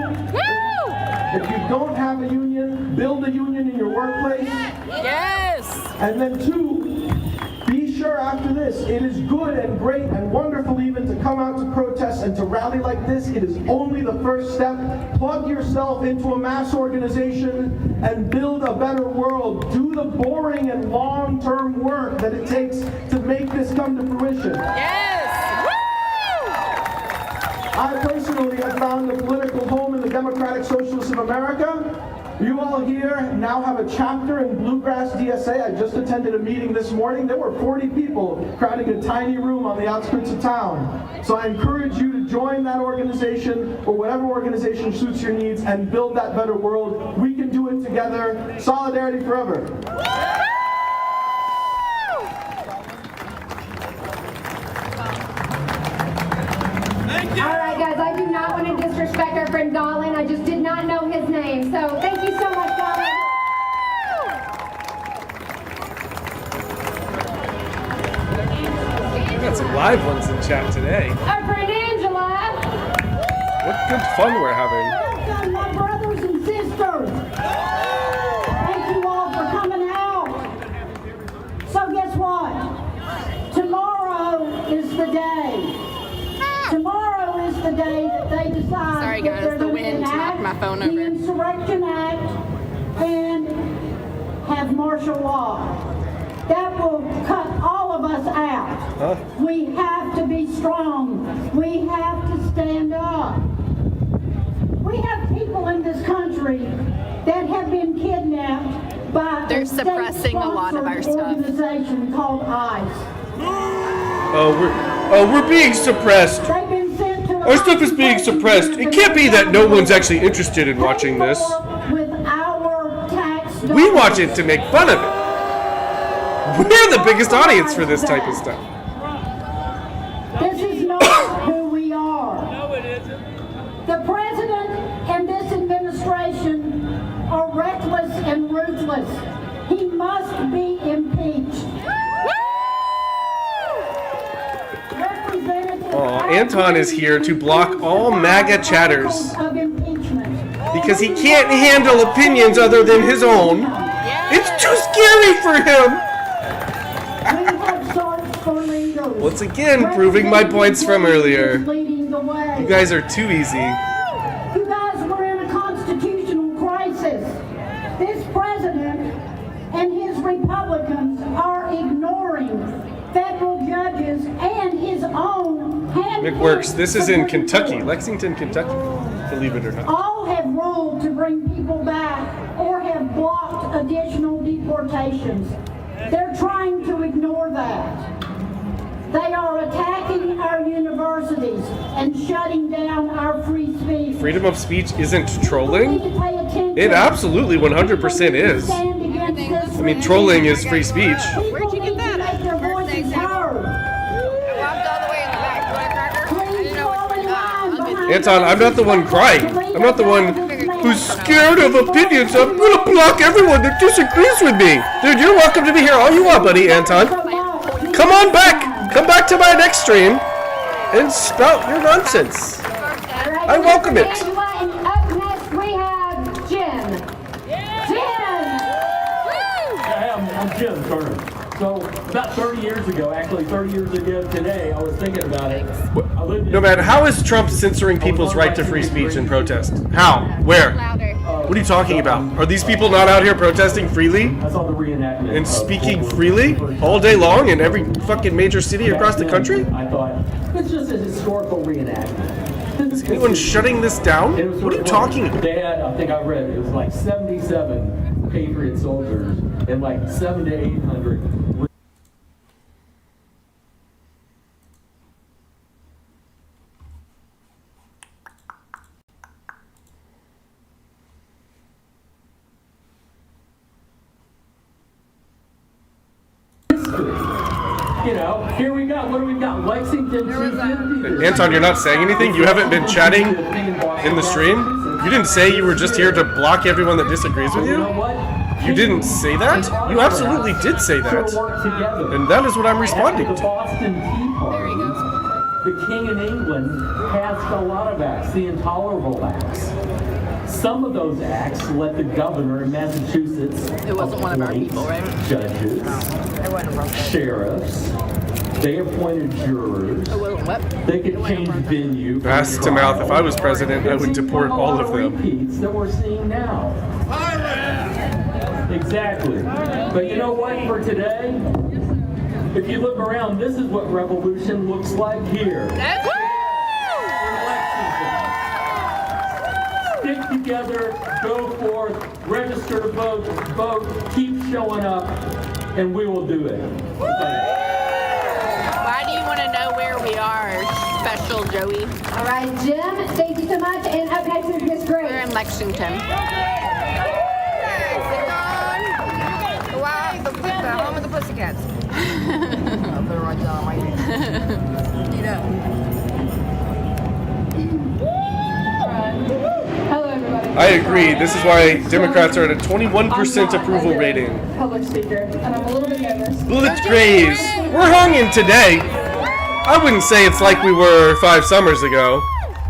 If you don't have a union, build a union in your workplace. Yes! And then two, be sure after this, it is good and great and wonderful even to come out to protest and to rally like this. It is only the first step. Plug yourself into a mass organization and build a better world. Do the boring and long-term work that it takes to make this come to fruition. Yes! I personally have found a political home in the Democratic Socialists of America. You all here now have a chapter in Bluegrass DSA. I just attended a meeting this morning. There were 40 people crowding a tiny room on the outskirts of town. So I encourage you to join that organization or whatever organization suits your needs and build that better world. We can do it together. Solidarity forever. All right, guys, I do not want to disrespect our friend Gollin. I just did not know his name. So thank you so much, Gollin. We got some live ones in chat today. Our friend Angela. What good fun we're having. Welcome, my brothers and sisters. Thank you all for coming out. So guess what? Tomorrow is the day. Tomorrow is the day that they decide. Sorry, that guys, they're the going to wind knocked enact my phone the over. Insurrection Act and have martial law. That will cut all of us out. Huh? We have to be strong. We have to stand up. We have people in this country that have been kidnapped by They're a suppressing a lot of our stuff. organization called ICE. Oh, we're being suppressed. They've been sent to Our stuff is being suppressed. It can't be that no one's actually interested in watching this. with our tax We watch it to make fun of it. We're the biggest audience for this type of stuff. This is not who we are. No, it isn't. The president and this administration are reckless and ruthless. He must be impeached. Anton is here to block all MAGA chatters because he can't handle opinions other than his own. It's too scary for him. Once again, proving my points from earlier. You guys are too easy. You guys were in a constitutional crisis. This president and his Republicans are ignoring federal judges and his own It works. This is in Kentucky, Lexington, Kentucky, believe it or not. all have ruled to bring people back or have blocked additional deportations. They're trying to ignore that. They are attacking our universities and shutting down our free speech. Freedom of speech isn't trolling? We need to pay attention. It absolutely 100% is. Stand against this I mean, trolling is free speech. Where'd you get that? Make their voices heard. Anton, I'm not the one crying. I'm not the one who's scared of opinions. I'm gonna block everyone that disagrees with me. Dude, you're welcome to be here all you want, buddy, Anton. Come on back. Come back to my next stream and spout your nonsense. I welcome it. And up next we have Jim. Hey, I'm Jim Turner. So about 30 years ago, actually 30 years ago today, I was thinking about it. I lived in No, man, how is Trump censoring people's right to free speech and protest? How? Where? What are you talking about? Are these people not out here protesting freely? I saw the reenactment. And speaking freely all day long in every fucking major city across the country? I thought, it's just a historical reenactment. Is anyone shutting this down? What are you talking about? They had, I think I read, it was like 77 Patriot soldiers and like 700 to 800. You know, here we got, what do we got? Lexington 250. Anton, you're not saying anything? You haven't been chatting in the stream? You didn't say you were just here to block everyone that disagrees with you? You didn't say that? You absolutely did say that. And that is what I'm responding to. The Boston Tea Party, the King in England passed a lot of acts, the intolerable acts. Some of those acts let the governor in Massachusetts It wasn't one of our people, right? Judges, sheriffs, they appointed jurors, they could change venue. Pass to mouth. If I was president, I would deport all of them. Repeats that we're seeing now. Exactly. But you know what, for today, if you look around, this is what revolution looks like here. Stick together, go forth, register to vote, keep showing up, and we will do it. Why do you want to know where we are, Special Joey? All right, Jim, thank you so much. And up next is Miss Grace. We're in Lexington. Wow, the home of the Pussycats. I'll put it right down my head. You know. Hello, everybody. I agree. This is why Democrats are at a 21% approval rating. Public speaker, and I'm a little bit nervous. Blitzkrieg. We're hunging today. I wouldn't say it's like we were 5 summers ago.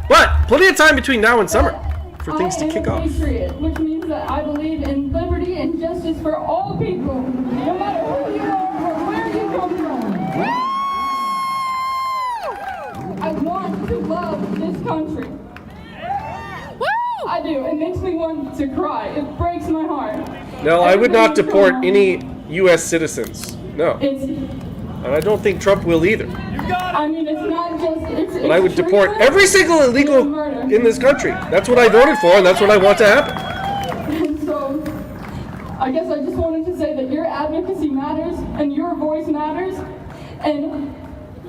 But plenty of time between now and summer for things to kick off. I am a patriot, which means that I believe in liberty and justice for all people, no matter who you are or where you come from. I want to love this country. I do. It makes me want to cry. It breaks my heart. No, I would not deport any U.S. citizens. No. And I don't think Trump will either. I mean, it's not just... But I would deport every single illegal in this country. That's what I voted for, and that's what I want to happen. And so, I guess I just wanted to say that your advocacy matters, and your voice matters, and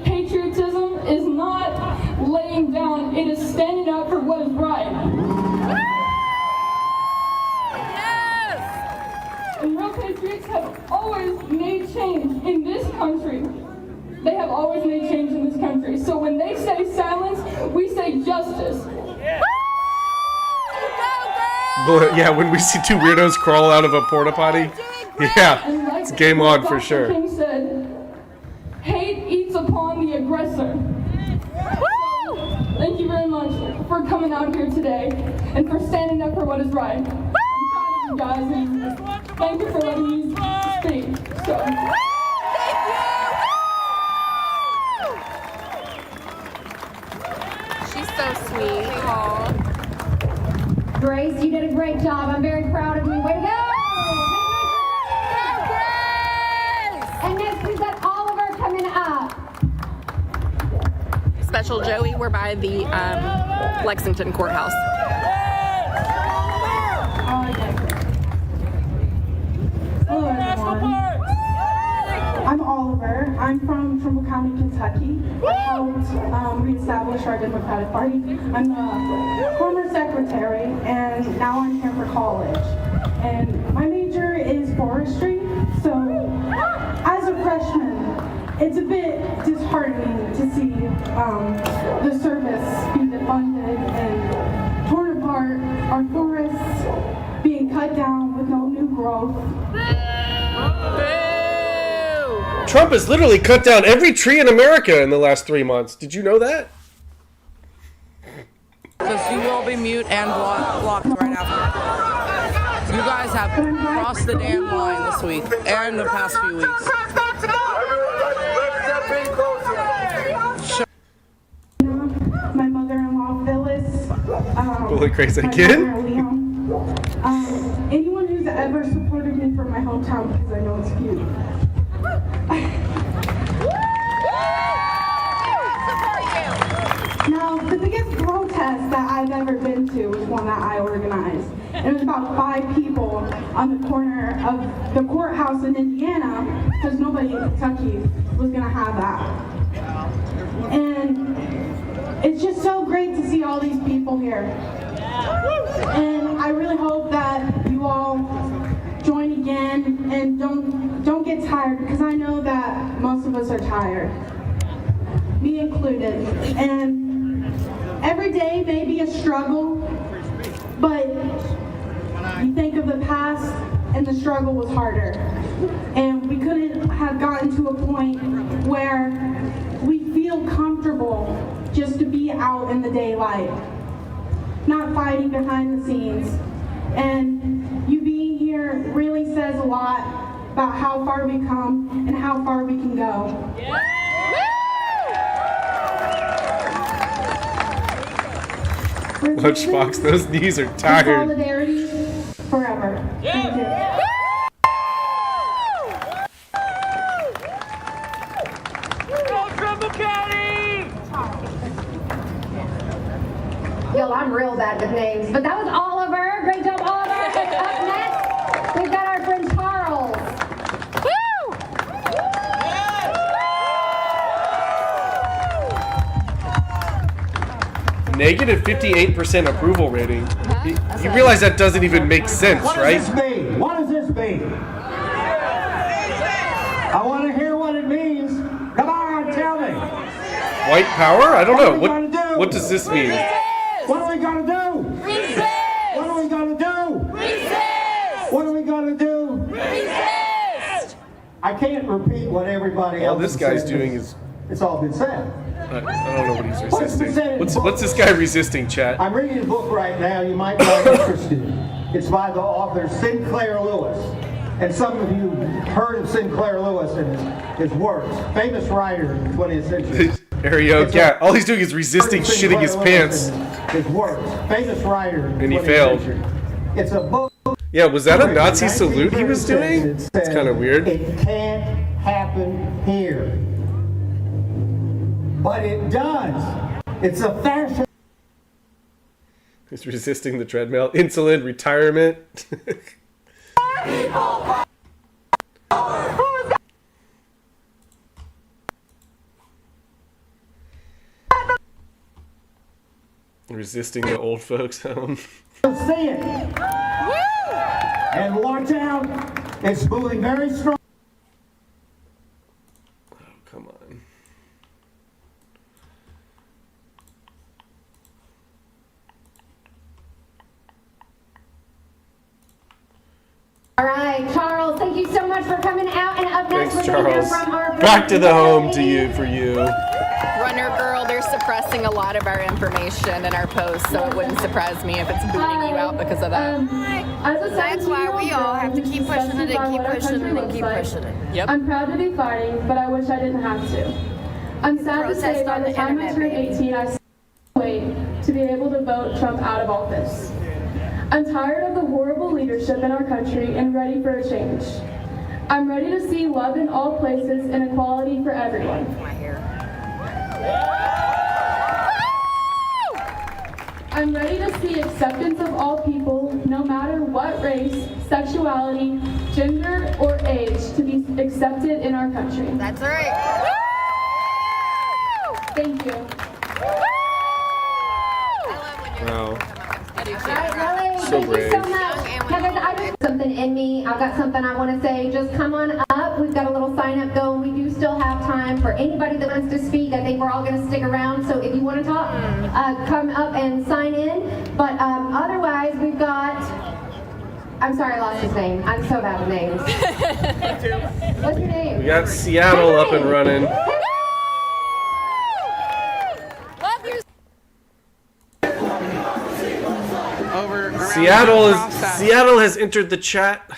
patriotism is not laying down, it is standing up for what is right. Yes! And real patriots have always made change in this country. They have always made change in this country. So when they say silence, we say justice. But yeah, when we see 2 weirdos crawl out of a porta potty, yeah, it's game on for sure. Dr. King said, hate eats upon the aggressor. So, thank you very much for coming out here today and for standing up for what is right. I'm proud of you guys, and thank you for letting me speak. So. She's so sweet. Aww. Grace, you did a great job. I'm very proud of you. Way to go! And next we've got Oliver coming up. Special Joey, we're by the Lexington courthouse. Hello, everyone. I'm Oliver. I'm from Trumbull County, Kentucky. I helped reestablish our Democratic Party. I'm the former secretary, and now I'm here for college. And my major is forestry, so as a freshman, it's a bit disheartening to see the service be defunded and torn apart, our forests being cut down with no new growth. Trump has literally cut down every tree in America in the last 3 months. Did you know that? Because you will be mute and blocked right after. You guys have crossed the damn line this week and the past few weeks. My mother-in-law, Phyllis. Holy Christ, my again? partner, Liam. Anyone who's ever supported me from my hometown, because I know it's cute. Now, the biggest protest that I've ever been to was one that I organized. It was about 5 people on the corner of the courthouse in Indiana, because nobody in Kentucky was going to have that. And it's just so great to see all these people here. And I really hope that you all join again and don't get tired, because I know that most of us are tired, me included. And every day may be a struggle, but you think of the past and the struggle was harder. And we couldn't have gotten to a point where we feel comfortable just to be out in the daylight, not fighting behind the scenes. And you being here really says a lot about how far we come and how far we can go. Lunchbox, those knees are tired. Solidarity forever. Thank you. Yo, I'm real bad with names, but that was Oliver. Great job, Oliver. And up next, we've got our friend Charles. Negative 58% approval rating. You realize that doesn't even make sense, right? What does this mean? What does this mean? I want to hear what it means. Come on, tell me. White power? I don't know. What does this mean? What are we gonna do? Resist! What are we gonna do? Resist! What are we gonna do? Resist! I can't repeat what everybody else All this guy's doing is... It's all been said. I don't know what he's resisting. What's this guy resisting, chat? I'm reading a book right now you might find interesting. It's by the author Sinclair Lewis. And some of you heard of Sinclair Lewis and his works. Famous writer in the 20th century. Ario, yeah, all he's doing is resisting shitting his pants. His works. Famous writer. And he failed. It's a book. Yeah, was that a Nazi salute he was doing? It's kind of weird. It can't happen here. But it does. It's a fashion. He's resisting the treadmill. Insulin, retirement. Resisting the old folks home. You'll see it. And watch out. It's moving very strong. Oh, come on. All right, Charles, thank you so much for coming out. And up next, Thanks, we're going to hear Charles. from our Back to the home to you, for you. Runner girl, they're suppressing a lot of our information in our posts, so it wouldn't surprise me if it's booting you out because of that. That's why we all have to keep pushing it and keep pushing it and keep pushing it. Yep. I'm proud to be fighting, but I wish I didn't have to. I'm sad to say by the time I turned 18, I still wait to be able to vote Trump out of office. I'm tired of the horrible leadership in our country and ready for a change. I'm ready to see love in all places and equality for everyone. I'm ready to see acceptance of all people, no matter what race, sexuality, gender, or age, to be accepted in our country. That's right. Thank you. Wow. So brave. Thank you so much. Heather, I just something in me. I've got something I want to say. Just come on up. We've got a little sign up going. We do still have time for anybody that wants to speak. I think we're all going to stick around. So if you want to talk, come up and sign in. But otherwise, we've got. I'm sorry, I lost his name. I'm so bad with names. What's your name? We got Seattle up and running. Seattle has entered the chat.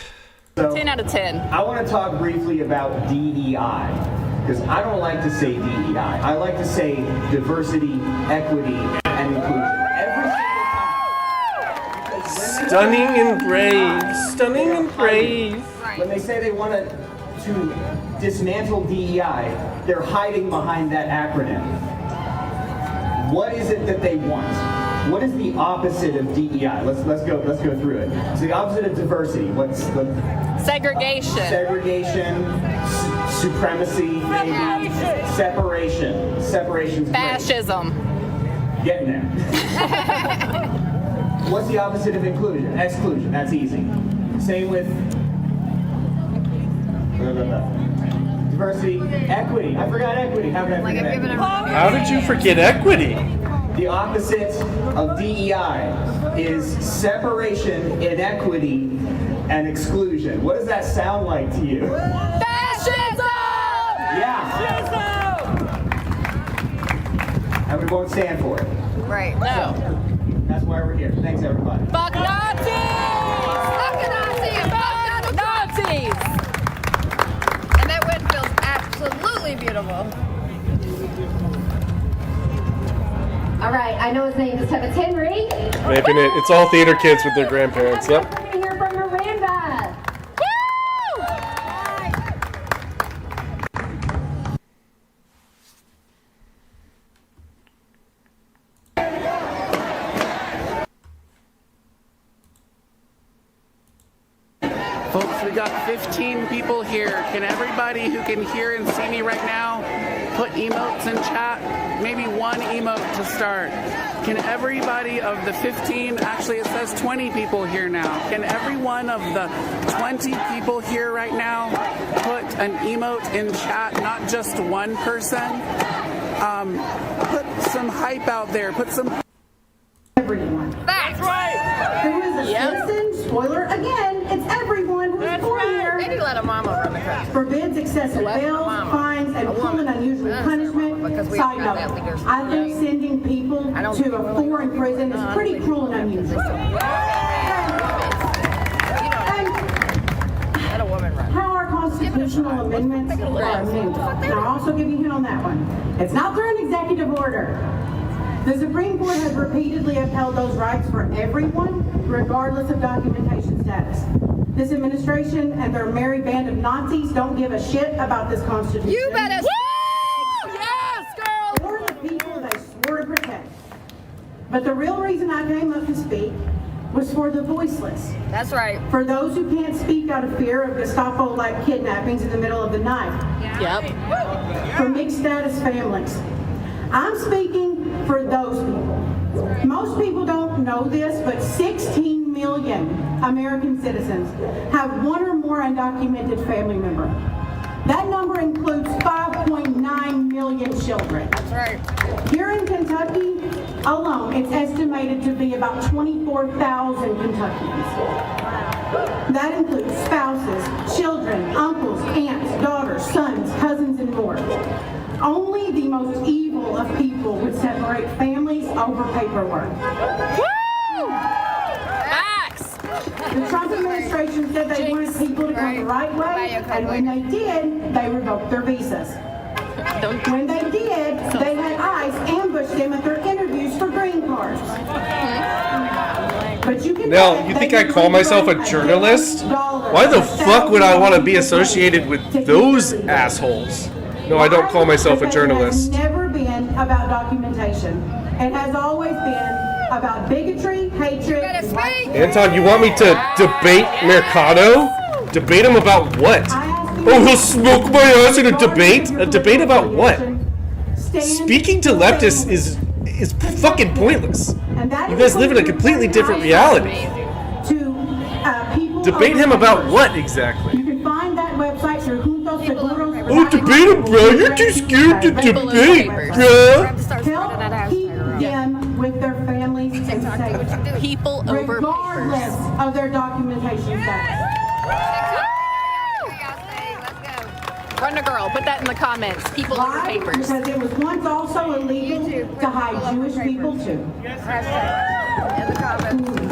So, 10 out of 10. I want to talk briefly about DEI, because I don't like to say DEI. I like to say diversity, equity, and inclusion. Every single time. Stunning and brave. Stunning and brave. When they say they want to dismantle DEI, they're hiding behind that acronym. What is it that they want? What is the opposite of DEI? Let's go through it. So the opposite of diversity. What's the segregation? Segregation, supremacy, maybe separation. Separation's fascism. Great. Getting there. What's the opposite of inclusion? Exclusion. That's easy. Same with Diversity, equity. I forgot equity. How did I forget equity? How did you forget equity? The opposite of DEI is separation, inequity, and exclusion. What does that sound like to you? Fascism! Yeah. And we won't stand for it. Right. No. That's why we're here. Thanks, everybody. Fuck Nazis! Fuck Nazis! Fuck Nazis! And that wind feels absolutely beautiful. All right, I know his name is Kevin Henry. Vaping it. It's all theater kids with their grandparents. Yep. We're going to hear from Miranda. Folks, we got 15 people here. Can everybody who can hear and see me right now put emotes in chat? Maybe one emote to start. Can everybody of the 15, actually it says 20 people here now. Can every one of the 20 people here right now put an emote in chat, not just one person? Put some hype out there. Put some... Everyone. That's right. Who is a citizen? Spoiler again, it's everyone who's born here. Maybe let a mama run the country. Forbids excessive bails, fines, and cruel and unusual punishment. Side note, I think sending people to a foreign prison is pretty cruel and unusual. Let a woman run. How our constitutional amendments are amended. And I'll also give you a hint on that one. It's not through an executive order. The Supreme Court has repeatedly upheld those rights for everyone, regardless of documentation status. This administration and their merry band of Nazis don't give a shit about this Constitution. You better speak! Yes, girl! Or the people they swore to protect. But the real reason I came up to speak was for the voiceless. That's right. For those who can't speak out of fear of Gestapo-like kidnappings in the middle of the night. Yep. For mixed status families. I'm speaking for those people. Most people don't know this, but 16 million American citizens have one or more undocumented family member. That number includes 5.9 million children. That's right. Here in Kentucky alone, it's estimated to be about 24,000 Kentuckians. That includes spouses, children, uncles, aunts, daughters, sons, cousins, and more. Only the most evil of people would separate families over paperwork. Woo! Facts! The Trump administration said they wanted people to come the right way, and when they did, they revoked their visas. When they did, they had ICE ambush them at their interviews for green cards. But you can Now, you think I call myself a journalist? Why the fuck would I want to be associated with those assholes? No, I don't call myself a journalist. It has never been about documentation. It has always been about bigotry, hatred, and white. Anton, you want me to debate Mercado? Debate him about what? Oh, he'll smoke my ass in a debate? A debate about what? Speaking to leftists is fucking pointless. You guys live in a completely different reality. Debate him about what exactly? You can find that website through Juntos Seguros. Oh, debate him, bro. You're too scared to debate, bro. Help keep them with their families and safety. People over regardless of their documentation status. Run a girl. Put that in the comments. People over Why? papers. Because it was once also illegal to hide Jewish people too.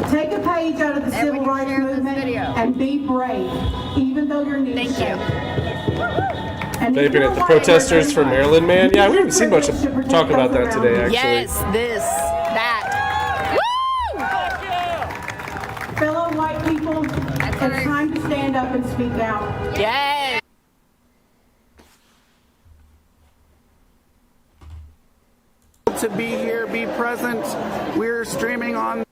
Take a page out of the civil rights movement and be brave, even though your knees shake. Vaping at the protesters for Maryland, man. Yeah, we haven't seen much of talk about that today, actually. Yes, this, that. Woo! Fellow white people, it's time to stand up and speak out. Yes. To be here, be present. We're streaming on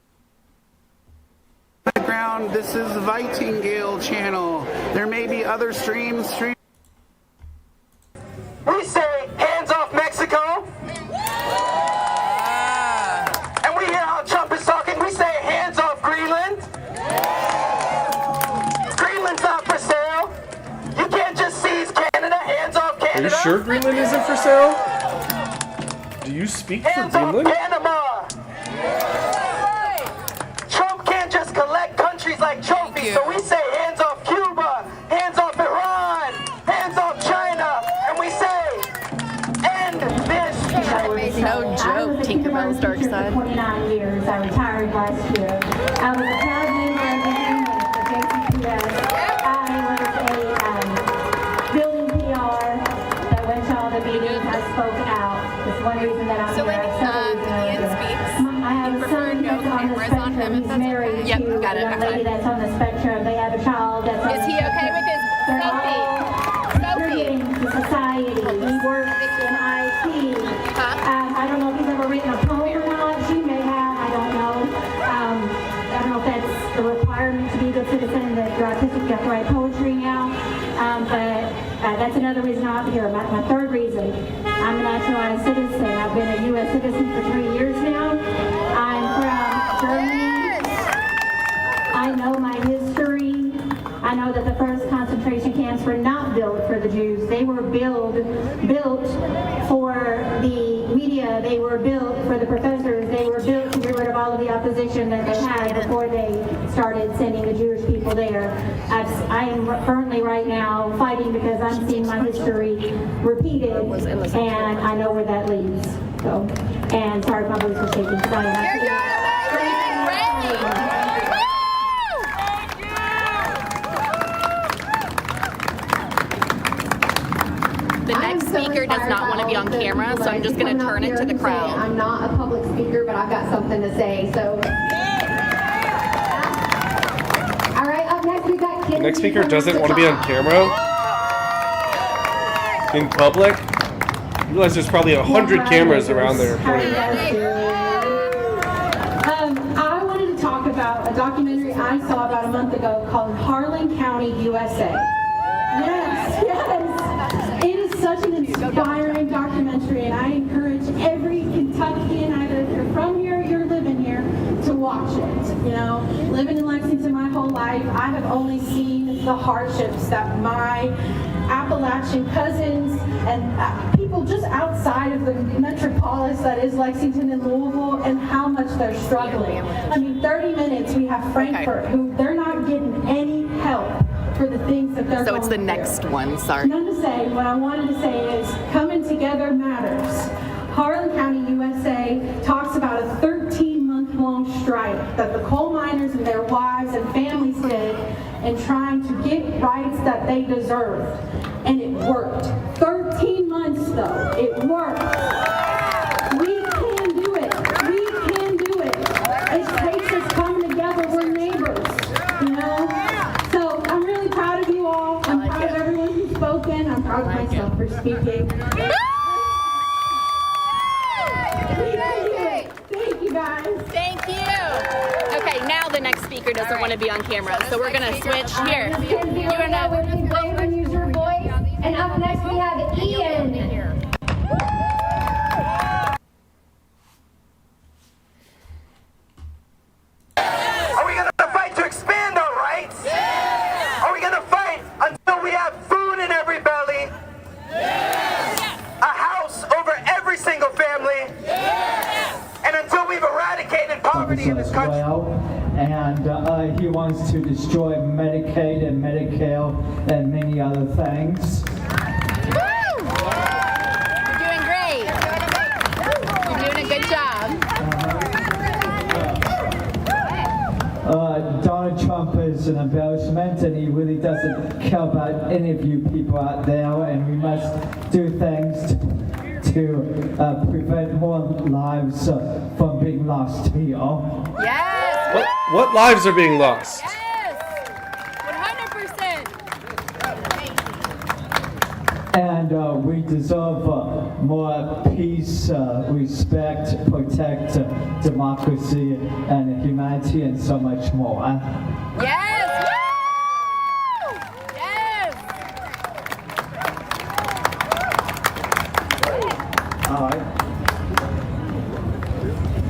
the ground. This is Vitingale channel. There may be other streams. We say hands off Mexico. And we hear how Trump is talking. We say hands off Greenland. Greenland's not for sale. You can't just Are you sure Greenland isn't for sale? Do you speak for Greenland? Panama! Trump can't just collect countries like trophies, so we say hands off Cuba, hands off Iran, hands off China, and we say, end this. No joke, Tinkerbell's Dark Side. 29 years. I retired last year. I was a proud member of the union for JCPS. I was a building PR that went to all the meetings. I spoke out. That's one reason that I'm here. I have a son that's on the spectrum. He's married to a young lady that's on the spectrum. They have a child that's on the spectrum. Is he okay with his Sophie? Contributing to society. He works in IT. I don't know if he's ever written a poem or not. She may have. I don't know. I don't know if that's a requirement to be a good citizen, that you're autistic, you have to write poetry now. But that's another reason I'm here. My third reason, I'm a naturalized citizen. I've been a U.S. citizen for 3 years now. I'm from Germany. I know my history. I know that the first concentration camps were not built for the Jews. They were built for the media. They were built for the professors. They were built to get rid of all of the opposition that they had before they started sending the Jewish people there. I am currently right now fighting because I'm seeing my history repeated, and I know where that leads. So, and sorry if my voice was shaking. The next speaker does not want to be on camera, so I'm just going to turn it to the crowd. I'm not a public speaker, but I've got something to say. So, all right, up next we got Kim. The next speaker doesn't want to be on camera? In public? You realize there's probably 100 cameras around there. I wanted to talk about a documentary I saw about a month ago called Harlan County, USA. Yes. It is such an inspiring documentary, and I encourage every Kentuckian, either if you're from here or you're living here, to watch it. You know, living in Lexington my whole life, I have only seen the hardships that my Appalachian cousins and people just outside of the metropolis that is Lexington and Louisville, and how much they're struggling. I mean, 30 minutes we have Frankfurt, who they're not getting any help for the things that they're So it's the next one, sorry. None to say. What I wanted to say is coming together matters. Harlan County, USA talks about a 13-month-long strike that the coal miners and their wives and families did in trying to get rights that they deserved. And it worked. 13 months though, it worked. We can do it. We can do it. It takes us coming together. We're neighbors, you know? So I'm really proud of you all. I'm proud of everyone who's spoken. I'm proud of myself for speaking. Thank you guys. Thank you. Okay, now the next speaker doesn't want to be on camera, so we're going to switch here. You are now Use your voice. And up next we have Ian. Are we going to fight to expand our rights? Yes. Are we going to fight until we have food in every belly? Yes. A house over every single family? Yes. And until we've eradicated poverty in this country? And he wants to destroy Medicaid and Medicare and many other things. You're doing great. You're doing a good job. Donald Trump is an embarrassment, and he really doesn't care about any of you people out there, and we must do things to prevent more lives from being lost here. Yes! What lives are being lost? Yes! 100%! And we deserve more peace, respect, protect democracy and humanity, and so much more. Yes! Yes! All right.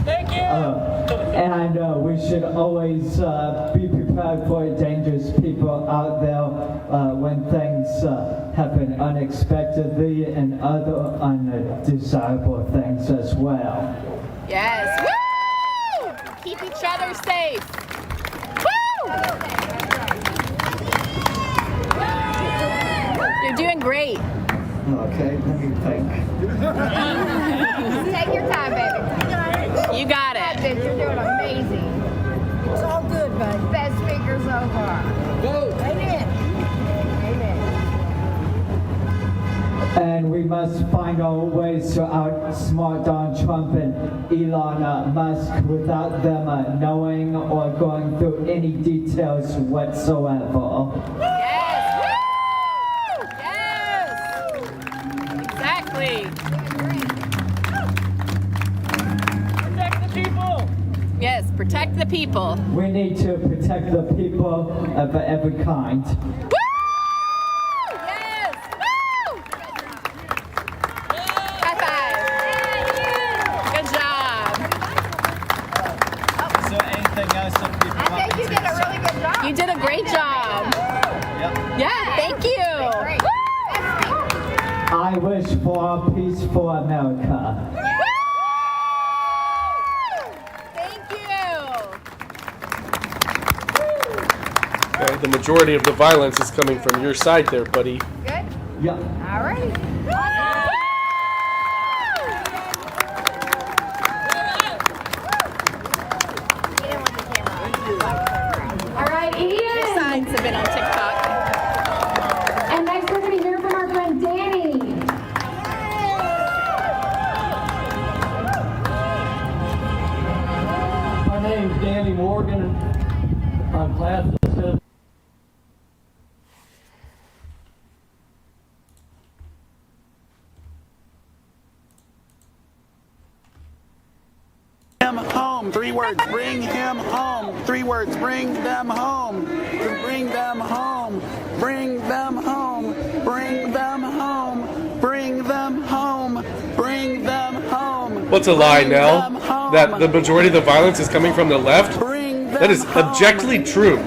Thank you! And we should always be prepared for dangerous people out there when things happen unexpectedly and other undesirable things as well. Yes. Woo! Keep each other safe. Woo! You're doing great. Okay, let me think. Take your time, baby. You got it. You're doing amazing. It's all good, bud. Best speaker so far. Go. Amen. Amen. And we must find our ways to outsmart Donald Trump and Elon Musk without them knowing or going through any details whatsoever. Yes. Woo! Yes. Exactly. Protect the people. Yes, protect the people. We need to protect the people of every kind. Woo! Yes. Woo! High five. Good job. Is there anything else that people I think you did a really good job. You did a great job. Yep. Yeah, thank you. Great. I wish for a peaceful America. Thank you. Okay, the majority of the violence is coming from your side there, buddy. Good? Yeah. All right. All right, Your Ian. signs have been on TikTok. And next we're going to hear from our friend Danny. My name's Danny Morgan. I'm class of 7. Him home. 3 words. Bring him home. 3 words. Bring them home. Bring them home. Bring them home. Bring them home. Bring them home. Bring them home. What's a lie, Bring Nell? them home. That the majority of the violence is coming from the left? Bring them That is home. objectively true.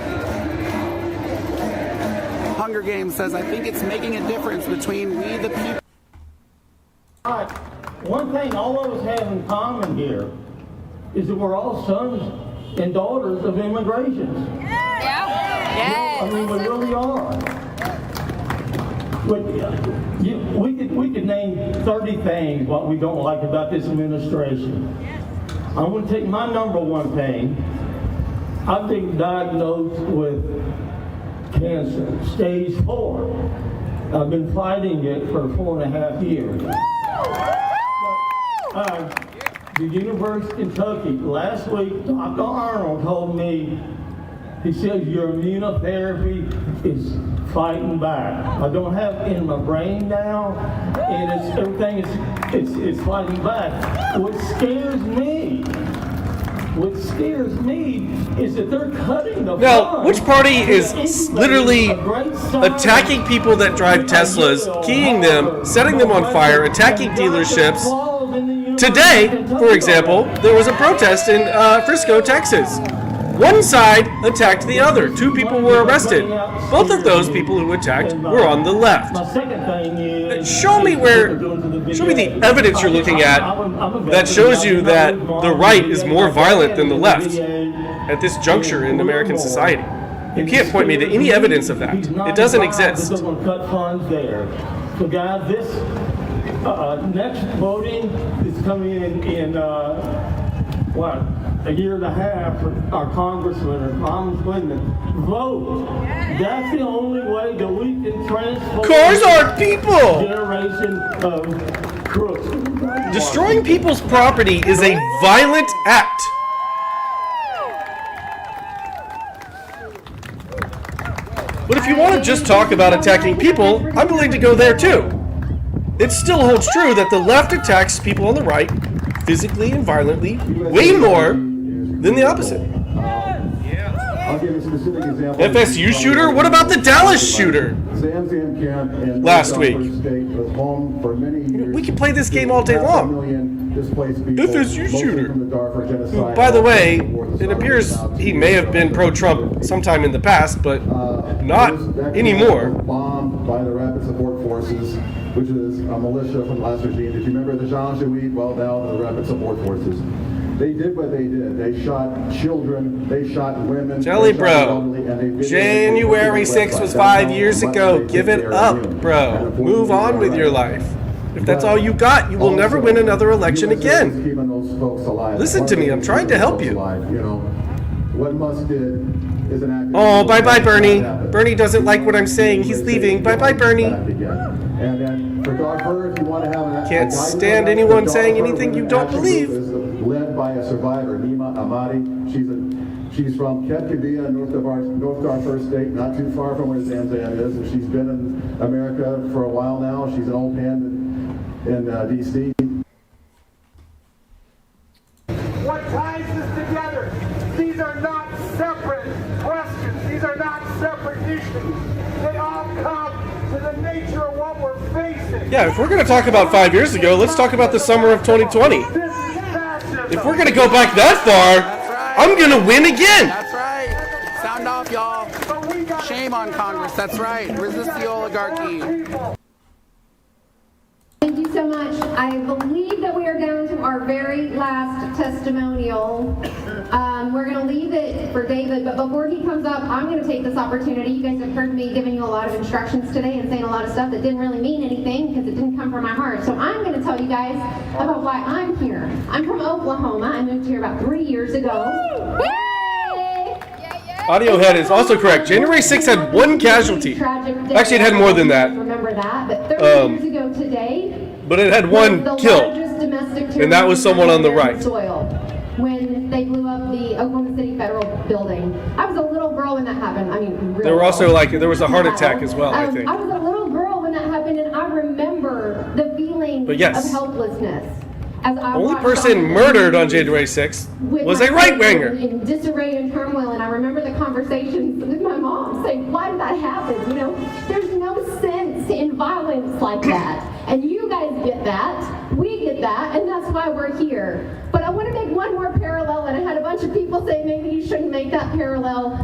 Hunger Games says, I think it's making a difference between we the people. All right. One thing all of us have in common here is that we're all sons and daughters of immigration. Yes. I mean, we really are. But we could name 30 things what we don't like about this administration. I want to take my number one thing. I've been diagnosed with cancer, stage 4. I've been fighting it for 4.5 years. The University of Kentucky, last week, Dr. Arnold told me, he says your immunotherapy is fighting back. I don't have it in my brain now, and everything is fighting back. What scares me is that they're cutting the Now, funds. which party is literally attacking people that drive Teslas, keying them, setting them on fire, attacking dealerships? Today, for example, there was a protest in Frisco, Texas. One side attacked the other. 2 people were arrested. Both of those people who attacked were on the left. My second thing is, Show me the evidence you're looking at that shows you that the right is more violent than the left at this juncture in American society. You can't point me to any evidence of that. It doesn't exist. They're going to cut funds there. So guys, this next voting is coming in what, a year and a half for our congressmen or congresswomen. Vote. That's the only way that we can transform. Cars aren't people. Generation of crooks. Destroying people's property is a violent act. But if you want to just talk about attacking people, I'm willing to go there too. It still holds true that the left attacks people on the right, physically and violently, way more than the opposite. I'll give a specific example. FSU shooter? What about the Dallas shooter? Last week. We can play this game all day long. FSU shooter. By the way, it appears he may have been pro-Trump sometime in the past, but not anymore. by the Rapid Support Forces, which is a militia from the last regime. If you remember the Jean Jouy, well, now the Rapid Support Forces. They did what they did. They shot children, they shot women. Jelly, they shot bro. elderly, and they January 6th was 5 years ago. Give it up, bro. Move on with your life. If that's all you got, you will never win another election again. Listen to me. I'm trying to help you. What Musk did is an act. Oh, bye-bye, Bernie. Bernie doesn't like what I'm saying. He's leaving. Bye-bye, Bernie. And then for Doug Bird, if you want to have Can't stand anyone saying anything you don't believe. Led by a survivor, Nima Ahmadi. She's from Ketkavia, north of our first state, not too far from where Zanzan is, and she's been in America for a while now. She's an old hand in D.C. What ties us together? These are not separate questions. These are not separate issues. They all come to the nature of what we're facing. Yeah, if we're going to talk about 5 years ago, let's talk about the summer of 2020. If we're going to go back that far, I'm going to win again. That's right. Sound off, y'all. Shame on Congress. That's right. Resist the oligarchy. Thank you so much. I believe that we are down to our very last testimonial. We're going to leave it for David, but before he comes up, I'm going to take this opportunity. You guys have heard me giving you a lot of instructions today and saying a lot of stuff that didn't really mean anything because it didn't come from my heart. So I'm going to tell you guys about why I'm here. I'm from Oklahoma. I moved here about 3 years ago. Audiohead is also correct. January 6th had one casualty. Actually, it had more than that. Remember that, but 30 years ago today, but it had one killed, and that was someone on the right. When they blew up the Oklahoma City Federal Building. I was a little girl when that happened. I mean, There were also there was a heart attack as well, I think. I was a little girl when that happened, and I remember the feeling of helplessness. As I Only person murdered on January 6th was a right-winger. In disarray and turmoil, and I remember the conversations with my mom saying, why did that happen? You know, there's no sense in violence like that. And you guys get that, we get that, and that's why we're here. But I want to make one more parallel, and I had a bunch of people say maybe you shouldn't make that parallel.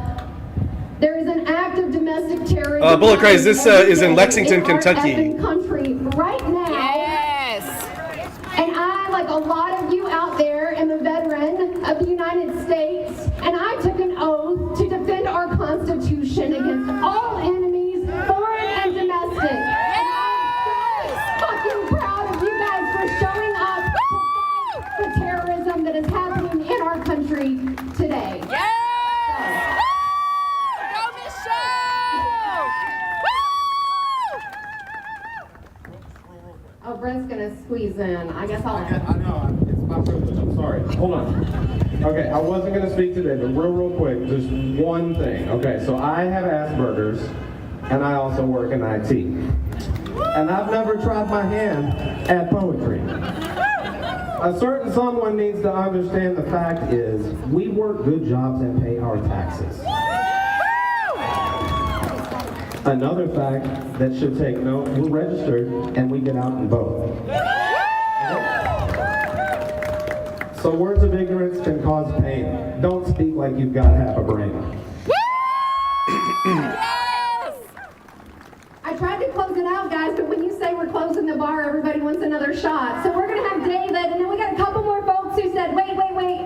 There is an act of domestic terrorism. Bullet Craze, this is in Lexington, Kentucky. Country right now. Yes. And I, like a lot of you out there, am a veteran of the United States, and I took an oath to defend our Constitution against all enemies, foreign and domestic. And I'm so fucking proud of you guys for showing up to fight the terrorism that is happening in our country today. Yes! Go Michelle! Oh, Brent's gonna squeeze in. I guess I'll. I know, it's my privilege. I'm sorry. Hold on. Okay, I wasn't gonna speak today, but real quick, just one thing. Okay, so I have Asperger's, and I also work in IT. And I've never tried my hand at poetry. A certain someone needs to understand the fact is, we work good jobs and pay our taxes. Another fact that should take note, we're registered and we get out and vote. So words of ignorance can cause pain. Don't speak like you've got half a brain. I tried to close it out, guys, but when you say we're closing the bar, everybody wants another shot. So we're going to have David, and then we got a couple more folks who said, wait,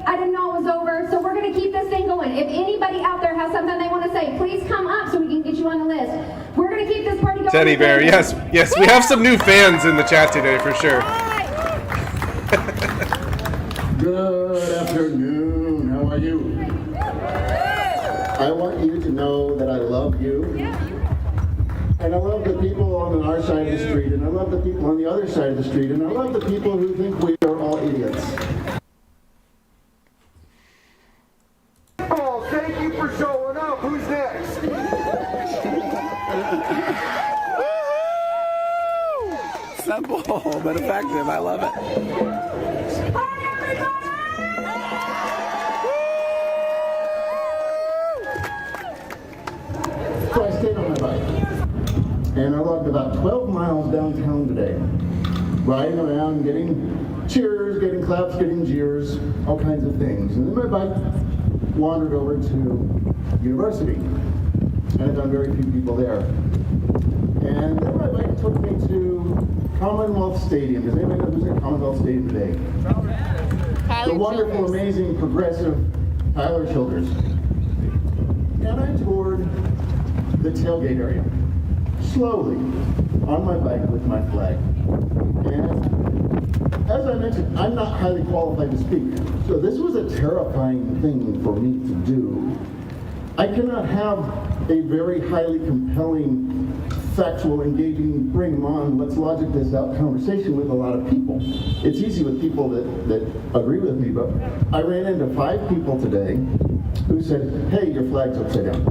I didn't know it was over. So we're going to keep this thing going. If anybody out there has something they want to say, please come up so we can get you on the list. We're going to keep this party going. Teddy Bear, yes, we have some new fans in the chat today for sure. Good afternoon. How are you? I want you to know that I love you. And I love the people on our side of the street, and I love the people on the other side of the street, and I love the people who think we are all idiots. Oh, thank you for showing up. Who's next? Simple but effective. I love it. So I stayed on my bike, and I walked about 12 miles downtown today, riding around, getting cheers, getting claps, getting jeers, all kinds of things. And then my bike wandered over to university, and I found very few people there. And then my bike took me to Commonwealth Stadium. Does anybody know who's at Commonwealth Stadium today? The wonderful, amazing, progressive Tyler Childers. And I toured the tailgate area, slowly, on my bike with my flag. And as I mentioned, I'm not highly qualified to speak, so this was a terrifying thing for me to do. I cannot have a very highly compelling, factual, engaging, bring them on, let's logic this out conversation with a lot of people. It's easy with people that agree with me, but I ran into 5 people today who said, hey, your flag's upside down.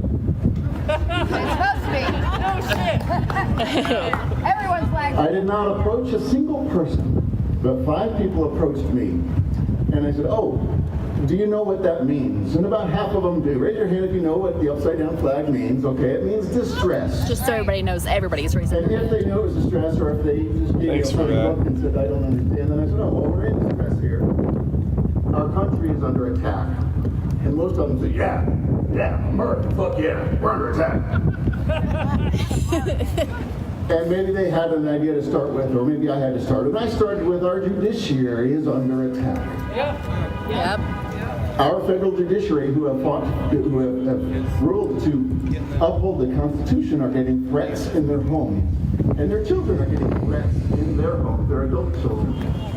It's supposed to be. No shit. Everyone's flag. I did not approach a single person, but 5 people approached me. And I said, oh, do you know what that means? And about half of them do. Raise your hand if you know what the upside down flag means. Okay, it means distress. Just so everybody knows, everybody's raising And if they knew it was distress, or if they just gave me a funny look and said, I don't understand, then I said, oh, well, we're in distress here. Our country is under attack. And most of them say, yeah, America, fuck yeah, we're under attack. And maybe they had an idea to start with, or maybe I had to start. And I started with our judiciary is under attack. Yep. Our federal judiciary, who have ruled to uphold the Constitution, are getting threats in their homes. And their children are getting threats in their homes, their adult children.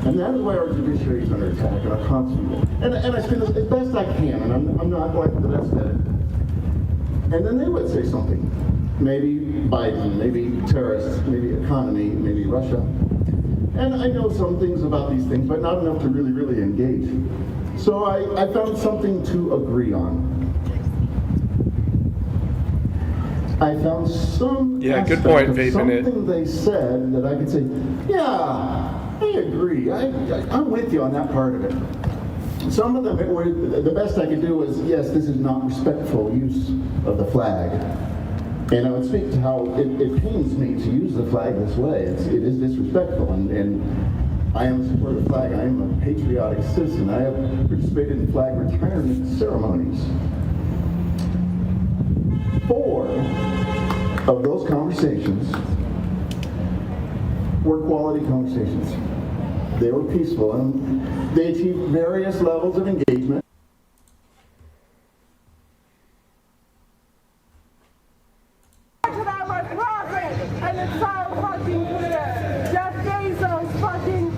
And that is why our judiciary is under attack and our Constitution. And I say this as best I can, and I'm not like the best at it. And then they would say something. Maybe Biden, maybe terrorists, maybe economy, maybe Russia. And I know some things about these things, but not enough to really, really engage. So I found something to agree on. I found some good point, vaping something they said that I could say, yeah, I agree. I'm with you on that part of it. Some of them, the best I could do was, yes, this is not respectful use of the flag. And I would speak to how it pains me to use the flag this way. It is disrespectful, and I am a supporter of the flag. I am a patriotic citizen. I have participated in flag retirement ceremonies. 4 of those conversations were quality conversations. They were peaceful, and they achieved various levels of engagement. And it's all fucking clear. Jeff Bezos, fucking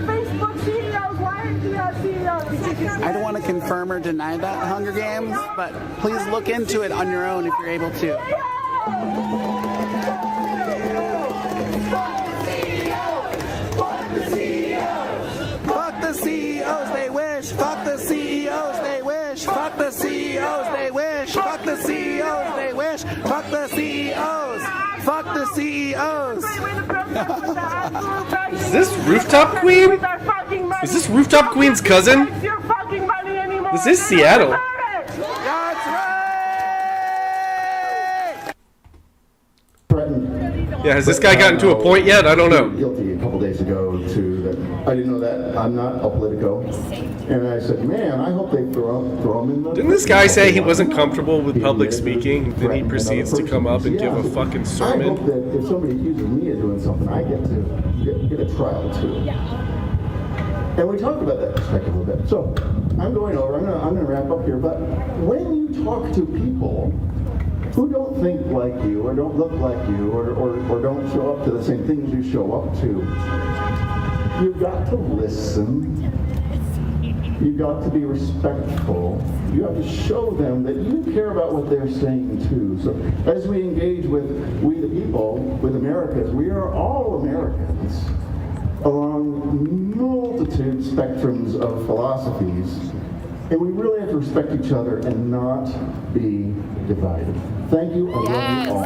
Facebook CEOs, why aren't you CEOs? I don't want to confirm or deny that, Hunger Games, but please look into it on your own if you're able to. Fuck the CEOs, they wish. Fuck the CEOs, they wish. Fuck the CEOs, they wish. Fuck the CEOs, they wish. Fuck the CEOs. Fuck the CEOs. Is this Rooftop Queen? Is this Rooftop Queen's cousin? This is Seattle. That's right. Yeah, has this guy gotten to a point yet? I don't know. Guilty a couple days ago to that. I didn't know that. I'm not a Politico. And I said, man, I hope they throw him in the... Didn't this guy say he wasn't comfortable with public speaking? Then he proceeds to come up and give a fucking sermon. I hope that if somebody accuses me of doing something, I get to get a trial too. And we talked about that perspective a little bit. So I'm going over. I'm going to wrap up here. But when you talk to people who don't think like you, or don't look like you, or don't show up to the same things you show up to, you've got to listen. You've got to be respectful. You have to show them that you care about what they're saying too. So as we engage with we the people, with Americans, we are all Americans along multitude spectrums of philosophies. And we really have to respect each other and not be divided. Thank you. I love you all.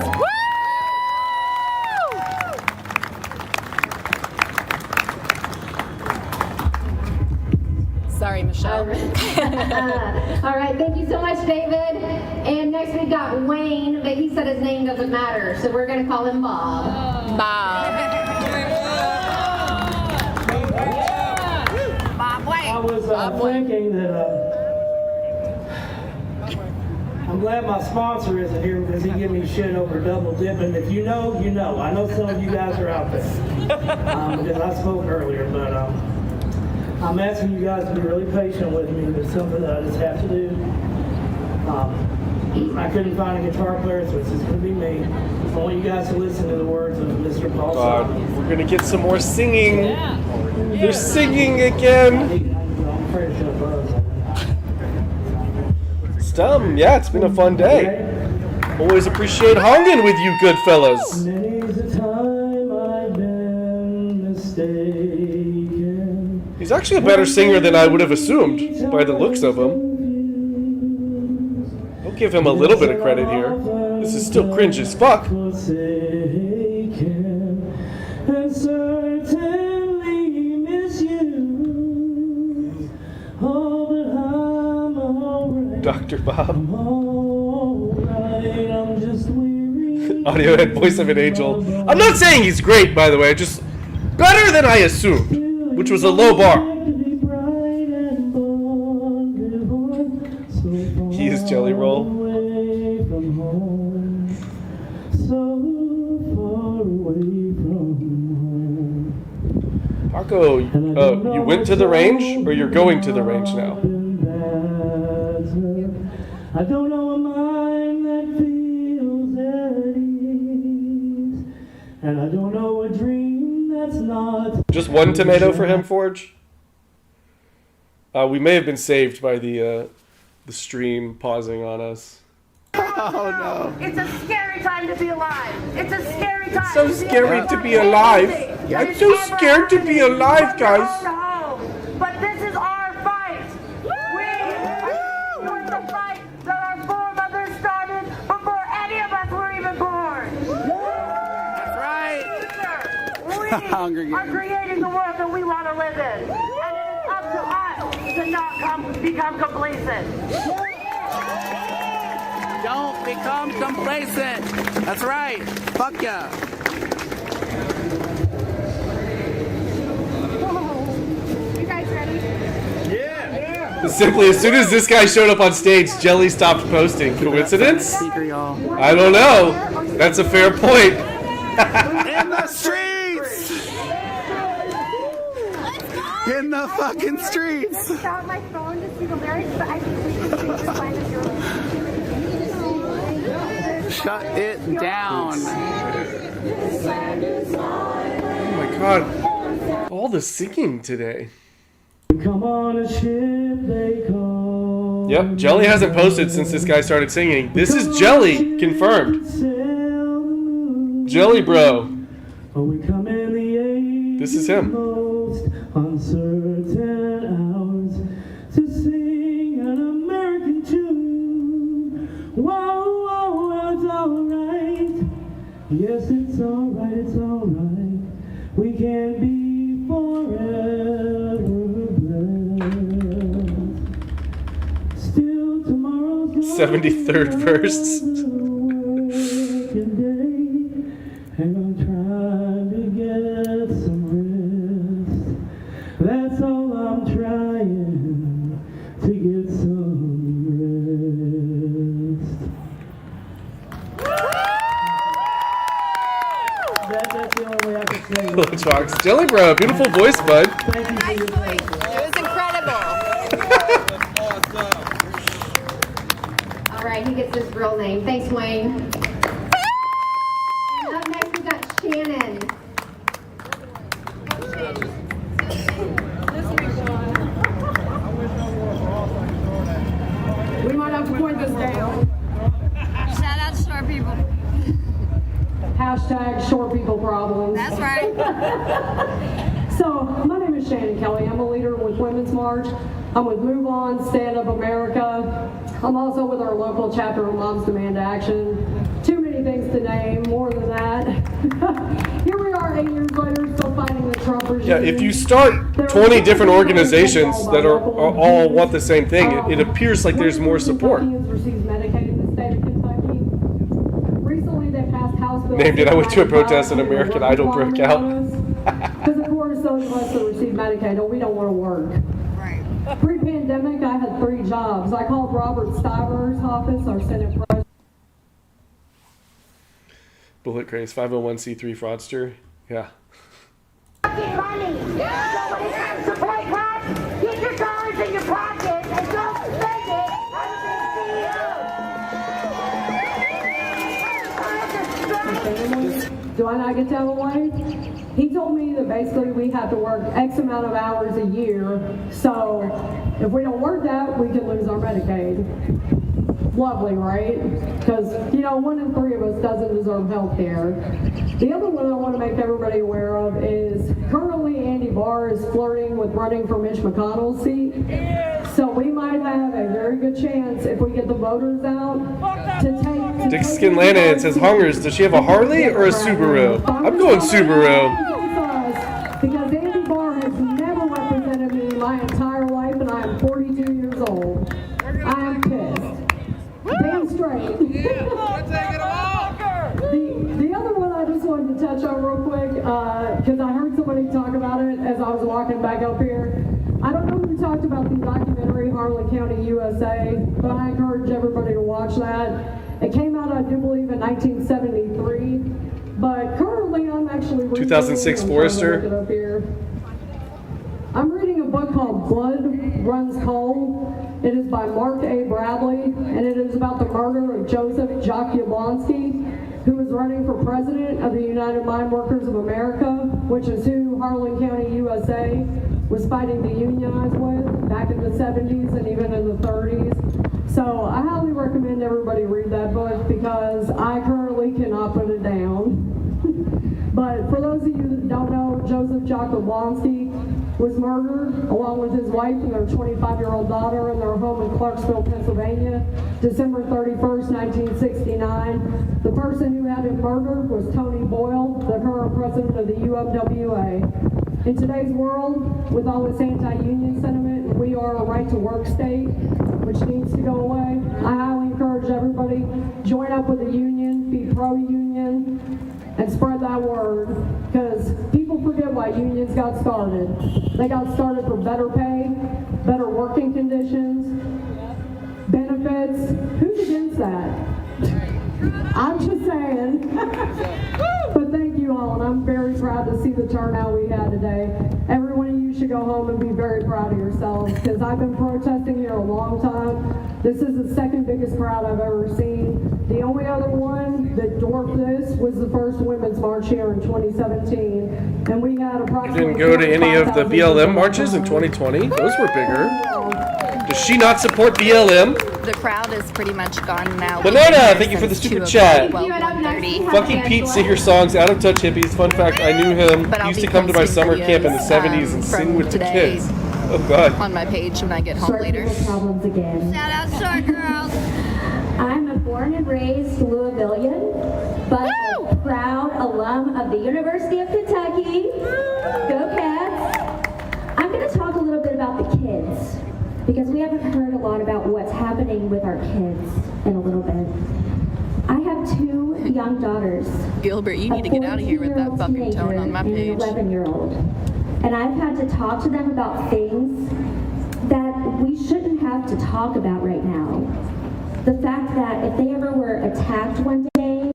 Sorry, Michelle. All right, thank you so much, David. And next we've got Wayne, but he said his name doesn't matter, so we're going to call him Bob. I was thinking that I'm glad my sponsor isn't here because he give me shit over double dipping. If you know, you know. I know some of you guys are out there because I spoke earlier, but I'm asking you guys to be really patient with me. There's something that I just have to do. I couldn't find a guitar player, so it's just going to be me. I want you guys to listen to the words of Mr. Paul Simon. We're going to get some more singing. They're singing again. Stum, yeah, it's been a fun day. Always appreciate hanging with you good fellas. Many's the time I've been mistaken. He's actually a better singer than I would have assumed by the looks of him. I'll give him a little bit of credit here. This is still cringe as fuck. And certainly misused. Oh, but I'm alright. Dr. Bob. I'm alright. I'm just weary. Audio head voice of an angel. I'm not saying he's great, by the way, just better than I assumed, which was a low bar. He is Jelly Roll. Paco, you went to the range, or you're going to the range now? I don't know a mind that feels at ease, and I don't know a dream that's not. Just one tomato for him, Forge? We may have been saved by the stream pausing on us. Oh no. It's a scary time to be alive. It's a scary time. It's so scary to be alive. I'm so scared to be alive, guys. But this is our fight. We are doing the fight that our foremothers started before any of us were even born. That's right. We are creating the world that we want to live in. And it is up to us to not become complacent. Don't become complacent. That's right. Fuck ya. You guys ready? Yeah. Simply, as soon as this guy showed up on stage, Jelly stopped posting. Coincidence? I don't know. That's a fair point. In the streets! In the fucking streets! I found my phone to see the lyrics, but I think we should just find the lyrics. Shut it down. Oh my god. All the singing today. Come on a ship they call. Yep, Jelly hasn't posted since this guy started singing. This is Jelly, confirmed. Jelly Bro. This is him. Uncertain hours to sing an American tune. Whoa, whoa, it's alright. Yes, it's alright, it's alright. We can be forever blessed. Still tomorrow's 73rd verse. And I'm trying to get some rest. That's all I'm trying to get some rest. That's the only way I can say it. Lunchbox. Jelly Bro, beautiful voice, bud. Thank you for your patience. It was incredible. All right, he gets his real name. Thanks, Wayne. And up next, we got Shannon. We might have to point this down. Shout out to short people. Hashtag short people problems. That's right. So, my name is Shannon Kelly. I'm a leader with Women's March. I'm with Move On, Stand Up America. I'm also with our local chapter of Moms Demand Action. Too many things to name, more than that. Here we are 8 years later, still fighting the Trump regime. Yeah, if you start 20 different organizations that are all want the same thing, it appears like there's more support. Receives Medicaid in the state of Kentucky. Recently, they passed House Bill. Named it, I went to a protest and American Idol broke out. Because of course, those of us that receive Medicaid, we don't want to work. Right. Pre-pandemic, I had 3 jobs. I called Robert Stiver's office, our Senate president. Bullet Craze, 501c3 fraudster. Yeah. Money. So when it comes to boycott, get your dollars in your pocket and don't spend it on the CEO. Do I not get to have a wife? He told me that basically we have to work X amount of hours a year, so if we don't work that, we can lose our Medicaid. Lovely, right? Because, 1 in 3 of us doesn't deserve health care. The other one I want to make everybody aware of is currently Andy Barr is flirting with running for Mitch McConnell's seat. So we might have a very good chance if we get the voters out to take... Dick Skin Lana says, Hungers, does she have a Harley or a Subaru? I'm going Subaru. Because Andy Barr has never represented me my entire life, and I am 42 years old. I am pissed. Damn straight. The other one I just wanted to touch on real quick, because I heard somebody talk about it as I was walking back up here. I don't know who talked about the documentary Harlan County, USA, but I encourage everybody to watch that. It came out, I do believe, in 1973, but currently I'm actually reading 2006 Forester. I'm reading a book called Blood Runs Cold. It is by Mark A. Bradley, and it is about the murder of Joseph Jock Yablonsky, who was running for president of the United Mine Workers of America, which is who Harlan County, USA was fighting to unionize with back in the 70s and even in the 30s. So I highly recommend everybody read that book because I currently cannot put it down. But for those of you that don't know, Joseph Jock Yablonsky was murdered along with his wife and their 25-year-old daughter in their home in Clarksville, Pennsylvania, December 31st, 1969. The person who had him murdered was Tony Boyle, the current president of the UMWA. In today's world, with all this anti-union sentiment, we are a right-to-work state, which needs to go away. I highly encourage everybody, join up with the union, be pro-union, and spread that word, because people forget why unions got started. They got started for better pay, better working conditions, benefits. Who's against that? I'm just saying. But thank you all, and I'm very proud to see the turnout we had today. Every one of you should go home and be very proud of yourselves, because I've been protesting here a long time. This is the second biggest crowd I've ever seen. The only other one that dwarfed this was the first Women's March here in 2017, and we had approximately... You didn't go to any of the BLM marches in 2020? Those were bigger. Does she not support BLM? The crowd is pretty much gone now. Banana, thank you for the stupid chat. 1:30. Fucking Pete singer songs, out of touch hippies. Fun fact, I knew him. But He I'll used be to come to my posting summer camp in the videos, 70s and sing from with the today kids. Oh god. on my page when I get home later. Problems again. Shout out to our girls. I'm a born and raised Louisvillian, but a proud alum of the University of Kentucky. Go Cats! I'm going to talk a little bit about the kids, because we haven't heard a lot about what's happening with our kids in a little bit. I have 2 young daughters. Gilbert, you need to get out of here with that fucking tone on my page. And an 11-year-old. And I've had to talk to them about things that we shouldn't have to talk about right now. The fact that if they ever were attacked one day,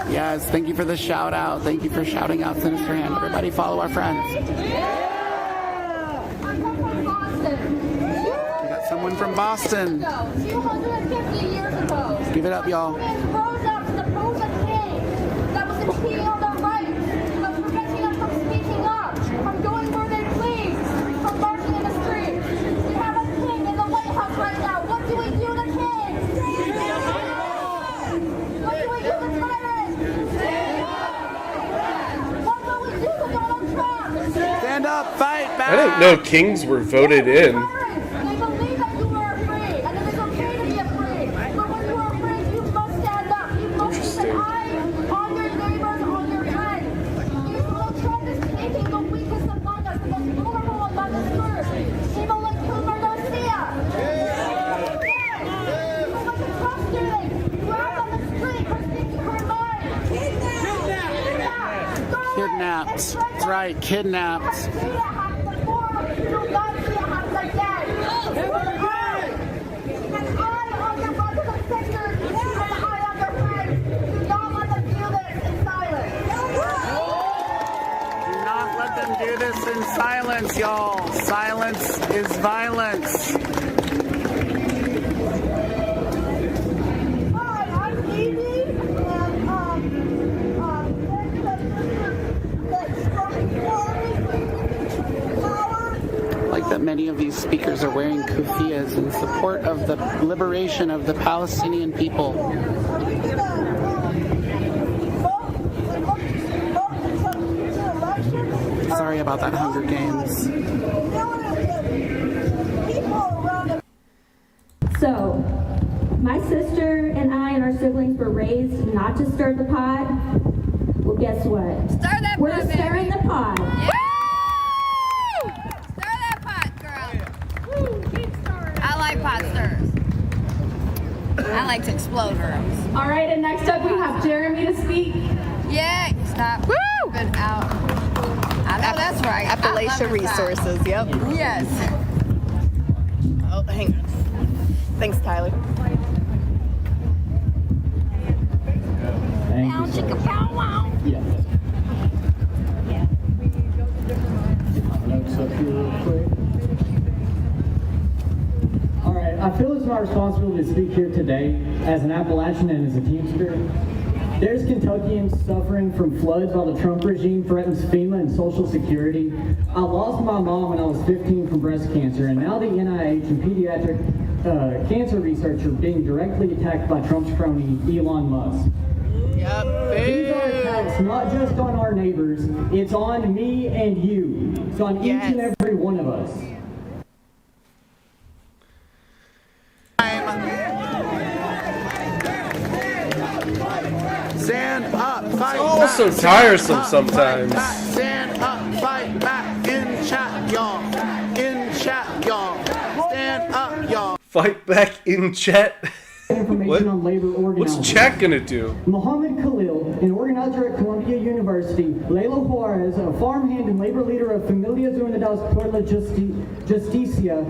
Yes, thank you for the shout out. Thank you for shouting out Sinister Hand. Everybody follow our friends. We got someone from Boston. 250 years ago. Give it up, y'all. Rose up to the pose of king that was impeding on their rights, of preventing them from speaking up, from going where they please, from marching in the streets. We have a king in the White House right now. What do we do to kings? What do we do to tyrants? What will we do to Donald Trump? Stand up, fight back. I didn't know kings were voted in. They believe that you are free, and it is okay to be afraid. But when you are afraid, you must stand up. You must keep an eye on your neighbors, on your friends. Donald Trump is taking the weakest among us, the most vulnerable among us first. People like Cooper Garcia. People like the Trump student, grabbed on the street for speaking her mind. Kidnapped. That's right, kidnapped. Do this in silence, y'all. Silence is violence. Hi, I'm Evie, Like that many of these speakers are wearing kufias in support of the liberation of the Palestinian people. Sorry about that, Hunger Games. So, my sister and I and our siblings were raised not to stir the pot. Well, guess what? Stir that We're pot, stirring baby. the pot. Yeah! Stir that pot, girl. I like pot stirs. I like to explode rooms. All right, and next up we have Jeremy to speak. Yeah, stop. Woo! Good out. I know that's right. Appalachia Resources, yep. Yes. Oh, hang on. Thanks, Tyler. Thank you, sir. Yeah. Notes up here real quick. All right, I feel it's my responsibility to speak here today as an Appalachian and as a Teamster. There's Kentuckians suffering from floods while the Trump regime threatens FEMA and Social Security. I lost my mom when I was 15 from breast cancer, and now the NIH and pediatric cancer research are being directly attacked by Trump's crony, Elon Musk. These are attacks not just on our neighbors, it's on me and you. It's on each and every one of us. Stand up, fight It's all so tiresome sometimes. Stand up, fight back in chat, y'all. In chat, y'all. Stand up, y'all. Fight back in chat. Information on labor organizing. What's chat gonna do? Mohammed Khalil, an organizer at Columbia University, Layla Juarez, a farmhand and labor leader of Familias Unidas por la Justicia,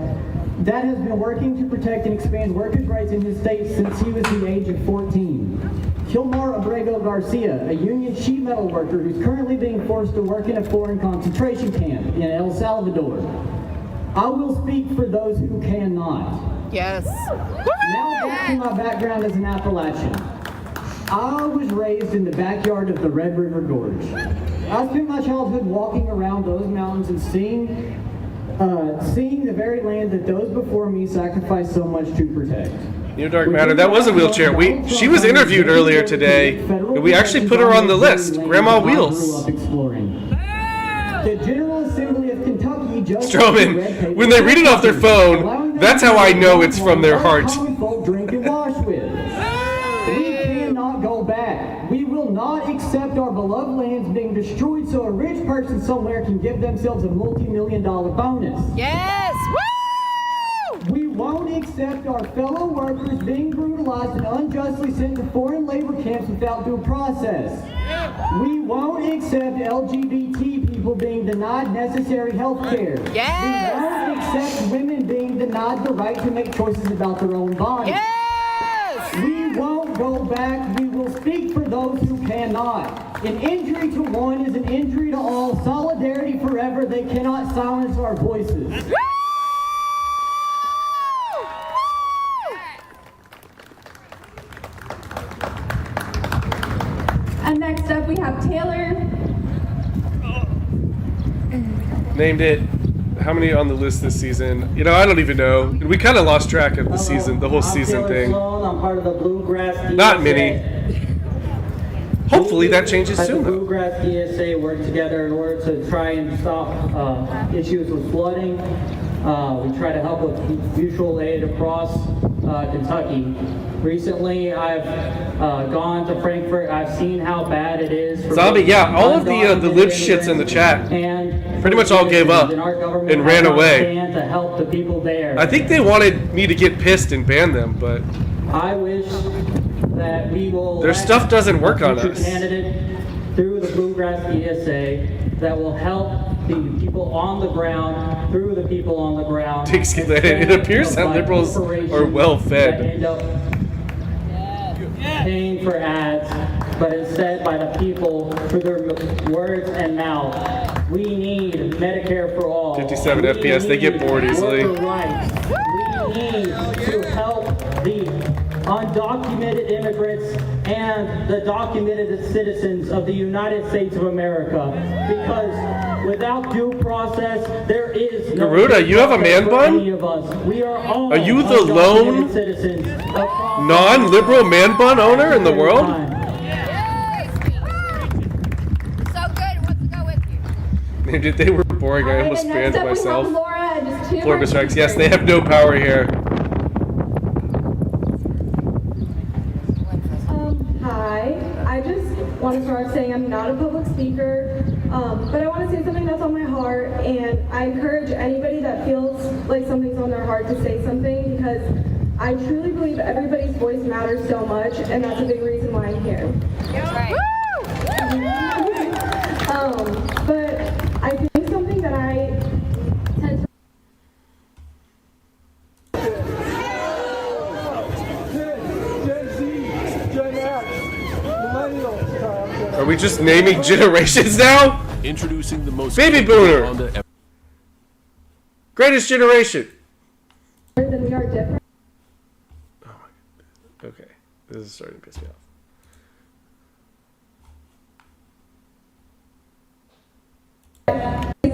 that has been working to protect and expand workers' rights in his state since he was the age of 14. Kilmar Abrego Garcia, a union sheet metal worker who's currently being forced to work in a foreign concentration camp in El Salvador. I will speak for those who cannot. Yes. Now back to my background as an Appalachian. I was raised in the backyard of the Red River Gorge. I spent my childhood walking around those mountains and seeing the very land that those before me sacrificed so much to protect. You know, Dark Matter, that was a wheelchair. She was interviewed earlier today, and we actually put her on the list. Grandma Wheels. The General Assembly of Kentucky just Strowman, when they read it off their phone, that's how I know it's from their heart. Drink and wash with. We cannot go back. We will not accept our beloved lands being destroyed so a rich person somewhere can give themselves a multi-million-dollar bonus. Yes! Woo! We won't accept our fellow workers being brutalized and unjustly sent to foreign labor camps without due process. We won't accept LGBT people being denied necessary health care. Yes! We won't accept women being denied the right to make choices about their own bodies. Yes! go back. We will speak for those who cannot. An injury to one is an injury to all. Solidarity forever. They cannot silence our voices. And next up we have Taylor. Named it. How many on the list this season? You know, I don't even know. We kind of lost track of the season, the whole season thing. I'm part of the Bluegrass DSA. Not many. Hopefully that changes soon, The though. Bluegrass DSA work together in order to try and stop issues with flooding. We try to help with mutual aid across Kentucky. Recently, I've gone to Frankfurt. I've seen how bad it is. For Zombie, yeah, all of the lib shits in the chat pretty much all gave up and ran away. To help the people there. I think they wanted me to get pissed and ban them, but I wish that we will. their stuff doesn't work on us. Candidate through the Bluegrass DSA that will help the people on the ground, through the people on the ground. It appears that liberals are well fed. Paying for ads, but instead by the people through their words and mouth. We need Medicare for all. 57 FPS, they get bored easily. Worker rights. We need to help the undocumented immigrants and the documented citizens of the United States of America. Because without due process, there is no Garuda, you have a man bun? any of us. We are all Are you the lone citizens non-liberal man bun owner in the world? They were boring. I almost banned myself. Florida strikes. Yes, they have no power here. Hi, I just want to start saying I'm not a public speaker, but I want to say something that's on my heart, and I encourage anybody that feels like something's on their heart to say something, because I truly believe everybody's voice matters so much, and that's a big reason why I'm here. But I think something that I tend to Are we just naming generations now? Introducing the most baby boomer. Greatest generation. than we are different. Okay, this is starting to piss me off.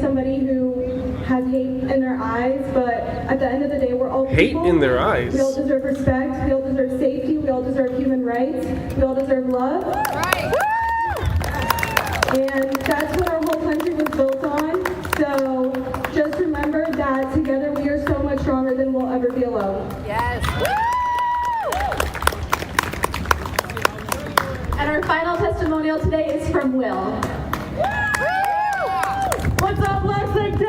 Somebody who has hate in their eyes, but at the end of the day, we're all Hate people. in their eyes? We all deserve respect. We all deserve safety. We all deserve human rights. We all deserve love. And that's what our whole country was built on. So just remember that together we are so much stronger than we'll ever be alone. Yes. And our final testimonial today is from Will. What's up, Lexington?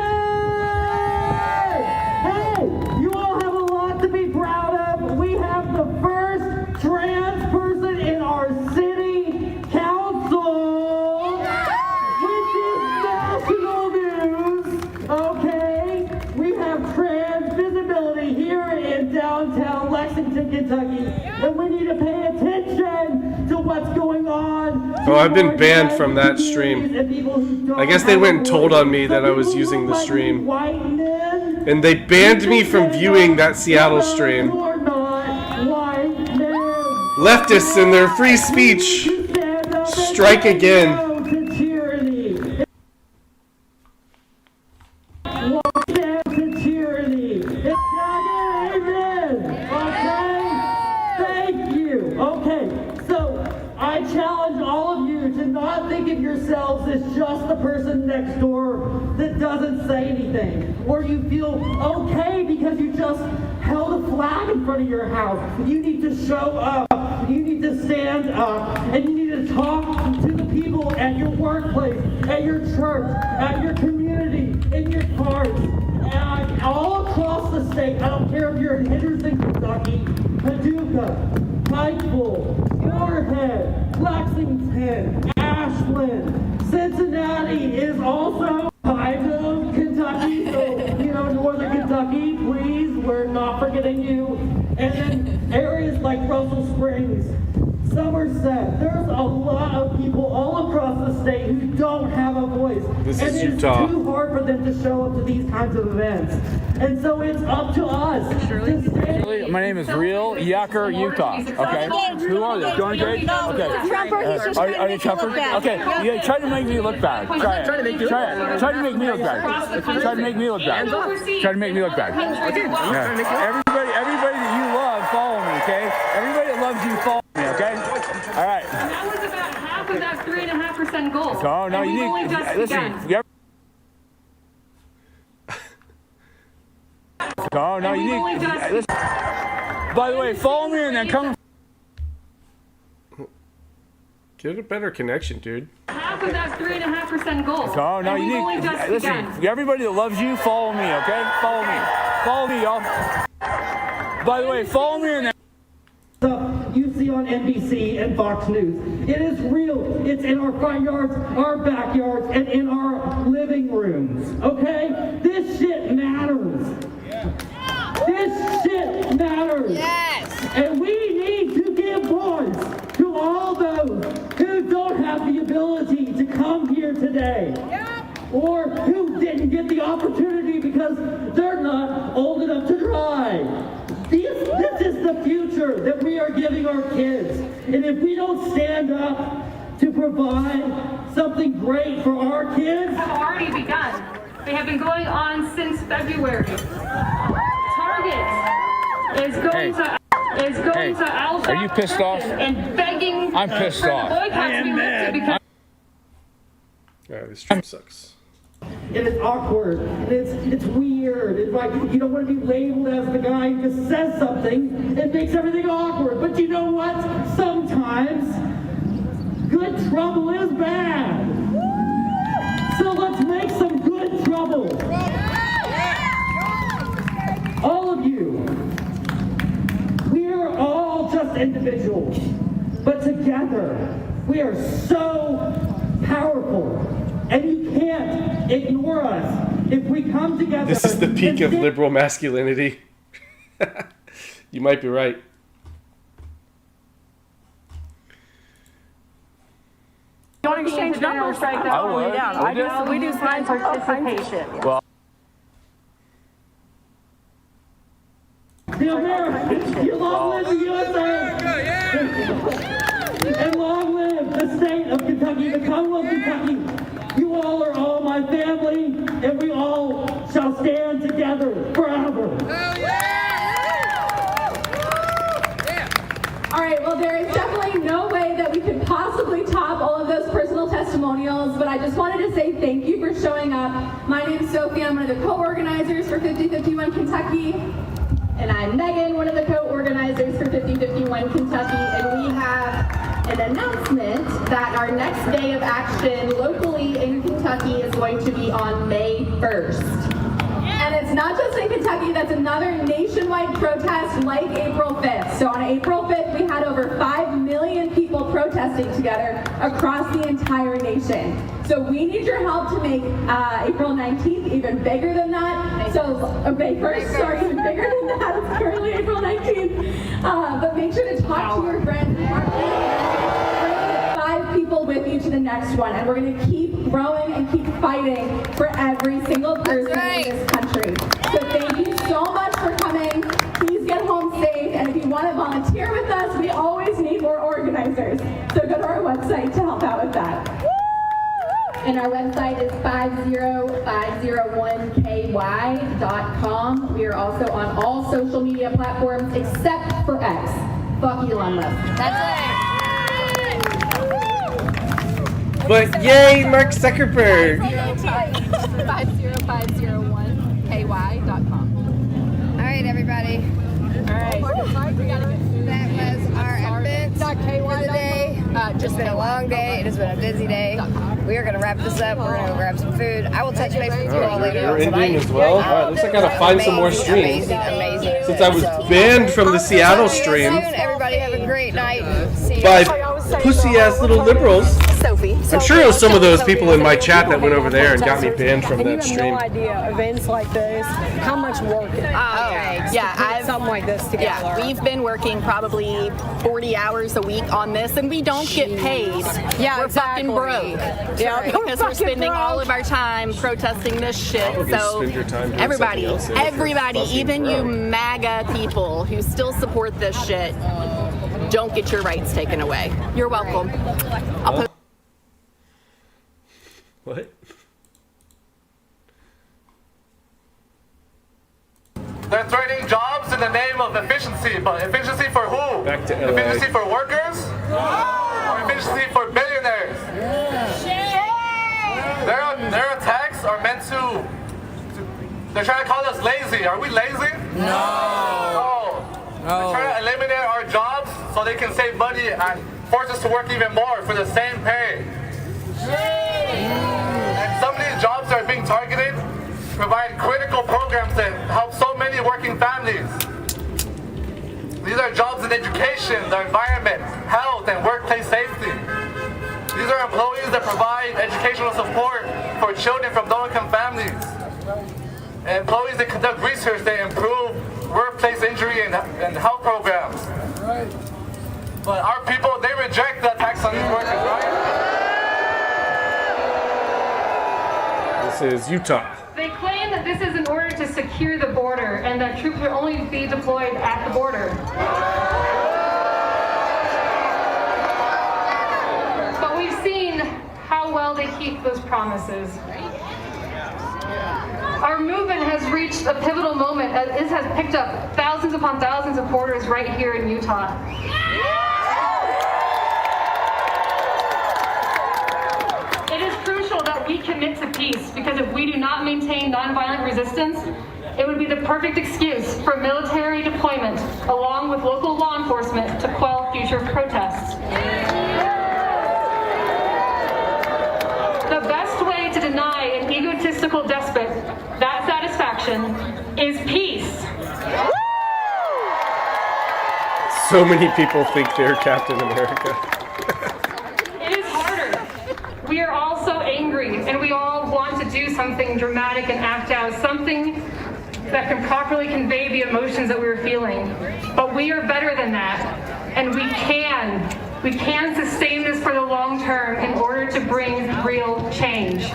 Hey, you all have a lot to be proud of. We have the first trans person in our city council, which is national news, okay? We have trans visibility here in downtown Lexington, Kentucky, and we need to pay attention to what's going on. Oh, I've been banned from that stream. I guess they went and told on me that I was using the stream. And they banned me from viewing that Seattle stream. Leftists and their free speech. Strike again. I challenge all of you to not think of yourselves as just the person next door that doesn't say anything, or you feel okay because you just held a flag in front of your house. You need to show up, you need to stand up, and you need to talk to the people at your workplace, at your church, at your community, in your cars, and all across the state. I don't care if you're in Henderson, Kentucky, Paducah, Pikeville, Moorhead, Lexington, Ashland, Cincinnati is also kind of Kentucky, so, you know, northern Kentucky, please, we're not forgetting you. And then areas like Russell Springs, Somerset, there's a lot of people all across the state who don't have a voice. This and is Utah. It's too hard for them to show up to these kinds of events. And so it's up to us. My name is Real Yacker, Utah. Okay. Who are they? Going great? Okay. Are you Trumper? Okay. Yeah, try to make me look bad. Try it. Try to make me look bad. Try to make me look bad. Try to make me look bad. Yeah. Everybody that you love, follow me, okay? Everybody that loves you, follow me, okay? All right. And that was about half of that 3.5% goal. Oh, no, and you we've need, only just listen, begun. Oh, no, you need, listen. By the way, follow me and then come. Get a better connection, dude. Half of that 3.5% goal. Oh, no, and you we've only need, just listen, begun. everybody that loves you, follow me, okay? Follow me. Follow me, y'all. By the way, follow me and then. Stuff you see on NBC and Fox News. It is real. It's in our front yards, our backyards, and in our living rooms. Okay? This shit matters. This shit matters. Yes. And we need to give voice to all those who don't have the ability to come here today. Or who didn't get the opportunity because they're not old enough to drive. This is the future that we are giving our kids. And if we don't stand up to provide something great for our kids... have already begun. They have been going on since February. Target is going to Al Are you pissed off? and begging I'm pissed for off. the boycott to be lifted because... Alright, this trip sucks. And it's awkward, and it's weird. It's like you don't want to be labeled as the guy who just says something. It makes everything awkward. But you know what? Sometimes good trouble is bad. So let's make some good trouble. All of you. We are all just individuals. But together, we are so powerful. And you can't ignore us if we come together. This is the peak of liberal masculinity. You might be right. Don't exchange numbers right now. I would. Yeah, we do sign participation. Well. The Americans, you long live the USA! And long live the state of Kentucky, the Commonwealth of Kentucky! You all are all my family, and we all shall stand together forever. All right, well, there is definitely no way that we could possibly top all of those personal testimonials, but I just wanted to say thank you for showing up. My name is Sophie. I'm one of the co-organizers for 5051 Kentucky. And I'm Megan, one of the co-organizers for 5051 Kentucky, and we have an announcement that our next day of action locally in Kentucky is going to be on May 1st. And it's not just in Kentucky, that's another nationwide protest like April 5th. So on April 5th, we had over 5 million people protesting together across the entire nation. So we need your help to make April 19th even bigger than that. So May 1st, sorry, even bigger than that. It's currently April 19th. But make sure to talk to your friends. Bring 5 people with you to the next one. And we're going to keep growing and keep fighting for every single person in this country. So thank you so much for coming. Please get home safe. And if you want to volunteer with us, we always need more organizers. So go to our website to help out with that. And our website is 50501ky.com. We are also on all social media platforms except for X. Fuck Elon Musk. That's it. But yay, Mark Zuckerberg. 50501ky.com. All right, everybody. All right. That was our event for today. It's been a long day. It has been a busy day. We are going to wrap this up. We're going to go grab some food. I will touch base with you all later. You're ending as well? Alright, looks like I gotta find some more streams. Amazing. Since I was banned from the Seattle stream Everybody have a great night. See you. by pussy ass little liberals. Sophie. I'm sure it was some of those people in my chat that went over there and got me banned from that stream. You have no idea events like this, how much work it takes to put something like this together. Yeah, we've been working probably 40 hours a week on this, and we don't get paid. Yeah, we're fucking broke. Yeah, because we're spending all of our time protesting this shit. So everybody, even you MAGA people who still support this shit, don't get your rights taken away. You're welcome. What? They're threatening jobs in the name of efficiency, but efficiency for who? Back to LA. Efficiency for workers? Or efficiency for billionaires? Their attacks are meant to they're trying to call us lazy. Are we lazy? No. They're trying to eliminate our jobs so they can save money and force us to work even more for the same pay. And some of these jobs that are being targeted provide critical programs that help so many working families. These are jobs in education, the environment, health, and workplace safety. These are employees that provide educational support for children from low-income families. And employees that conduct research that improve workplace injury and health programs. But our people, they reject the attacks on these workers, right? This is Utah. They claim that this is in order to secure the border and that troops will only be deployed at the border. But we've seen how well they keep those promises. Our movement has reached a pivotal moment as it has picked up thousands upon thousands of porters right here in Utah. It is crucial that we commit to peace, because if we do not maintain nonviolent resistance, it would be the perfect excuse for military deployment along with local law enforcement to quell future protests. The best way to deny an egotistical despot that satisfaction is peace. So many people think they're Captain America. It is harder. We are all so angry, and we all want to do something dramatic and act out, something that can properly convey the emotions that we're feeling. But we are better than that, and we can sustain this for the long term in order to bring real change.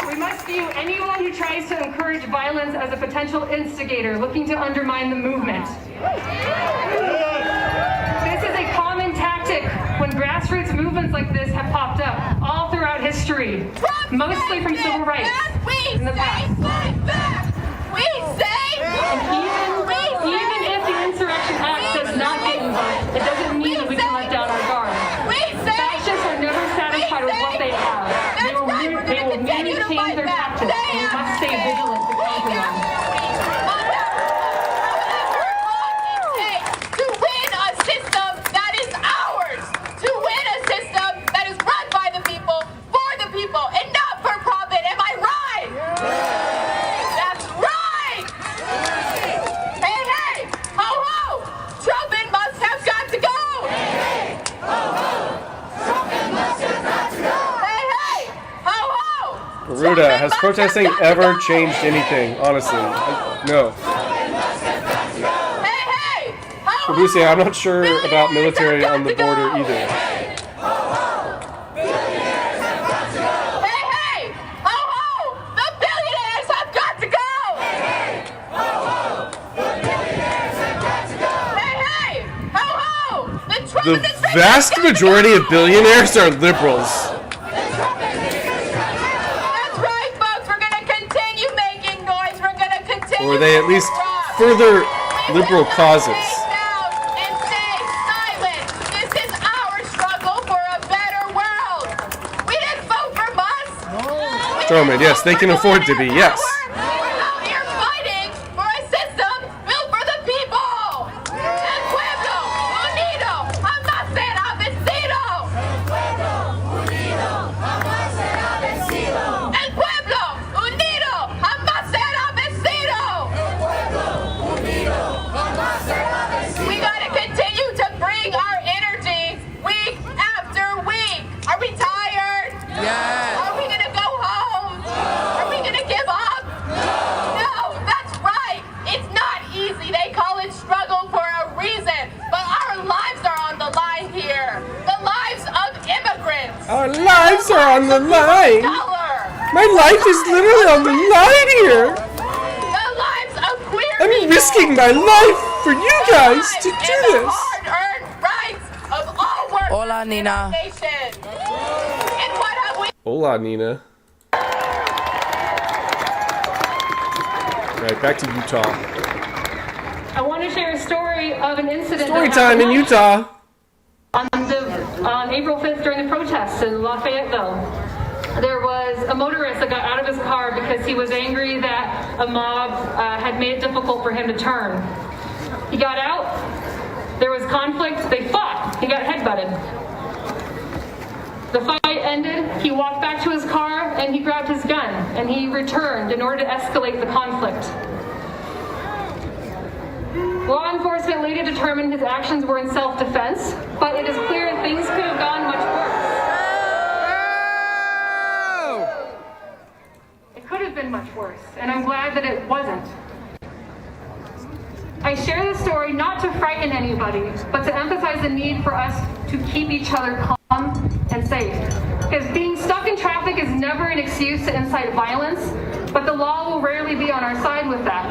We must view anyone who tries to encourage violence as a potential instigator looking to undermine the movement. This is a common tactic when grassroots movements like this have popped up all throughout history, mostly from civil rights in the past. And even if the Insurrection Act does not get invoked, it doesn't mean that we can let down our guard. Fascists are never satisfied with what they have. They will merely change their tactics, and we must stay vigilant to counter them. To win a system that is ours, to win a system that is run by the people, for the people, and not for profit. Am I right? That's right. Hey, hey, ho, ho, Trumpin must have got to go. Hey, ho, ho, Trumpin must have got to go. Hey, hey, ho, ho. Ruda, has protesting ever changed anything? Honestly, no. Producer, I'm not sure about military on the border either. The vast majority of billionaires are liberals. That's right, folks. We're going to continue making noise. We're going to continue. Or they at least further liberal causes. Strowman, yes, they can afford to be, yes. We got Our lives are on the line. My life is literally on the line here. The lives of queer I'm people. risking my life for you guys to do this. Hard-earned rights of all workers Hola, Nina. in our nation. And what have we? Hola, Nina. Alright, back to Utah. I want to share a story of an incident. Story that time in happened Utah. On April 5th during the protests in Lafayetteville. There was a motorist that got out of his car because he was angry that a mob had made it difficult for him to turn. He got out, there was conflict, they fought, he got headbutted. The fight ended, he walked back to his car and he grabbed his gun and he returned in order to escalate the conflict. Law enforcement later determined his actions were in self-defense, but it is clear things could have gone much worse. It could have been much worse, and I'm glad that it wasn't. I share this story not to frighten anybody, but to emphasize the need for us to keep each other calm and safe. Because being stuck in traffic is never an excuse to incite violence, but the law will rarely be on our side with that.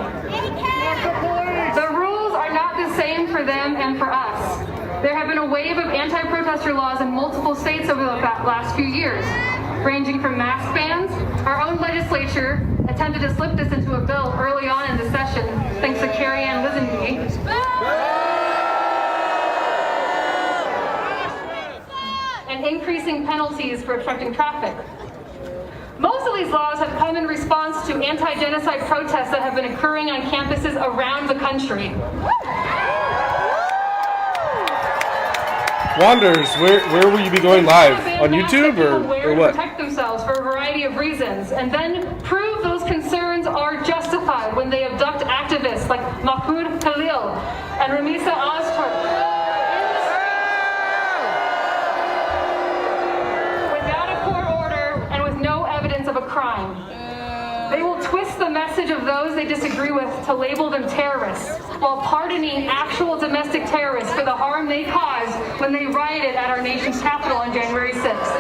The rules are not the same for them and for us. There have been a wave of anti-protester laws in multiple states over the last few years, ranging from mask bans. Our own legislature attempted to slip this into a bill early on in the session, thanks to Carrie Ann Lisenby. And increasing penalties for obstructing traffic. Most of these laws have come in response to anti-genocide protests that have been occurring on campuses around the country. Wanders, where will you be going live? On YouTube or what? Protect themselves for a variety of reasons, and then prove those concerns are justified when they abduct activists like Mahmoud Khalil and Ramisa Ozturk. Without a court order and with no evidence of a crime. They will twist the message of those they disagree with to label them terrorists, while pardoning actual domestic terrorists for the harm they caused when they rioted at our nation's capital on January 6th.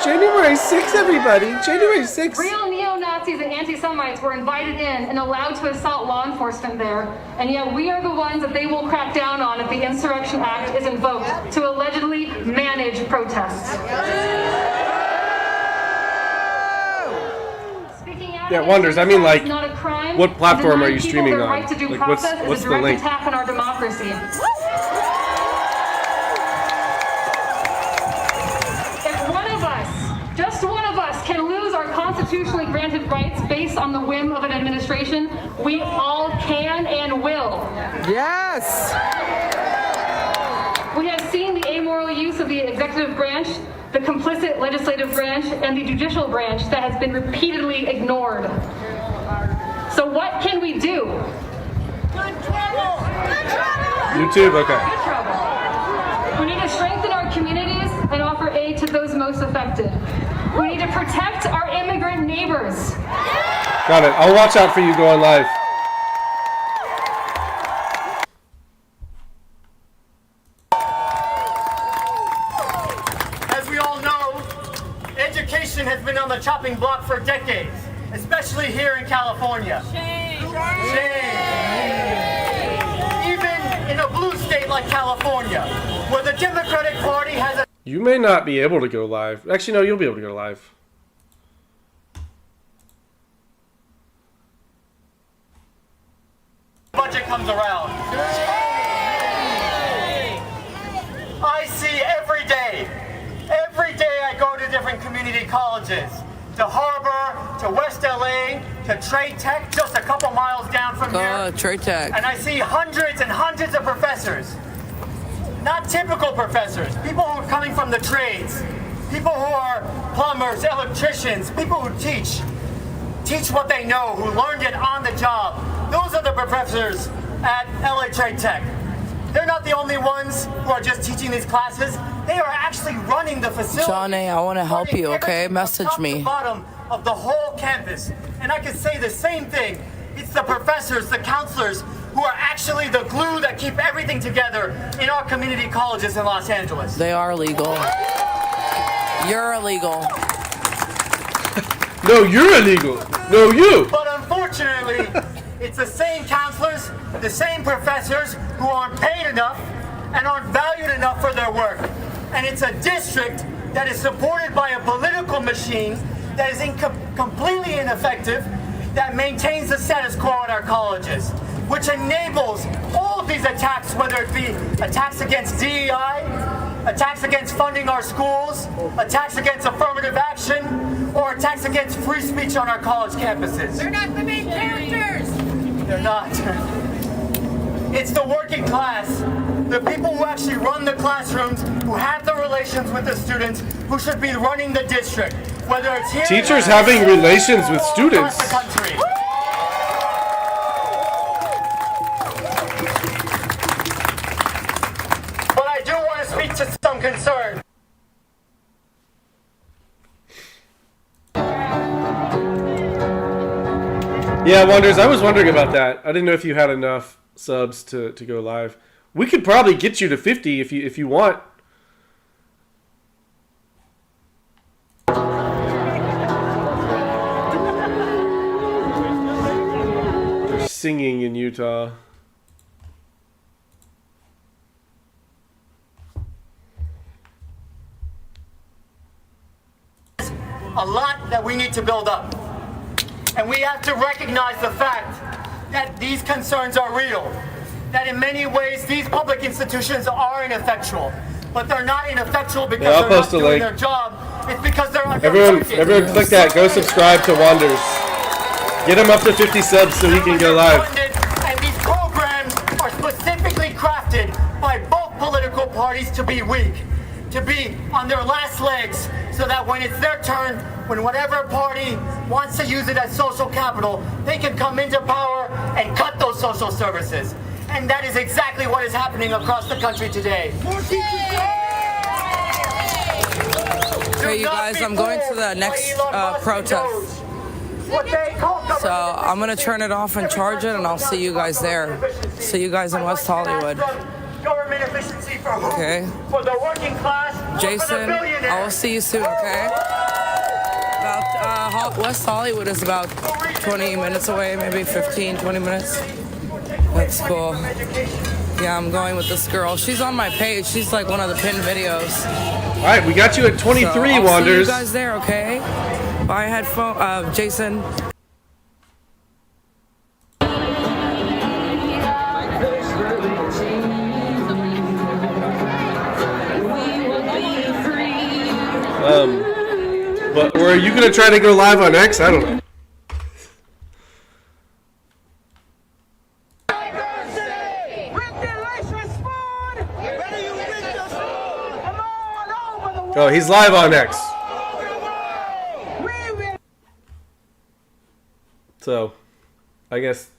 January 6th, everybody! January 6th! Real neo-Nazis and anti-Semites were invited in and allowed to assault law enforcement there, and yet we are the ones that they will crack down on if the Insurrection Act is invoked to allegedly manage protests. Yeah, Wonders, I mean, like, not a crime, what platform are you people streaming their on? right to due Like, process what's is a the direct link? attack on our democracy. If one of us, just one of us, can lose our constitutionally granted rights based on the whim of an administration, we all can and will. Yes! We have seen the amoral use of the executive branch, the complicit legislative branch, and the judicial branch that has been repeatedly ignored. So what can we do? YouTube? Okay. Good trouble. We need to strengthen our communities and offer aid to those most affected. We need to protect our immigrant neighbors. Got it. I'll watch out for you going live. As we all know, education has been on the chopping block for decades, especially here in California. Shame! Even in a blue state like California, where the Democratic Party has a You may not be able to go live. Actually, no, you'll be able to go live. budget comes around. I see every day I go to different community colleges, to Harbor, to West LA, to Trade Tech, just a couple miles down from here. Trade Tech. And I see hundreds and hundreds of professors. Not typical professors, people who are coming from the trades, people who are plumbers, electricians, people who teach what they know, who learned it on the job. Those are the professors at LA Trade Tech. They're not the only ones who are just teaching these classes. They are actually running the facility. Johnny, I want to help you, okay? Message me. Top to bottom of the whole campus. And I could say the same thing. It's the professors, the counselors who are actually the glue that keep everything together in our community colleges in Los Angeles. They are illegal. You're illegal. No, you're illegal. No, you. But unfortunately, it's the same counselors, the same professors who aren't paid enough and aren't valued enough for their work. And it's a district that is supported by a political machine that is completely ineffective, that maintains the status quo at our colleges, which enables all of these attacks, whether it be attacks against DEI, attacks against funding our schools, attacks against affirmative action, or attacks against free speech on our college campuses. They're not the main characters. They're not. It's the working class, the people who actually run the classrooms, who have the relations with the students, who should be running the district, whether it's here. Teachers having relations with students. Across the country. But I do want to speak to some concern. Yeah, Wonders, I was wondering about that. I didn't know if you had enough subs to go live. We could probably get you to 50 if you want. They're singing in Utah. A lot that we need to build up. And we have to recognize the fact that these concerns are real. That in many ways these public institutions are ineffectual. But they're not ineffectual because they're not doing their job. It's because they're underfunded. Everyone click that. Go subscribe to Wonders. Get him up to 50 subs so he can go live. And these programs are specifically crafted by both political parties to be weak, to be on their last legs, so that when it's their turn, when whatever party wants to use it as social capital, they can come into power and cut those social services. And that is exactly what is happening across the country today. Okay, you guys, I'm going to the next protest. So I'm going to turn it off and charge it, and I'll see you guys there. See you guys in West Hollywood. Government efficiency for who? Okay. For the working class. Jason, I will see you soon, okay? About West Hollywood is about 20 minutes away, maybe 15, 20 minutes. That's cool. Yeah, I'm going with this girl. She's on my page. She's like one of the pinned videos. All right, we got you at 23, so I'll Wonders. See you guys there, okay? Bye, headphone, Jason. But or are you gonna try to go live on X? I don't know. Oh, he's live on X. So, I guess.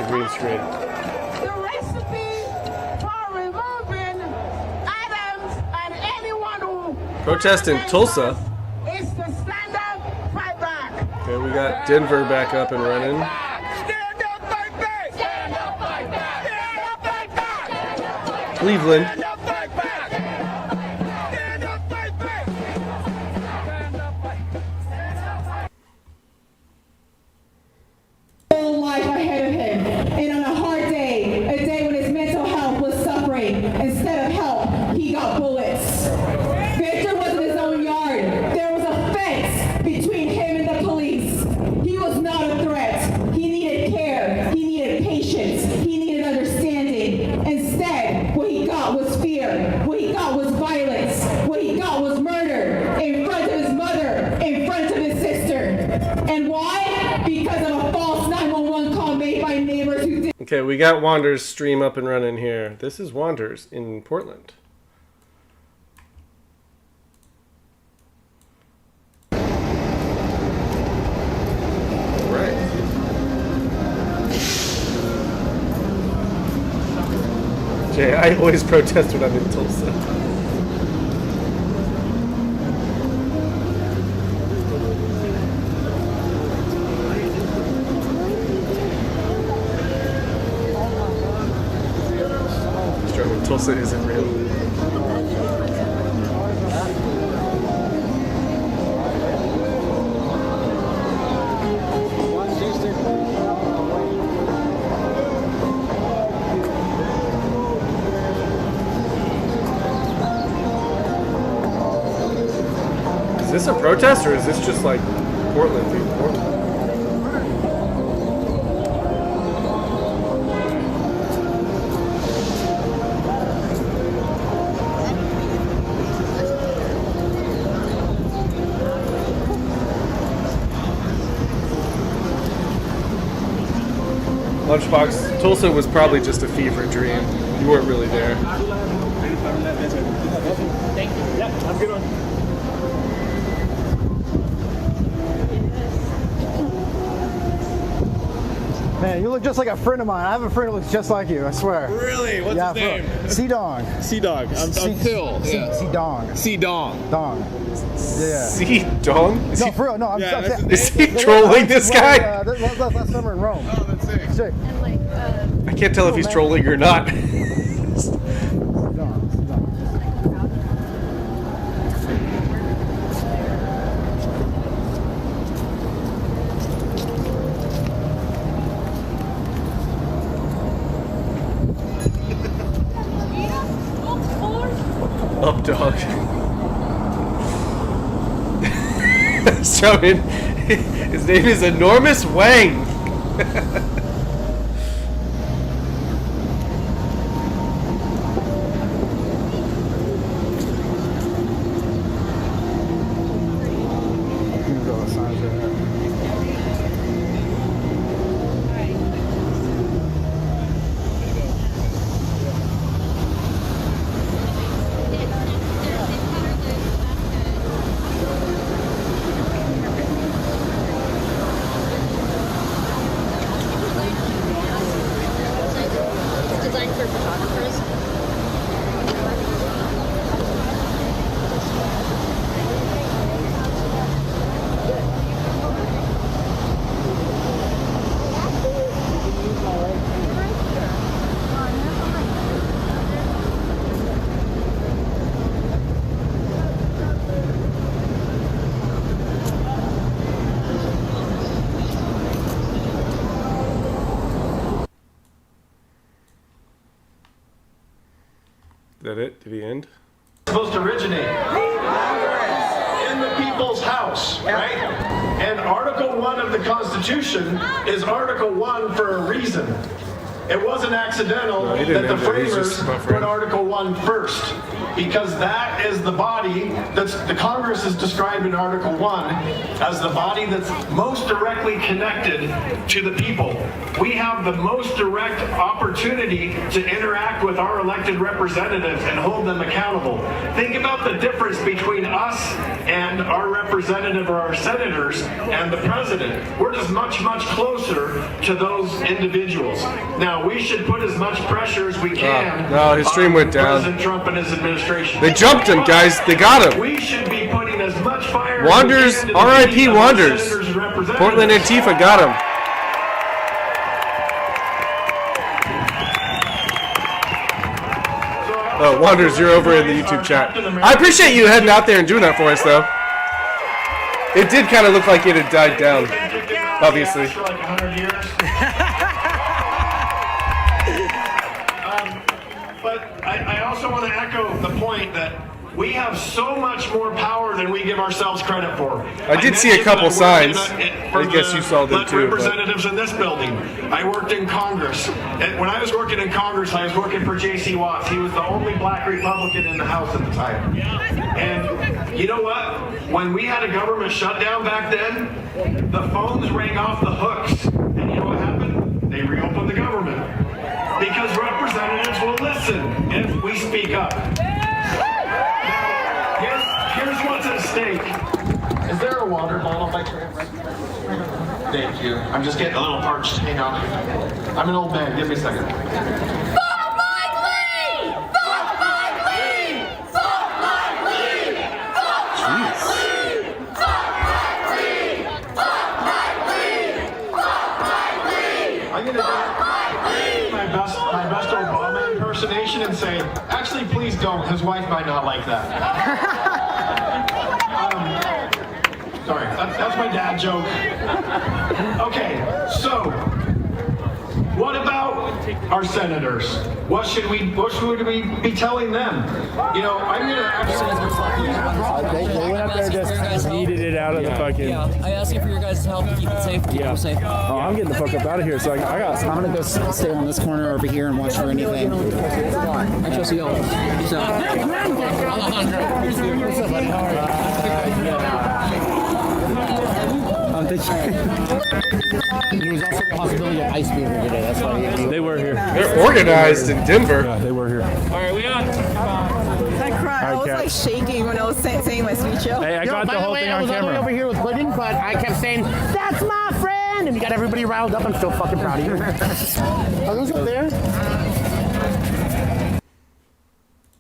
Green screen. The recipe for removing Adams and anyone who Protest in Tulsa. is to stand up, fight back. Okay, we got Denver back up and running. Stand up, fight back. Stand up, fight back. Stand up, fight back. Cleveland. Stand up, fight back. Stand up, fight back. Stand up, fight back. And why? Because of a false 911 call made by neighbors who did. Okay, we got Wander's stream up and running here. This is Wander's in Portland. Jay, I always protest when I'm in Tulsa. When Tulsa isn't real. Is this a protest or is this just like Portland being Portland? Lunchbox, Tulsa was probably just a fever dream. You weren't really there. Thank you. Yeah, have a good one. Man, you look just like a friend of mine. I have a friend who looks just like you, I swear. Really? What's his name? C-Dong. C-Dog. I'm Phil. Yeah. C-Dong. C-Dong. Dong. Yeah. C-Dong? No, for real. No, I'm Is he trolling this guy? Last summer in Rome. Oh, that's sick. I can't tell if he's trolling or not. Up dog. So his name is Enormous Wang. Is that it? Did he end? Supposed to originate in the people's house, right? And Article 1 of the Constitution is Article 1 for a reason. It wasn't accidental that the framers put Article 1 first, because that is the body that's the Congress is described in Article 1 as the body that's most directly connected to the people. We have the most direct opportunity to interact with our elected representatives and hold them accountable. Think about the difference between us and our representative or our senators and the president. We're just much, much closer to those individuals. Now, we should put as much pressure as we can. No, his stream went down. President Trump and his administration. They jumped him, guys. They got him. We should be putting as much fire. Wanders, R.I.P. Wanders. Portland Antifa got him. Oh, Wanders, you're over in the YouTube chat. I appreciate you heading out there and doing that for us, though. It did kind of look like it had died down, obviously. But I also want to echo the point that we have so much more power than we give ourselves credit for. I did see a couple signs. for guess you saw them too, representatives in this building. I worked in Congress. And when I was working in Congress, I was working for J.C. Watts. He was the only black Republican in the House at the time. And you know what? When we had a government shutdown back then, the phones rang off the hooks. And you know what happened? They reopened the government. Because representatives will listen if we speak up. Now, here's what's at stake. Is there a water bottle by chance? Thank you. I'm just getting a little parched. Hang on. I'm an old man. Give me a second. I'm going to do my best Obama impersonation and say, actually, please don't. His wife might not like that. Sorry, that's my dad joke. Okay, so what about our senators? What should we be telling them? You know, I'm gonna actually. They went up there just needed it out of the fucking. Yeah, I asked you for your guys' help to keep it safe. Keep people safe. Oh, I'm getting the fuck up out of here. So I'm gonna go stay on this corner over here and watch for anything. I trust you all. So. There was also the possibility of ice being here today. That's why they were here. They're organized in Denver. Yeah, they were here. All right, we on. I cried. I was like shaking when I was saying my speech. Hey, I got the whole thing on camera. I was all the way over here with Pudding, but I kept saying, "That's my friend," and you got everybody riled up. I'm still fucking proud of you. Are those up there?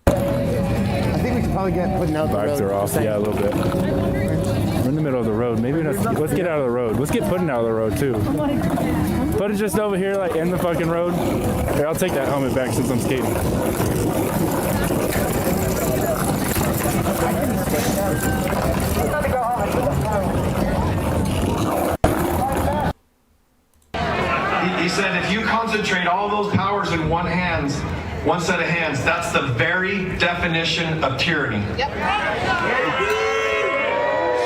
I think we should probably get Pudding out the road. Vibes are off. Yeah, a little bit. We're in the middle of the road. Maybe let's get out of the road. Let's get Pudding out of the road too. Pudding's just over here, like in the fucking road. Here, I'll take that helmet back since I'm skating. He said, if you concentrate all those powers in one set of hands, that's the very definition of tyranny. Yep.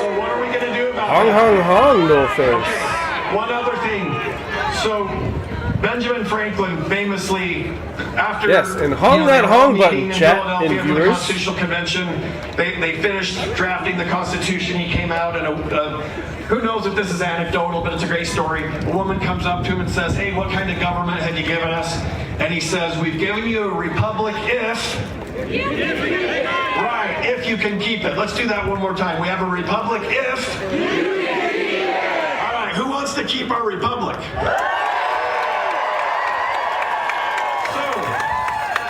So what are we going to do about Hong, that? hong, hong, no face. Okay. One other thing. So Benjamin Franklin famously, after and hong that hong button, chat and for the viewers. Constitutional Convention, they finished drafting the Constitution. He came out and who knows if this is anecdotal, but it's a great story. A woman comes up to him and says, "Hey, what kind of government have you given us?" And he says, "We've given you a republic if..." Right, if you can keep it. Let's do that one more time. We have a republic if... All right, who wants to keep our republic?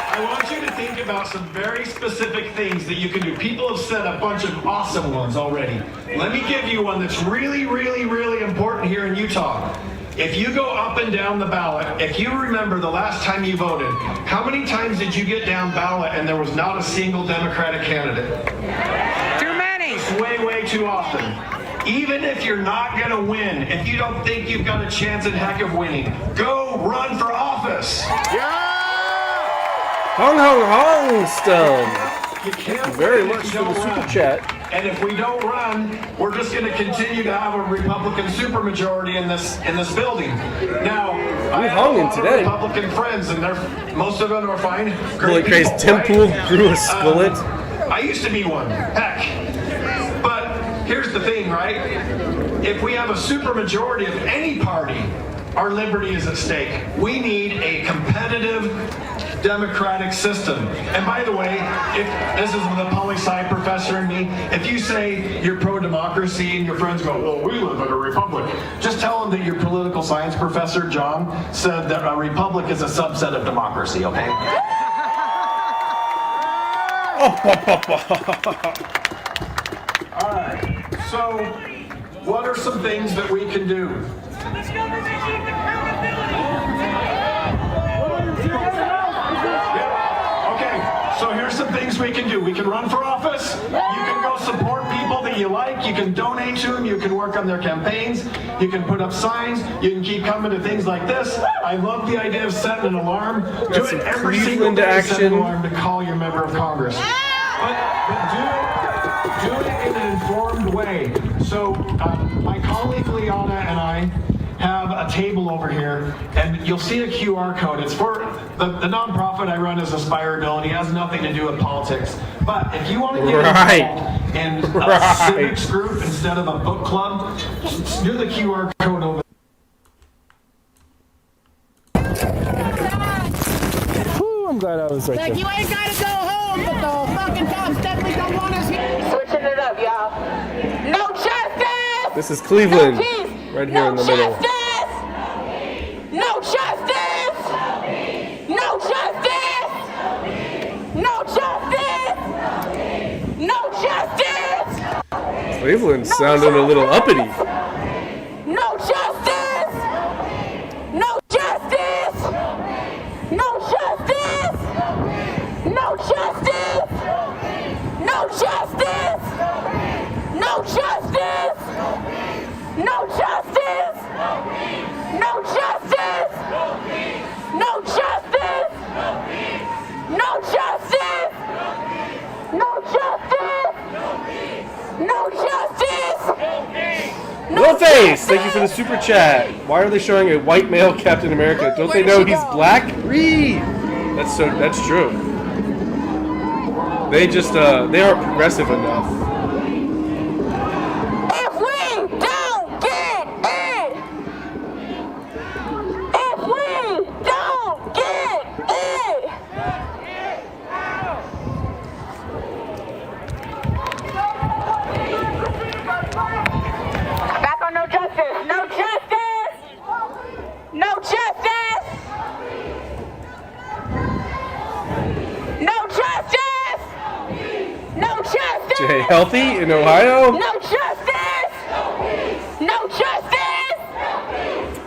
I want you to think about some very specific things that you can do. People have said a bunch of awesome ones already. Let me give you one that's really, really, really important here in Utah. If you go up and down the ballot, if you remember the last time you voted, how many times did you get down ballot and there was not a single Democratic candidate? Too many. It's way, way too often. Even if you're not going to win, if you don't think you've got a chance in heck of winning, go run for office. Yeah! Hong, hong, hong, Stone. Thank you very much for the super chat. And if we don't run, we're just going to continue to have a Republican supermajority in this building. Now, I have a lot of Republican friends, and most of them are fine. Holy Christ, Tim Pool grew a skullet. I used to be one. Heck. But here's the thing, right? If we have a supermajority of any party, our liberty is at stake. We need a competitive democratic system. And by the way, if this is the poli-sci professor in me, if you say you're pro-democracy and your friends go, "Well, we live in a republic," just tell them that your political science professor, John, said that a republic is a subset of democracy, okay? All right, so what are some things that we can do? So here's some things we can do. We can run for office. You can go support people that you like. You can donate to them. You can work on their campaigns. You can put up signs. You can keep coming to things like this. I love the idea of setting an alarm. Do it every single day. Set an alarm to call your member of Congress. But do it in an informed way. So my colleague Liana and I have a table over here, and you'll see a QR code. It's for the nonprofit I run is Aspirability. It has nothing to do with politics. But if you want to get involved in a civics group instead of a book club, just do the QR code over there. I'm glad I was right there. You ain't gotta go home, but the fucking cops definitely don't want us here. Switching it up, y'all. No justice! This is Cleveland, No peace! right here in the middle. No justice! No justice! No justice! No justice! Cleveland's sounding a little uppity. No justice! No justice! No justice! No justice! No justice! No justice! No justice! No justice! No justice! No justice! No justice! No justice! No face! Thank you for the super chat. Why are they showing a white male Captain America? Don't they know he's black? Read! That's true. They just, they aren't progressive enough. If we don't get it, if we don't get it, back on no justice, no justice, no justice, no justice, no justice. Jay, healthy in Ohio? No justice! No justice!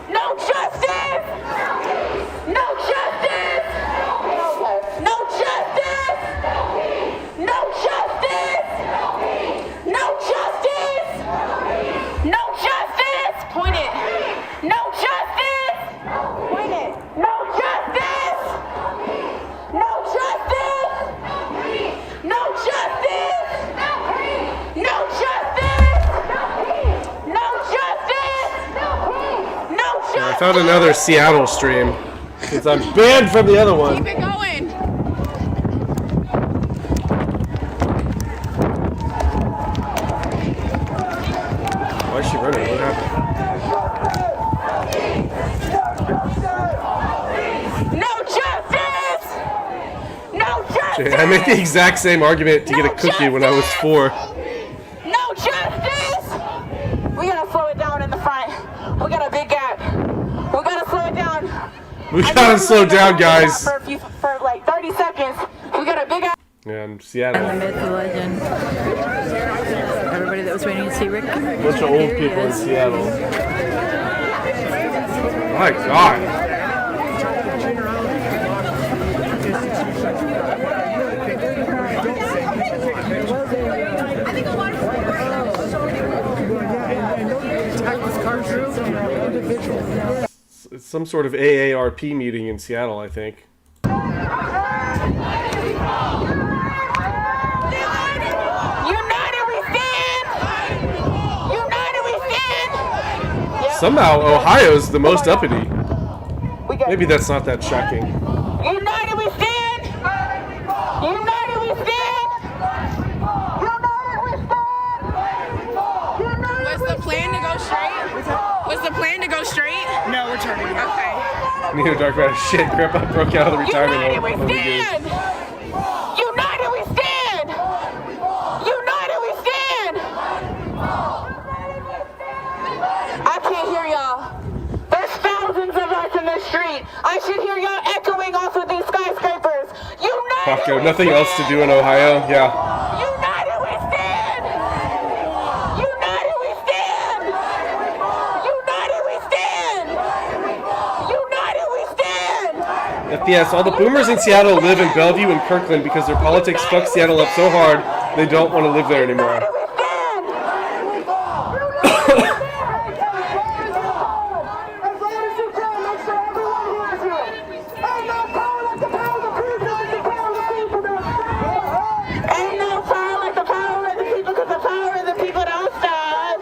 No justice! No justice! No justice! No justice! No justice! No justice! Point it! No justice! Point it! No justice! No justice! No justice! No justice! No justice! No justice! I found another Seattle stream. Because I'm banned from the other one. Keep it going! Why is she running? What happened? No justice! No justice! Jay, I made the exact same argument to get a cookie when I was 4. No justice! We gotta slow it down in the front. We got a big gap. We gotta slow it down. We gotta slow down, guys. For like 30 seconds. We got a big gap. Yeah, in Seattle. And the myth, the legend. Everybody that was waiting to see Rick. Bunch of old people in Seattle. My God. It's some sort of AARP meeting in Seattle, I think. Somehow Ohio's the most uppity. Maybe that's not that shocking. United we stand! United we stand! United we stand! Was the plan to go straight? Was the plan to go straight? No, we're turning. Okay. Neither dark matter shit. Grandpa broke out of the retirement home. United we stand! United we stand! United we stand! I can't hear y'all. There's thousands of us in the street. I should hear y'all echoing off of these skyscrapers. United Fuck, yo, nothing else to do in Ohio? Yeah. United we stand! United we stand! United we stand! United we stand! FPS, all the boomers in Seattle live in Bellevue and Kirkland because their politics fucked Seattle up so hard they don't want to live there anymore. Ain't no power like the power of the people, because the power of the people don't stop.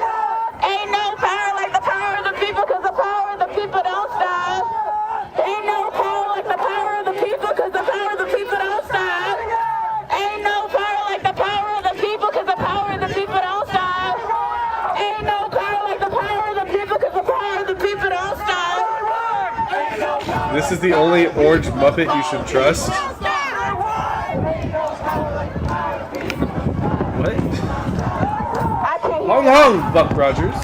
This is the only orange Muppet you should trust. What? Hong Hong, Buck Rogers.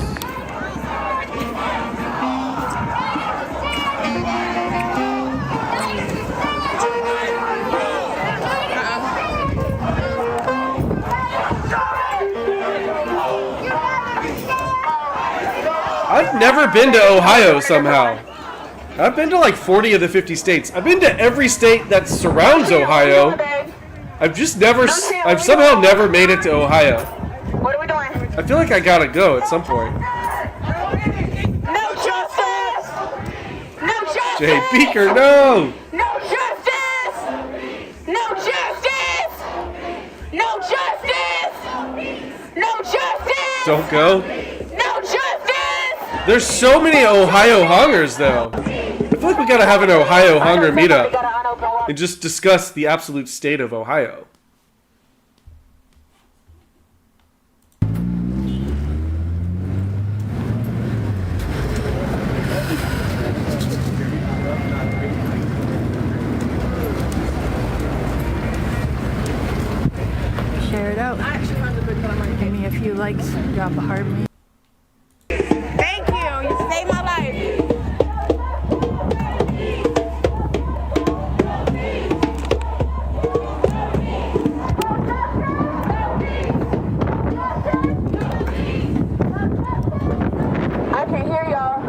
I've never been to Ohio somehow. I've been to like 40 of the 50 states. I've been to every state that surrounds Ohio. I've somehow never made it to Ohio. What are we doing? I feel like I gotta go at some point. No justice! No justice! Jay Beaker, no! No justice! No justice! No justice! No justice! Don't go. No justice! There's so many Ohio hungers, though. I feel like we gotta have an Ohio hunger meetup and just discuss the absolute state of Ohio. Share it out. Give me a few likes. Drop a heart. Thank you. You saved my life. I can hear y'all.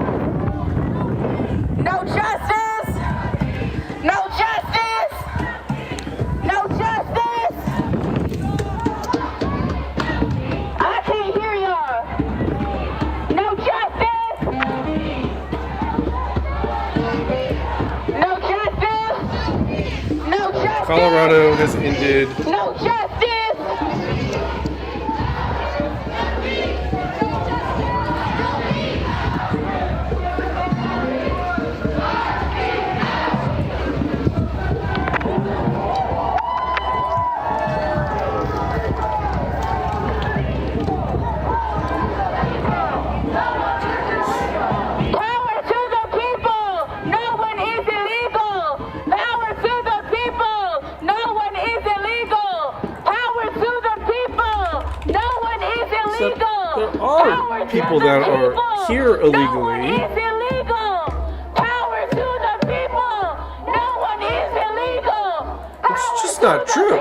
No justice! No justice! No justice! I can't hear y'all. No justice! No justice! No justice! Colorado has ended. No justice! Power to the people! No one is illegal! Power to the people! No one is illegal! Power to the people! No one is illegal! There are people that are here illegally. Is illegal! Power to the people! No one is illegal! It's just not true.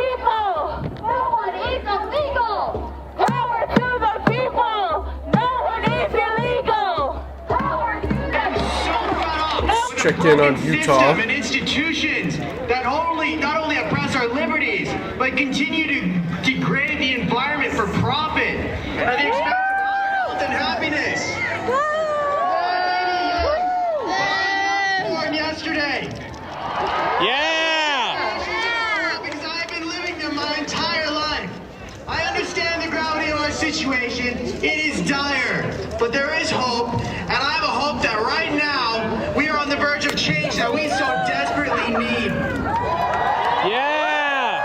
No one is illegal! Power to the people! No one is illegal! Checked in on Utah. And institutions that not only oppress our liberties, but continue to degrade the environment for profit at the expense of our health and happiness. Born yesterday. Yeah! Because I've been living them my entire life. I understand the gravity of our situation. It is dire, but there is hope, and I have a hope that right now we are on the verge of change that we so desperately need. Yeah!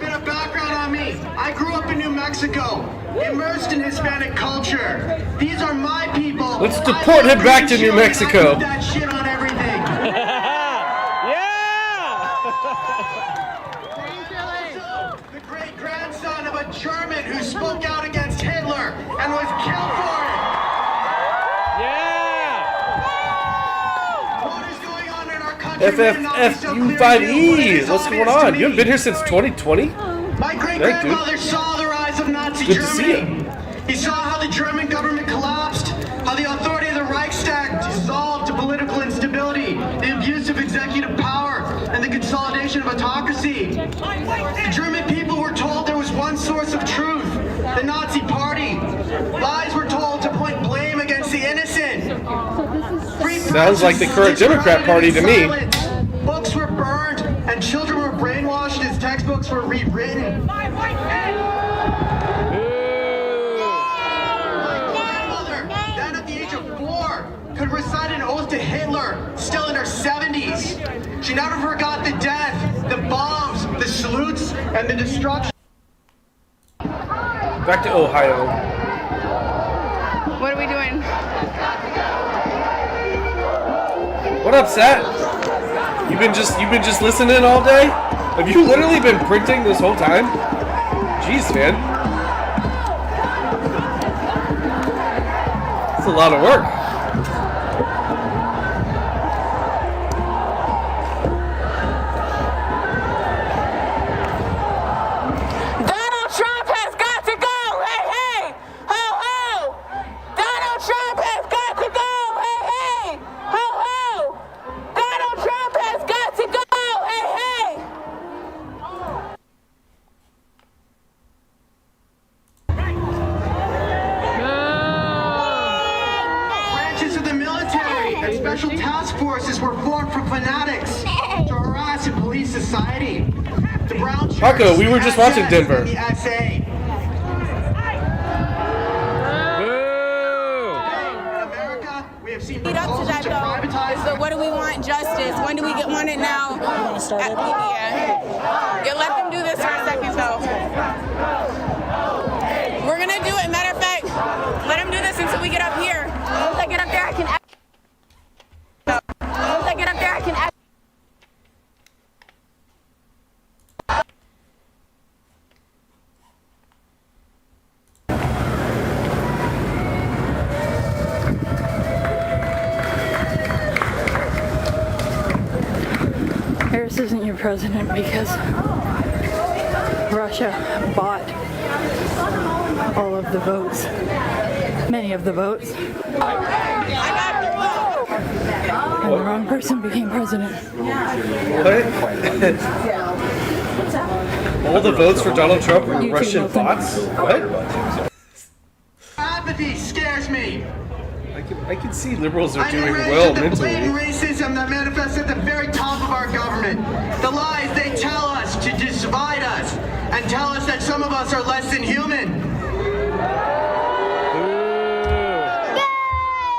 Bit of background on me. I grew up in New Mexico, immersed in Hispanic culture. These are my people. Let's deport him back to New Mexico. That shit on everything. The great grandson of a German who spoke out against Hitler and was killed for it. What is going on in our country? FFFU5E. What's going on? You haven't been here since 2020? My great-grandfather saw the rise of Nazi Good to see Germany. He saw how the German government collapsed, how the authority of the Reichstag dissolved to political instability, the abuse of executive power, and the consolidation of autocracy. The German people were told there was one source of truth, the Nazi Party. Lies were told to point blame against the innocent. Sounds like the current Democrat Party to me. Books were burned, and children were brainwashed as textbooks were rewritten. My grandmother, then at the age of 4, could recite an oath to Hitler, still in her 70s. She never forgot the death, the bombs, the salutes, and the destruction. Back to Ohio. What are we doing? What up, Sat? You've been just listening all day? Have you literally been printing this whole time? Jeez, man. That's a lot of work. Donald Trump has got to go! Hey, hey! Ho, ho! Donald Trump has got to go! Hey, hey! Ho, ho! Donald Trump has got to go! Hey, hey! Branches of the military and special task forces were formed from fanatics to harass and police society. The brown shirts, Paco, we were just watching Denver. and the SA. Lead up to that though. So what do we want? Justice. When do we want it now? Yeah, let them do this for a second though. We're gonna do it. Matter of fact, let them do this until we get up here. Once I get up there, I can act. Once I get up there, I can act. Harris isn't your president because Russia bought all of the votes, many of the votes, and the wrong person became president. What? All the votes for Donald Trump were Russian bots? What? Apathy scares me. I can see liberals are I'm doing enraged well at the mentally. blatant racism that manifests at the very top of our government. The lies they tell us to divide us and tell us that some of us are less than human.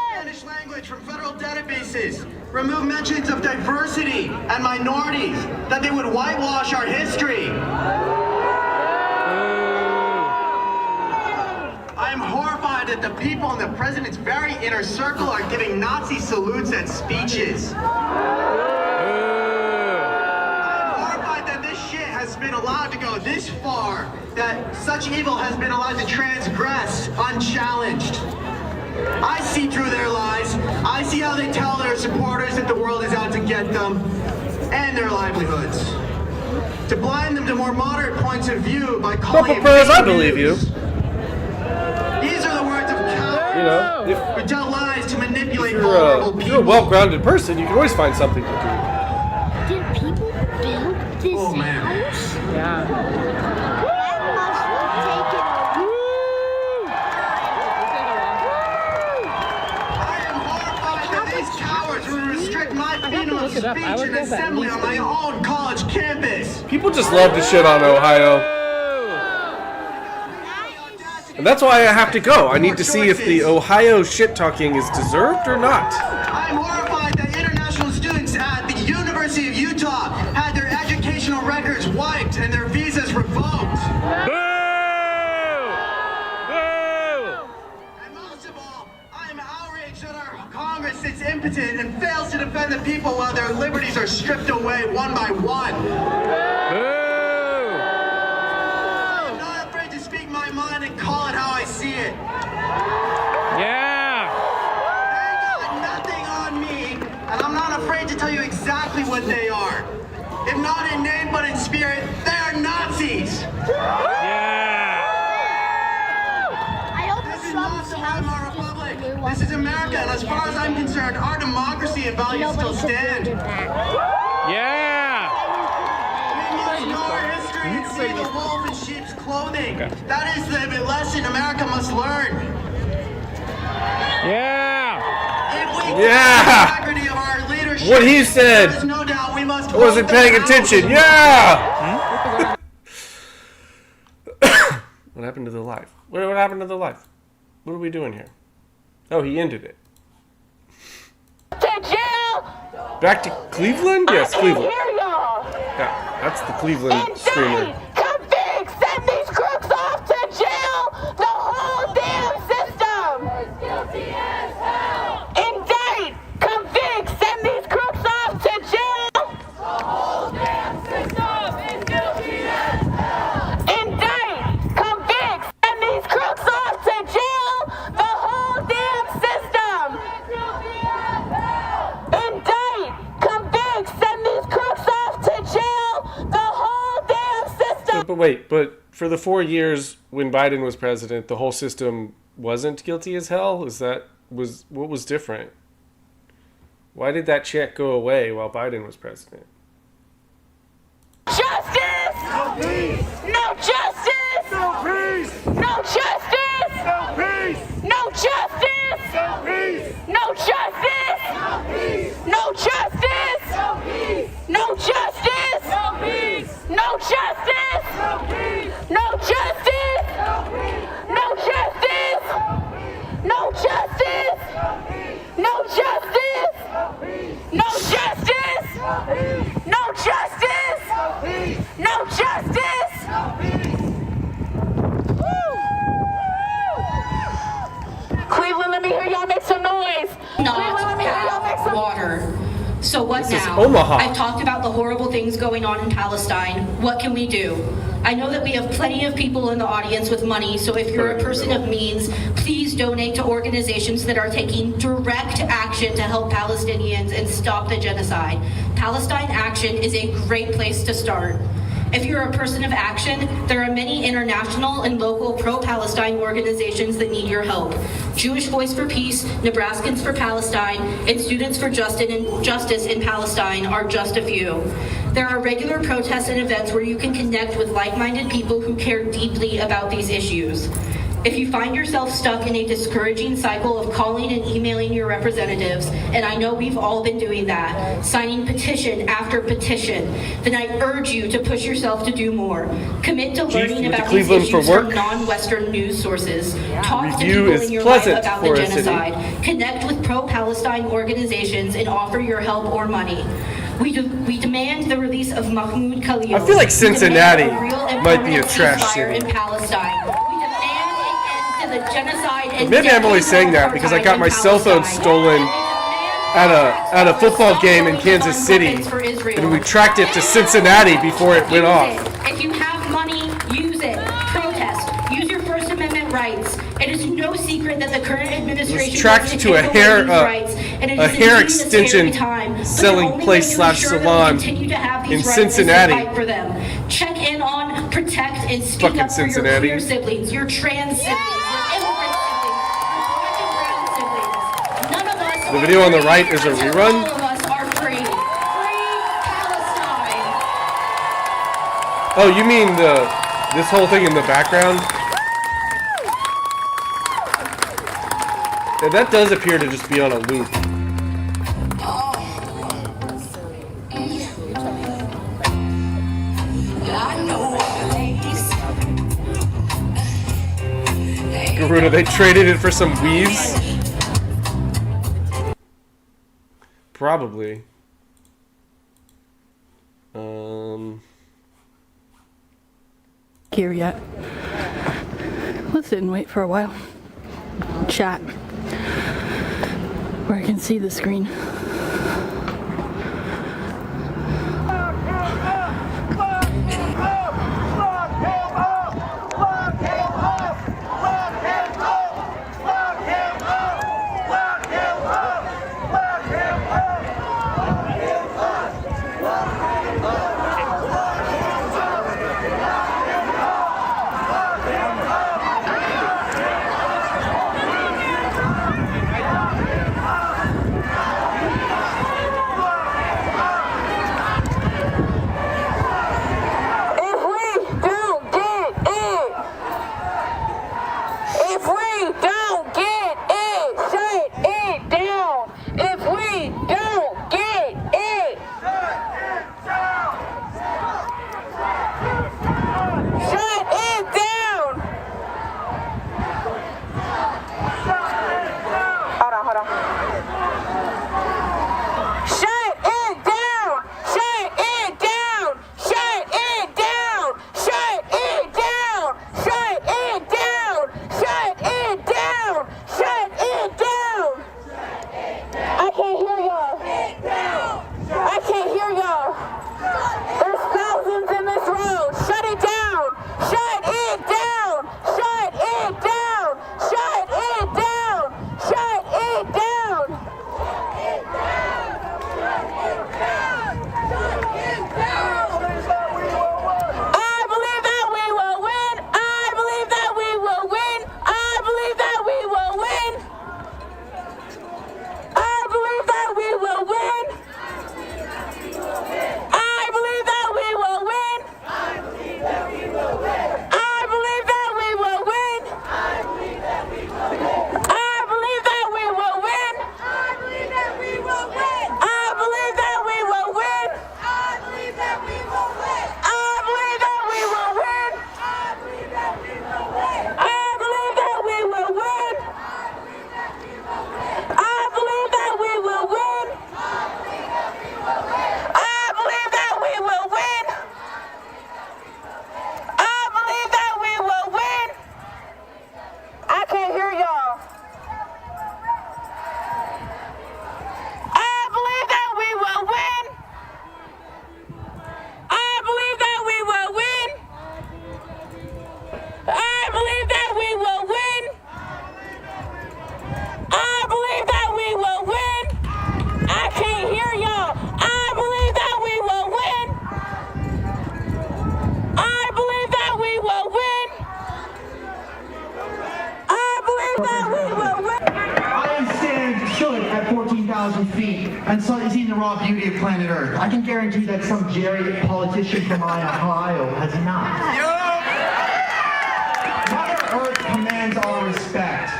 Spanish language from federal databases. Remove mentions of diversity and minorities, that they would whitewash our history. I'm horrified that the people in the president's very inner circle are giving Nazi salutes and speeches. I'm horrified that this shit has been allowed to go this far, that such evil has been allowed to transgress unchallenged. I see through their lies. I see how they tell their supporters that the world is out to get them and their livelihoods. To blind them to more moderate points of view by calling it I believe you. These are the words of cowards You know, who tell lies to manipulate if vulnerable people. you're a well-grounded person, you can always find something to do. Did people build this house? Yeah. These cowards will restrict my freedom of speech and assembly on my own college campus. People just love to shit on Ohio. And that's why I have to go. I need to see if the Ohio shit-talking is deserved or not. I'm horrified that international students at the University of Utah had their educational records wiped and their visas revoked. And most of all, I am outraged that our Congress sits impotent and fails to defend the people while their liberties are stripped away one by one. I'm not afraid to speak my mind and call it how I see it. Yeah. They got nothing on me, and I'm not afraid to tell you exactly what they are. If not in name but in spirit, they are Nazis. This is not the Weimar Republic. This is America, and as far as I'm concerned, our democracy and values still stand. Yeah. We must know our history and see the wolf in sheep's clothing. That is the lesson America must learn. Yeah. If we Yeah. the integrity of our leadership, What he said. there is no doubt we must I wasn't hold paying them attention. out. Yeah! What happened to the live? What happened to the live? What are we doing here? Oh, he ended it. To jail! Back to Cleveland? Yes, Cleveland. Hear y'all! Yeah, that's the Cleveland screamer. Convict! Send these crooks off to jail! The whole damn system! Guilty as hell! Indict! Convict! Send these crooks wait, but for the 4 years when Biden was president, the whole system wasn't guilty as hell? What was different? Why did that chant go away while Biden was president? Justice! No peace! No justice! No peace! No justice! No peace! No justice! No peace! No justice! No peace! No justice! No peace! No justice! No peace! No justice! No peace! No justice! No justice! No justice! No justice! No justice! No justice! No justice! Cleveland, let me hear y'all make some noise. Cleveland, let me hear y'all make some water. So what This is now? Omaha. I've talked about the horrible things going on in Palestine. What can we do? I know that we have plenty of people in the audience with money, so if you're a person of means, please donate to organizations that are taking direct action to help Palestinians and stop the genocide. Palestine Action is a great place to start. If you're a person of action, there are many international and local pro-Palestine organizations that need your help. Jewish Voice for Peace, Nebraskans for Palestine, and Students for Justice in Palestine are just a few. There are regular protests and events where you can connect with like-minded people who care deeply about these issues. If you find yourself stuck in a discouraging cycle of calling and emailing your representatives, and I know we've all been doing that, signing petition after petition, then I urge you to push yourself to do more. Commit to learning about these issues from non-Western news sources. Talk to people in your life about the genocide. Connect with pro-Palestine organizations and offer your help or money. We demand the release of Mahmoud Khalil. I feel like Cincinnati might be a trash city. In Palestine. The genocide and Maybe I'm only saying that because I got my cell phone stolen at a football game in Kansas City, and we tracked it to Cincinnati before it went off. If you have money, use it. Protest. Use your First Amendment rights. It is no secret that the current administration It was tracked to a hair extension selling place / salon in Cincinnati. Check in on, protect, and speak up for your queer siblings, your trans siblings. The video on the right is a rerun. Oh, you mean this whole thing in the background? Yeah, that does appear to just be on a loop. Garuda, they traded it for some weaves? Probably. Here yet. Let's sit and wait for a while. Chat. Where I can see the screen. and so is seen the raw beauty of planet Earth. I can guarantee that some Jerry politician from Ohio has not. Mother Earth commands our respect.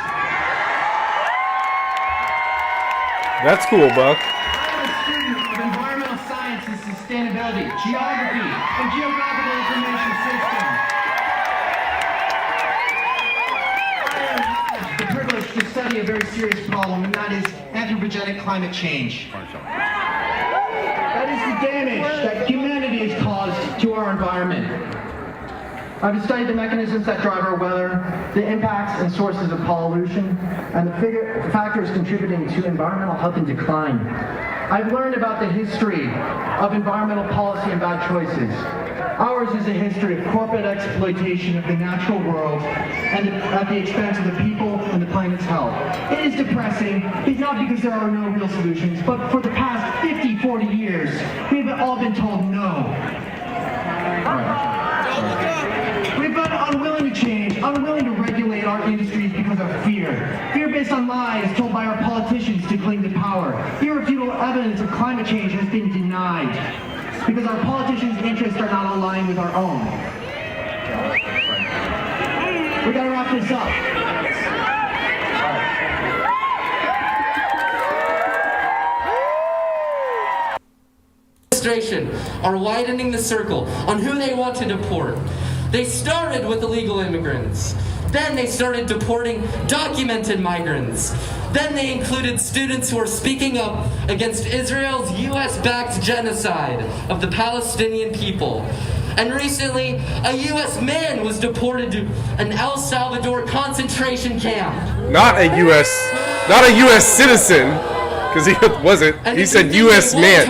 That's cool, Buck. I'm a student of environmental science and sustainability, geography, and geographical information systems. I have the privilege to study a very serious problem, and that is anthropogenic climate change. That is the damage that humanity has caused to our environment. I've studied the mechanisms that drive our weather, the impacts and sources of pollution, and the factors contributing to environmental health and decline. I've learned about the history of environmental policy and bad choices. Ours is a history of corporate exploitation of the natural world and at the expense of the people and the planet's health. It is depressing. It's not because there are no real solutions, but for the past 50, 40 years, we've all been told no. We've been unwilling to change, unwilling to regulate our industries because of fear. Fear based on lies told by our politicians to cling to power. Irrefutable evidence of climate change has been denied because our politicians' interests are not aligned with our own. We gotta wrap this up. Are widening the circle on who they want to deport. They started with illegal immigrants. Then they started deporting documented migrants. Then they included students who are speaking up against Israel's US-backed genocide of the Palestinian people. And recently, a US man was deported to an El Salvador concentration camp. Not a US citizen. Because he wasn't. He said U.S. man.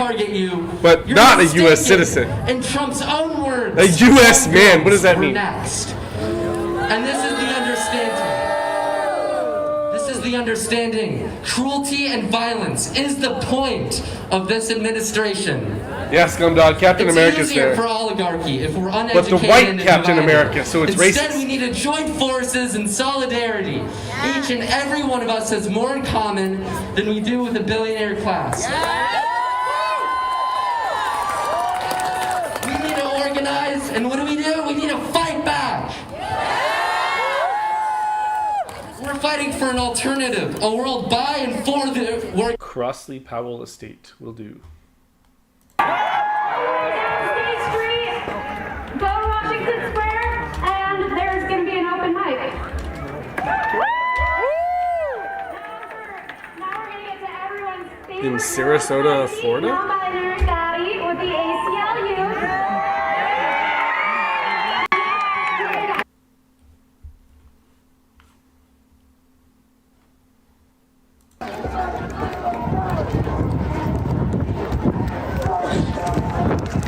But not a U.S. citizen. In Trump's own words. A U.S. man. What does that mean? Next. And this is the understanding. This is the understanding. Cruelty and violence is the point of this administration. Yes, Scumdog. Captain America's there. It's easier for oligarchy if we're uneducated. But the white and Captain divided. America, so it's Instead, racist. we need to join forces in solidarity. Each and every one of us has more in common than we do with the billionaire class. We need to organize, and what do? We need to fight back. We're fighting for an alternative, a world by and for the work. Crossley Powell Estate will do. State Street, go to Washington Square, and there's going to be an open mic. Now we're going to get to everyone's favorite In Sarasota, Florida? non-binary baddie with the ACLU.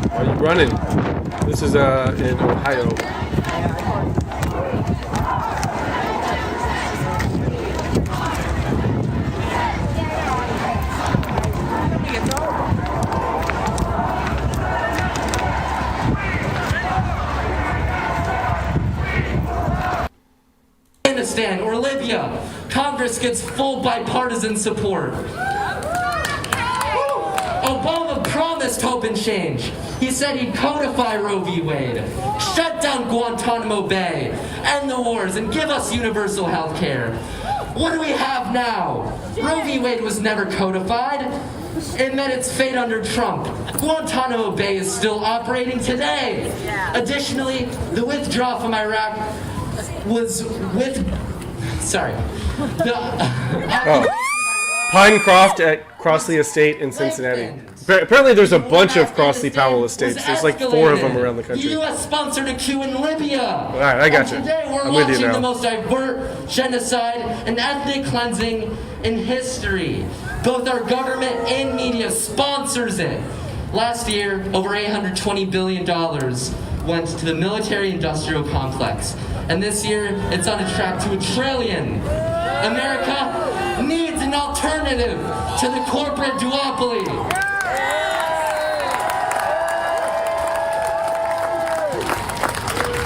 Why are you running? This is in Ohio. Afghanistan or Libya, Congress gets full bipartisan support. Obama promised hope and change. He said he'd codify Roe v. Wade, shut down Guantanamo Bay, end the wars, and give us universal health care. What do we have now? Roe v. Wade was never codified. It met its fate under Trump. Guantanamo Bay is still operating today. Additionally, the withdrawal from Iraq was Pinecroft at Crossley Estate in Cincinnati. Apparently there's a bunch of Crossley Powell Estates. There's like 4 of them around the country. The U.S. sponsored a coup in Libya. All right, I got you. Today we're I'm with you launching now. the most overt genocide and ethnic cleansing in history. Both our government and media sponsors it. Last year, over $820 billion went to the military-industrial complex. And this year, it's on a track to $1 trillion. America needs an alternative to the corporate duopoly.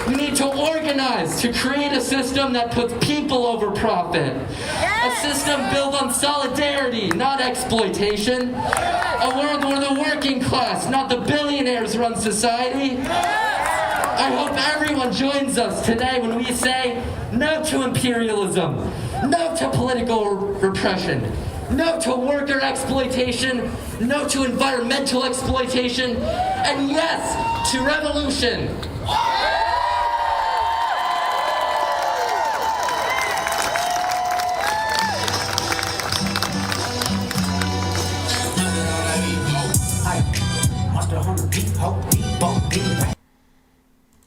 We need to organize to create a system that puts people over profit. A system built on solidarity, not exploitation. A world where the working class, not the billionaires, run society. I hope everyone joins us today when we say no to imperialism, no to political repression, no to worker exploitation, no to environmental exploitation, and yes to revolution.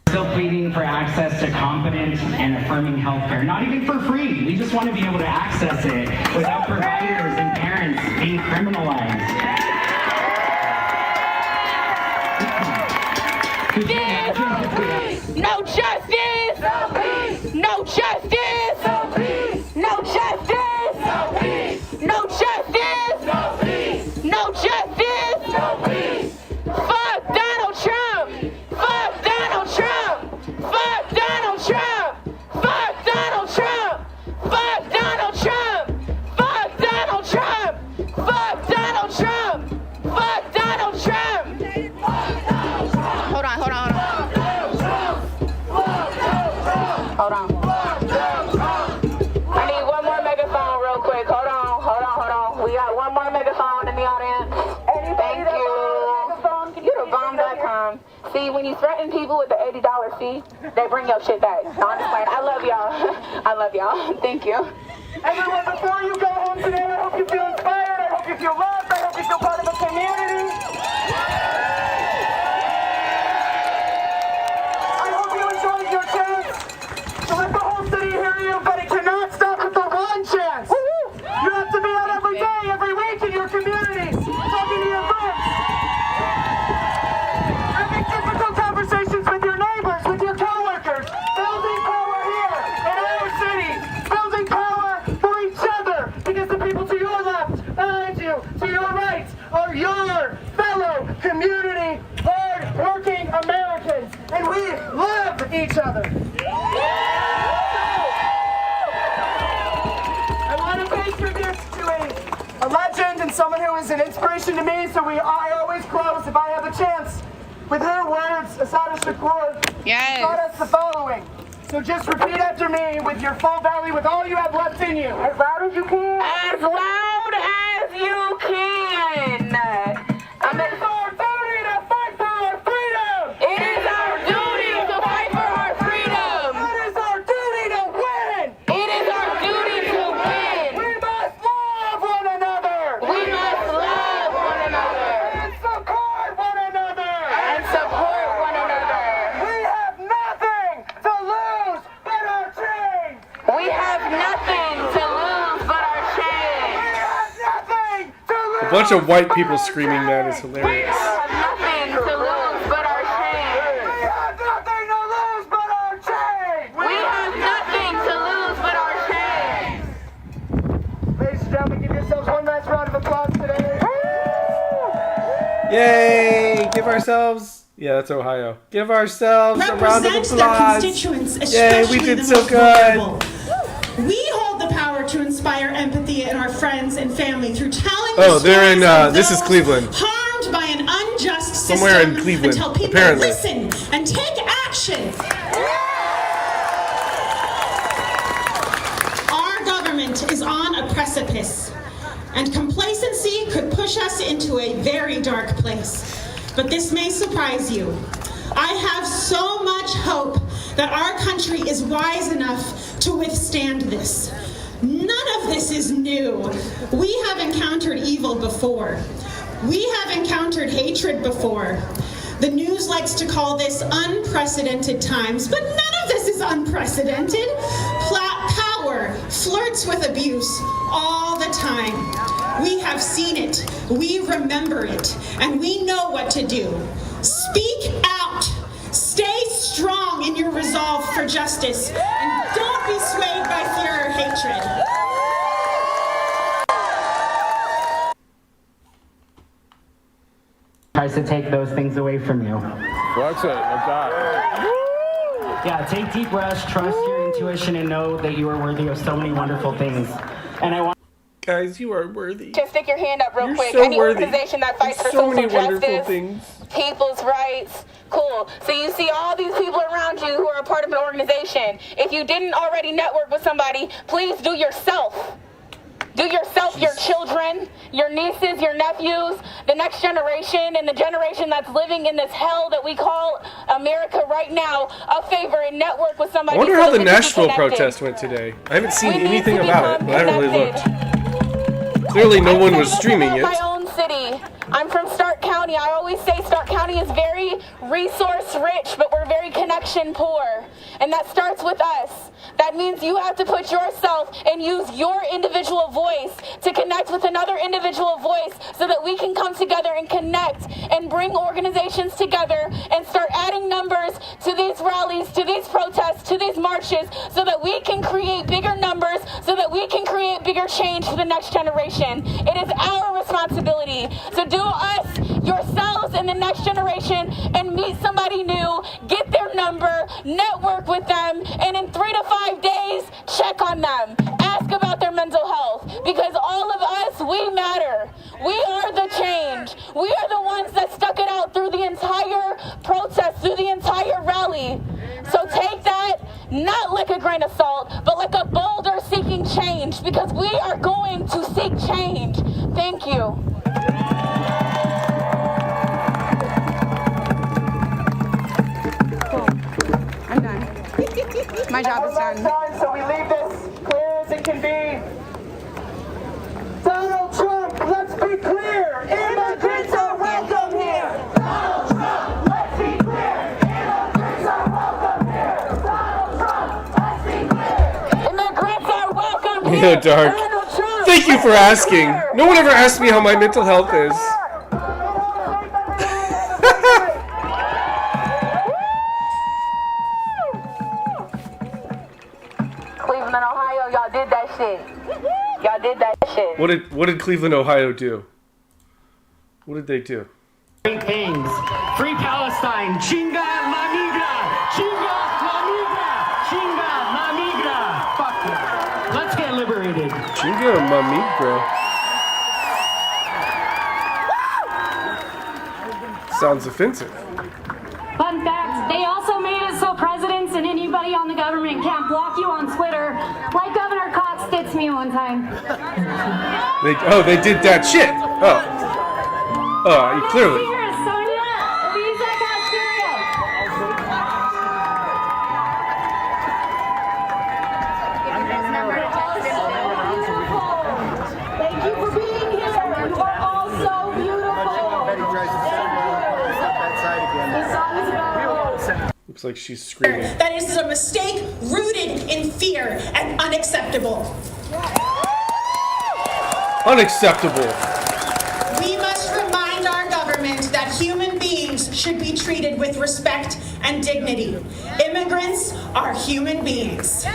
Still pleading for access to competent and affirming healthcare, not even for free. We just want to be able to access it without providers and parents being criminalized. No justice! No peace! No justice! No peace! No justice! No peace! No justice! No peace! No justice! No peace! Fuck Donald Trump! Fuck Donald Trump! Fuck Donald Trump! Fuck Donald Trump! Fuck Donald Trump! Fuck Donald Trump! Fuck Donald Trump! Fuck Donald Trump! Hold on, hold on, hold on. Hold on. I need one more megaphone real quick. Hold on. We got one more megaphone in the audience. Thank you. You the bomb.com. See, when you threaten people with the $80 fee, they bring your shit back. No, I'm just playing. I love y'all. I love y'all. Thank you. Everyone, before you go home today, I hope you feel inspired. I hope you feel loved. I hope you feel part of a community. I hope you enjoyed your chance to let the whole city hear you, but it cannot stop with the one chance. You have to be out every day, every week in your community, talking to your friends, having difficult conversations with your neighbors, with your coworkers, building power here in our city, building power for each other, because the people to your left, behind you, to your right, are your fellow community, hard-working Americans, and we love each other. I want to pay tribute to a legend and someone who is an inspiration to me, so I always close, if I have a chance, with her words. Asada Shakur taught us the following. So just repeat after me with your full belly, with all you have left in you. As loud as you can. As loud as you can. It's our duty to fight for our freedom. It is our duty to fight for our freedom. It is our duty to win. It is our duty to win. We must love one another. We must love one another. And support one another. And support one another. We have nothing to lose but our chains. We have nothing to lose but our chains. We have nothing to lose. A bunch of white people screaming that is hilarious. We have nothing to lose but our chains. We have nothing to lose but our chains. We have nothing to lose but our chains. Ladies and gentlemen, give yourselves one nice round of applause today. Yay! Give ourselves. Yeah, that's Ohio. Give ourselves a round of Represent their applause. constituents, Yay, especially we did the so most good. vulnerable. We hold the power to inspire empathy in our friends and family through telling Oh, the they're in, stories of this is those Cleveland. harmed by an unjust system Somewhere in Cleveland, until people apparently. listen and take action. Our government is on a precipice, and complacency could push us into a very dark place. But this may surprise you. I have so much hope that our country is wise enough to withstand this. None of this is new. We have encountered evil before. We have encountered hatred before. The news likes to call this unprecedented times, but none of this is unprecedented. Power flirts with abuse all the time. We have seen it, we remember it, and we know what to do. Speak out. Stay strong in your resolve for justice, and don't be swayed by fear or hatred. Tries to take those things away from you. That's it. That's that. Yeah, take deep breaths, trust your intuition, and know that you are worthy of so many wonderful things. And I want Guys, you are worthy. Just stick your hand up real You're quick. so Any worthy. organization that fights for so many social wonderful justice, things. people's rights, cool. So you see all these people around you who are a part of an organization. If you didn't already network with somebody, please do yourself. Do yourself, your children, your nieces, your nephews, the next generation, and the generation that's living in this hell that we call America right now, a favor and network with somebody. I wonder so how that the we can be Nashville connected. protest went today. I haven't seen We need anything to about it, become but I haven't really connected. looked. Clearly no one was This streaming is it. my own city. I'm from Stark County. I always say Stark County is very resource rich, but we're very connection poor. And that starts with us. That means you have to put yourself and use your individual voice to connect with another individual voice so that we can come together and connect and bring organizations together and start adding numbers to these rallies, to these protests, to these marches so that we can create bigger numbers, so that we can create bigger change for the next generation. It is our responsibility. So do us, yourselves, and the next generation and meet somebody new, get their number, network with them, and in 3 to 5 days, check on them. Ask about their mental health, because all of us, we matter. We are the change. We are the ones that stuck it out through the entire protest, through the entire rally. So take that, not like a grain of salt, but like a boulder seeking change, because we are going to seek change. Thank you. I'm done. My job is done. So we leave this clear as it can be. Donald Trump, let's be clear. Immigrants are welcome here. Donald Trump, let's be clear. Immigrants are welcome here. Donald Trump, let's be clear. Immigrants are welcome Yeah, Dark. Thank you for asking. No one ever asked me how my mental health is. Cleveland, Ohio, y'all did that shit. Y'all did that shit. What did Cleveland, Ohio do? What did they do? Great things. Free Palestine. Chinga la migra. Chinga la migra. Chinga la migra. Fuck it. Let's get liberated. Chinga mamigra. Sounds offensive. Fun fact, they also made it so presidents and anybody on the government can't block you on Twitter, like Governor Cox did to me one time. They did that shit. Clearly. Here, Sonia, Lisa Casterio. Thank you for being here. You are all so beautiful. The song is about Looks like she's screaming. That is a mistake rooted in fear and unacceptable. Unacceptable. We must remind our government that human beings should be treated with respect and dignity. Immigrants are human beings. They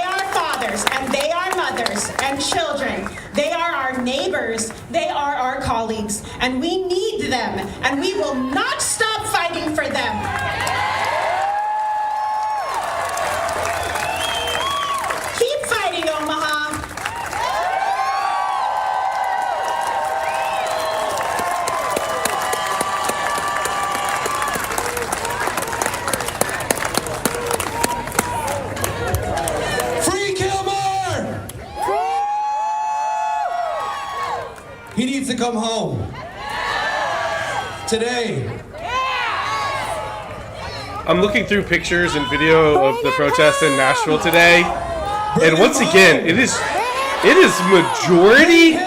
are fathers and they are mothers and children. They are our neighbors. They are our colleagues. And we need them. And we will not stop fighting for them. Keep fighting, Omaha. Free Kilmer! He needs to come home. Today. I'm looking through pictures and video of the protest in Nashville today, and once again, it is majority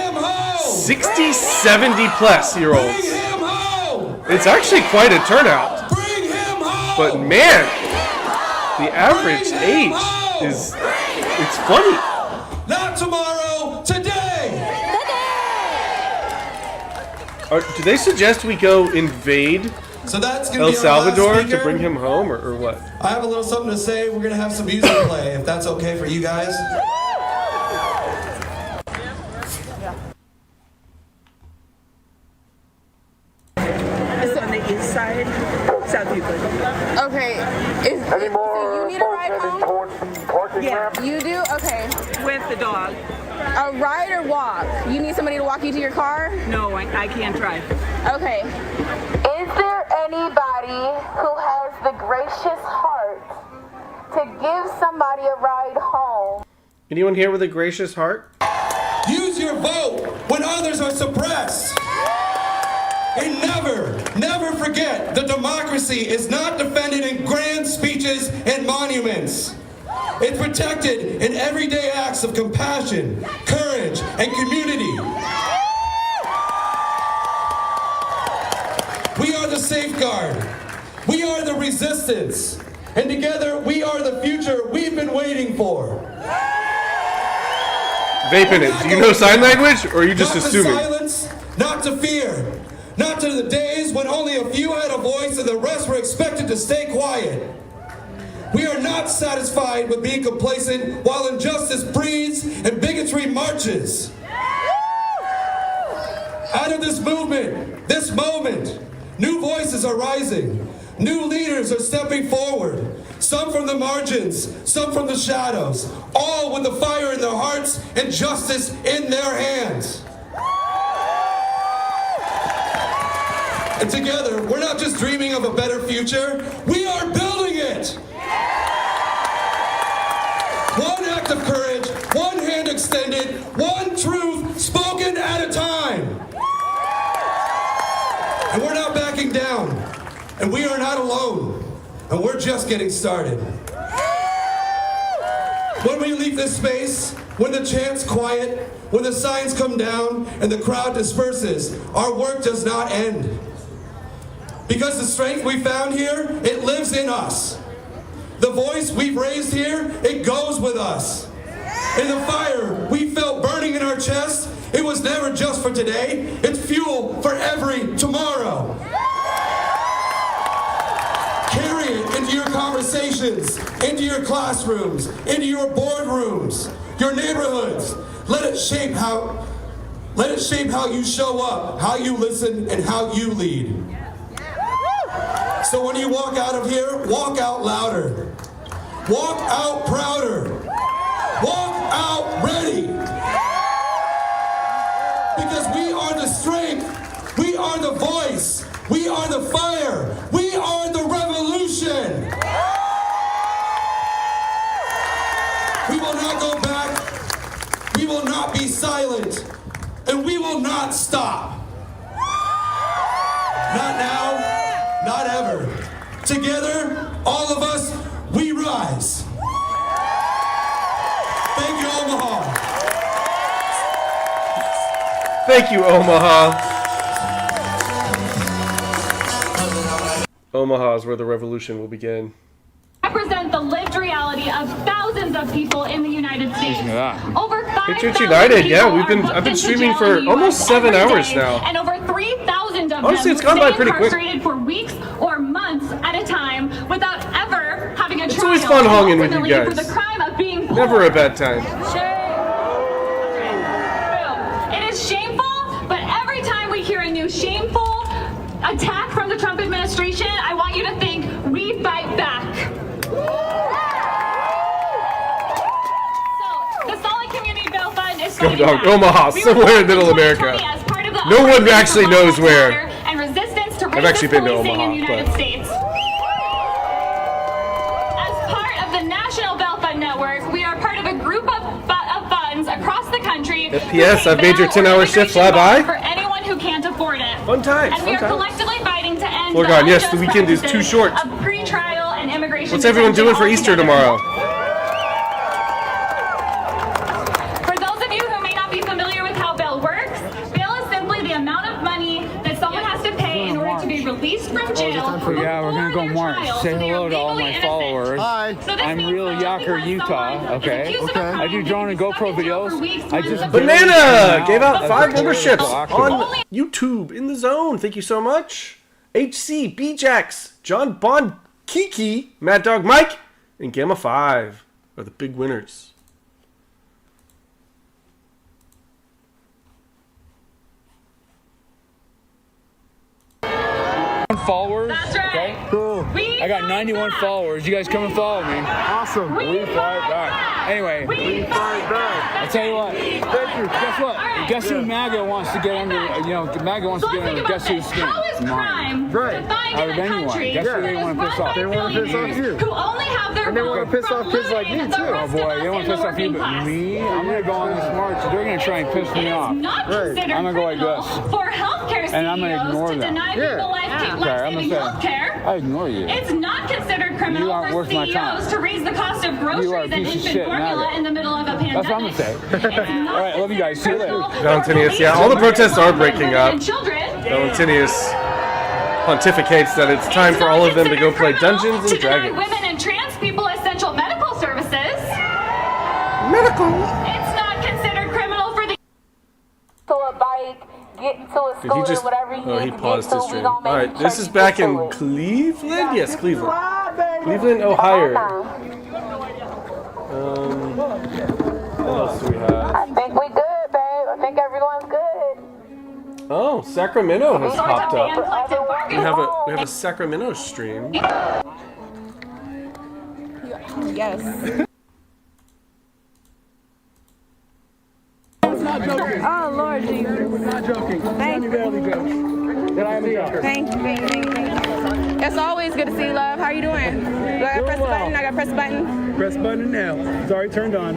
60, 70 plus year olds. It's actually quite a turnout. But man, the average age is, it's funny. Not tomorrow, today. Do they suggest we go invade So that's gonna El be our Salvador last to speaker. bring him home, or what? I have a little something to say. We're gonna have some music play, if that's okay for you guys. On the east side, South Euclid. Okay. So you need a ride home? Parking Yeah. Okay. With the dog. A ride or walk? You need somebody to walk you to your car? No, I can't drive. Okay. Is there anybody who has the gracious heart to give somebody a ride home? Anyone here with a gracious heart? Use your vote when others are suppressed. And never forget that democracy is not defended in grand speeches and monuments. It's protected in everyday acts of compassion, courage, and community. We are the safeguard. We are the resistance. And together, we are the future we've been waiting for. Vaping it. Do you know sign language, or are you just assuming? Not to silence, not to fear. Not to the days when only a few had a voice and the rest were expected to stay quiet. We are not satisfied with being complacent while injustice breeds and bigotry marches. Out of this movement, this moment, new voices are rising. New leaders are stepping forward. Some from the margins, some from the shadows, all with the fire in their hearts and justice in their hands. And together, we're not just dreaming of a better future, we are building it! One act of courage, one hand extended, one truth spoken at a time. And we're not backing down. And we are not alone. And we're just getting started. When we leave this space, when the chants quiet, when the signs come down and the crowd disperses, our work does not end. Because the strength we found here, it lives in us. The voice we've raised here, it goes with us. And the fire we felt burning in our chest, it was never just for today, it's fuel for every tomorrow. Carry it into your conversations, into your classrooms, into your boardrooms, your neighborhoods. Let it shape how you show up, how you listen, and how you lead. So when you walk out of here, walk out louder. Walk out prouder. Walk out ready. Because we are the strength. We are the voice. We are the fire. We are the revolution. We will not go back. We will not be silent. And we will not stop. Not now. Not ever. Together, all of us, we rise. Thank you, Omaha. Thank you, Omaha. Omaha is where the revolution will begin. Represent the lived reality of thousands of people in the United States. Over 5,000 Patriots United, yeah, people I've been streaming for almost 7 hours now. And over 3,000 of Honestly, them it's gone by pretty quick. incarcerated for weeks or months at a time without ever having a trial. It's always fun hanging with you guys. For the crime of being poor. Never a bad time. It is shameful, but every time we hear a new shameful attack from the Trump administration, I want you to think, we fight back. So, the Solid Community Bill Fund is Go dog, Omaha, somewhere in middle America. No one actually knows where. And resistance to I've actually been to policing Omaha, in the United but States. As part of the National Bail Fund Network, we are part of a group of funds across the country. FPS, I've made your 10-hour shift fly by. For anyone who can't afford it. Fun times, And we are fun times. collectively fighting to end Oregon, the yes, the unjust weekend is too practices short. of pre-trial and immigration What's everyone detention doing for Easter altogether. tomorrow? For those of you who may not be familiar with how bail works, bail is simply the amount of money that someone has to pay in order to be released from jail. Yeah, we're gonna go march. Say hello to all my followers. Hi. I'm Real Yacker, Utah. Okay. I do drone and GoPro videos. I just Banana gave out 5 memberships on YouTube in the zone. Thank you so much. HC, B-Jax, John Bond, Kiki, Mad Dog Mike, and Gamma 5 are the big winners. Followers. That's right. Okay. Cool. I got 91 followers. You guys come and follow me. Awesome. We fight back. Anyway, I tell you what. Guess what? Guess who MAGA wants to get under? MAGA wants to get under. Guess whose skin? Mine. Right. Out of anyone. Guess who they want to piss off? They want to piss off you. Who only have their And they want to piss off kids like me, too. Oh boy, they want to piss off you, but me? I'm going to go on this march. They're going to try and piss me off. Not considered I'm going to go like this. for healthcare And I'm going to ignore CEOs to them. deny people life-saving healthcare. I ignore you. It's not considered criminal aren't for worth my time. CEOs to raise the cost of groceries You are a and piece of infant shit, formula MAGA. in the middle of a pandemic. That's what I'm going to say. All right, love you guys. See you later. Valentinius, yeah, all the protests are breaking up. Children. Valentinius pontificates that it's time for all of them to go play Dungeons and Deny Dragons. women and trans people essential medical services. Medical. It's not considered criminal for the To a bike, get into a Did scooter, he just? whatever you Oh, he need to paused get his to. stream. We All gonna make right, sure this is you back get in to it. Cleveland. Yes, Cleveland. Cleveland, Ohio. What else do we have? I think we good, babe. I think everyone's good. Oh, Sacramento has popped up. We have a Yes. Sacramento stream. Yes. Not joking. Oh, Lord Jesus. Not joking. Thank you. Barely jokes. That I am a joker. Thank you. It's always good to see you, love. How you doing? Do I gotta press the button? I gotta press the button. Press button now. It's already turned on.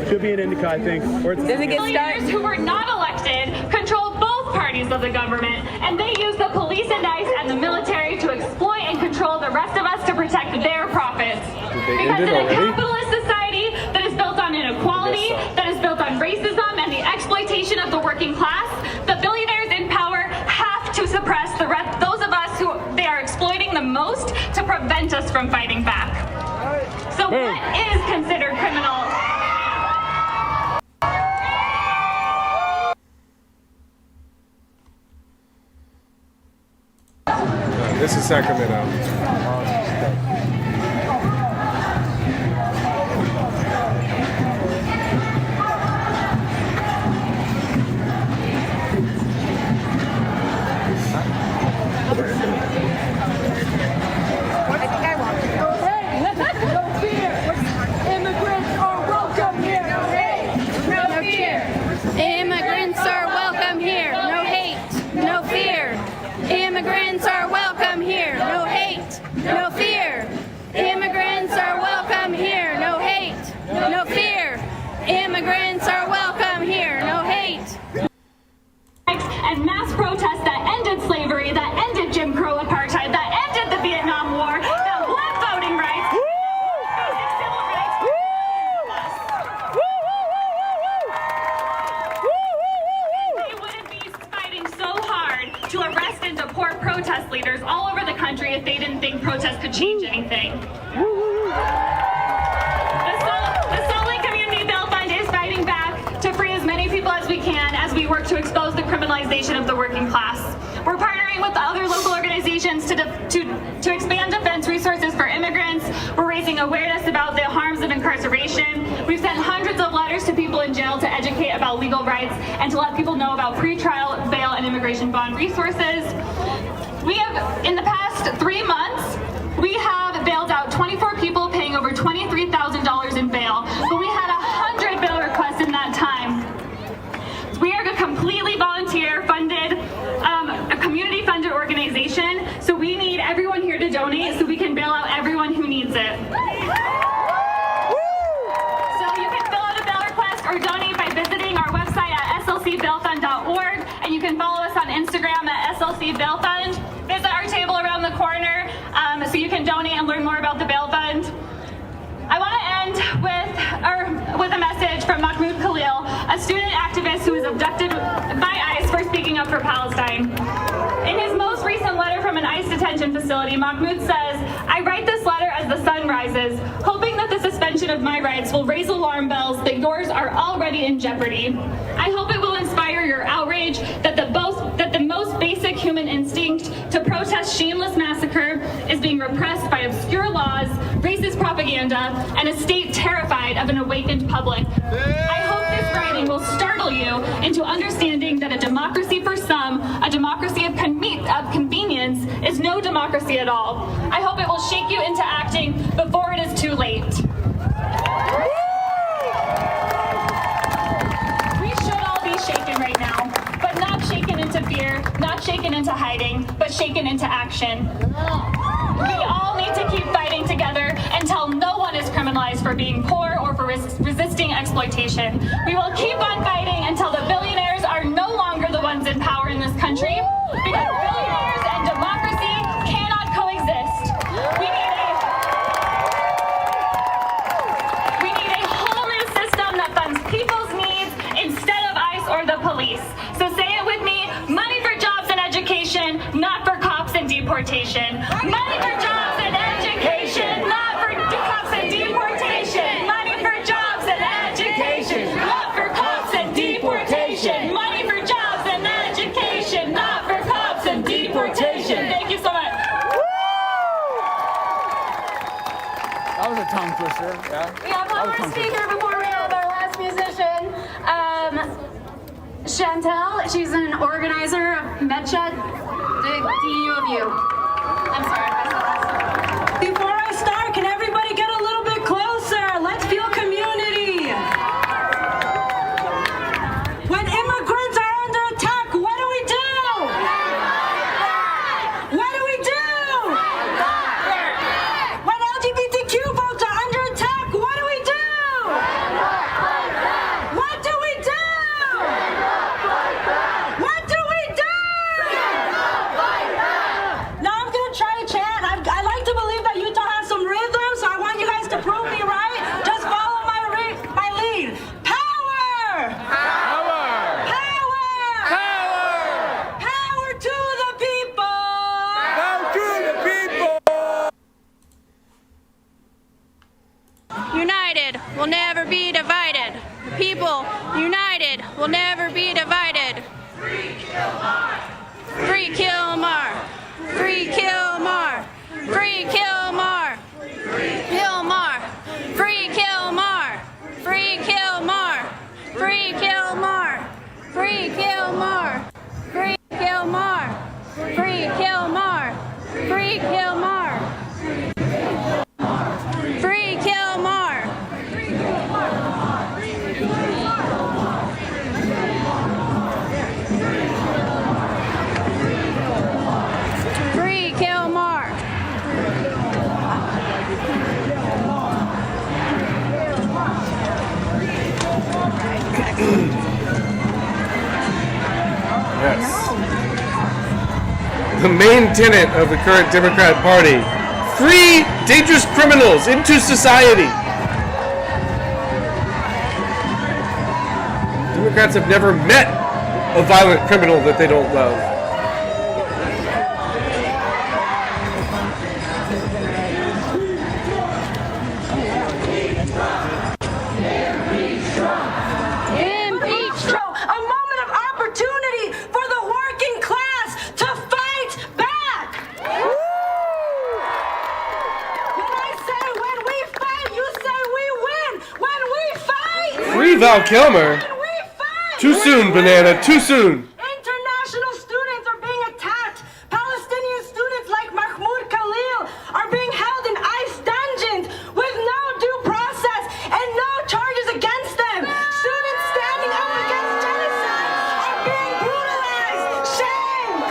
Should be an indica, I think. Or it's Does it get billionaires stuck? who were not elected control both parties of the government, and they use the police and ICE and the military to exploit and control the rest of us to protect their profits. Because in a capitalist society that is built on inequality, that is built on racism and the exploitation of the working class, the billionaires in power have to suppress those of us who they are exploiting the most to prevent us from fighting back. So what is considered criminal? This is Sacramento. Immigrants are welcome here. No hate, no fear. Immigrants are welcome here. No hate, no fear. Immigrants are welcome here. No hate, no fear. Immigrants are welcome here. No hate, no fear. Immigrants are welcome here. No hate. And mass protests that ended slavery, that ended Jim Crow apartheid, that ended the Vietnam War, that led voting rights, basic civil rights. They wouldn't be fighting so hard to arrest and deport protest leaders all over the country if they didn't think protests could change anything. The Salt Lake Community Bail Fund is fighting back to free as many people as we can as we work to expose the criminalization of the working class. We're partnering with other local organizations to expand defense resources for immigrants. We're raising awareness about the harms of incarceration. We've sent hundreds of letters to people in jail to educate about legal rights and to let people know about pretrial bail and immigration bond resources. We have, in the past 3 months, we have bailed out 24 people paying over $23,000 in bail, but we had 100 bail requests in that time. We are a completely volunteer-funded, a community-funded organization, so we need everyone here to donate so we can bail out everyone who needs it. So you can fill out a bail request or donate by visiting our website at slcbailfund.org, and you can follow us on Instagram at slcbailfund. Visit our table around the corner so you can donate and learn more about the bail fund. I want to end with a message from Mahmoud Khalil, a student activist who was abducted by ICE for speaking up for Palestine. In his most recent letter from an ICE detention facility, Mahmoud says, "I write this letter as the sun rises, hoping that the suspension of my rights will raise alarm bells that yours are already in jeopardy. I hope it will inspire your outrage that the most basic human instinct to protest shameless massacre is being repressed by obscure laws, racist propaganda, and a state terrified of an awakened public. I hope this writing will startle you into understanding that a democracy for some, a democracy of convenience, is no democracy at all. I hope it will shake you into acting before it is too late." taken into action. We all need to keep fighting together until no one is criminalized for being poor or for resisting exploitation. We will keep on fighting until the billionaires are no longer the ones in power in this country, because billionaires and democracy cannot coexist. We need a whole new system that funds people's needs instead of ICE or the police. So say it with me: money for jobs and education, not for cops and deportation. Money for jobs and education, not for cops and deportation. Money for jobs and education, not for cops and deportation. Money for jobs and education, not for cops and deportation. Thank you so much. That was a tongue twister, yeah. We have one more speaker before we have our last musician. Chantel, she's an organizer of Medchat, the DU of you. I'm sorry if I said that. Before I start, can everybody get a little bit closer? Let's feel community. When immigrants are under attack, what do we do? What do we do? When LGBTQ votes are under attack, what do we do? What do we do? What do we do? Now I'm gonna try to chant. I like to believe that Utah has some rhythm, so I want you guys to prove me right. Just follow my lead. Power! Power! Power! Power! Power to the people! Power to the people! United will never be divided. The people united will never be divided. Free Kilmar! Free Kilmar! Free Kilmar! Free Kilmar! Free Kilmar! Free Kilmar! Free Kilmar! Free Kilmar! Free Kilmar! Free Kilmar! Free Kilmar! Free Kilmar! Free Kilmar! Free Kilmar! Yes. The main tenet of the current Democrat Party: free dangerous criminals into society. Democrats have never met a violent criminal that they don't love. Impeach Trump! A moment of opportunity for the working class to fight back! When I say when we fight, you say we win! When we fight! Free Val Kilmer. Too soon, Banana. Too soon. International students are being attacked. Palestinian students like Mahmoud Khalil are being held in ICE dungeons with no due process and no charges against them. Students standing up against genocide are being brutalized. Shame!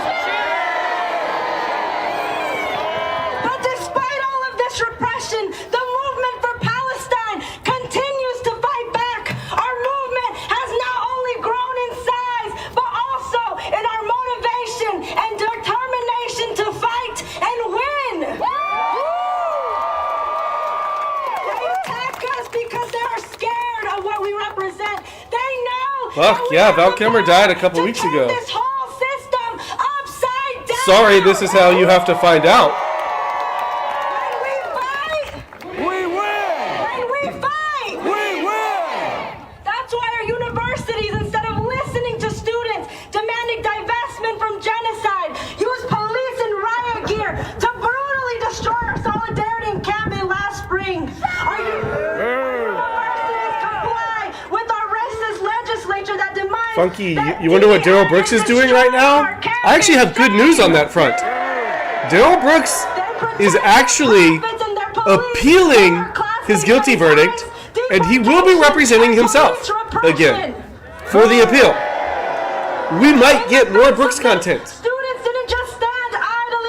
But despite all of this repression, the movement for Palestine continues to fight back. Our movement has not only grown in size, but also in our motivation and determination to fight and win. They attack us because they are scared of what we represent. They know. Fuck yeah, Val Kilmer died a couple weeks ago. This whole system upside down. Sorry, this is how you have to find out. We win! When we fight! We win! That's why our universities, instead of listening to students demanding divestment from genocide, use police and riot gear to brutally destroy our solidarity encampment last spring. Our universities comply with our racist legislature that demands Funky, you wonder what Daryl Brooks is doing right now? I actually have good news on that front. Daryl Brooks is actually appealing his guilty verdict, and he will be representing himself again for the appeal. We might get more Brooks content. Students didn't just stand idle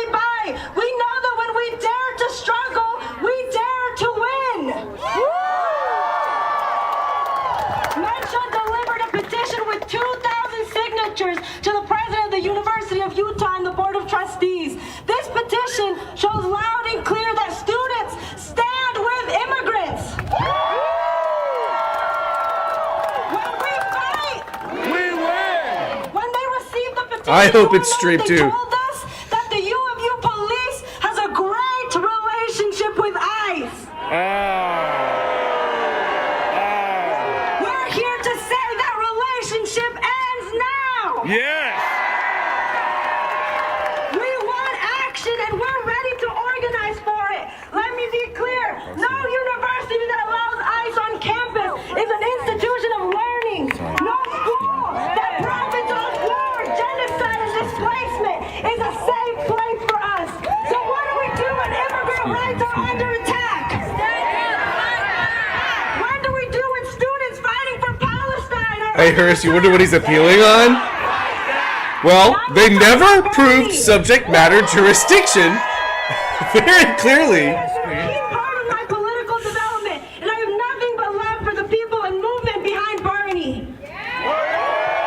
should deliver a petition with 2,000 signatures to the president of the University of Utah and the Board of Trustees. This petition shows loud and clear that students stand with immigrants. When we fight, we win. When they receive the petition, I hope it's streamed they too. told us that the U of U police has a great relationship with ICE. We're here to say that relationship ends now. Yes. We want action and we're ready to organize for it. Let me be clear. No university that allows ICE on campus is an institution of learning. No school that profits off war, genocide, and displacement is a safe place for us. So what do we do when immigrant rights are under attack? What do we do with students fighting for Palestine? Hey, Hurst, you wonder what he's appealing on? Well, they never proved subject matter jurisdiction very clearly. Key part of my political development, and I have nothing but love for the people and movement behind Bernie.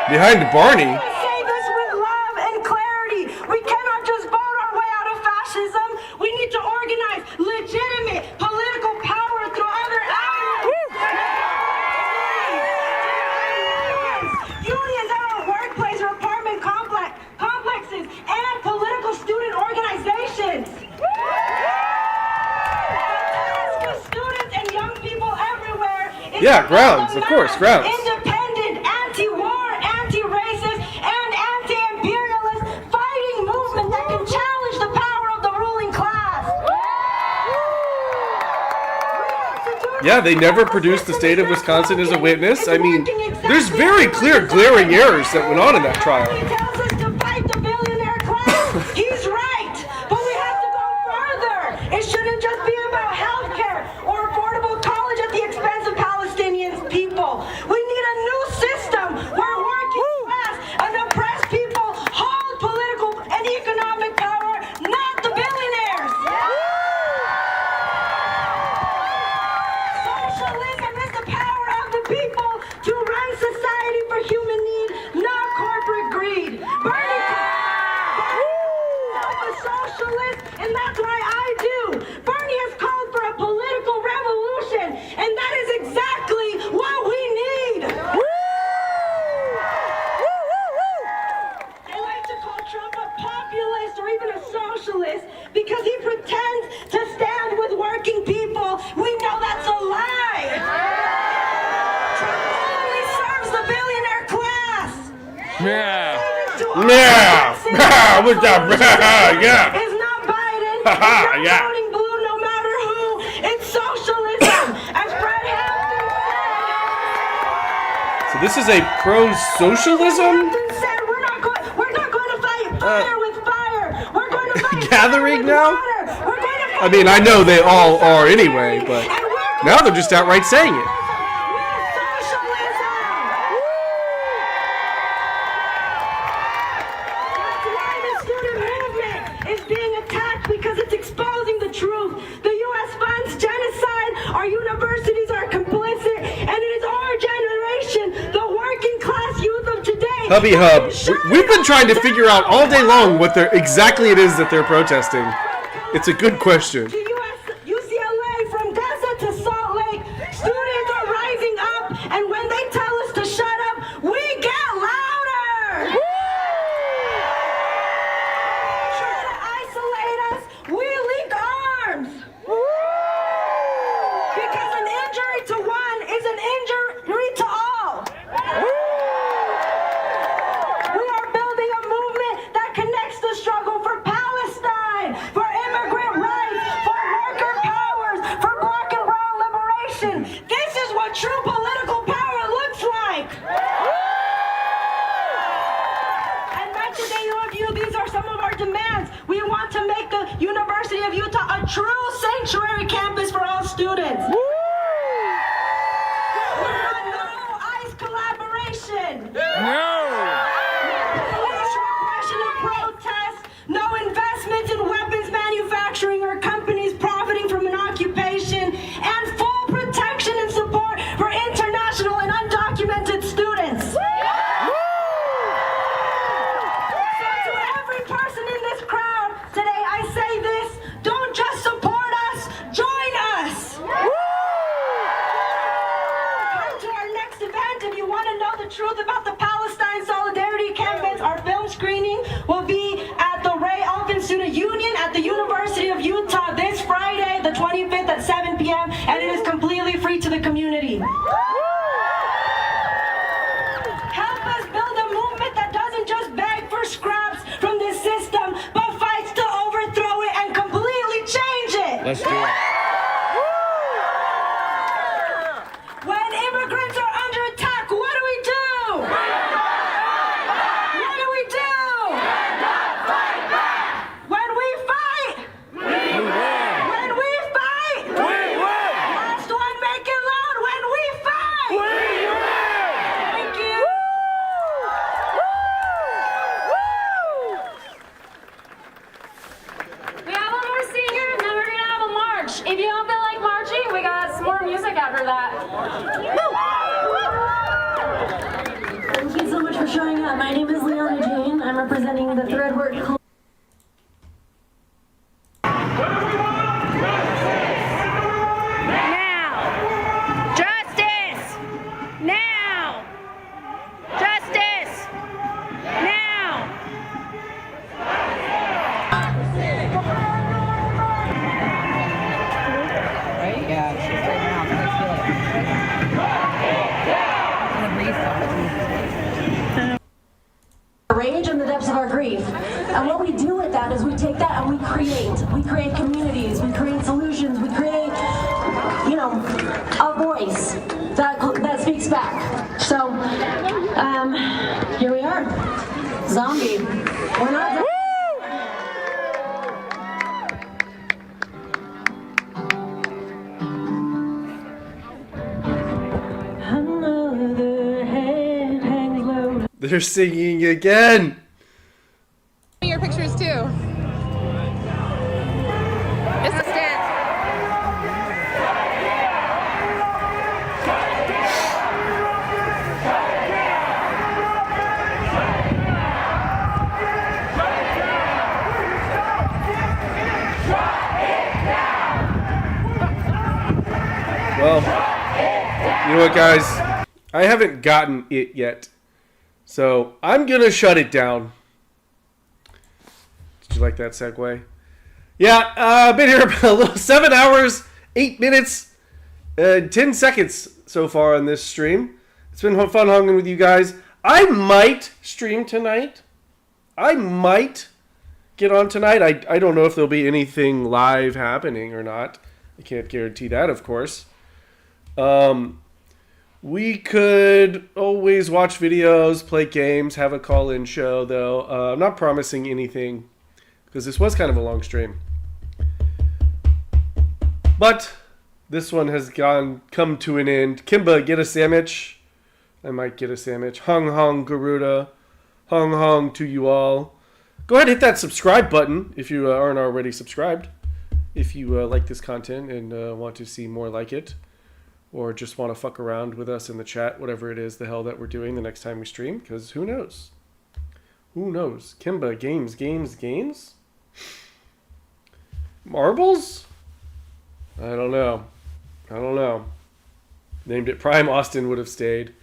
Behind Barney? I say this with love and clarity. We cannot just vote our way out of fascism. We need to organize legitimate political power through other avenues. Unions at our workplace or apartment complexes and political student organizations. Students and young people everywhere. Yeah, grounds, of course, grounds. Independent, anti-war, anti-racist, and anti-imperialist fighting movement that can challenge the power of the ruling class. Yeah, they never produced the state of Wisconsin as a witness. I mean, there's very clear glaring errors that went on in that trial. He tells us to fight the billionaire class. He's right, but we have to go further. It shouldn't just be about healthcare or affordable college at the expense of Palestinian people. We need a new system where working class and oppressed people hold political and economic power, not the billionaires. Socialism is the power of the people to run society for human need, not corporate greed. Bernie calls himself a socialist, and that's why I do. Bernie has called for a political revolution, and that is exactly what we need. They like to call Trump a populist or even a socialist because he pretends to stand with working people. We know that's a lie. Trump only serves the billionaire class. Yeah. Yeah. What's up? Yeah. It's not Biden. It's Haha, not yeah. voting blue no matter who. It's socialism. As Fred Hampton So this is a pro-socialism said, we're not going to fight fire with fire. We're going to fight gathering now? water. We're going to I mean, I know they all are anyway, but now they're just outright saying it. That's why the student movement is being attacked, because it's exposing the truth. The U.S. funds genocide. Our universities are complicit, and it is our generation, the working class youth of today. Hubby Hub, we've been trying to figure out all day long what exactly it is that they're protesting. It's a good question. UCLA, from Gaza to Salt Lake, students are rising up, and when they tell us to shut up, we get louder. Try to isolate us, we link arms. Because an injury to one is an injury to all. We are building a movement that connects the struggle for Palestine, for immigrant rights, for worker powers, for black and brown liberation. This is what true political power looks like. And mentioned in your view, these are some of our demands. We want to make the University of Utah a true sanctuary campus for all students. We want no ICE collaboration. Police repression of protests, no investments in weapons manufacturing or companies profiting from an occupation, and full protection and support for international and undocumented want to know the truth about the Palestine Solidarity campaigns, our film screening will be at the Ray Alvin Student Union at the University of Utah this Friday, the 25th at 7 p.m., and it is completely free to the community. Help us build a movement that doesn't just beg for scraps from this system, but fights to overthrow it and completely change it. Let's do it. When immigrants are under attack, what do we do? What do we do? When we fight, when we fight, last one make it loud. When we fight, thank you. We have one more singer, and then we're gonna have a march. If you don't feel like marching, we got some more music after that. Thank you so much for showing up. My name is Leona Jane. I'm representing the Threadwork Club. Now! Justice! Now! Justice! Now! Right? Yeah, she's right now. Rage in the depths of our grief. And what we do with that is we take that and we create communities, we create solutions, we create, a voice that speaks back. So, here we are. Zombie. We're not. Another hand hangs low. They're singing again. Your pictures too. Just a stand. Well, you know what, guys? I haven't gotten it yet. So, I'm going to shut it down. Did you like that segue? Yeah, I've been here a little 7 hours, 8 minutes, 10 seconds so far on this stream. It's been fun hanging with you guys. I might stream tonight. I might get on tonight. I don't know if there'll be anything live happening or not. I can't guarantee that, of course. We could always watch videos, play games, have a call-in show, though. I'm not promising anything, because this was kind of a long stream. But this one has come to an end. Kimba, get a sandwich. I might get a sandwich. Hung hung Garuda. Hung hung to you all. Go ahead and hit that subscribe button if you aren't already subscribed. If you like this content and want to see more like it. Or just want to fuck around with us in the chat, whatever it is the hell that we're doing the next time we stream, because who knows? Who knows? Kimba, games? Marbles? I don't know. Named it Prime, Austin would have stayed.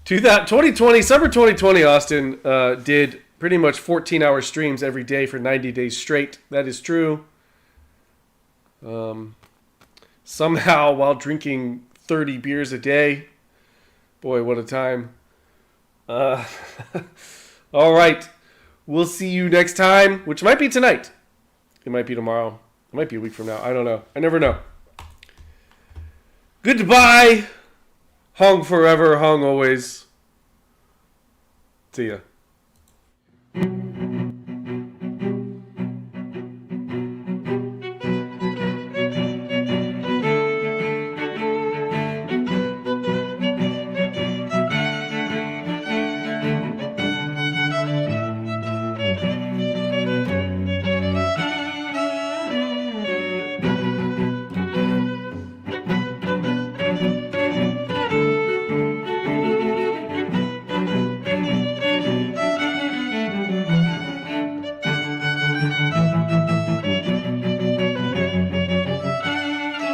2020, summer 2020, Austin did pretty much 14-hour streams every day for 90 days straight. That is true. Somehow, while drinking 30 beers a day. Boy, what a time. All right. We'll see you next time, which might be tonight. It might be tomorrow. It might be a week from now. I don't know. I never know. Goodbye. Hung forever, hung always. See ya.